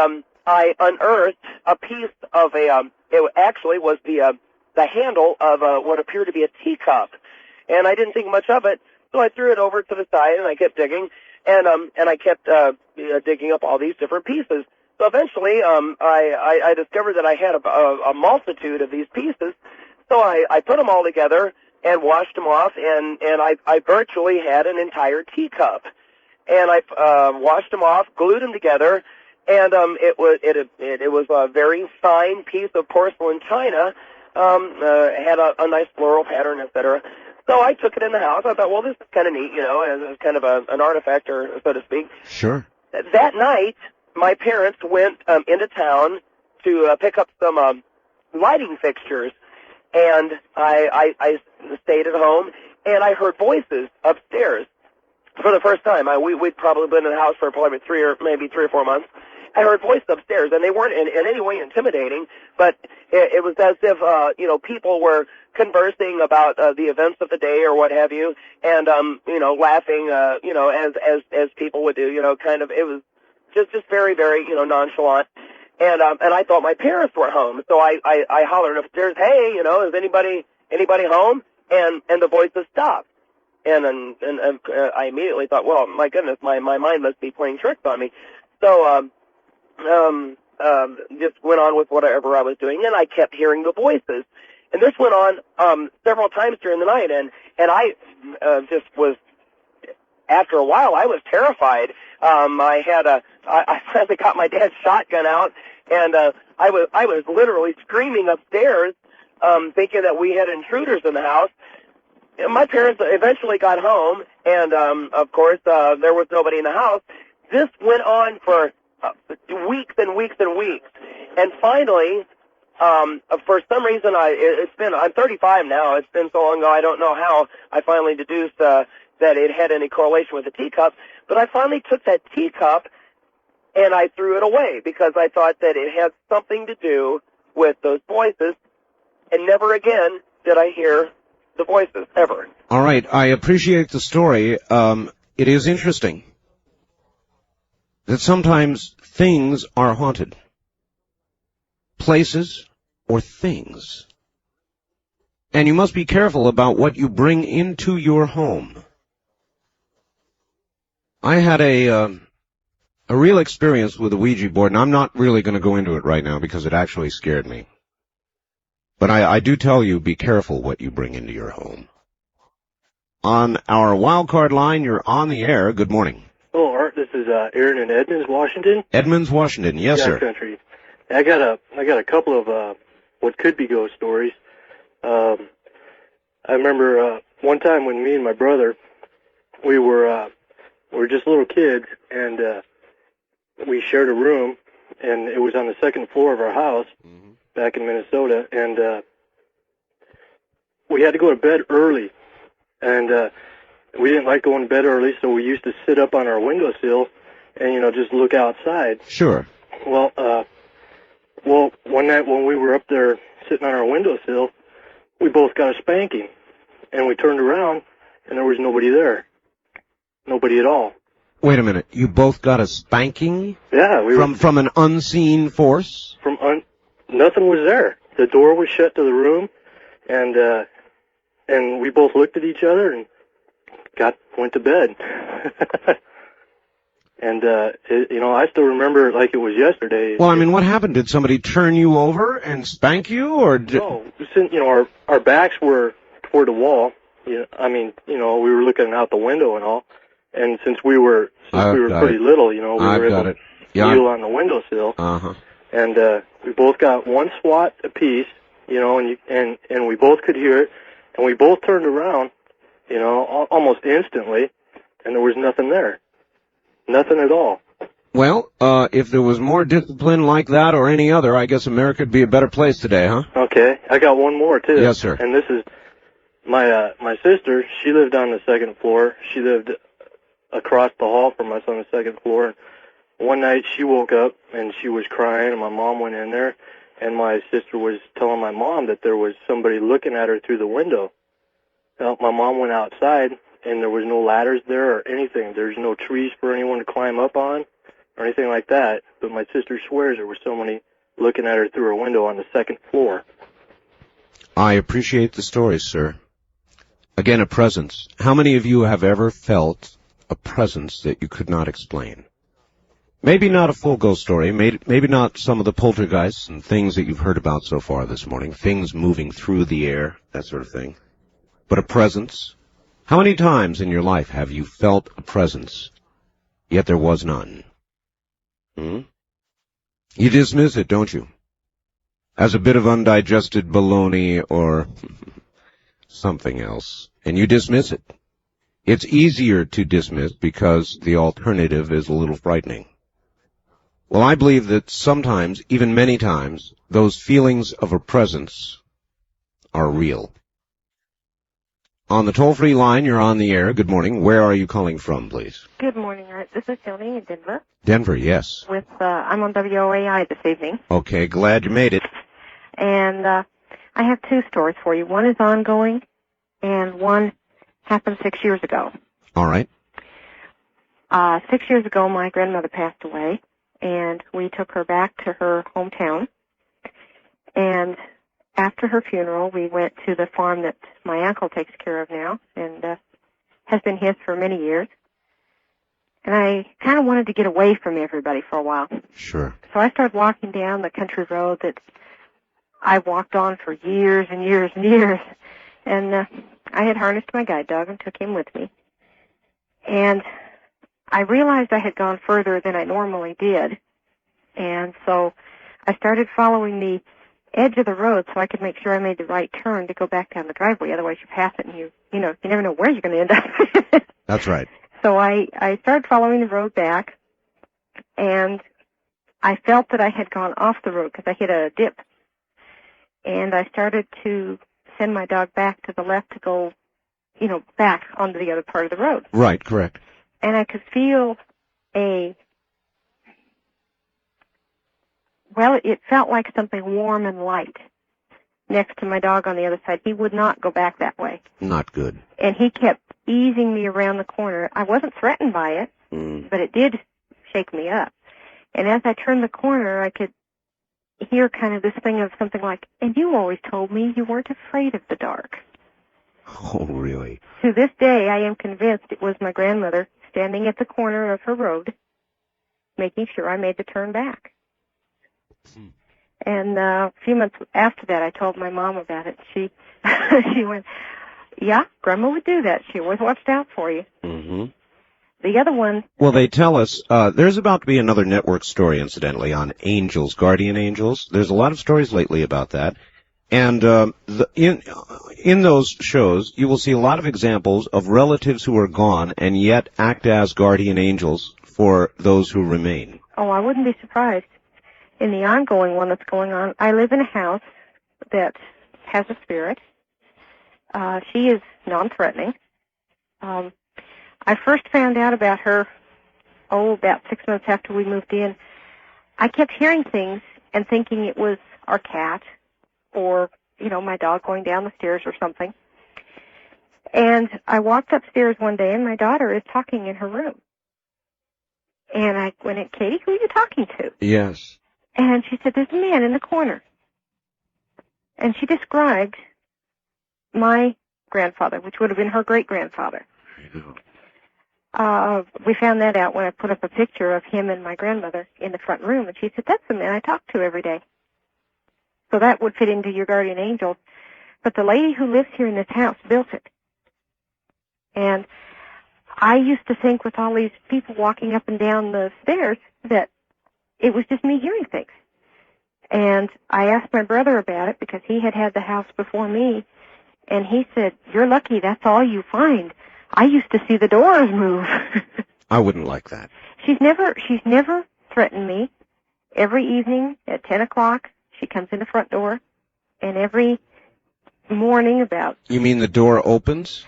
I unearthed a piece of it actually was the handle of what appeared to be a teacup, and I didn't think much of it. So I threw it over to the side, and I kept digging, and I kept digging up all these different pieces. So eventually, I discovered that I had a multitude of these pieces. So I put them all together and washed them off, and I virtually had an entire teacup. And I washed them off, glued them together, and it was a very fine piece of porcelain china. Had a nice floral pattern, etc. So I took it in the house. I thought, well, this is kind of neat, as kind of an artifact, or so to speak. Sure. That night, my parents went into town to pick up some lighting fixtures, and I stayed at home, and I heard voices upstairs for the first time. We'd probably been in the house for probably 3 or 4 months. I heard voices upstairs, and they weren't in any way intimidating, but it was as if, people were conversing about the events of the day or what have you, and, laughing, as people would do, kind of, it was just very, very, nonchalant. And I thought my parents were home, so I hollered upstairs, hey, is anybody home? And the voices stopped. And I immediately thought, well, my goodness, my mind must be playing tricks on me. So, just went on with whatever I was doing, and I kept hearing the voices. And this went on several times during the night, and I just was, after a while, I was terrified. I finally got my dad's shotgun out, and I was literally screaming upstairs, thinking that we had intruders in the house. And my parents eventually got home, and of course there was nobody in the house. This went on for weeks and weeks and weeks, and finally, for some reason, I'm 35 now. It's been so long ago, I don't know how I finally deduced that it had any correlation with the teacup. But I finally took that teacup and I threw it away because I thought that it had something to do with those voices, and never again did I hear the voices ever. All right, I appreciate the story. It is interesting that sometimes things are haunted. Places or things. And you must be careful about what you bring into your home. I had a real experience with a Ouija board, and I'm not really going to go into it right now because it actually scared me. But I do tell you, be careful what you bring into your home. On our wildcard line, you're on the air. Good morning. Hello, Art. This is Aaron in Edmonds, Washington. Edmonds, Washington. Yes, sir. Country. I got a couple of what could be ghost stories. I remember one time when me and my brother, we were just little kids, and we shared a room, and it was on the second floor of our house back in Minnesota, and we had to go to bed early, and we didn't like going to bed early, so we used to sit up on our windowsill and, you know, just look outside. Sure. Well, one night when we were up there sitting on our windowsill, we both got a spanking, and we turned around, and there was nobody there. Nobody at all. Wait a minute. You both got a spanking? Yeah. From an unseen force? Nothing was there. The door was shut to the room, and we both looked at each other and went to bed. And, you know, I still remember it like it was yesterday. Well, I mean, what happened? Did somebody turn you over and spank you, or No, since, you know, our backs were toward the wall. You know, I mean, you know, we were looking out the window and all. And since we were pretty little, you know, we were able to kneel on the windowsill. Uh-huh. And we both got one swat apiece, you know, and we both could hear it, and we both turned around, you know, almost instantly, and there was nothing there. Nothing at all. Well, if there was more discipline like that or any other, I guess America would be a better place today, huh? Okay, I got one more too. Yes, sir. And this is my sister. She lived on the second floor. She lived across the hall from us on the second floor. One night she woke up and she was crying, and my mom went in there, and my sister was telling my mom that there was somebody looking at her through the window. Well, my mom went outside, and there was no ladders there or anything. There's no trees for anyone to climb up on or anything like that. But my sister swears there was somebody looking at her through her window on the second floor. I appreciate the story, sir. Again, a presence. How many of you have ever felt a presence that you could not explain? Maybe not a full ghost story, maybe not some of the poltergeists and things that you've heard about so far this morning, things moving through the air, that sort of thing. But a presence. How many times in your life have you felt a presence, yet there was none? You dismiss it, don't you? As a bit of undigested baloney or something else, and you dismiss it. It's easier to dismiss because the alternative is a little frightening. Well, I believe that sometimes, even many times, those feelings of a presence are real. On the toll-free line, you're on the air. Good morning. Where are you calling from, please? Good morning, Art. This is Joni in Denver. Denver, yes. I'm on WOAI this evening. Okay, glad you made it. And I have two stories for you. One is ongoing, and one happened 6 years ago. All right. 6 years ago, my grandmother passed away, and we took her back to her hometown. And after her funeral, we went to the farm that my uncle takes care of now, and has been his for many years. And I kind of wanted to get away from everybody for a while. Sure. So I started walking down the country road that I walked on for years and years and years. And I had harnessed my guide dog and took him with me. And I realized I had gone further than I normally did. And so I started following the edge of the road so I could make sure I made the right turn to go back down the driveway. Otherwise you pass it and you never know where you're going to end up. That's right. So I started following the road back, and I felt that I had gone off the road because I hit a dip. And I started to send my dog back to the left to go, back onto the other part of the road. Right, correct. And I could feel it felt like something warm and light next to my dog on the other side. He would not go back that way. Not good. And he kept easing me around the corner. I wasn't threatened by it, but it did shake me up. And as I turned the corner, I could hear kind of this thing of something like, and you always told me you weren't afraid of the dark. Oh, really? To this day, I am convinced it was my grandmother standing at the corner of her road, making sure I made the turn back. And a few months after that, I told my mom about it. She went, yeah, Grandma would do that. She always watched out for you. Mm-hmm. The other one... Well, they tell us, there's about to be another network story, incidentally, on angels, guardian angels. There's a lot of stories lately about that. And in those shows, you will see a lot of examples of relatives who are gone and yet act as guardian angels for those who remain. Oh, I wouldn't be surprised. In the ongoing one that's going on, I live in a house that has a spirit, She is non-threatening. I first found out about her, about 6 months after we moved in. I kept hearing things and thinking it was our cat or, my dog going down the stairs or something. And I walked upstairs one day, and my daughter is talking in her room. And I went in, Katie, who are you talking to? Yes. And she said, there's a man in the corner. And she described my grandfather, which would have been her great-grandfather. We found that out when I put up a picture of him and my grandmother in the front room, and she said, that's the man I talk to every day. So that would fit into your guardian angel. But the lady who lives here in this house built it. And I used to think with all these people walking up and down the stairs that it was just me hearing things. And I asked my brother about it because he had had the house before me, and he said, you're lucky, that's all you find. I used to see the doors move. I wouldn't like that. She's never threatened me. Every evening at 10 o'clock, she comes in the front door, and every morning about... You mean the door opens?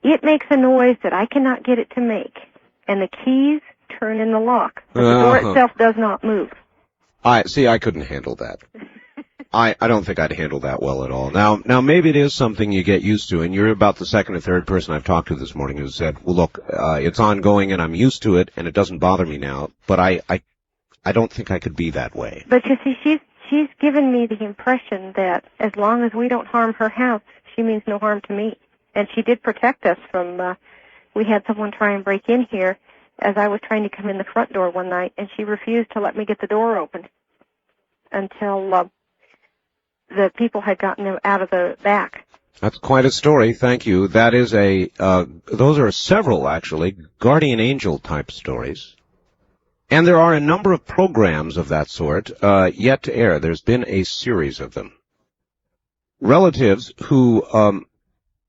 It makes a noise that I cannot get it to make, and the keys turn in the lock, but the door itself does not move. I couldn't handle that. I don't think I'd handle that well at all. Now maybe it is something you get used to, and you're about the second or third person I've talked to this morning who said, well, look, it's ongoing and I'm used to it and it doesn't bother me now, but I don't think I could be that way. But you see, she's given me the impression that as long as we don't harm her house, she means no harm to me. And she did protect us from, we had someone try and break in here as I was trying to come in the front door one night, and she refused to let me get the door open until the people had gotten them out of the back. That's quite a story. Thank you. That is those are several, actually, guardian angel type stories. And there are a number of programs of that sort yet to air. There's been a series of them. Relatives who,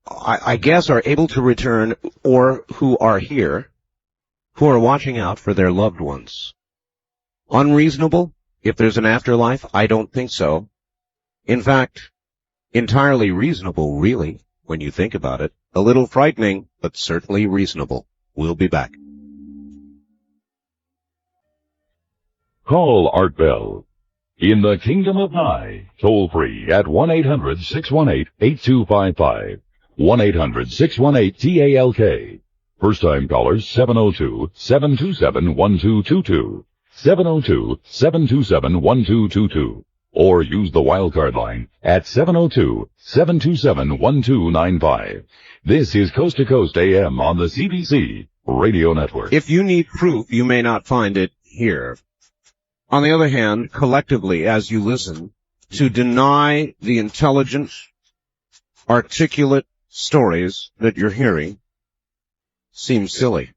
I guess, are able to return or who are here, who are watching out for their loved ones. Unreasonable? If there's an afterlife? I don't think so. In fact, entirely reasonable, really, when you think about it. A little frightening, but certainly reasonable. We'll be back. Call Art Bell. In the Kingdom of Nye, toll free at 1-800-618-8255. 1-800-618-TALK. First time callers 702-727-1222. 702-727-1222. Or use the wildcard line at 702-727-1295. This is Coast to Coast AM on the CBC Radio Network. If you need proof, you may not find it here. On the other hand, collectively, as you listen, to deny the intelligent, articulate stories that you're hearing seems silly.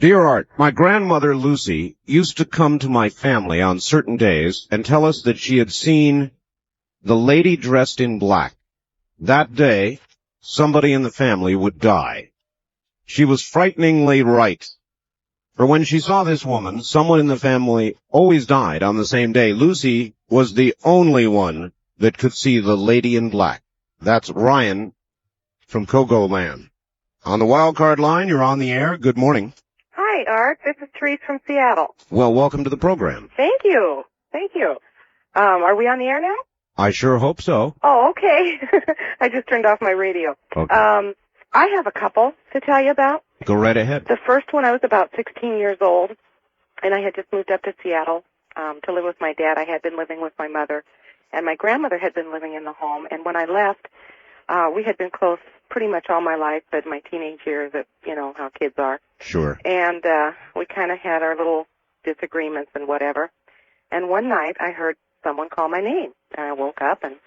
Dear Art, my grandmother Lucy used to come to my family on certain days and tell us that she had seen the lady dressed in black. That day, somebody in the family would die. She was frighteningly right. For when she saw this woman, someone in the family always died on the same day. Lucy was the only one that could see the lady in black. That's Ryan from Kogo Land. On the wildcard line, you're on the air. Good morning. Hi, Art. This is Therese from Seattle. Well, welcome to the program. Thank you. Thank you. Are we on the air now? I sure hope so. Oh, okay. I just turned off my radio. Okay. I have a couple to tell you about. Go right ahead. The first one, I was about 16 years old, and I had just moved up to Seattle to live with my dad. I had been living with my mother, and my grandmother had been living in the home. And when I left, we had been close pretty much all my life, but my teenage years, you know how kids are. Sure. And we kind of had our little disagreements and whatever. And one night, I heard someone call my name, and I woke up, and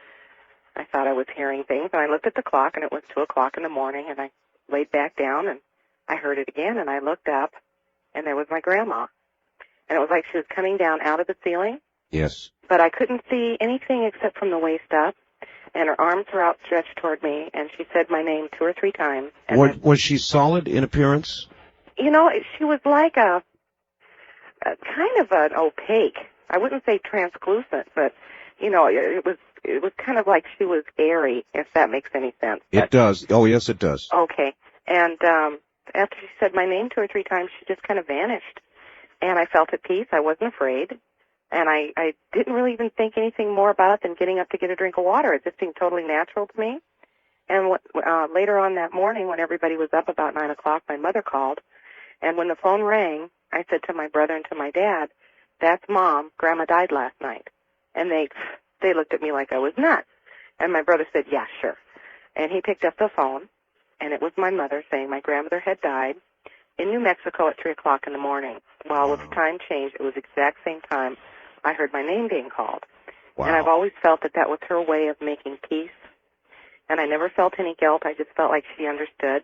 I thought I was hearing things, and I looked at the clock, and it was 2 o'clock in the morning, and I laid back down, and I heard it again, and I looked up, and there was my grandma. And it was like she was coming down out of the ceiling. Yes. But I couldn't see anything except from the waist up, and her arms were outstretched toward me, and she said my name 2 or 3 times. And Was she solid in appearance? you know, she was like a kind of an opaque. I wouldn't say translucent, but, it was kind of like she was eerie, if that makes any sense. It does. Oh, yes, it does. Okay. And after she said my name 2 or 3 times, she just kind of vanished. And I felt at peace. I wasn't afraid. And I didn't really even think anything more about it than getting up to get a drink of water. It just seemed totally natural to me. And later on that morning, when everybody was up about 9 o'clock, my mother called. And when the phone rang, I said to my brother and to my dad, "That's Mom. Grandma died last night." And they looked at me like I was nuts. And my brother said, "Yeah, sure." And he picked up the phone, and it was my mother saying my grandmother had died in New Mexico at 3 o'clock in the morning. Well, with the time change, it was the exact same time I heard my name being called. Wow. And I've always felt that was her way of making peace. And I never felt any guilt. I just felt like she understood.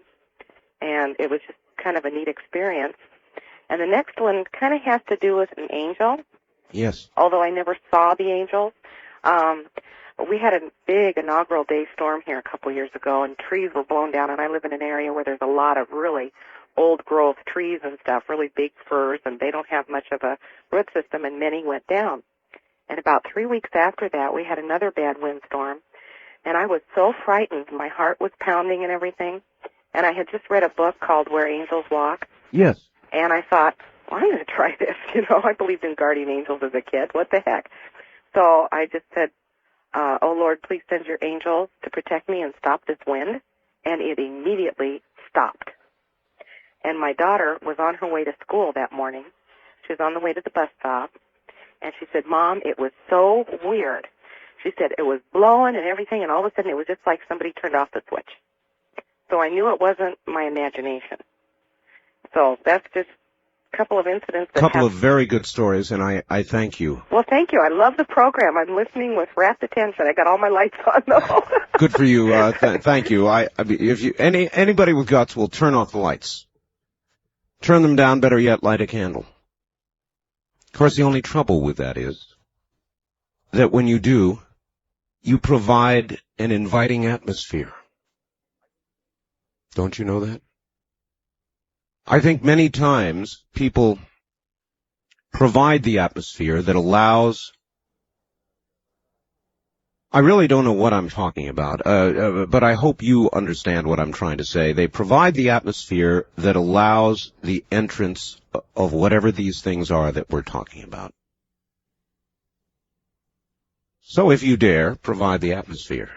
And it was just kind of a neat experience. And the next one kind of has to do with an angel. Yes. Although I never saw the angels. We had a big inaugural day storm here a couple years ago, and trees were blown down. And I live in an area where there's a lot of really old-growth trees and stuff, really big firs, and they don't have much of a root system, and many went down. And about 3 weeks after that, we had another bad windstorm, and I was so frightened. My heart was pounding and everything. And I had just read a book called Where Angels Walk. Yes. And I thought, well, I'm going to try this. I believed in guardian angels as a kid. What the heck? So I just said, "Oh, Lord, please send your angels to protect me and stop this wind." And it immediately stopped. And my daughter was on her way to school that morning. She was on the way to the bus stop. And she said, "Mom, it was so weird." She said it was blowing and everything, and all of a sudden it was just like somebody turned off the switch. So I knew it wasn't my imagination. So that's just a couple of incidents. A couple of very good stories, and I thank you. Well, thank you. I love the program. I'm listening with rapt attention. I got all my lights on, though. Good for you. Thank you. If anybody with guts will turn off the lights. Turn them down, better yet, light a candle. Of course, the only trouble with that is that when you do, you provide an inviting atmosphere. Don't you know that? I think many times people provide the atmosphere that allows... I really don't know what I'm talking about, but I hope you understand what I'm trying to say. They provide the atmosphere that allows the entrance of whatever these things are that we're talking about. So if you dare, provide the atmosphere.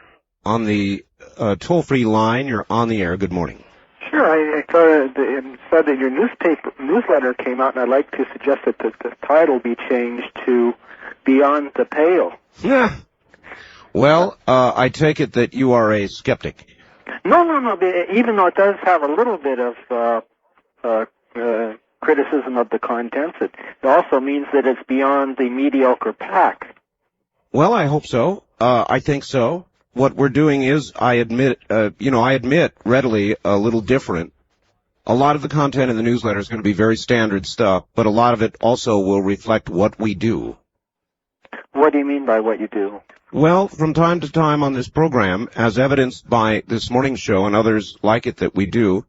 On the toll-free line, you're on the air. Good morning. Sure, I thought it said that your newsletter came out, and I'd like to suggest that the title be changed to Beyond the Pale. Yeah. Well, I take it that you are a skeptic. No. Even though it does have a little bit of criticism of the contents, it also means that it's beyond the mediocre pack. Well, I hope so. I think so. What we're doing is, I admit readily, a little different. A lot of the content in the newsletter is going to be very standard stuff, but a lot of it also will reflect what we do. What do you mean by what you do? Well, from time to time on this program, as evidenced by this morning's show and others like it that we do,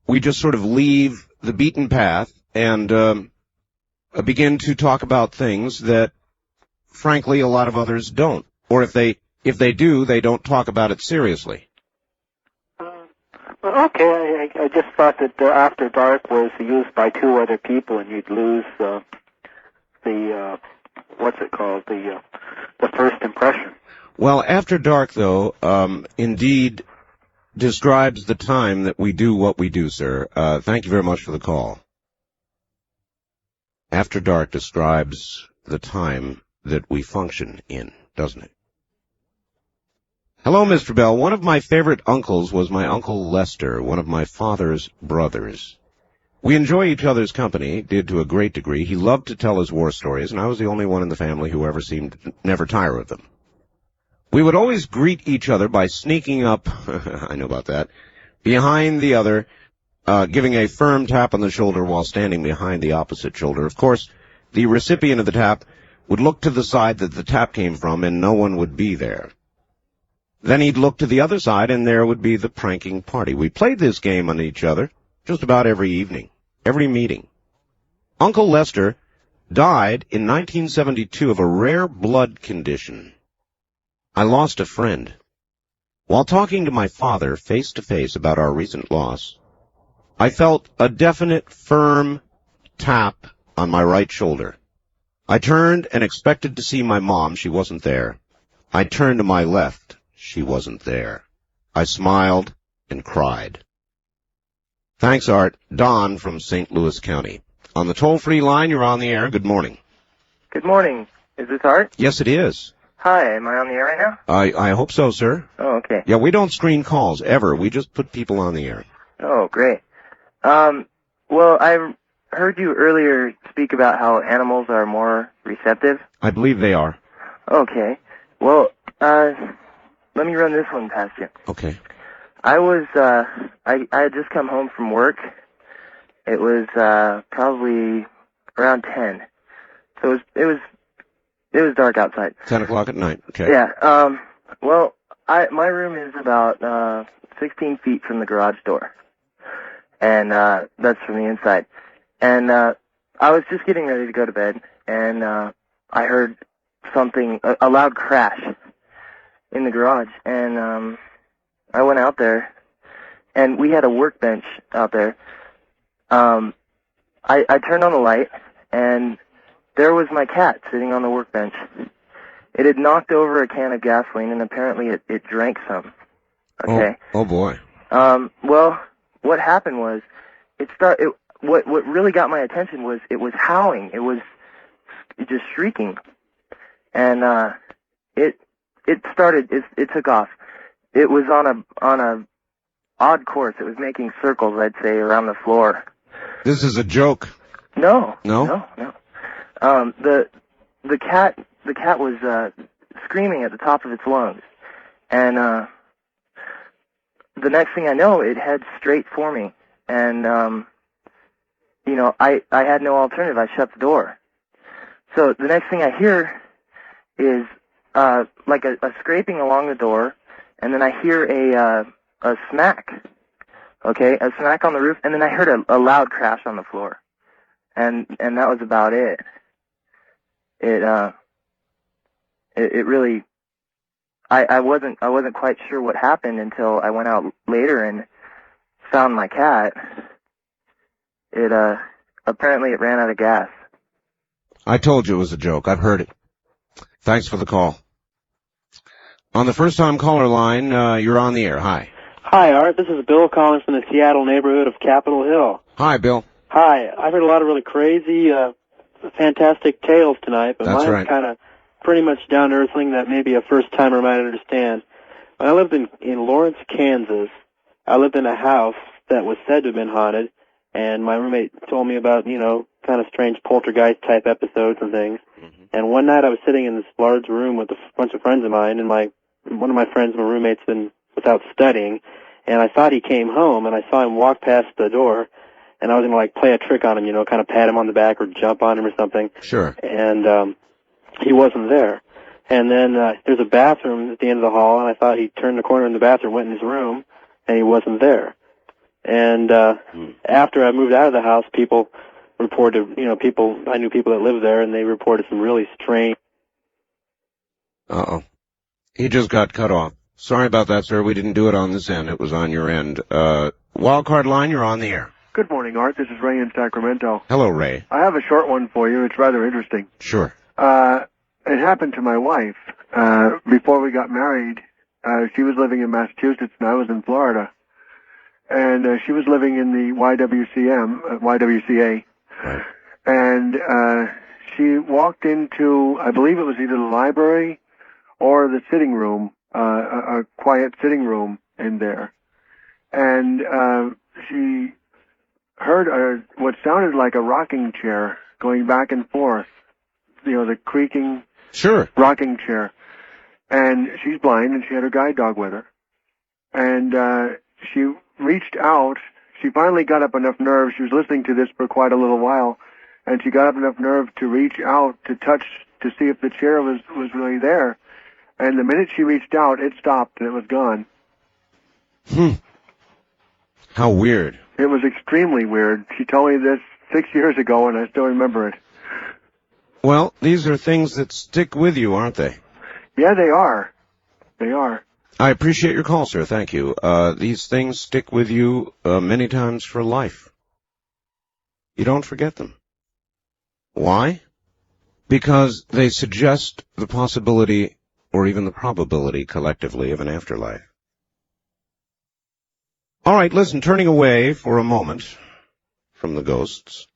we just sort of leave the beaten path and begin to talk about things that, frankly, a lot of others don't. Or if they do, they don't talk about it seriously. Okay, I just thought that After Dark was used by 2 other people, and you'd lose the first impression. Well, After Dark, though, indeed describes the time that we do what we do, sir. Thank you very much for the call. After Dark describes the time that we function in, doesn't it? Hello, Mr. Bell. One of my favorite uncles was my Uncle Lester, one of my father's brothers. We enjoy each other's company, did to a great degree. He loved to tell his war stories, and I was the only one in the family who ever seemed to never tire of them. We would always greet each other by sneaking up, I know about that, behind the other, giving a firm tap on the shoulder while standing behind the opposite shoulder. Of course, the recipient of the tap would look to the side that the tap came from, and no one would be there. Then he'd look to the other side, and there would be the pranking party. We played this game on each other just about every evening, every meeting. Uncle Lester died in 1972 of a rare blood condition. I lost a friend. While talking to my father face to face about our recent loss, I felt a definite, firm tap on my right shoulder. I turned and expected to see my mom. She wasn't there. I turned to my left. She wasn't there. I smiled and cried. Thanks, Art. Don from St. Louis County. On the toll-free line, you're on the air. Good morning. Good morning. Is this Art? Yes, it is. Hi, am I on the air right now? I hope so, sir. Oh, okay. Yeah, we don't screen calls, ever. We just put people on the air. Oh, great. Well, I heard you earlier speak about how animals are more receptive. I believe they are. Okay. Well, let me run this one past you. Okay. I was, I had just come home from work. It was, probably around 10. So it was dark outside. 10 o'clock at night. Okay. Yeah. Well, my room is about, 16 feet from the garage door. And, that's from the inside. And, I was just getting ready to go to bed, and, I heard something, a loud crash in the garage, and, I went out there, and we had a workbench out there. I turned on the light, and there was my cat sitting on the workbench. It had knocked over a can of gasoline, and apparently it drank some. Okay. Oh boy. Well, what happened was, what really got my attention was it was howling. It was just shrieking. And, it took off. It was on a odd course. It was making circles, I'd say, around the floor. This is a joke. No. No? No. The cat was, screaming at the top of its lungs. And, the next thing I know, it heads straight for me. And, I had no alternative. I shut the door. So the next thing I hear is, like a scraping along the door, and then I hear a smack. Okay, a smack on the roof, and then I heard a loud crash on the floor. And that was about it. It really, I wasn't quite sure what happened until I went out later and found my cat. Apparently it ran out of gas. I told you it was a joke. I've heard it. Thanks for the call. On the first-time caller line, you're on the air. Hi. Hi, Art. This is Bill calling from the Seattle neighborhood of Capitol Hill. Hi, Bill. Hi. I've heard a lot of really crazy, fantastic tales tonight, but That's mine's right. kind of pretty much down-to-earth thing that maybe a first-timer might understand. When I lived in Lawrence, Kansas, I lived in a house that was said to have been haunted, and my roommate told me about, kind of strange poltergeist-type episodes and things. Mm-hmm. And one night I was sitting in this large room with a bunch of friends of mine, and one of my friends, my roommate's been without studying, and I thought he came home, and I saw him walk past the door, and I was going to, play a trick on him, kind of pat him on the back or jump on him or something. Sure. And he wasn't there. And then there's a bathroom at the end of the hall, and I thought he turned the corner in the bathroom, went in his room, and he wasn't there. And after I moved out of the house, people reported, I knew people that lived there, and they reported some really strange... Uh-oh. He just got cut off. Sorry about that, sir. We didn't do it on this end. It was on your end. Wildcard line, you're on the air. Good morning, Art. This is Ray in Sacramento. Hello, Ray. I have a short one for you. It's rather interesting. Sure. It happened to my wife. Before we got married, she was living in Massachusetts and I was in Florida. And she was living in the YWCA. Right. And she walked into, I believe it was either the library or the sitting room, a quiet sitting room in there. And she heard what sounded like a rocking chair going back and forth. The creaking rocking chair. And she's blind, and she had her guide dog with her. And she reached out. She finally got up enough nerve. She was listening to this for quite a little while, and she got up enough nerve to reach out to touch to see if the chair was really there. And the minute she reached out, it stopped, and it was gone. How weird. It was extremely weird. She told me this 6 years ago, and I still remember it. Well, these are things that stick with you, aren't they? Yeah, they are. They are. I appreciate your call, sir. Thank you. These things stick with you many times for life. You don't forget them. Why? Because they suggest the possibility or even the probability collectively of an afterlife. All right, listen, turning away for a moment from the ghosts.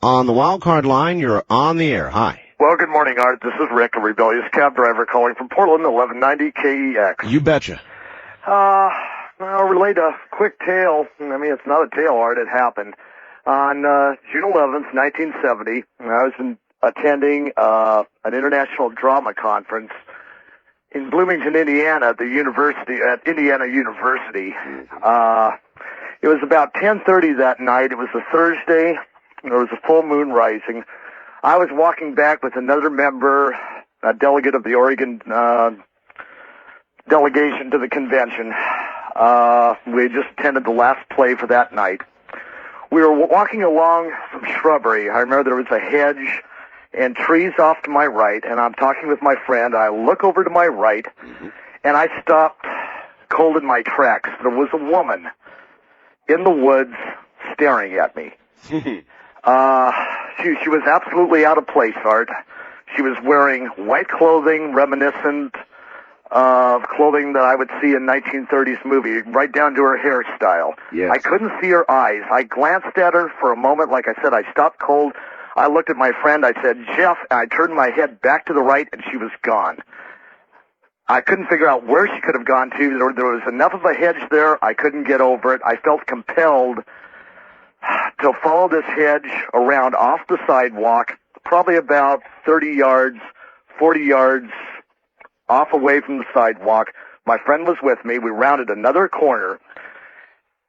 On the wildcard line, you're on the air. Hi. Well, good morning, Art. This is Rick, a rebellious cab driver calling from Portland, 1190 KEX. You betcha. I'll relate a quick tale. I mean, it's not a tale, Art. It happened. On June 11th, 1970, I was attending an international drama conference in Bloomington, Indiana, at Indiana University. It was about 10:30 that night. It was a Thursday. There was a full moon rising. I was walking back with another member, a delegate of the Oregon delegation to the convention. We had just attended the last play for that night. We were walking along some shrubbery. I remember there was a hedge and trees off to my right, and I'm talking with my friend. I look over to my right, and I stopped cold in my tracks. There was a woman in the woods staring at me. She was absolutely out of place, Art. She was wearing white clothing, reminiscent of clothing that I would see in 1930s movie, right down to her hairstyle. Yes. I couldn't see her eyes. I glanced at her for a moment. Like I said, I stopped cold. I looked at my friend. I said, Jeff, and I turned my head back to the right, and she was gone. I couldn't figure out where she could have gone to. There was enough of a hedge there. I couldn't get over it. I felt compelled to follow this hedge around off the sidewalk, probably about 30 yards, 40 yards off away from the sidewalk. My friend was with me. We rounded another corner.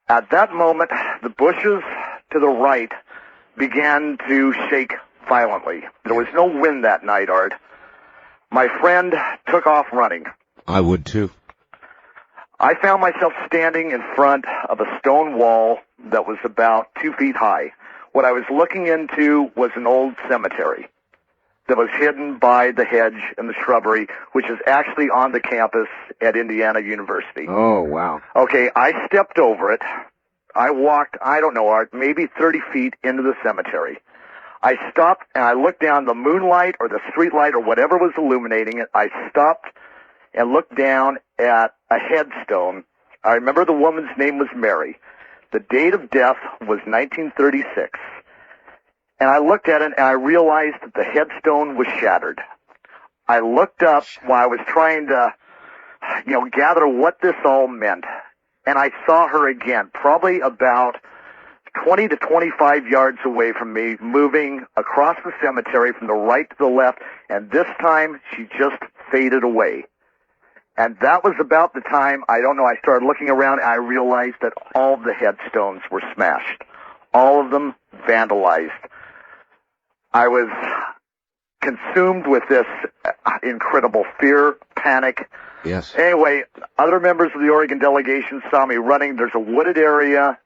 At that moment, the bushes to the right began to shake violently. There was no wind that night, Art. My friend took off running. I would too. I found myself standing in front of a stone wall that was about 2 feet high. What I was looking into was an old cemetery that was hidden by the hedge and the shrubbery, which is actually on the campus at Indiana University. Oh, wow. Okay, I stepped over it. I walked, I don't know, Art, maybe 30 feet into the cemetery. I stopped and I looked down the moonlight or the street light or whatever was illuminating it. I stopped and looked down at a headstone. I remember the woman's name was Mary. The date of death was 1936. And I looked at it and I realized that the headstone was shattered. I looked up while I was trying to, gather what this all meant. And I saw her again, probably about 20 to 25 yards away from me, moving across the cemetery from the right to the left. And this time she just faded away. And that was about the time, I started looking around and I realized that all of the headstones were smashed. All of them vandalized. I was consumed with this incredible fear, panic. Yes. Anyway, other members of the Oregon delegation saw me running. There's a wooded area,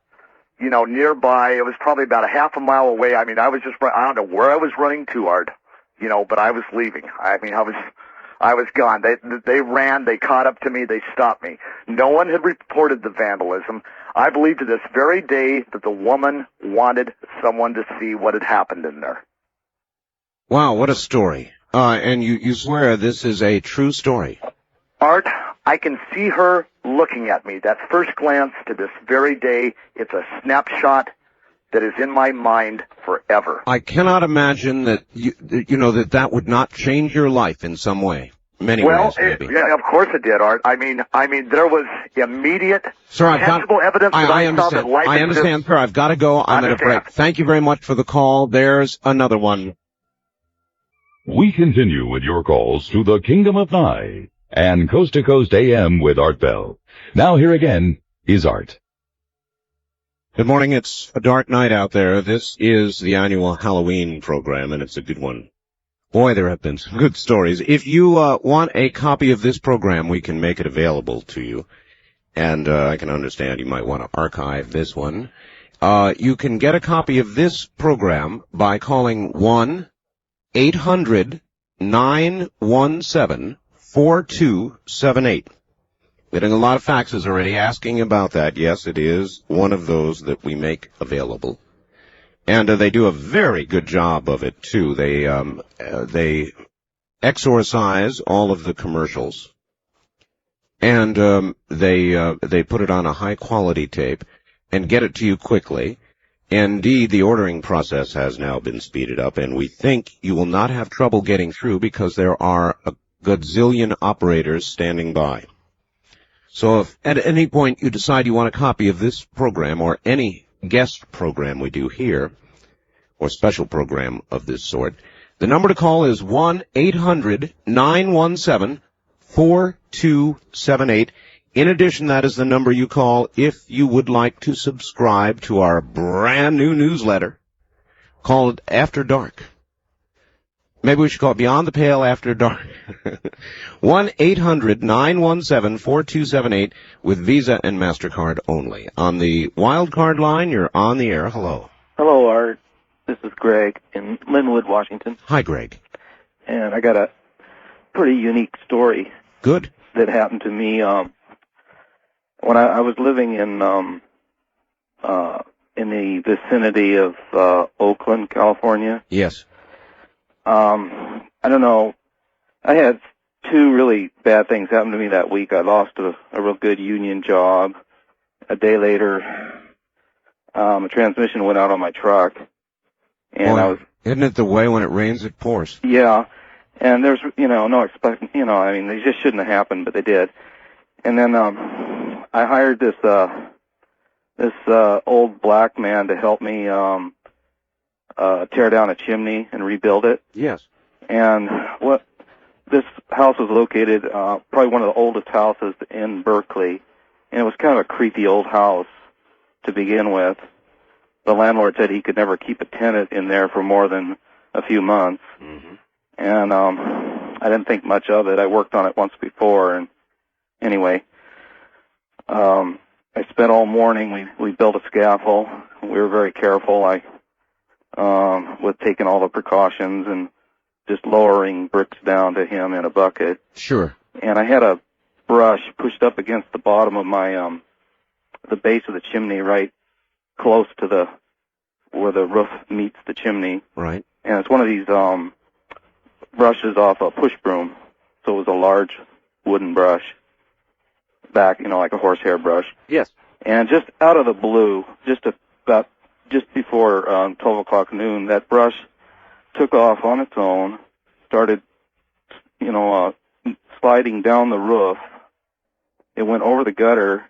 nearby. It was probably about a half a mile away. I mean, I don't know where I was running to, Art, but I was leaving. I was gone. They ran, they caught up to me, they stopped me. No one had reported the vandalism. I believe to this very day that the woman wanted someone to see what had happened in there. Wow, what a story. And you swear this is a true story? Art, I can see her looking at me. That first glance to this very day, it's a snapshot that is in my mind forever. I cannot imagine that that would not change your life in some way. Many ways, maybe. Yeah, of course it did, Art. I mean, there was immediate, tangible evidence that I saw that life exists. I understand, sir. I've got to go. I'm at a break. Thank you very much for the call. There's another one. We continue with your calls to the Kingdom of Nye and Coast to Coast AM with Art Bell. Now here again is Art. Good morning. It's a dark night out there. This is the annual Halloween program, and it's a good one. Boy, there have been some good stories. If you want a copy of this program, we can make it available to you. And I can understand you might want to archive this one. You can get a copy of this program by calling 1-800-9 800-917-4278. Getting a lot of faxes already asking about that. Yes, it is one of those that we make available. And they do a very good job of it, too. They exorcise all of the commercials. And they put it on a high-quality tape and get it to you quickly. Indeed, the ordering process has now been speeded up, and we think you will not have trouble getting through because there are a gazillion operators standing by. So if at any point you decide you want a copy of this program or any guest program we do here, or special program of this sort, the number to call is 1-800-917-4278. In addition, that is the number you call if you would like to subscribe to our brand new newsletter. Call it After Dark. Maybe we should call it Beyond the Pale After Dark. 1-800-917-4278 with Visa and MasterCard only. On the wild card line, you're on the air. Hello. Hello, Art. This is Greg in Linwood, Washington. Hi, Greg. And I got a pretty unique story. Good. That happened to me when I was living in the vicinity of Oakland, California. Yes. I don't know. I had two really bad things happen to me that week. I lost a real good union job. A day later, a transmission went out on my truck. And Boy, isn't it the way when it rains it pours? Yeah. And there's, no expect, they just shouldn't have happened, but they did. And then, I hired this old black man to help me, tear down a chimney and rebuild it. Yes. And this house was located, probably one of the oldest houses in Berkeley. And it was kind of a creepy old house to begin with. The landlord said he could never keep a tenant in there for more than a few months. Mm-hmm. And I didn't think much of it. I worked on it once before, and anyway, I spent all morning. We built a scaffold. We were very careful. With taking all the precautions and just lowering bricks down to him in a bucket. Sure. And I had a brush pushed up against the bottom of my the base of the chimney, right close to where the roof meets the chimney. Right. And it's one of these brushes off a push broom. So it was a large wooden brush, back, like a horsehair brush. Yes. And just out of the blue, just before 12 o'clock noon, that brush took off on its own, started, sliding down the roof. It went over the gutter,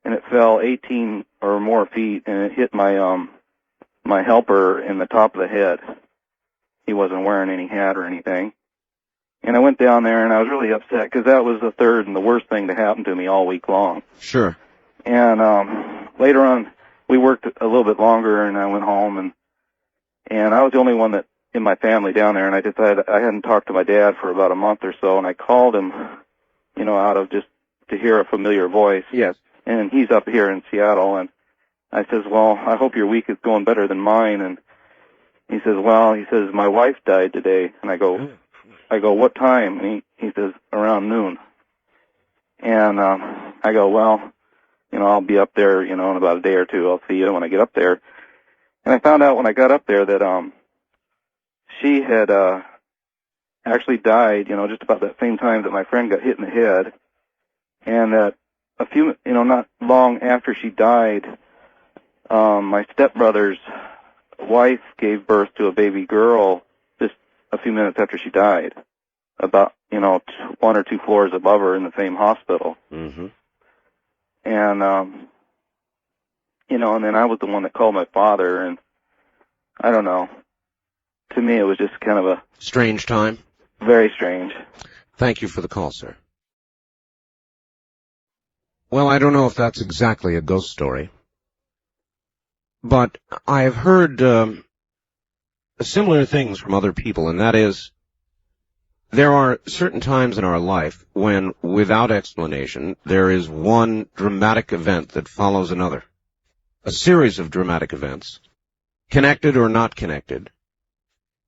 and it fell 18 or more feet, and it hit my helper in the top of the head. He wasn't wearing any hat or anything. And I went down there, and I was really upset because that was the third and the worst thing to happen to me all week long. Sure. And later on, we worked a little bit longer, and I went home, and I was the only one that in my family down there, and I decided I hadn't talked to my dad for about a month or so, and I called him, out of just to hear a familiar voice. Yes. And he's up here in Seattle, and I says, well, I hope your week is going better than mine. And he says, my wife died today. And I go, what time? And he says, around noon. And I go, well, I'll be up there, in about a day or two. I'll see you when I get up there. And I found out when I got up there that she had actually died, just about that same time that my friend got hit in the head. And that a few, not long after she died, my stepbrother's wife gave birth to a baby girl just a few minutes after she died, about, one or two floors above her in the same hospital. Mm-hmm. And, and then I was the one that called my father, and I don't know. To me, it was just kind of a strange time. Very strange. Thank you for the call, sir. Well, I don't know if that's exactly a ghost story, but I've heard similar things from other people, and that is, there are certain times in our life when, without explanation, there is one dramatic event that follows another. A series of dramatic events, connected or not connected,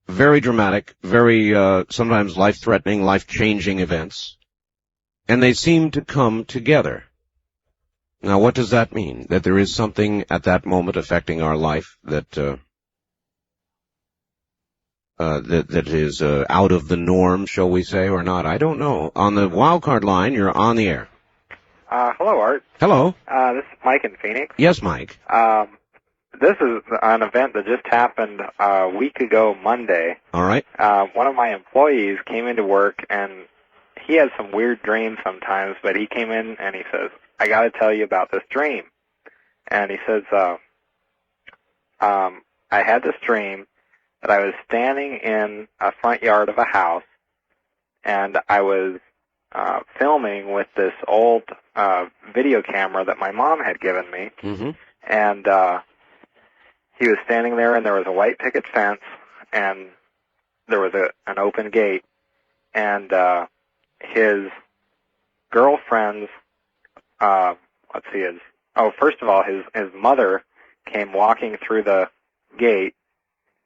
very dramatic, very sometimes life-threatening, life-changing events, and they seem to come together. Now, what does that mean? That there is something at that moment affecting our life that that is out of the norm, shall we say, or not? I don't know. On the wildcard line, you're on the air. Hello, Art. Hello. This is Mike in Phoenix. Yes, Mike. This is an event that just happened a week ago Monday. All right. One of my employees came into work, and he has some weird dreams sometimes, but he came in and he says, I got to tell you about this dream. And he says, I had this dream that I was standing in a front yard of a house, and I was filming with this old video camera that my mom had given me. Mm-hmm. And he was standing there, and there was a white picket fence, and there was an open gate, and his girlfriend's, first of all, his mother came walking through the gate,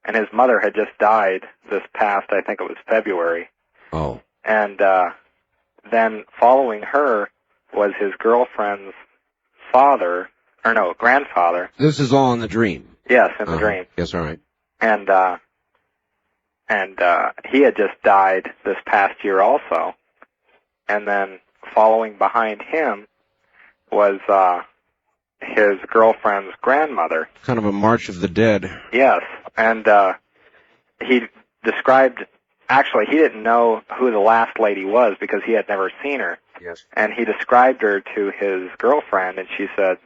and his mother had just died this past, I think it was February. Oh. And then following her was his girlfriend's grandfather. This is all in the dream. Yes, in the dream. Yes, all right. And he had just died this past year also. And then following behind him was his girlfriend's grandmother. Kind of a March of the Dead. Yes, and he described, actually he didn't know who the last lady was because he had never seen her. Yes. And he described her to his girlfriend, and she said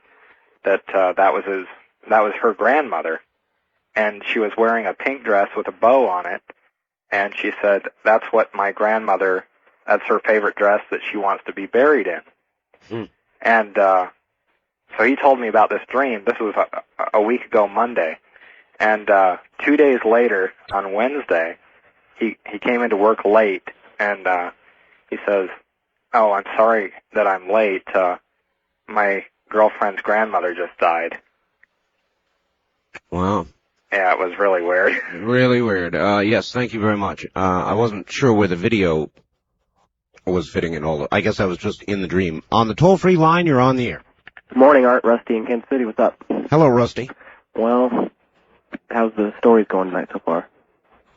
that that was her grandmother, and she was wearing a pink dress with a bow on it, and she said that's what my grandmother, that's her favorite dress that she wants to be buried in. Hmm. And so he told me about this dream. This was a week ago Monday. And 2 days later, on Wednesday, he came into work late, and he says, oh, I'm sorry that I'm late. My girlfriend's grandmother just died. Wow. Yeah, it was really weird. Really weird. Yes, thank you very much. I wasn't sure where the video was fitting in all. I guess I was just in the dream. On the toll-free line, you're on the air. Good morning, Art. Rusty in Kansas City. What's up? Hello, Rusty. Well, how's the stories going tonight so far?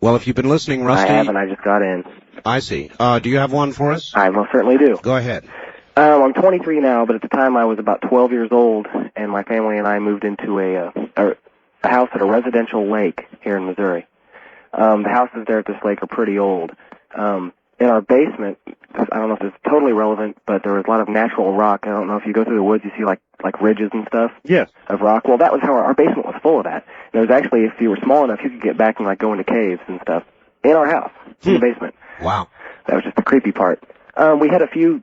Well, if you've been listening, Rusty... I haven't. I just got in. I see. Do you have one for us? I most certainly do. Go ahead. I'm 23 now, but at the time I was about 12 years old, and my family and I moved into a house at a residential lake here in Missouri. The houses there at this lake are pretty old. In our basement, I don't know if this is totally relevant, but there was a lot of natural rock. I don't know if you go through the woods, you see like ridges and stuff. Yes. Of rock. Well, that was how our basement was full of that. And there was actually, if you were small enough, you could get back and like go into caves and stuff in our house, in the basement. Wow. That was just the creepy part. We had a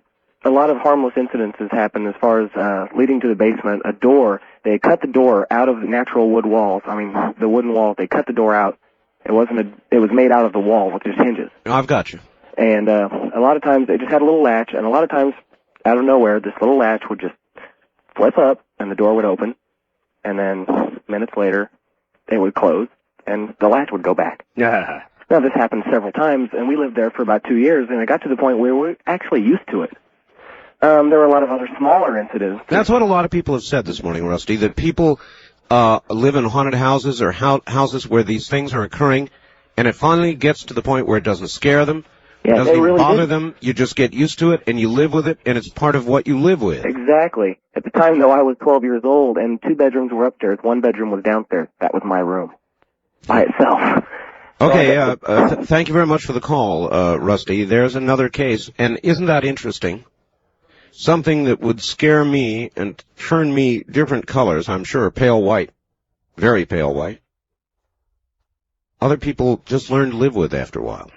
lot of harmless incidences happen as far as leading to the basement. A door, they cut the door out of the natural wood walls. I mean, the wooden walls, they cut the door out. It was made out of the wall with just hinges. I've got you. And a lot of times, it just had a little latch, and a lot of times, out of nowhere, this little latch would just flip up, and the door would open, and then minutes later, it would close, and the latch would go back. Yeah. Now, this happened several times, and we lived there for about 2 years, and it got to the point where we're actually used to it. There were a lot of other smaller incidents. That's what a lot of people have said this morning, Rusty, that people live in haunted houses or houses where these things are occurring, and it finally gets to the point where it doesn't scare them. Yeah, it doesn't even really bother them. You just get used to it, and you live with it, and it's part of what you live with. Exactly. At the time, though, I was 12 years old, and 2 bedrooms were upstairs. 1 bedroom was downstairs. That was my room by itself. Okay, thank you very much for the call, Rusty. There's another case, and isn't that interesting? Something that would scare me and turn me different colors, I'm sure, pale white, very pale white. Other people just learn to live with after a while.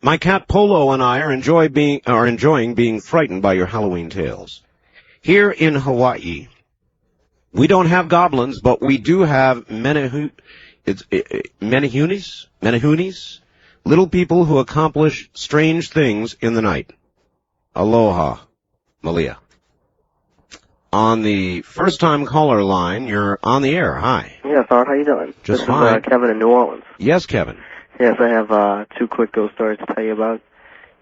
My cat Polo and I are enjoying being frightened by your Halloween tales. Here in Hawaii, we don't have goblins, but we do have menahunis, little people who accomplish strange things in the night. Aloha, Malia. On the first-time caller line, you're on the air. Hi. Yes, Art, how you doing? Just this fine. Is Kevin in New Orleans. Yes, Kevin. Yes, I have 2 quick ghost stories to tell you about.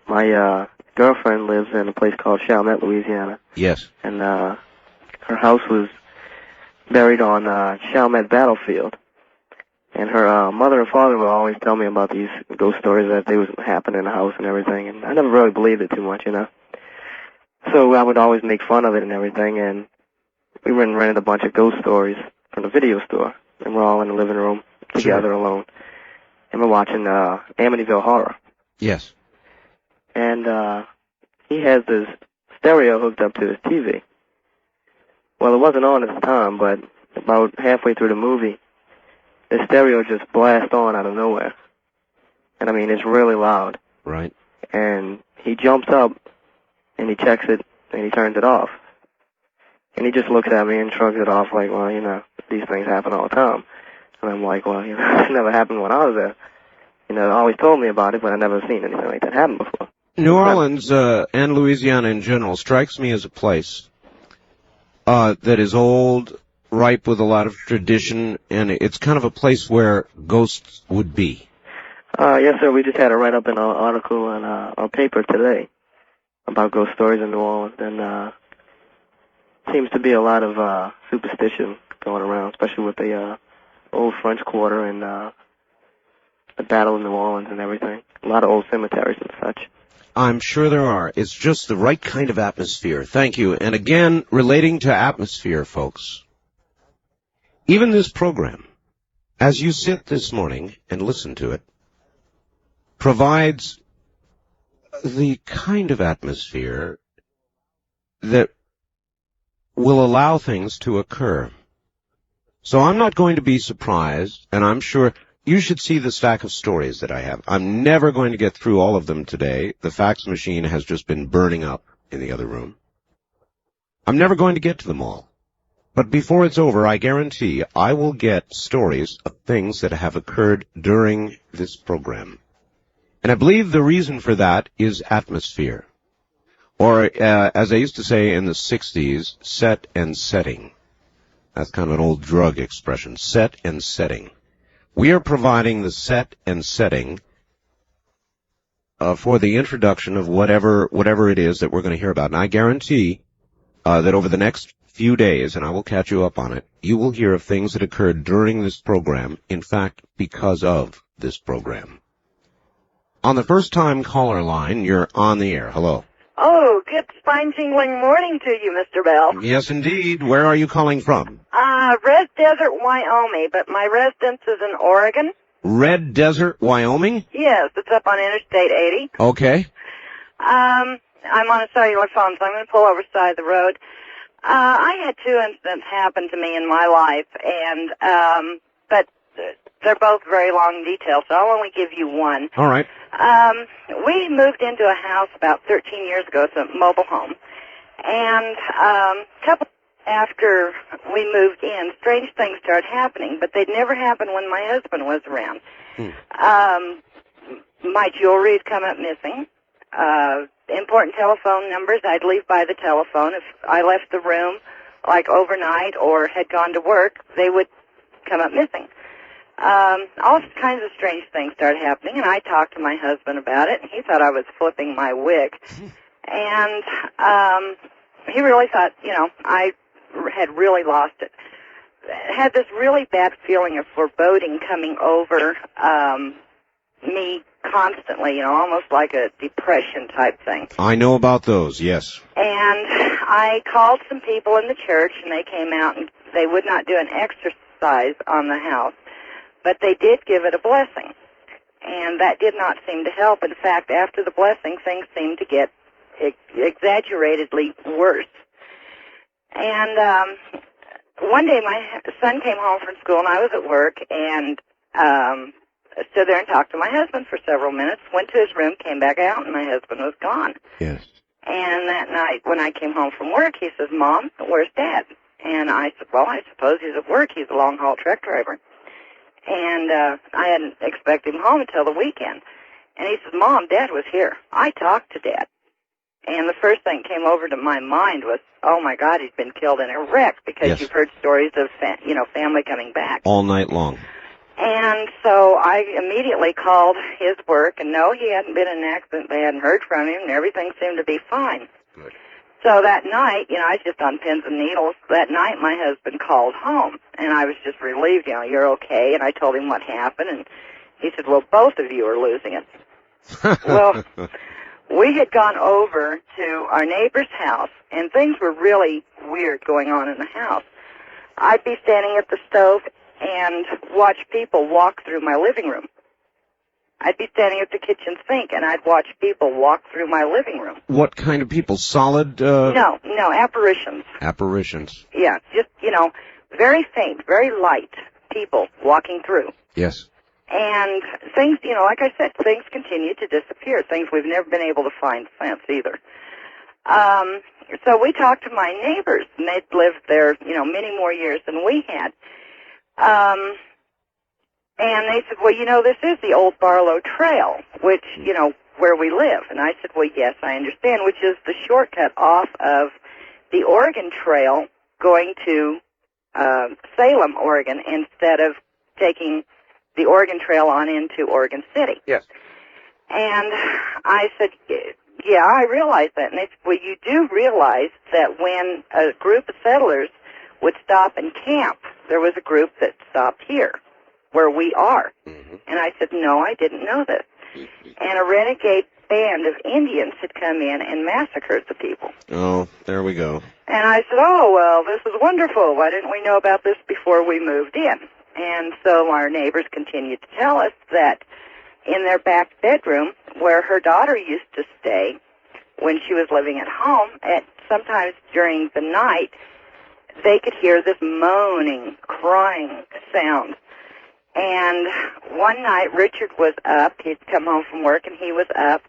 My girlfriend lives in a place called Chalmette, Louisiana. Yes. And her house was buried on Chalmette Battlefield. And her mother and father would always tell me about these ghost stories that they was happening in the house and everything. And I never really believed it too much, you know. So I would always make fun of it and everything. And we went and rented a bunch of ghost stories from the video store. And we're all in the living room together alone. And we're watching Amityville Horror. Yes. And he has this stereo hooked up to his TV. Well, it wasn't on at the time, but about halfway through the movie, the stereo just blasts on out of nowhere. And I mean, it's really loud. Right. And he jumps up, and he checks it, and he turns it off. And he just looks at me and shrugs it off like, well, you know, these things happen all the time. And I'm like, well, you know, it never happened when I was there. You know, they always told me about it, but I never seen anything like that happen before. New Orleans and Louisiana in general strikes me as a place that is old, ripe with a lot of tradition, and it's kind of a place where ghosts would be. Yes, sir. We just had a write-up in our article in our paper today about ghost stories in New Orleans, and seems to be a lot of superstition going around, especially with the old French Quarter and the Battle of New Orleans and everything. A lot of old cemeteries and such. I'm sure there are. It's just the right kind of atmosphere. Thank you. And again, relating to atmosphere, folks, even this program, as you sit this morning and listen to it, provides the kind of atmosphere that will allow things to occur. So I'm not going to be surprised, and I'm sure you should see the stack of stories that I have. I'm never going to get through all of them today. The fax machine has just been burning up in the other room. I'm never going to get to them all. But before it's over, I guarantee I will get stories of things that have occurred during this program. And I believe the reason for that is atmosphere. Or, as I used to say in the 60s, set and setting. That's kind of an old drug expression, set and setting. We are providing the set and setting for the introduction of whatever it is that we're going to hear about. And I guarantee that over the next few days, and I will catch you up on it, you will hear of things that occurred during this program, in fact, because of this program. On the first-time caller line, you're on the air. Hello. Oh, good spine-tingling morning to you, Mr. Bell. Yes, indeed. Where are you calling from? Red Desert, Wyoming, but my residence is in Oregon. Red Desert, Wyoming? Yes, it's up on Interstate 80. Okay. I'm on a cellular phone, so I'm going to pull over the side of the road. I had 2 incidents happen to me in my life, and but they're both very long details, so I'll only give you one. All right. We moved into a house about 13 years ago. It's a mobile home. And a couple after we moved in, strange things started happening, but they'd never happened when my husband was around. My jewelry had come up missing. Important telephone numbers, I'd leave by the telephone. If I left the room, like overnight or had gone to work, they would come up missing. All kinds of strange things started happening, and I talked to my husband about it, and he thought I was flipping my wig. And he really thought, you know, I had really lost it. Had this really bad feeling of foreboding coming over me constantly, you know, almost like a depression type thing. I know about those, yes. And I called some people in the church, and they came out, and they would not do an exercise on the house, but they did give it a blessing. And that did not seem to help. In fact, after the blessing, things seemed to get exaggeratedly worse. And one day my son came home from school, and I was at work, and stood there and talked to my husband for several minutes, went to his room, came back out, and my husband was gone. Yes. And that night, when I came home from work, he says, "Mom, where's Dad?" And I said, "Well, I suppose he's at work. He's a long-haul truck driver." And I hadn't expected him home until the weekend. And he said, "Mom, Dad was here. I talked to Dad." And the first thing that came over to my mind was, oh, my God, he's been killed in a wreck, because Yes. you've heard stories of, family coming back. All night long. And so I immediately called his work, and no, he hadn't been in an accident. They hadn't heard from him, and everything seemed to be fine. Good. So that night, I was just on pins and needles. That night, my husband called home, and I was just relieved, you're okay. And I told him what happened, and he said, well, both of you are losing it. Well, we had gone over to our neighbor's house, and things were really weird going on in the house. I'd be standing at the stove and watch people walk through my living room. I'd be standing at the kitchen sink, and I'd watch people walk through my living room. What kind of people? Solid? No, apparitions. Apparitions. Yeah, just, very faint, very light people walking through. Yes. And things, like I said, things continue to disappear, things we've never been able to find since either. So we talked to my neighbors, and they'd lived there, many more years than we had. And they said, well, this is the old Barlow Trail, which, where we live. And I said, well, yes, I understand, which is the shortcut off of the Oregon Trail going to Salem, Oregon, instead of taking the Oregon Trail on into Oregon City. Yes. And I said, yeah, I realize that. And they said, well, you do realize that when a group of settlers would stop and camp, there was a group that stopped here, where we are. Mm-hmm. And I said, no, I didn't know this. And a renegade band of Indians had come in and massacred the people. Oh, there we go. And I said, oh, well, this is wonderful. Why didn't we know about this before we moved in? And so our neighbors continued to tell us that in their back bedroom, where her daughter used to stay when she was living at home, sometimes during the night, they could hear this moaning, crying sound. And one night, Richard was up. He'd come home from work, and he was up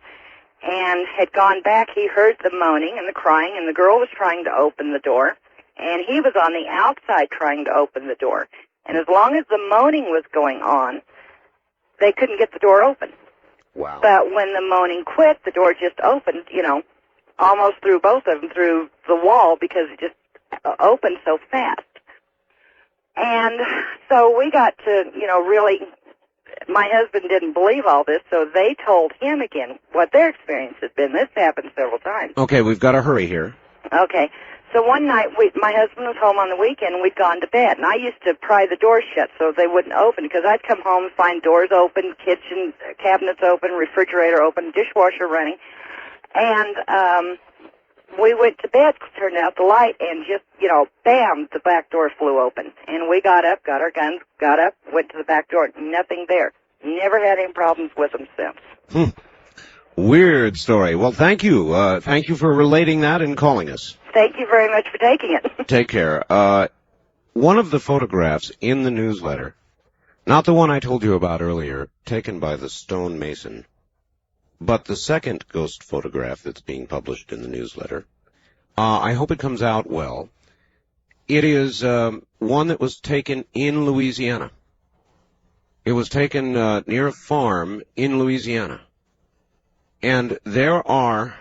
and had gone back. He heard the moaning and the crying, and the girl was trying to open the door, and he was on the outside trying to open the door. And as long as the moaning was going on, they couldn't get the door open. Wow. But when the moaning quit, the door just opened, almost through both of them, through the wall, because it just opened so fast. And so we got to, really, my husband didn't believe all this, so they told him again what their experience had been. This happened several times. Okay, we've got to hurry here. Okay. So one night, my husband was home on the weekend, and we'd gone to bed. And I used to pry the doors shut so they wouldn't open, because I'd come home and find doors open, kitchen cabinets open, refrigerator open, dishwasher running. And we went to bed, turned out the light, and just, bam, the back door flew open. And we got up, got our guns, got up, went to the back door. Nothing there. Never had any problems with them since. Weird story. Well, thank you. Thank you for relating that and calling us. Thank you very much for taking it. Take care. One of the photographs in the newsletter, not the one I told you about earlier, taken by the stonemason, but the second ghost photograph that's being published in the newsletter, I hope it comes out well. It is one that was taken in Louisiana. It was taken near a farm in Louisiana. And there are,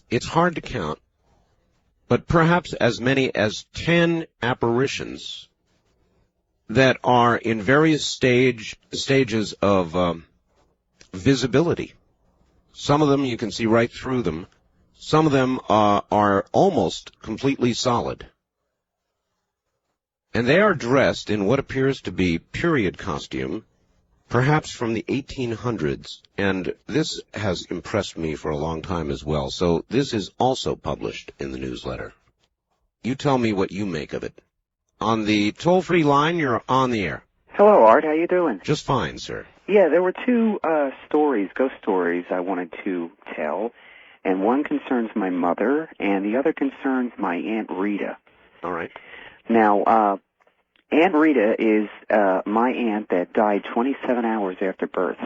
it's hard to count, but perhaps as many as 10 apparitions that are in various stages of visibility. Some of them you can see right through them. Some of them are almost completely solid. And they are dressed in what appears to be period costume, perhaps from the 1800s, and this has impressed me for a long time as well, so this is also published in the newsletter. You tell me what you make of it. On the toll-free line, you're on the air. Hello, Art. How you doing? Just fine, sir. Yeah, there were two ghost stories I wanted to tell, and one concerns my mother, and the other concerns my Aunt Rita. All right. Now, Aunt Rita is my aunt that died 27 hours after birth.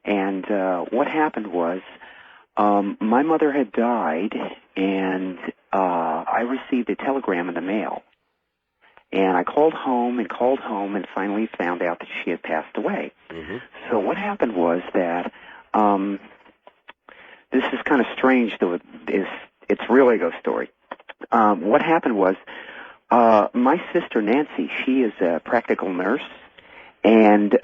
And what happened was my mother had died, and I received a telegram in the mail. And I called home and finally found out that she had passed away. Mm-hmm. So what happened was that this is kind of strange, though it's really a ghost story. What happened was my sister Nancy, she is a practical nurse, And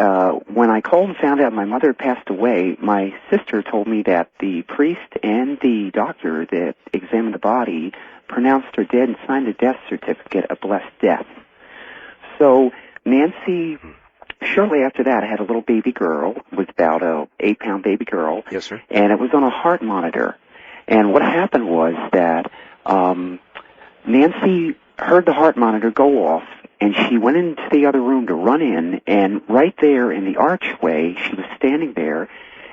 when I called and found out my mother had passed away, my sister told me that the priest and the doctor that examined the body pronounced her dead and signed a death certificate, a blessed death. So Nancy, shortly after that, I had a little baby girl. It was about a 8-pound baby girl. Yes, sir. And it was on a heart monitor. And what happened was that Nancy heard the heart monitor go off, and she went into the other room to run in, and right there in the archway, she was standing there,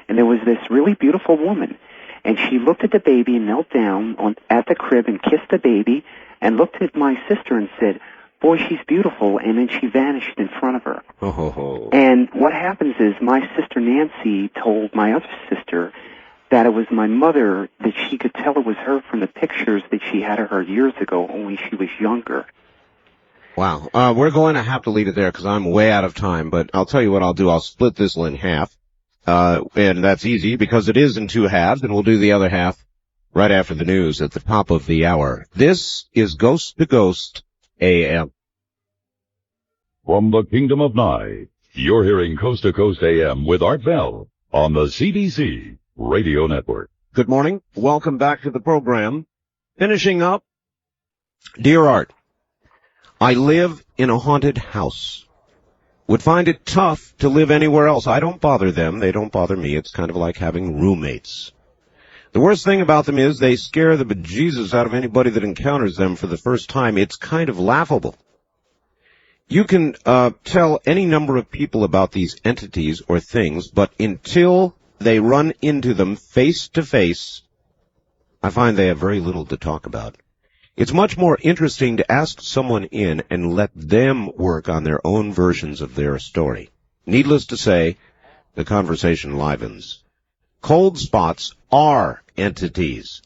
and there was this really beautiful woman. And she looked at the baby and knelt down at the crib and kissed the baby and looked at my sister and said, "Boy, she's beautiful," and then she vanished in front of her. Oh. And what happens is my sister Nancy told my other sister that it was my mother, that she could tell it was her from the pictures that she had of her years ago, only she was younger. Wow. We're going to have to leave it there because I'm way out of time, but I'll tell you what I'll do. I'll split this in half. And that's easy because it is in 2 halves, and we'll do the other half right after the news at the top of the hour. This is Ghost to Ghost AM. From the Kingdom of Nye, you're hearing Coast to Coast AM with Art Bell on the CBC Radio Network. Good morning. Welcome back to the program. Finishing up. Dear Art, I live in a haunted house. Would find it tough to live anywhere else. I don't bother them. They don't bother me. It's kind of like having roommates. The worst thing about them is they scare the bejesus out of anybody that encounters them for the first time. It's kind of laughable. You can tell any number of people about these entities or things, but until they run into them face to face, I find they have very little to talk about. It's much more interesting to ask someone in and let them work on their own versions of their story. Needless to say, the conversation livens. Cold spots are entities.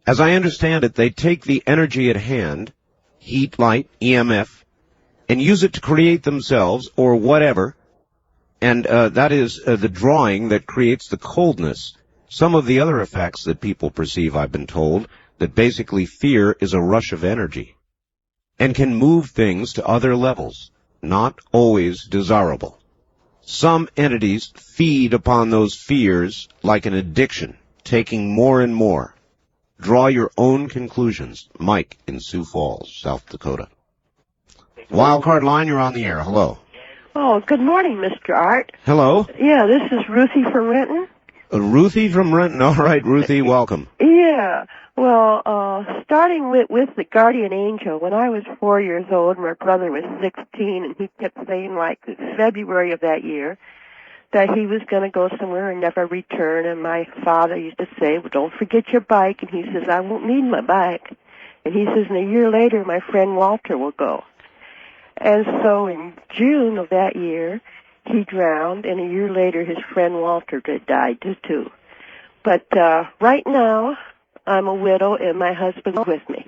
As I understand it, they take the energy at hand, heat, light, EMF, and use it to create themselves or whatever, and that is the drawing that creates the coldness. Some of the other effects that people perceive, I've been told, that basically fear is a rush of energy and can move things to other levels, not always desirable. Some entities feed upon those fears like an addiction, taking more and more. Draw your own conclusions. Mike in Sioux Falls, South Dakota. Wildcard line, you're on the air. Hello. Oh, good morning, Mr. Art. Hello. Yeah, this is Ruthie from Renton. Ruthie from Renton. All right, Ruthie, welcome. Yeah. Well, starting with the guardian angel, when I was 4 years old, my brother was 16, and he kept saying, like, February of that year, that he was going to go somewhere and never return, and my father used to say, well, don't forget your bike, and he says, I won't need my bike. And he says, and a year later, my friend Walter will go. And so in June of that year, he drowned, and a year later, his friend Walter died too. But right now, I'm a widow, and my husband's with me.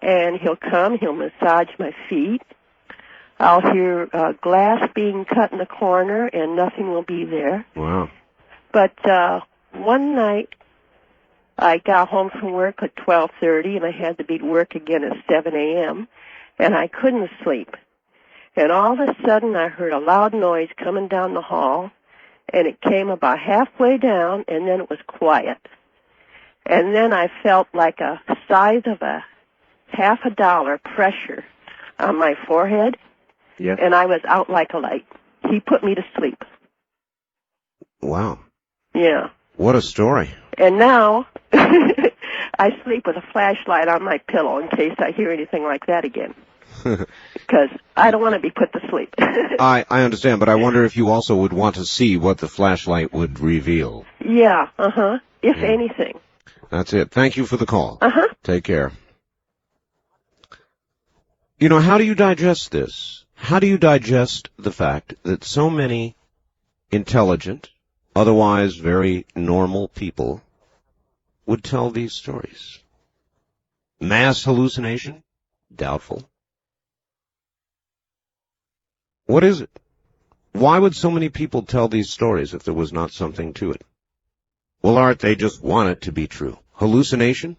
And he'll come, he'll massage my feet. I'll hear glass being cut in the corner, and nothing will be there. Wow. But one night, I got home from work at 12:30, and I had to be at work again at 7 a.m., and I couldn't sleep. And all of a sudden, I heard a loud noise coming down the hall, and it came about halfway down, and then it was quiet. And then I felt like a size of a $50 pressure on my forehead, yes. And I was out like a light. He put me to sleep. Wow. Yeah. What a story. And now I sleep with a flashlight on my pillow in case I hear anything like that again. Because I don't want to be put to sleep. I understand, but I wonder if you also would want to see what the flashlight would reveal. Yeah, if anything. That's it. Thank you for the call. Uh-huh. Take care. You know, how do you digest this? How do you digest the fact that so many intelligent, otherwise very normal people would tell these stories? Mass hallucination? Doubtful. What is it? Why would so many people tell these stories if there was not something to it? Well, Art, they just want it to be true. Hallucination?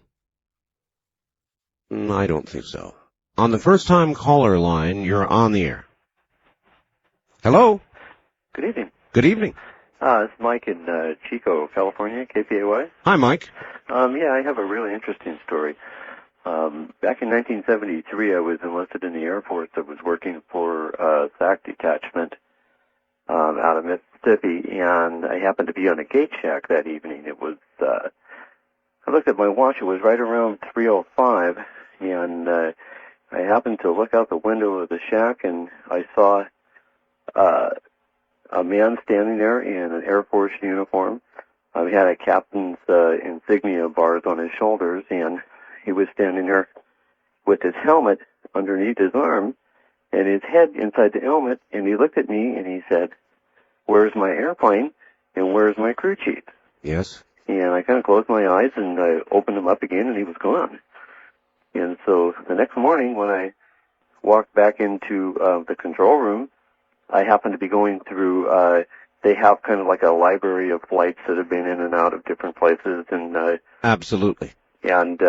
I don't think so. On the first-time caller line, you're on the air. Hello. Good evening. Good evening. It's Mike in Chico, California, KPAY. Hi, Mike. Yeah, I have a really interesting story. Back in 1973, I was enlisted in the Air Force. I was working for a SAC detachment out of Mississippi, and I happened to be on a gate shack that evening. It was, I looked at my watch, it was right around 3:05, and I happened to look out the window of the shack, and I saw a man standing there in an Air Force uniform. He had a captain's insignia bars on his shoulders, and he was standing there with his helmet underneath his arm and his head inside the helmet, and he looked at me and he said, "Where's my airplane and where's my crew chief?" Yes. And I kind of closed my eyes and I opened them up again, and he was gone. And so the next morning when I walked back into the control room, I happened to be going through, they have kind of like a library of flights that have been in and out of different places. And Absolutely. And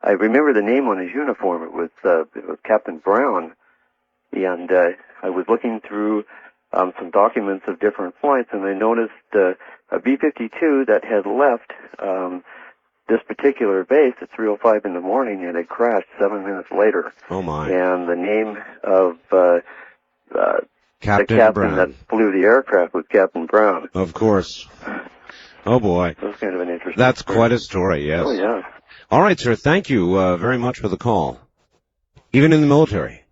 I remember the name on his uniform. It was Captain Brown. And I was looking through some documents of different flights, and I noticed a B-52 that had left this particular base at 3:05 in the morning, and it crashed 7 minutes later. Oh, my. And the name of Captain the captain Brown. that flew the aircraft was Captain Brown. Of course. Oh, boy. That was kind of an interesting That's story. quite a story, yes. Oh, yeah. All right, sir. Thank you very much for the call. Even in the military.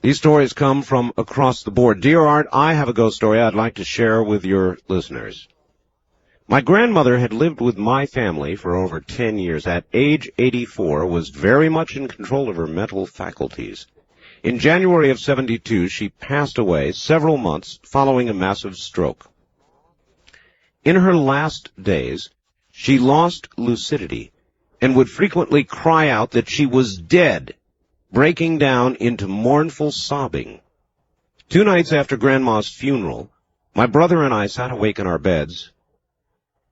These stories come from across the board. Dear Art, I have a ghost story I'd like to share with your listeners. My grandmother had lived with my family for over 10 years. At age 84, was very much in control of her mental faculties. In January of 72, she passed away several months following a massive stroke. In her last days, she lost lucidity and would frequently cry out that she was dead, breaking down into mournful sobbing. 2 nights after Grandma's funeral, my brother and I sat awake in our beds,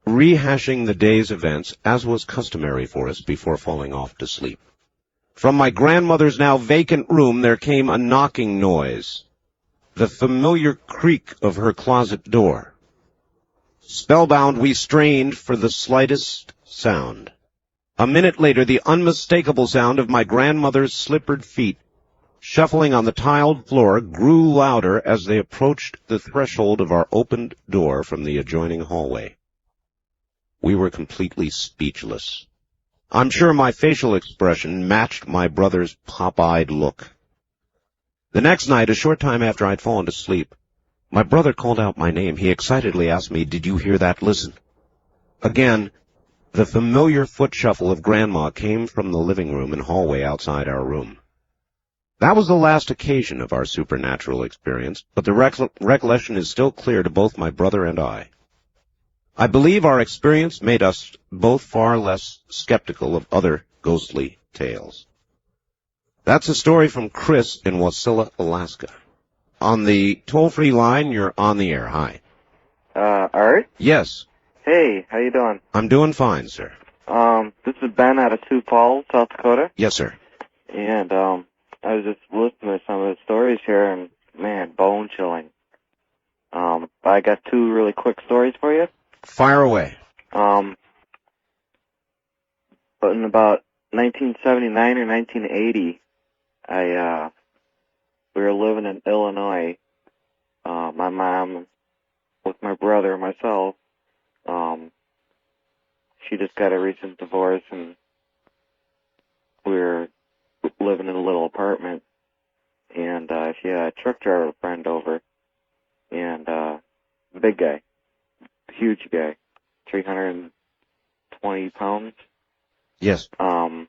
rehashing the day's events as was customary for us before falling off to sleep. From my grandmother's now vacant room there came a knocking noise, the familiar creak of her closet door. Spellbound, we strained for the slightest sound. A minute later, the unmistakable sound of my grandmother's slippered feet, shuffling on the tiled floor, grew louder as they approached the threshold of our opened door from the adjoining hallway. We were completely speechless. I'm sure my facial expression matched my brother's pop-eyed look. The next night, a short time after I'd fallen to sleep, my brother called out my name. He excitedly asked me, "Did you hear that? Listen." Again, the familiar foot shuffle of Grandma came from the living room and hallway outside our room. That was the last occasion of our supernatural experience, but the recollection is still clear to both my brother and I. I believe our experience made us both far less skeptical of other ghostly tales. That's a story from Chris in Wasilla, Alaska. On the toll-free line, you're on the air. Hi. Art? Yes. Hey, how you doing? I'm doing fine, sir. This is Ben out of Sioux Falls, South Dakota. Yes, sir. And, I was just listening to some of the stories here, and, man, bone-chilling. I got 2 really quick stories for you. Fire away. But in about 1979 or 1980, we were living in Illinois. My mom, with my brother and myself, she just got a recent divorce, and we were living in a little apartment, and she had a truck driver friend over, and big guy, huge guy, 320 pounds. Yes. The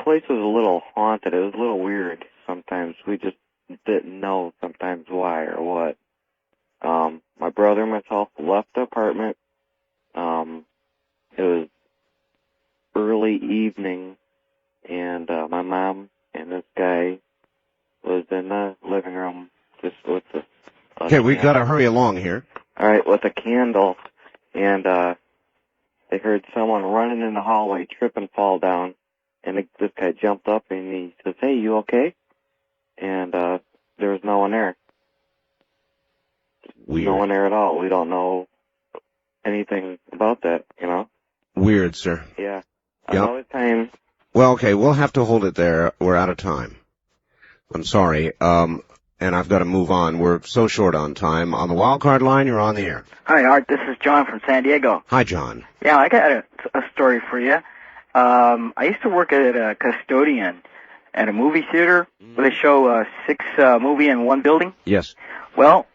place was a little haunted. It was a little weird sometimes. We just didn't know sometimes why or what. My brother and myself left the apartment. It was early evening, and my mom and this guy was in the living room just with the... Okay, we've got to hurry along here. All right, with a candle, and they heard someone running in the hallway, trip and fall down, and this guy jumped up and he says, "Hey, you okay?" And the there's no one there. Weird. No one there at all. We don't know anything about that, you know? Weird, sir. Yeah. Yep. Another time. Well, okay, we'll have to hold it there. We're out of time. I'm sorry. And I've got to move on. We're so short on time. On the wild card line, you're on the air. Hi, Art. This is John from San Diego. Hi, John. Yeah, I got a story for you. I used to work at a custodian at a movie theater where they show 6 movie in one building. Yes. Well,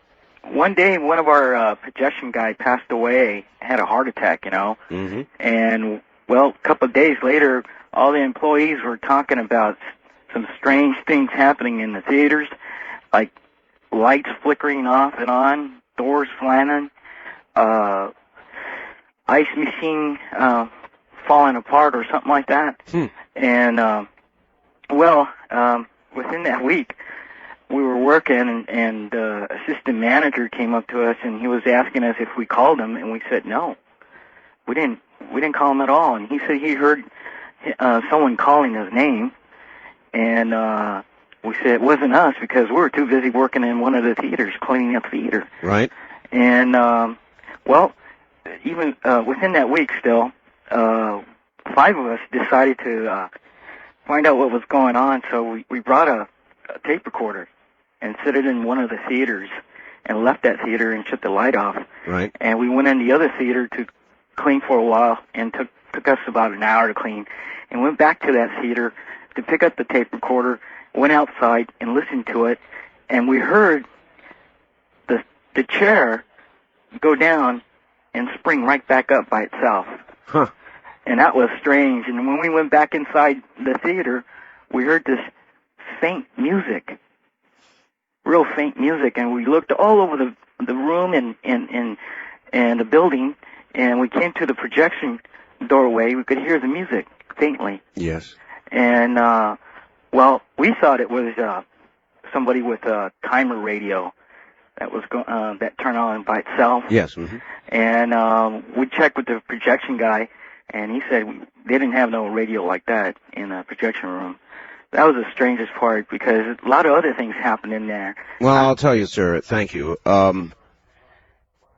one day one of our projection guy passed away, had a heart attack, you know. Mm-hmm. And, well, a couple of days later, all the employees were talking about some strange things happening in the theaters, like lights flickering off and on, doors slamming, ice machine falling apart or something like that. And, within that week, we were working, and assistant manager came up to us, and he was asking us if we called him, and we said no. We didn't call him at all. And he said he heard someone calling his name, and we said it wasn't us because we were too busy working in one of the theaters, cleaning up theater. Right. And, even within that week still, 5 of us decided to find out what was going on, so we brought a tape recorder and set it in one of the theaters and left that theater and shut the light off. Right. And we went in the other theater to clean for a while, and took us about an hour to clean, and went back to that theater to pick up the tape recorder, went outside and listened to it, and we heard the chair go down and spring right back up by itself. Huh. And that was strange. And when we went back inside the theater, we heard this faint music, real faint music, and we looked all over the room and the building, and we came to the projection doorway. We could hear the music faintly. Yes. And we thought it was somebody with a timer radio that was that turned on by itself. Yes. Mm-hmm. And we checked with the projection guy, and he said they didn't have no radio like that in the projection room. That was the strangest part, because a lot of other things happened in there. Well, I'll tell you, sir. Thank you.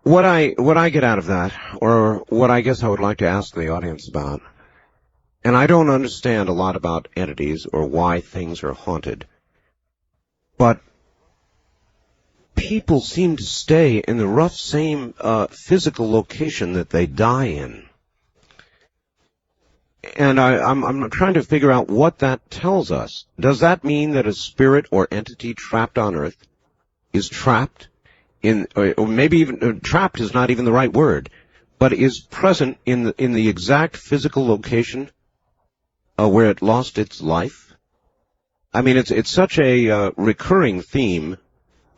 What I get out of that, or what I guess I would like to ask the audience about, and I don't understand a lot about entities or why things are haunted, but people seem to stay in the rough same physical location that they die in. And I'm trying to figure out what that tells us. Does that mean that a spirit or entity trapped on Earth is trapped in, or maybe even trapped is not even the right word, but is present in the exact physical location where it lost its life? I mean, it's such a recurring theme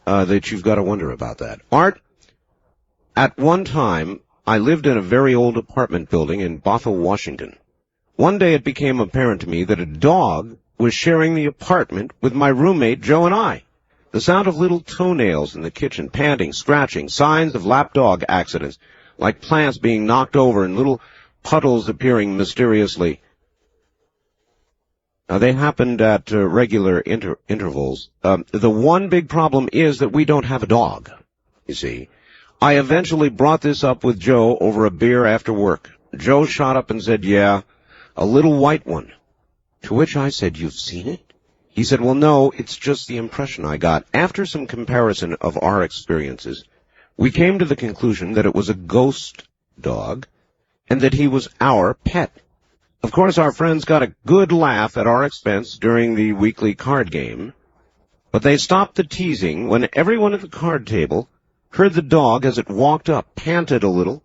that you've got to wonder about that. Art, at one time, I lived in a very old apartment building in Bothell, Washington. One day it became apparent to me that a dog was sharing the apartment with my roommate, Joe, and I. The sound of little toenails in the kitchen, panting, scratching, signs of lapdog accidents, like plants being knocked over and little puddles appearing mysteriously. They happened at regular intervals. The one big problem is that we don't have a dog, you see. I eventually brought this up with Joe over a beer after work. Joe shot up and said, yeah, a little white one. To which I said, you've seen it? He said, well, no, it's just the impression I got. After some comparison of our experiences, we came to the conclusion that it was a ghost dog and that he was our pet. Of course, our friends got a good laugh at our expense during the weekly card game, but they stopped the teasing when everyone at the card table heard the dog as it walked up, panted a little,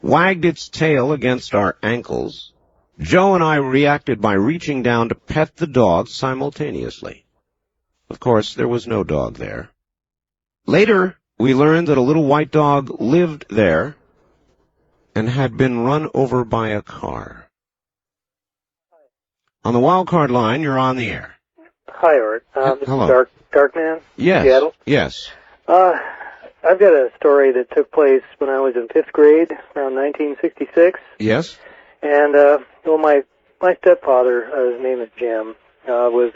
wagged its tail against our ankles. Joe and I reacted by reaching down to pet the dog simultaneously. Of course, there was no dog there. Later, we learned that a little white dog lived there and had been run over by a car. On the wild card line, you're on the air. Hi, Art. This Hello. is Darkman. Yes. Seattle. Yes. I've got a story that took place when I was in 5th grade, around 1966. Yes. And, my stepfather, his name is Jim, was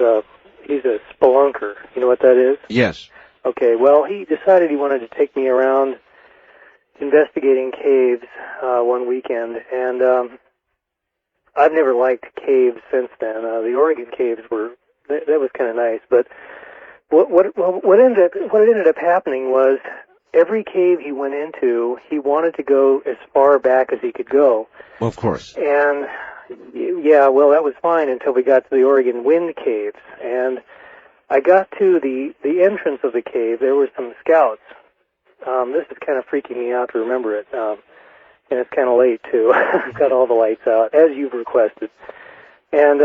he's a spelunker. You know what that is? Yes. Okay, well, he decided he wanted to take me around investigating caves one weekend, and I've never liked caves since then. The Oregon caves that was kind of nice, but what ended up happening was every cave he went into, he wanted to go as far back as he could go. Well, of course. And yeah, well, that was fine until we got to the Oregon Wind Caves, and I got to the entrance of the cave. There were some scouts. This is kind of freaking me out to remember it, and it's kind of late too. I've got all the lights out as you've requested, and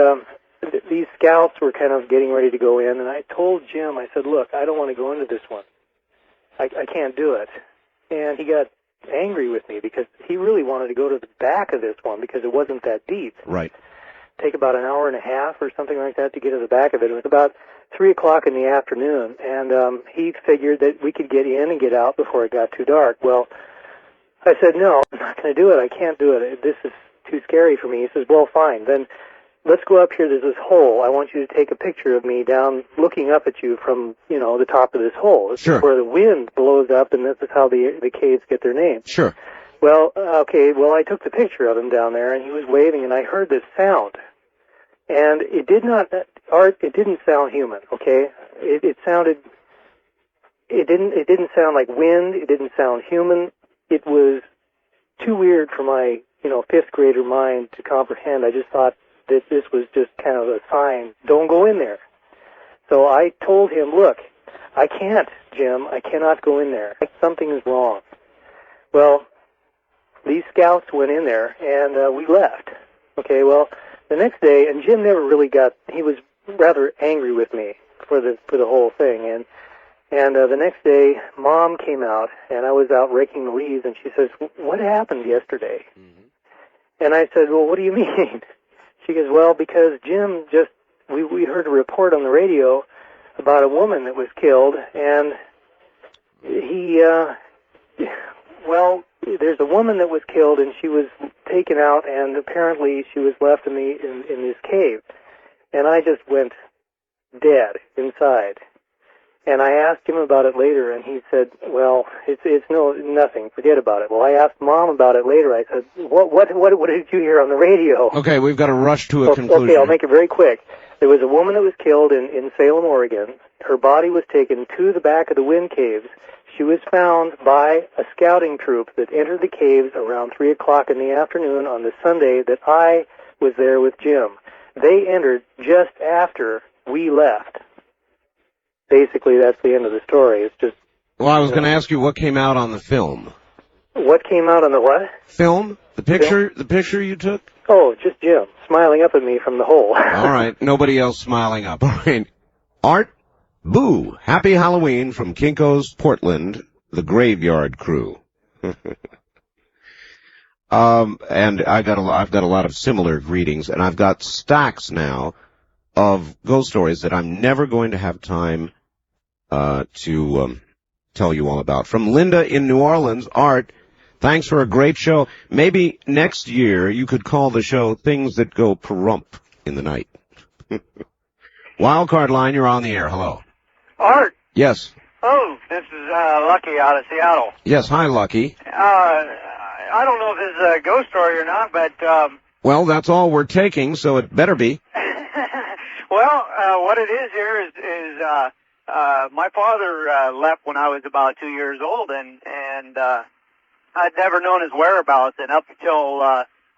these scouts were kind of getting ready to go in, and I told Jim, I said, "Look, I don't want to go into this one. I can't do it." And he got angry with me because he really wanted to go to the back of this one because it wasn't that deep. Right. Take about an hour and a half or something like that to get to the back of it. It was about 3 o'clock in the afternoon, and he figured that we could get in and get out before it got too dark. Well, I said, no, I'm not going to do it. I can't do it. This is too scary for me. He says, well, fine. Then let's go up here. There's this hole. I want you to take a picture of me down looking up at you from, the top of this hole. This is where the wind blows up, and this is how the caves get their name. Sure. Well, okay, I took the picture of him down there, and he was waving, and I heard this sound. And it didn't sound human, okay? It didn't sound like wind. It didn't sound human. It was too weird for my, fifth grader mind to comprehend. I just thought that this was just kind of a sign. Don't go in there. So I told him, look, I can't, Jim. I cannot go in there. Something is wrong. Well, these scouts went in there, and we left. Okay, well, the next day, and Jim never really he was rather angry with me for the whole thing, and the next day, Mom came out, and I was out raking the leaves, and she says, what happened yesterday? Mm-hmm. And I said, well, what do you mean? She goes, well, because Jim we heard a report on the radio about a woman that was killed, and there's a woman that was killed, and she was taken out, and apparently she was left in this cave. And I just went dead inside. And I asked him about it later, and he said, well, it's nothing. Forget about it. Well, I asked Mom about it later. I said, what did you hear on the radio? Okay, we've got to rush to a conclusion. Okay, I'll make it very quick. There was a woman that was killed in Salem, Oregon. Her body was taken to the back of the wind caves. She was found by a scouting troop that entered the caves around 3 o'clock in the afternoon on the Sunday that I was there with Jim. They entered just after we left. Basically, that's the end of the story. It's just... Well, I was going to ask you what came out on the film. What came out on the what? Film? The picture you took? Oh, just Jim, smiling up at me from the hole. All right, nobody else smiling up. All right. Art, boo, happy Halloween from Kinko's Portland, the Graveyard Crew. And I've got a lot of similar greetings, and I've got stacks now of ghost stories that I'm never going to have time to tell you all about. From Linda in New Orleans, Art, thanks for a great show. Maybe next year you could call the show Things That Go Perump in the Night. Wildcard line, you're on the air. Hello. Art. Yes. Oh, this is Lucky out of Seattle. Yes, hi, Lucky. I don't know if this is a ghost story or not, but... Well, that's all we're taking, so it better be. Well, what it is here is my father left when I was about 2 years old, and I'd never known his whereabouts, and up until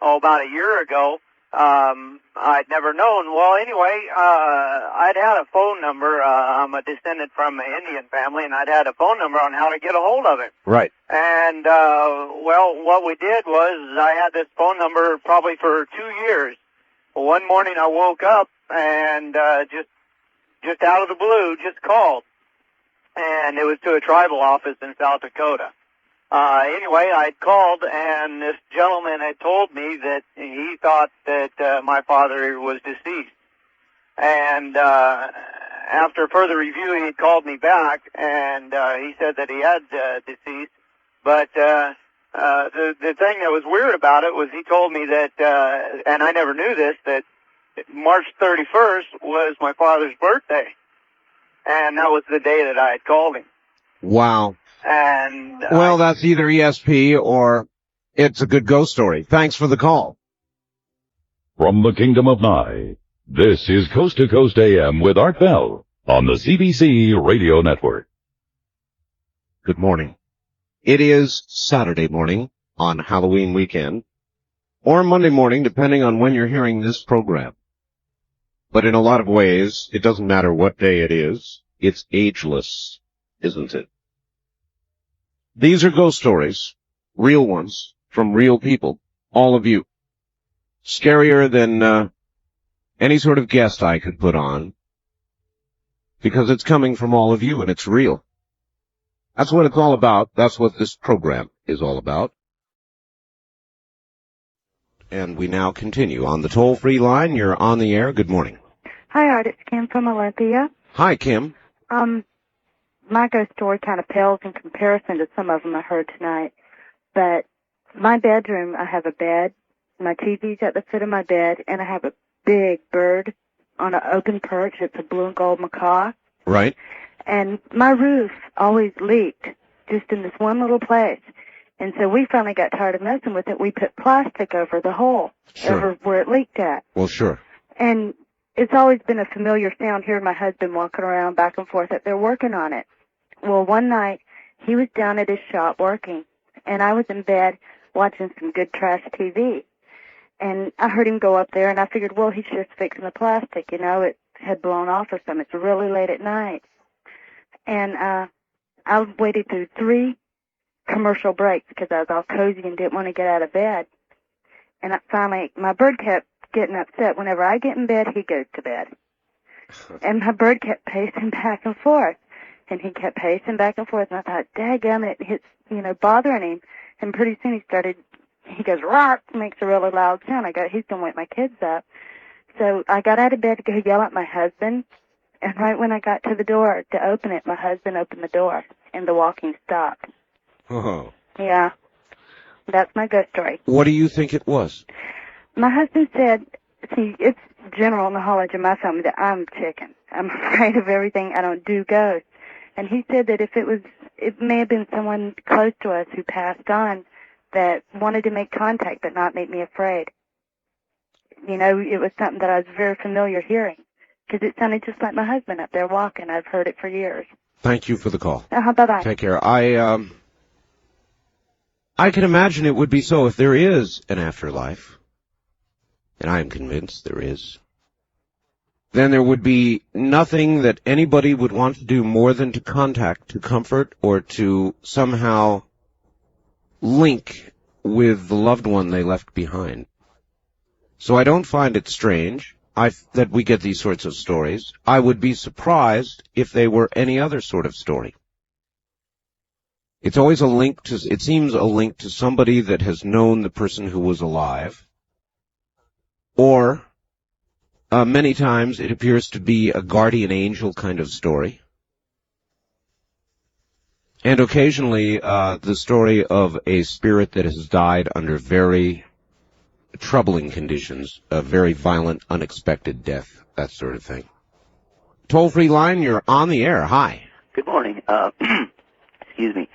about a year ago, I'd never known. Well, anyway, I'd had a phone number. I'm a descendant from an Indian family, and I'd had a phone number on how to get a hold of him. Right. And well, what we did was I had this phone number probably for 2 years. Well, one morning I woke up and just out of the blue, just called, and it was to a tribal office in South Dakota. Anyway, I'd called, and this gentleman had told me that he thought that my father was deceased. And after further review, he called me back, and he said that he had deceased. But the thing that was weird about it was he told me that, and I never knew this, that March 31st was my father's birthday, and that was the day that I had called him. Wow. And Well, that's either ESP or it's a good ghost story. Thanks for the call. From the Kingdom of Nye, this is Coast to Coast AM with Art Bell on the CBC Radio Network. Good morning. It is Saturday morning on Halloween weekend, or Monday morning, depending on when you're hearing this program. But in a lot of ways, it doesn't matter what day it is. It's ageless, isn't it? These are ghost stories, real ones, from real people, all of you. Scarier than any sort of guest I could put on, because it's coming from all of you and it's real. That's what it's all about. That's what this program is all about. And we now continue. On the toll-free line, you're on the air. Good morning. Hi, Art. It's Kim from Olympia. Hi, Kim. My ghost story kind of pales in comparison to some of them I heard tonight. But my bedroom, I have a bed, my TV's at the foot of my bed, and I have a big bird on an open perch. It's a blue and gold macaw. Right. And my roof always leaked just in this one little place. And so we finally got tired of messing with it. We put plastic over the hole, over where it leaked at. Well, sure. And it's always been a familiar sound. Hearing my husband walking around back and forth that they're working on it. Well, one night he was down at his shop working, and I was in bed watching some good trash TV. And I heard him go up there, and I figured, well, he's just fixing the plastic. You know, it had blown off or something. It's really late at night. And I waited through 3 commercial breaks because I was all cozy and didn't want to get out of bed. And finally, my bird kept getting upset. Whenever I get in bed, he goes to bed. And my bird kept pacing back and forth. And he kept pacing back and forth. And I thought, daggum, it's, bothering him. And pretty soon he goes, rock, makes a really loud sound. He's going to wake my kids up. So I got out of bed to go yell at my husband. And right when I got to the door to open it, my husband opened the door. And the walking stopped. Oh. Yeah. That's my ghost story. What do you think it was? My husband said, see, it's general knowledge in my family that I'm chicken. I'm afraid of everything. I don't do ghosts. And he said that it may have been someone close to us who passed on that wanted to make contact but not make me afraid. It was something that I was very familiar hearing because it sounded just like my husband up there walking. I've heard it for years. Thank you for the call. Bye-bye. Take care. I can imagine it would be so if there is an afterlife, and I am convinced there is. Then there would be nothing that anybody would want to do more than to contact, to comfort, or to somehow link with the loved one they left behind. So I don't find it strange that we get these sorts of stories. I would be surprised if they were any other sort of story. It's always it seems a link to somebody that has known the person who was alive, or many times it appears to be a guardian angel kind of story. And occasionally the story of a spirit that has died under very troubling conditions, a very violent, unexpected death, that sort of thing. Toll-free line, you're on the air. Hi. Good morning. Excuse me.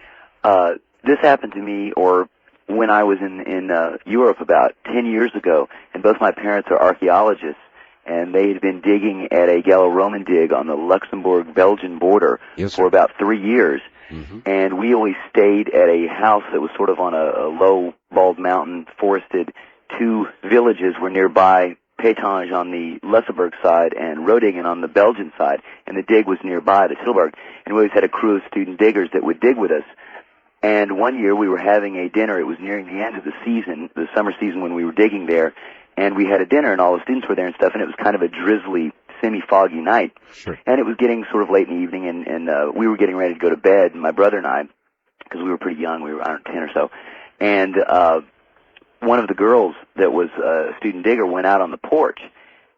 This happened to me, or when I was in Europe about 10 years ago, and both my parents are archaeologists, and they had been digging at a Gallo-Roman dig on the Luxembourg-Belgian border for about 3 years. Mm-hmm. And we always stayed at a house that was sort of on a low, bald mountain, forested. 2 villages were nearby, Pétange on the Luxembourg side and Rodingen on the Belgian side, and the dig was nearby, the Tilburg. And we always had a crew of student diggers that would dig with us. And one year we were having a dinner. It was nearing the end of the season, the summer season when we were digging there. And we had a dinner, and all the students were there and stuff, and it was kind of a drizzly, semi-foggy night. Sure. And it was getting sort of late in the evening, and we were getting ready to go to bed, my brother and I, because we were pretty young. We were, 10 or so. And one of the girls that was a student digger went out on the porch,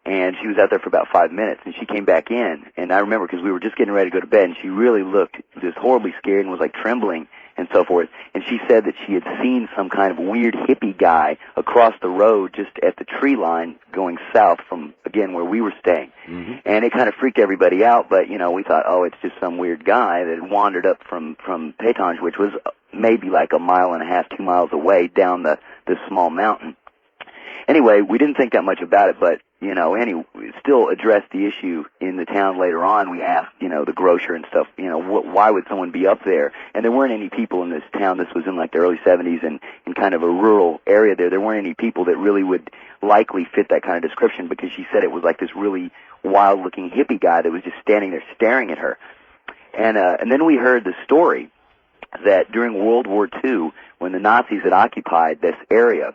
and she was out there for about 5 minutes, and she came back in. And I remember because we were just getting ready to go to bed, and she really looked just horribly scared and was like trembling and so forth. And she said that she had seen some kind of weird hippie guy across the road just at the tree line going south from again, where we were staying. And it kind of freaked everybody out, but, we thought, oh, it's just some weird guy that had wandered up from Pétange, which was maybe like 1.5 miles, 2 miles away down this small mountain. Anyway, we didn't think that much about it, but, we still addressed the issue in the town later on. We asked, the grocer and stuff, why would someone be up there? And there weren't any people in this town. This was in like the early 70s and in kind of a rural area there. There weren't any people that really would likely fit that kind of description, because she said it was like this really wild-looking hippie guy that was just standing there staring at her. And then we heard the story that during World War II, when the Nazis had occupied this area,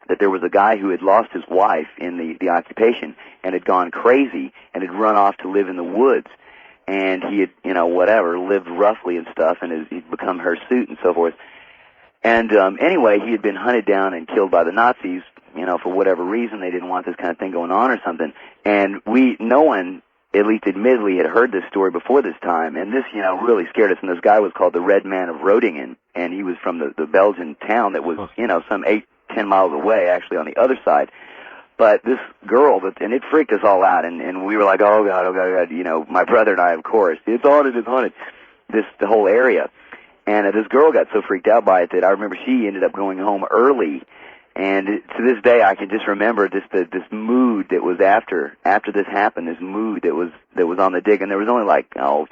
that there was a guy who had lost his wife in the occupation and had gone crazy and had run off to live in the woods. And he had, lived roughly and stuff, and he'd become hirsute and so forth. And anyway, he had been hunted down and killed by the Nazis, for whatever reason. They didn't want this kind of thing going on or something. And no one, at least admittedly, had heard this story before this time. And this, really scared us. And this guy was called the Red Man of Rodingen, and he was from the Belgian town that was, some 8-10 miles away, actually, on the other side. But this girl, and it freaked us all out, and we were like, oh God, my brother and I, of course, it's haunted, the whole area. And this girl got so freaked out by it that I remember she ended up going home early. And to this day, I can just remember this mood that was after this happened. This mood that was on the dig, and there was only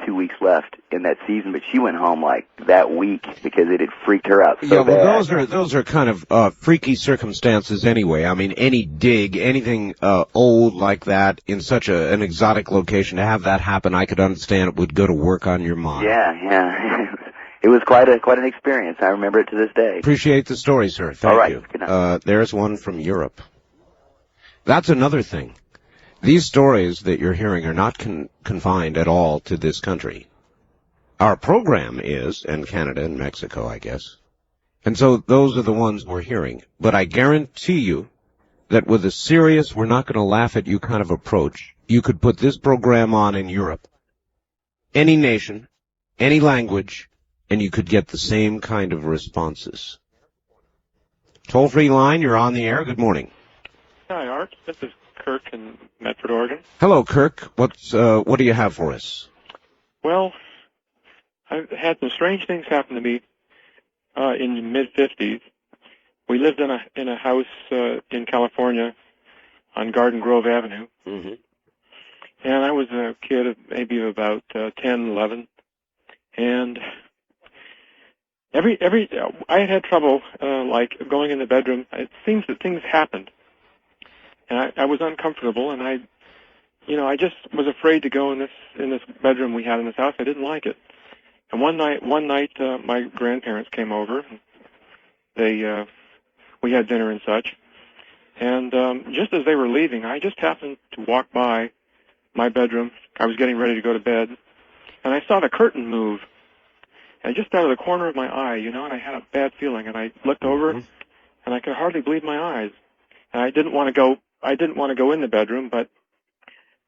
2 weeks left in that season. But she went home like that week because it had freaked her out so bad. Well, those are kind of freaky circumstances anyway. I mean, any dig, anything old like that in such an exotic location, to have that happen, I could understand it would go to work on your mind. Yeah. It was quite an experience. I remember it to this day. Appreciate the story, sir. Thank you. Good night. There's one from Europe. That's another thing. These stories that you're hearing are not confined at all to this country. Our program is, and Canada and Mexico, I guess. And so those are the ones we're hearing. But I guarantee you that with a serious, we're not going to laugh at you kind of approach, you could put this program on in Europe, any nation, any language, and you could get the same kind of responses. Toll-free line, you're on the air. Good morning. Hi, Art. This is Kirk in Medford, Oregon. Hello, Kirk. What do you have for us? Well, I've had some strange things happen to me in the mid-'50s. We lived in a house in California on Garden Grove Avenue. Mm-hmm. And I was a kid of maybe about 10, 11. And I had trouble, going in the bedroom. It seems that things happened, and I was uncomfortable, and I just was afraid to go in this bedroom we had in this house. I didn't like it. And one night, my grandparents came over. We had dinner and such, and just as they were leaving, I just happened to walk by my bedroom. I was getting ready to go to bed, and I saw the curtain move. And just out of the corner of my eye, and I had a bad feeling, and I looked over, and I could hardly believe my eyes. And I didn't want to go in the bedroom, but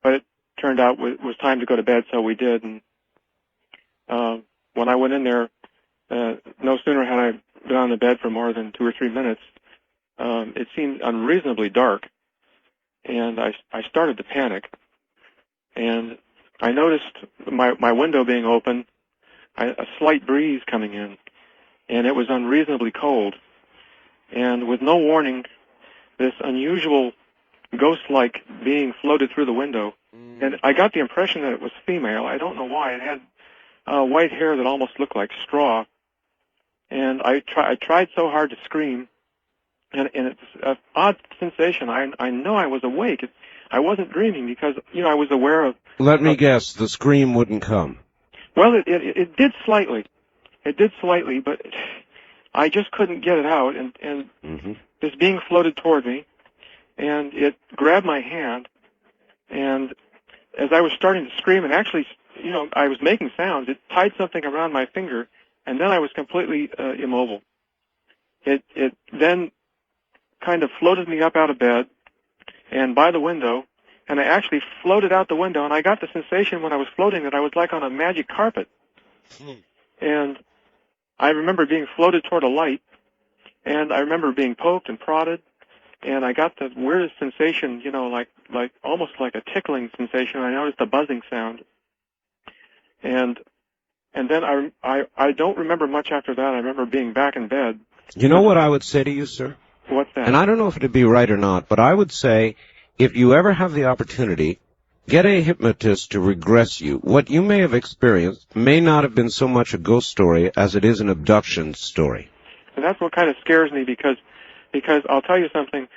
it turned out it was time to go to bed, so we did. And when I went in there, no sooner had I been on the bed for more than 2 or 3 minutes, it seemed unreasonably dark, and I started to panic. And I noticed my window being open, a slight breeze coming in, and it was unreasonably cold. And with no warning, this unusual ghost-like being floated through the window. And I got the impression that it was female. I don't know why. It had white hair that almost looked like straw. And I tried so hard to scream, and it's an odd sensation. I know I was awake. I wasn't dreaming because, I was aware of... Let me guess, the scream wouldn't come. Well, it did slightly. It did slightly, but I just couldn't get it out, and this being floated toward me, and it grabbed my hand, and as I was starting to scream, and actually, I was making sounds, it tied something around my finger, and then I was completely immobile. It then kind of floated me up out of bed and by the window, and I actually floated out the window, and I got the sensation when I was floating that I was like on a magic carpet. And I remember being floated toward a light, and I remember being poked and prodded, and I got the weirdest sensation, like almost like a tickling sensation. I noticed a buzzing sound, and then I don't remember much after that. I remember being back in bed. You know what I would say to you, sir? What's that? And I don't know if it'd be right or not, but I would say if you ever have the opportunity, get a hypnotist to regress you. What you may have experienced may not have been so much a ghost story as it is an abduction story. And that's what kind of scares me because I'll tell you something.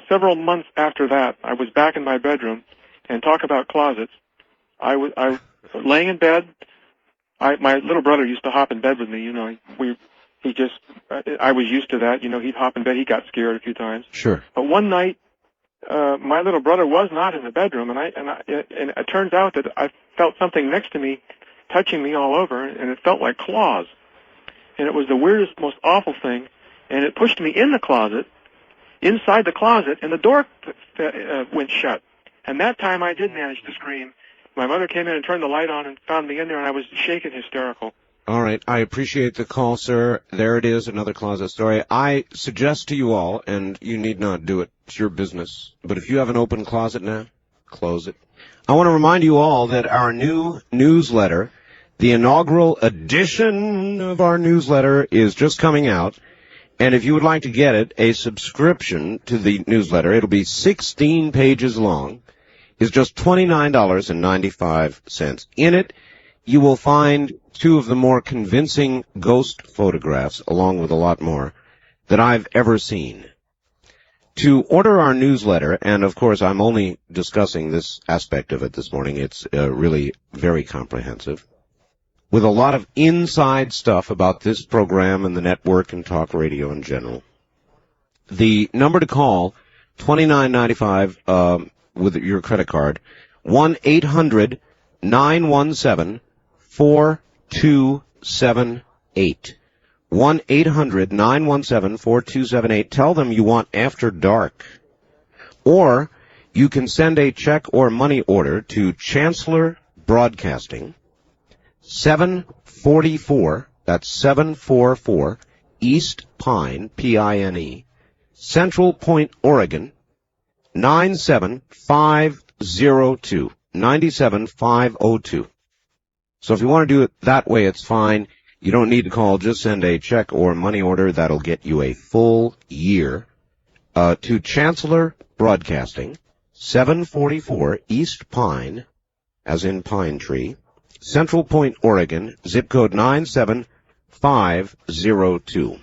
Several months after that, I was back in my bedroom, and talk about closets. I was laying in bed. My little brother used to hop in bed with me. I was used to that. He'd hop in bed. He got scared a few times. Sure. But one night, my little brother was not in the bedroom, and it turns out that I felt something next to me, touching me all over, and it felt like claws. And it was the weirdest, most awful thing. And it pushed me in the closet, inside the closet, and the door went shut. And that time I did manage to scream. My mother came in and turned the light on and found me in there, and I was shaking hysterical. All right. I appreciate the call, sir. There it is, another closet story. I suggest to you all, and you need not do it, it's your business, but if you have an open closet now, close it. I want to remind you all that our new newsletter, the inaugural edition of our newsletter, is just coming out. And if you would like to get it, a subscription to the newsletter, it'll be 16 pages long, is just $29.95. In it, you will find 2 of the more convincing ghost photographs, along with a lot more, that I've ever seen. To order our newsletter, and of course I'm only discussing this aspect of it this morning, it's really very comprehensive, with a lot of inside stuff about this program and the network and talk radio in general. The number to call, $29.95 with your credit card, 1-800-917-4278. 1-800-917-4278. Tell them you want After Dark. Or you can send a check or money order to Chancellor Broadcasting, 744, that's 744, East Pine, P-I-N-E, Central Point, Oregon, 97502, 97502. So if you want to do it that way, it's fine. You don't need to call. Just send a check or money order. That'll get you a full year. To Chancellor Broadcasting, 744 East Pine, as in pine tree, Central Point, Oregon, zip code 97502.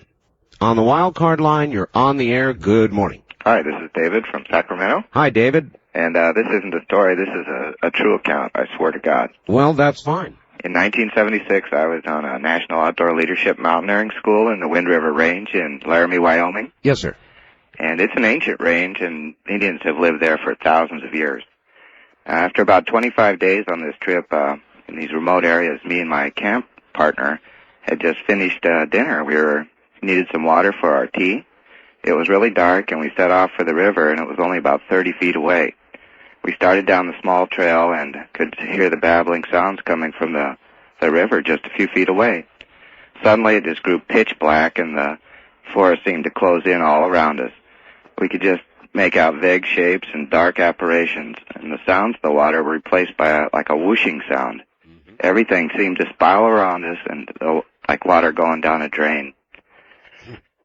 On the wild card line, you're on the air. Good morning. Hi, this is David from Sacramento. Hi, David. And this isn't a story. This is a true account, I swear to God. Well, that's fine. In 1976, I was on a National Outdoor Leadership Mountaineering School in the Wind River Range in Laramie, Wyoming. Yes, sir. And it's an ancient range, and Indians have lived there for thousands of years. After about 25 days on this trip in these remote areas, me and my camp partner had just finished dinner. We needed some water for our tea. It was really dark, and we set off for the river, and it was only about 30 feet away. We started down the small trail and could hear the babbling sounds coming from the river just a few feet away. Suddenly, it just grew pitch black, and the forest seemed to close in all around us. We could just make out vague shapes and dark apparitions, and the sounds of the water were replaced by a whooshing sound. Mm-hmm. Everything seemed to spiral around us, and like water going down a drain.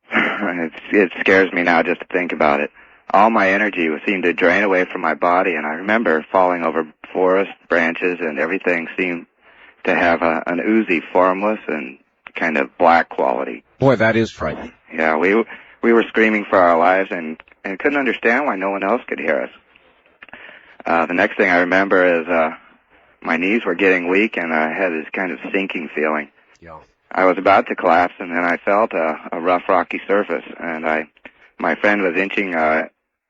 It scares me now just to think about it. All my energy seemed to drain away from my body, and I remember falling over forest branches, and everything seemed to have an oozy, formless, and kind of black quality. Boy, that is frightening. Yeah, we were screaming for our lives and couldn't understand why no one else could hear us. The next thing I remember is my knees were getting weak, and I had this kind of sinking feeling. Yeah. I was about to collapse, and then I felt a rough, rocky surface, and my friend was inching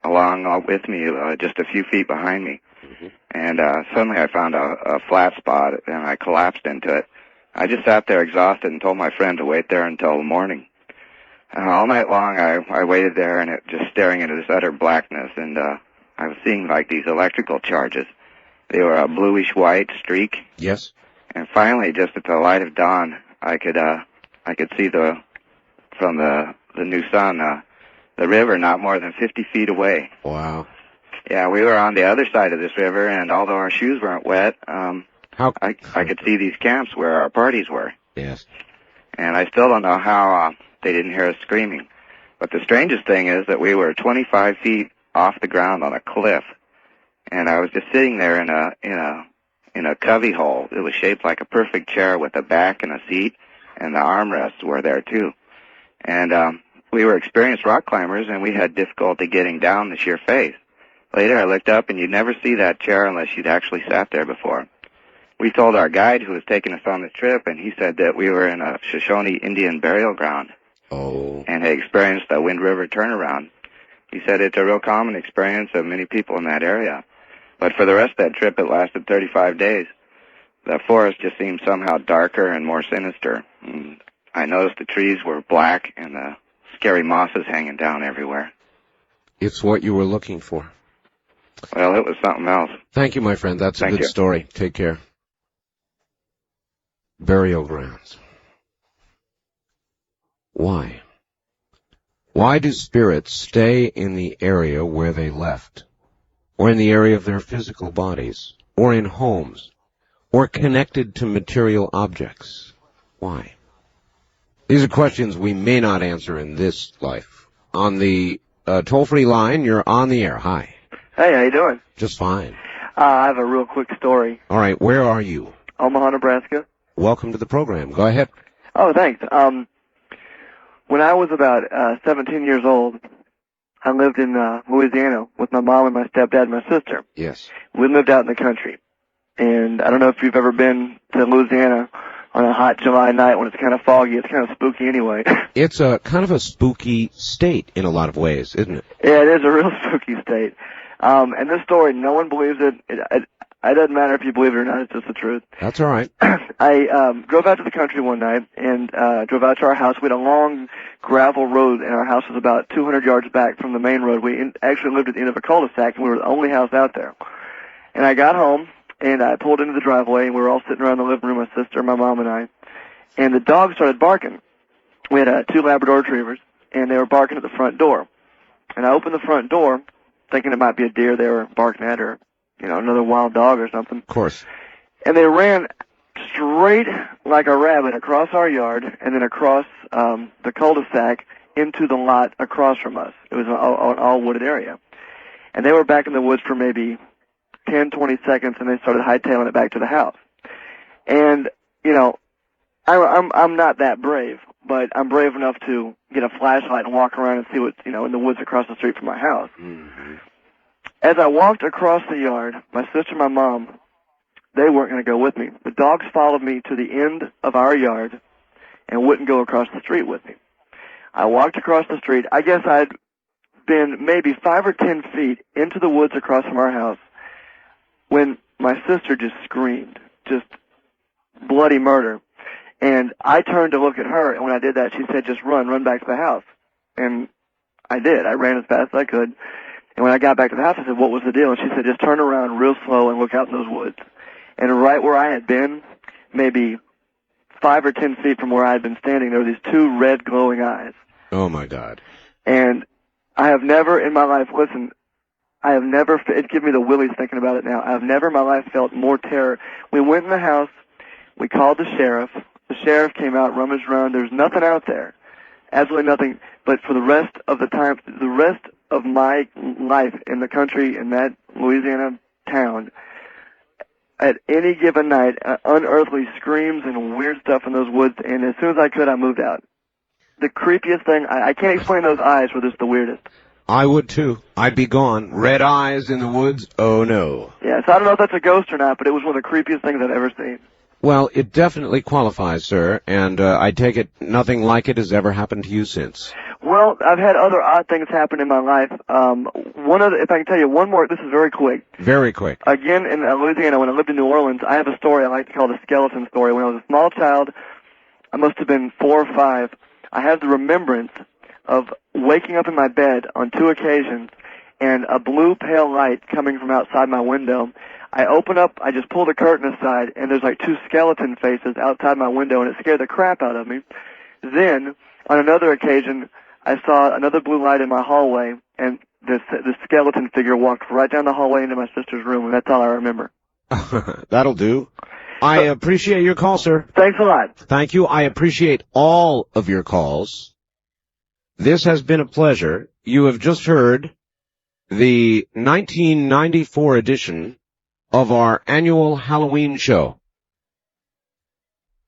along with me just a few feet behind me. Mm-hmm. And suddenly I found a flat spot, and I collapsed into it. I just sat there exhausted and told my friend to wait there until the morning. All night long I waited there, and just staring into this utter blackness, and I was seeing like these electrical charges. They were a bluish-white streak. Yes. And finally, just at the light of dawn, I could see from the new sun the river not more than 50 feet away. Wow. Yeah, we were on the other side of this river, and although our shoes weren't wet, I could see these camps where our parties were. Yes. And I still don't know how they didn't hear us screaming. But the strangest thing is that we were 25 feet off the ground on a cliff, and I was just sitting there in a cubby hole. It was shaped like a perfect chair with a back and a seat, and the armrests were there too. And we were experienced rock climbers, and we had difficulty getting down the sheer face. Later, I looked up, and you'd never see that chair unless you'd actually sat there before. We told our guide who was taking us on the trip, and he said that we were in a Shoshone Indian burial ground. Oh. And had experienced a Wind River turnaround. He said it's a real common experience of many people in that area. But for the rest of that trip, it lasted 35 days. The forest just seemed somehow darker and more sinister. And I noticed the trees were black and the scary mosses hanging down everywhere. It's what you were looking for. Well, it was something else. Thank you, my friend. That's a good story. Take care. Burial grounds. Why? Why do spirits stay in the area where they left? Or in the area of their physical bodies? Or in homes? Or connected to material objects? Why? These are questions we may not answer in this life. On the toll-free line, you're on the air. Hi. Hey, how you doing? Just fine. I have a real quick story. All right, where are you? Omaha, Nebraska. Welcome to the program. Go ahead. Oh, thanks. When I was about 17 years old, I lived in Louisiana with my mom and my stepdad and my sister. Yes. We lived out in the country. And I don't know if you've ever been to Louisiana on a hot July night when it's kind of foggy. It's kind of spooky anyway. It's a kind of a spooky state in a lot of ways, isn't it? Yeah, it is a real spooky state. And this story, no one believes it. It doesn't matter if you believe it or not. It's just the truth. That's all right. I drove out to the country one night and drove out to our house. We had a long gravel road, and our house was about 200 yards back from the main road. We actually lived at the end of a cul-de-sac, and we were the only house out there. And I got home, and I pulled into the driveway, and we were all sitting around the living room, my sister, my mom, and I. And the dogs started barking. We had 2 Labrador retrievers, and they were barking at the front door. And I opened the front door, thinking it might be a deer they were barking at, or another wild dog or something. Of course. And they ran straight like a rabbit across our yard and then across the cul-de-sac into the lot across from us. It was an all-wooded area. And they were back in the woods for maybe 10, 20 seconds, and they started hightailing it back to the house. And, I'm not that brave, but I'm brave enough to get a flashlight and walk around and see what's, in the woods across the street from my house. Mm-hmm. As I walked across the yard, my sister and my mom, they weren't going to go with me. The dogs followed me to the end of our yard and wouldn't go across the street with me. I walked across the street. I guess I'd been maybe 5 or 10 feet into the woods across from our house when my sister just screamed, just bloody murder. And I turned to look at her, and when I did that, she said, just run back to the house. And I did. I ran as fast as I could. And when I got back to the house, I said, what was the deal? And she said, just turn around real slow and look out in those woods. And right where I had been, maybe 5 or 10 feet from where I had been standing, there were these 2 red glowing eyes. Oh, my God. And I have never in my life, it gives me the willies thinking about it now. I have never in my life felt more terror. We went in the house. We called the sheriff. The sheriff came out, rummaged around. There's nothing out there. Absolutely nothing. But for the rest of the time, the rest of my life in the country, in that Louisiana town, at any given night, unearthly screams and weird stuff in those woods, and as soon as I could, I moved out. The creepiest thing, I can't explain those eyes were just the weirdest. I would, too. I'd be gone. Red eyes in the woods? Oh, no. Yeah, so I don't know if that's a ghost or not, but it was one of the creepiest things I've ever seen. Well, it definitely qualifies, sir, and I take it nothing like it has ever happened to you since. Well, I've had other odd things happen in my life. If I can tell you one more, this is very quick. Very quick. Again, in Louisiana, when I lived in New Orleans, I have a story I like to call the skeleton story. When I was a small child, I must have been 4 or 5, I have the remembrance of waking up in my bed on 2 occasions and a blue pale light coming from outside my window. I open up, I just pull the curtain aside, and there's like 2 skeleton faces outside my window, and it scared the crap out of me. Then, on another occasion, I saw another blue light in my hallway, and the skeleton figure walked right down the hallway into my sister's room, and that's all I remember. That'll do. I appreciate your call, sir. Thanks a lot. Thank you. I appreciate all of your calls. This has been a pleasure. You have just heard the 1994 edition of our annual Halloween show.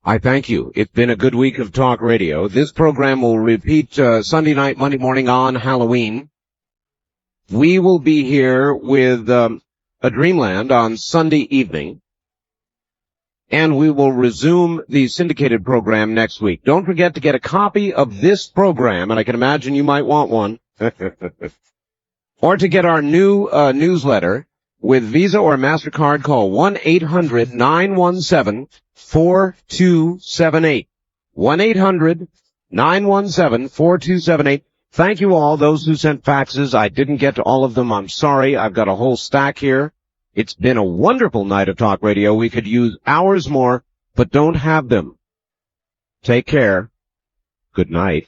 I thank you. It's been a good week of talk radio. This program will repeat Sunday night, Monday morning on Halloween. We will be here with a Dreamland on Sunday evening. And we will resume the syndicated program next week. Don't forget to get a copy of this program, and I can imagine you might want one, or to get our new newsletter with Visa or MasterCard. Call 1-800-917-4278. 1-800-917-4278. Thank you all, those who sent faxes. I didn't get to all of them. I'm sorry. I've got a whole stack here. It's been a wonderful night of talk radio. We could use hours more, but don't have them. Take care. Good night.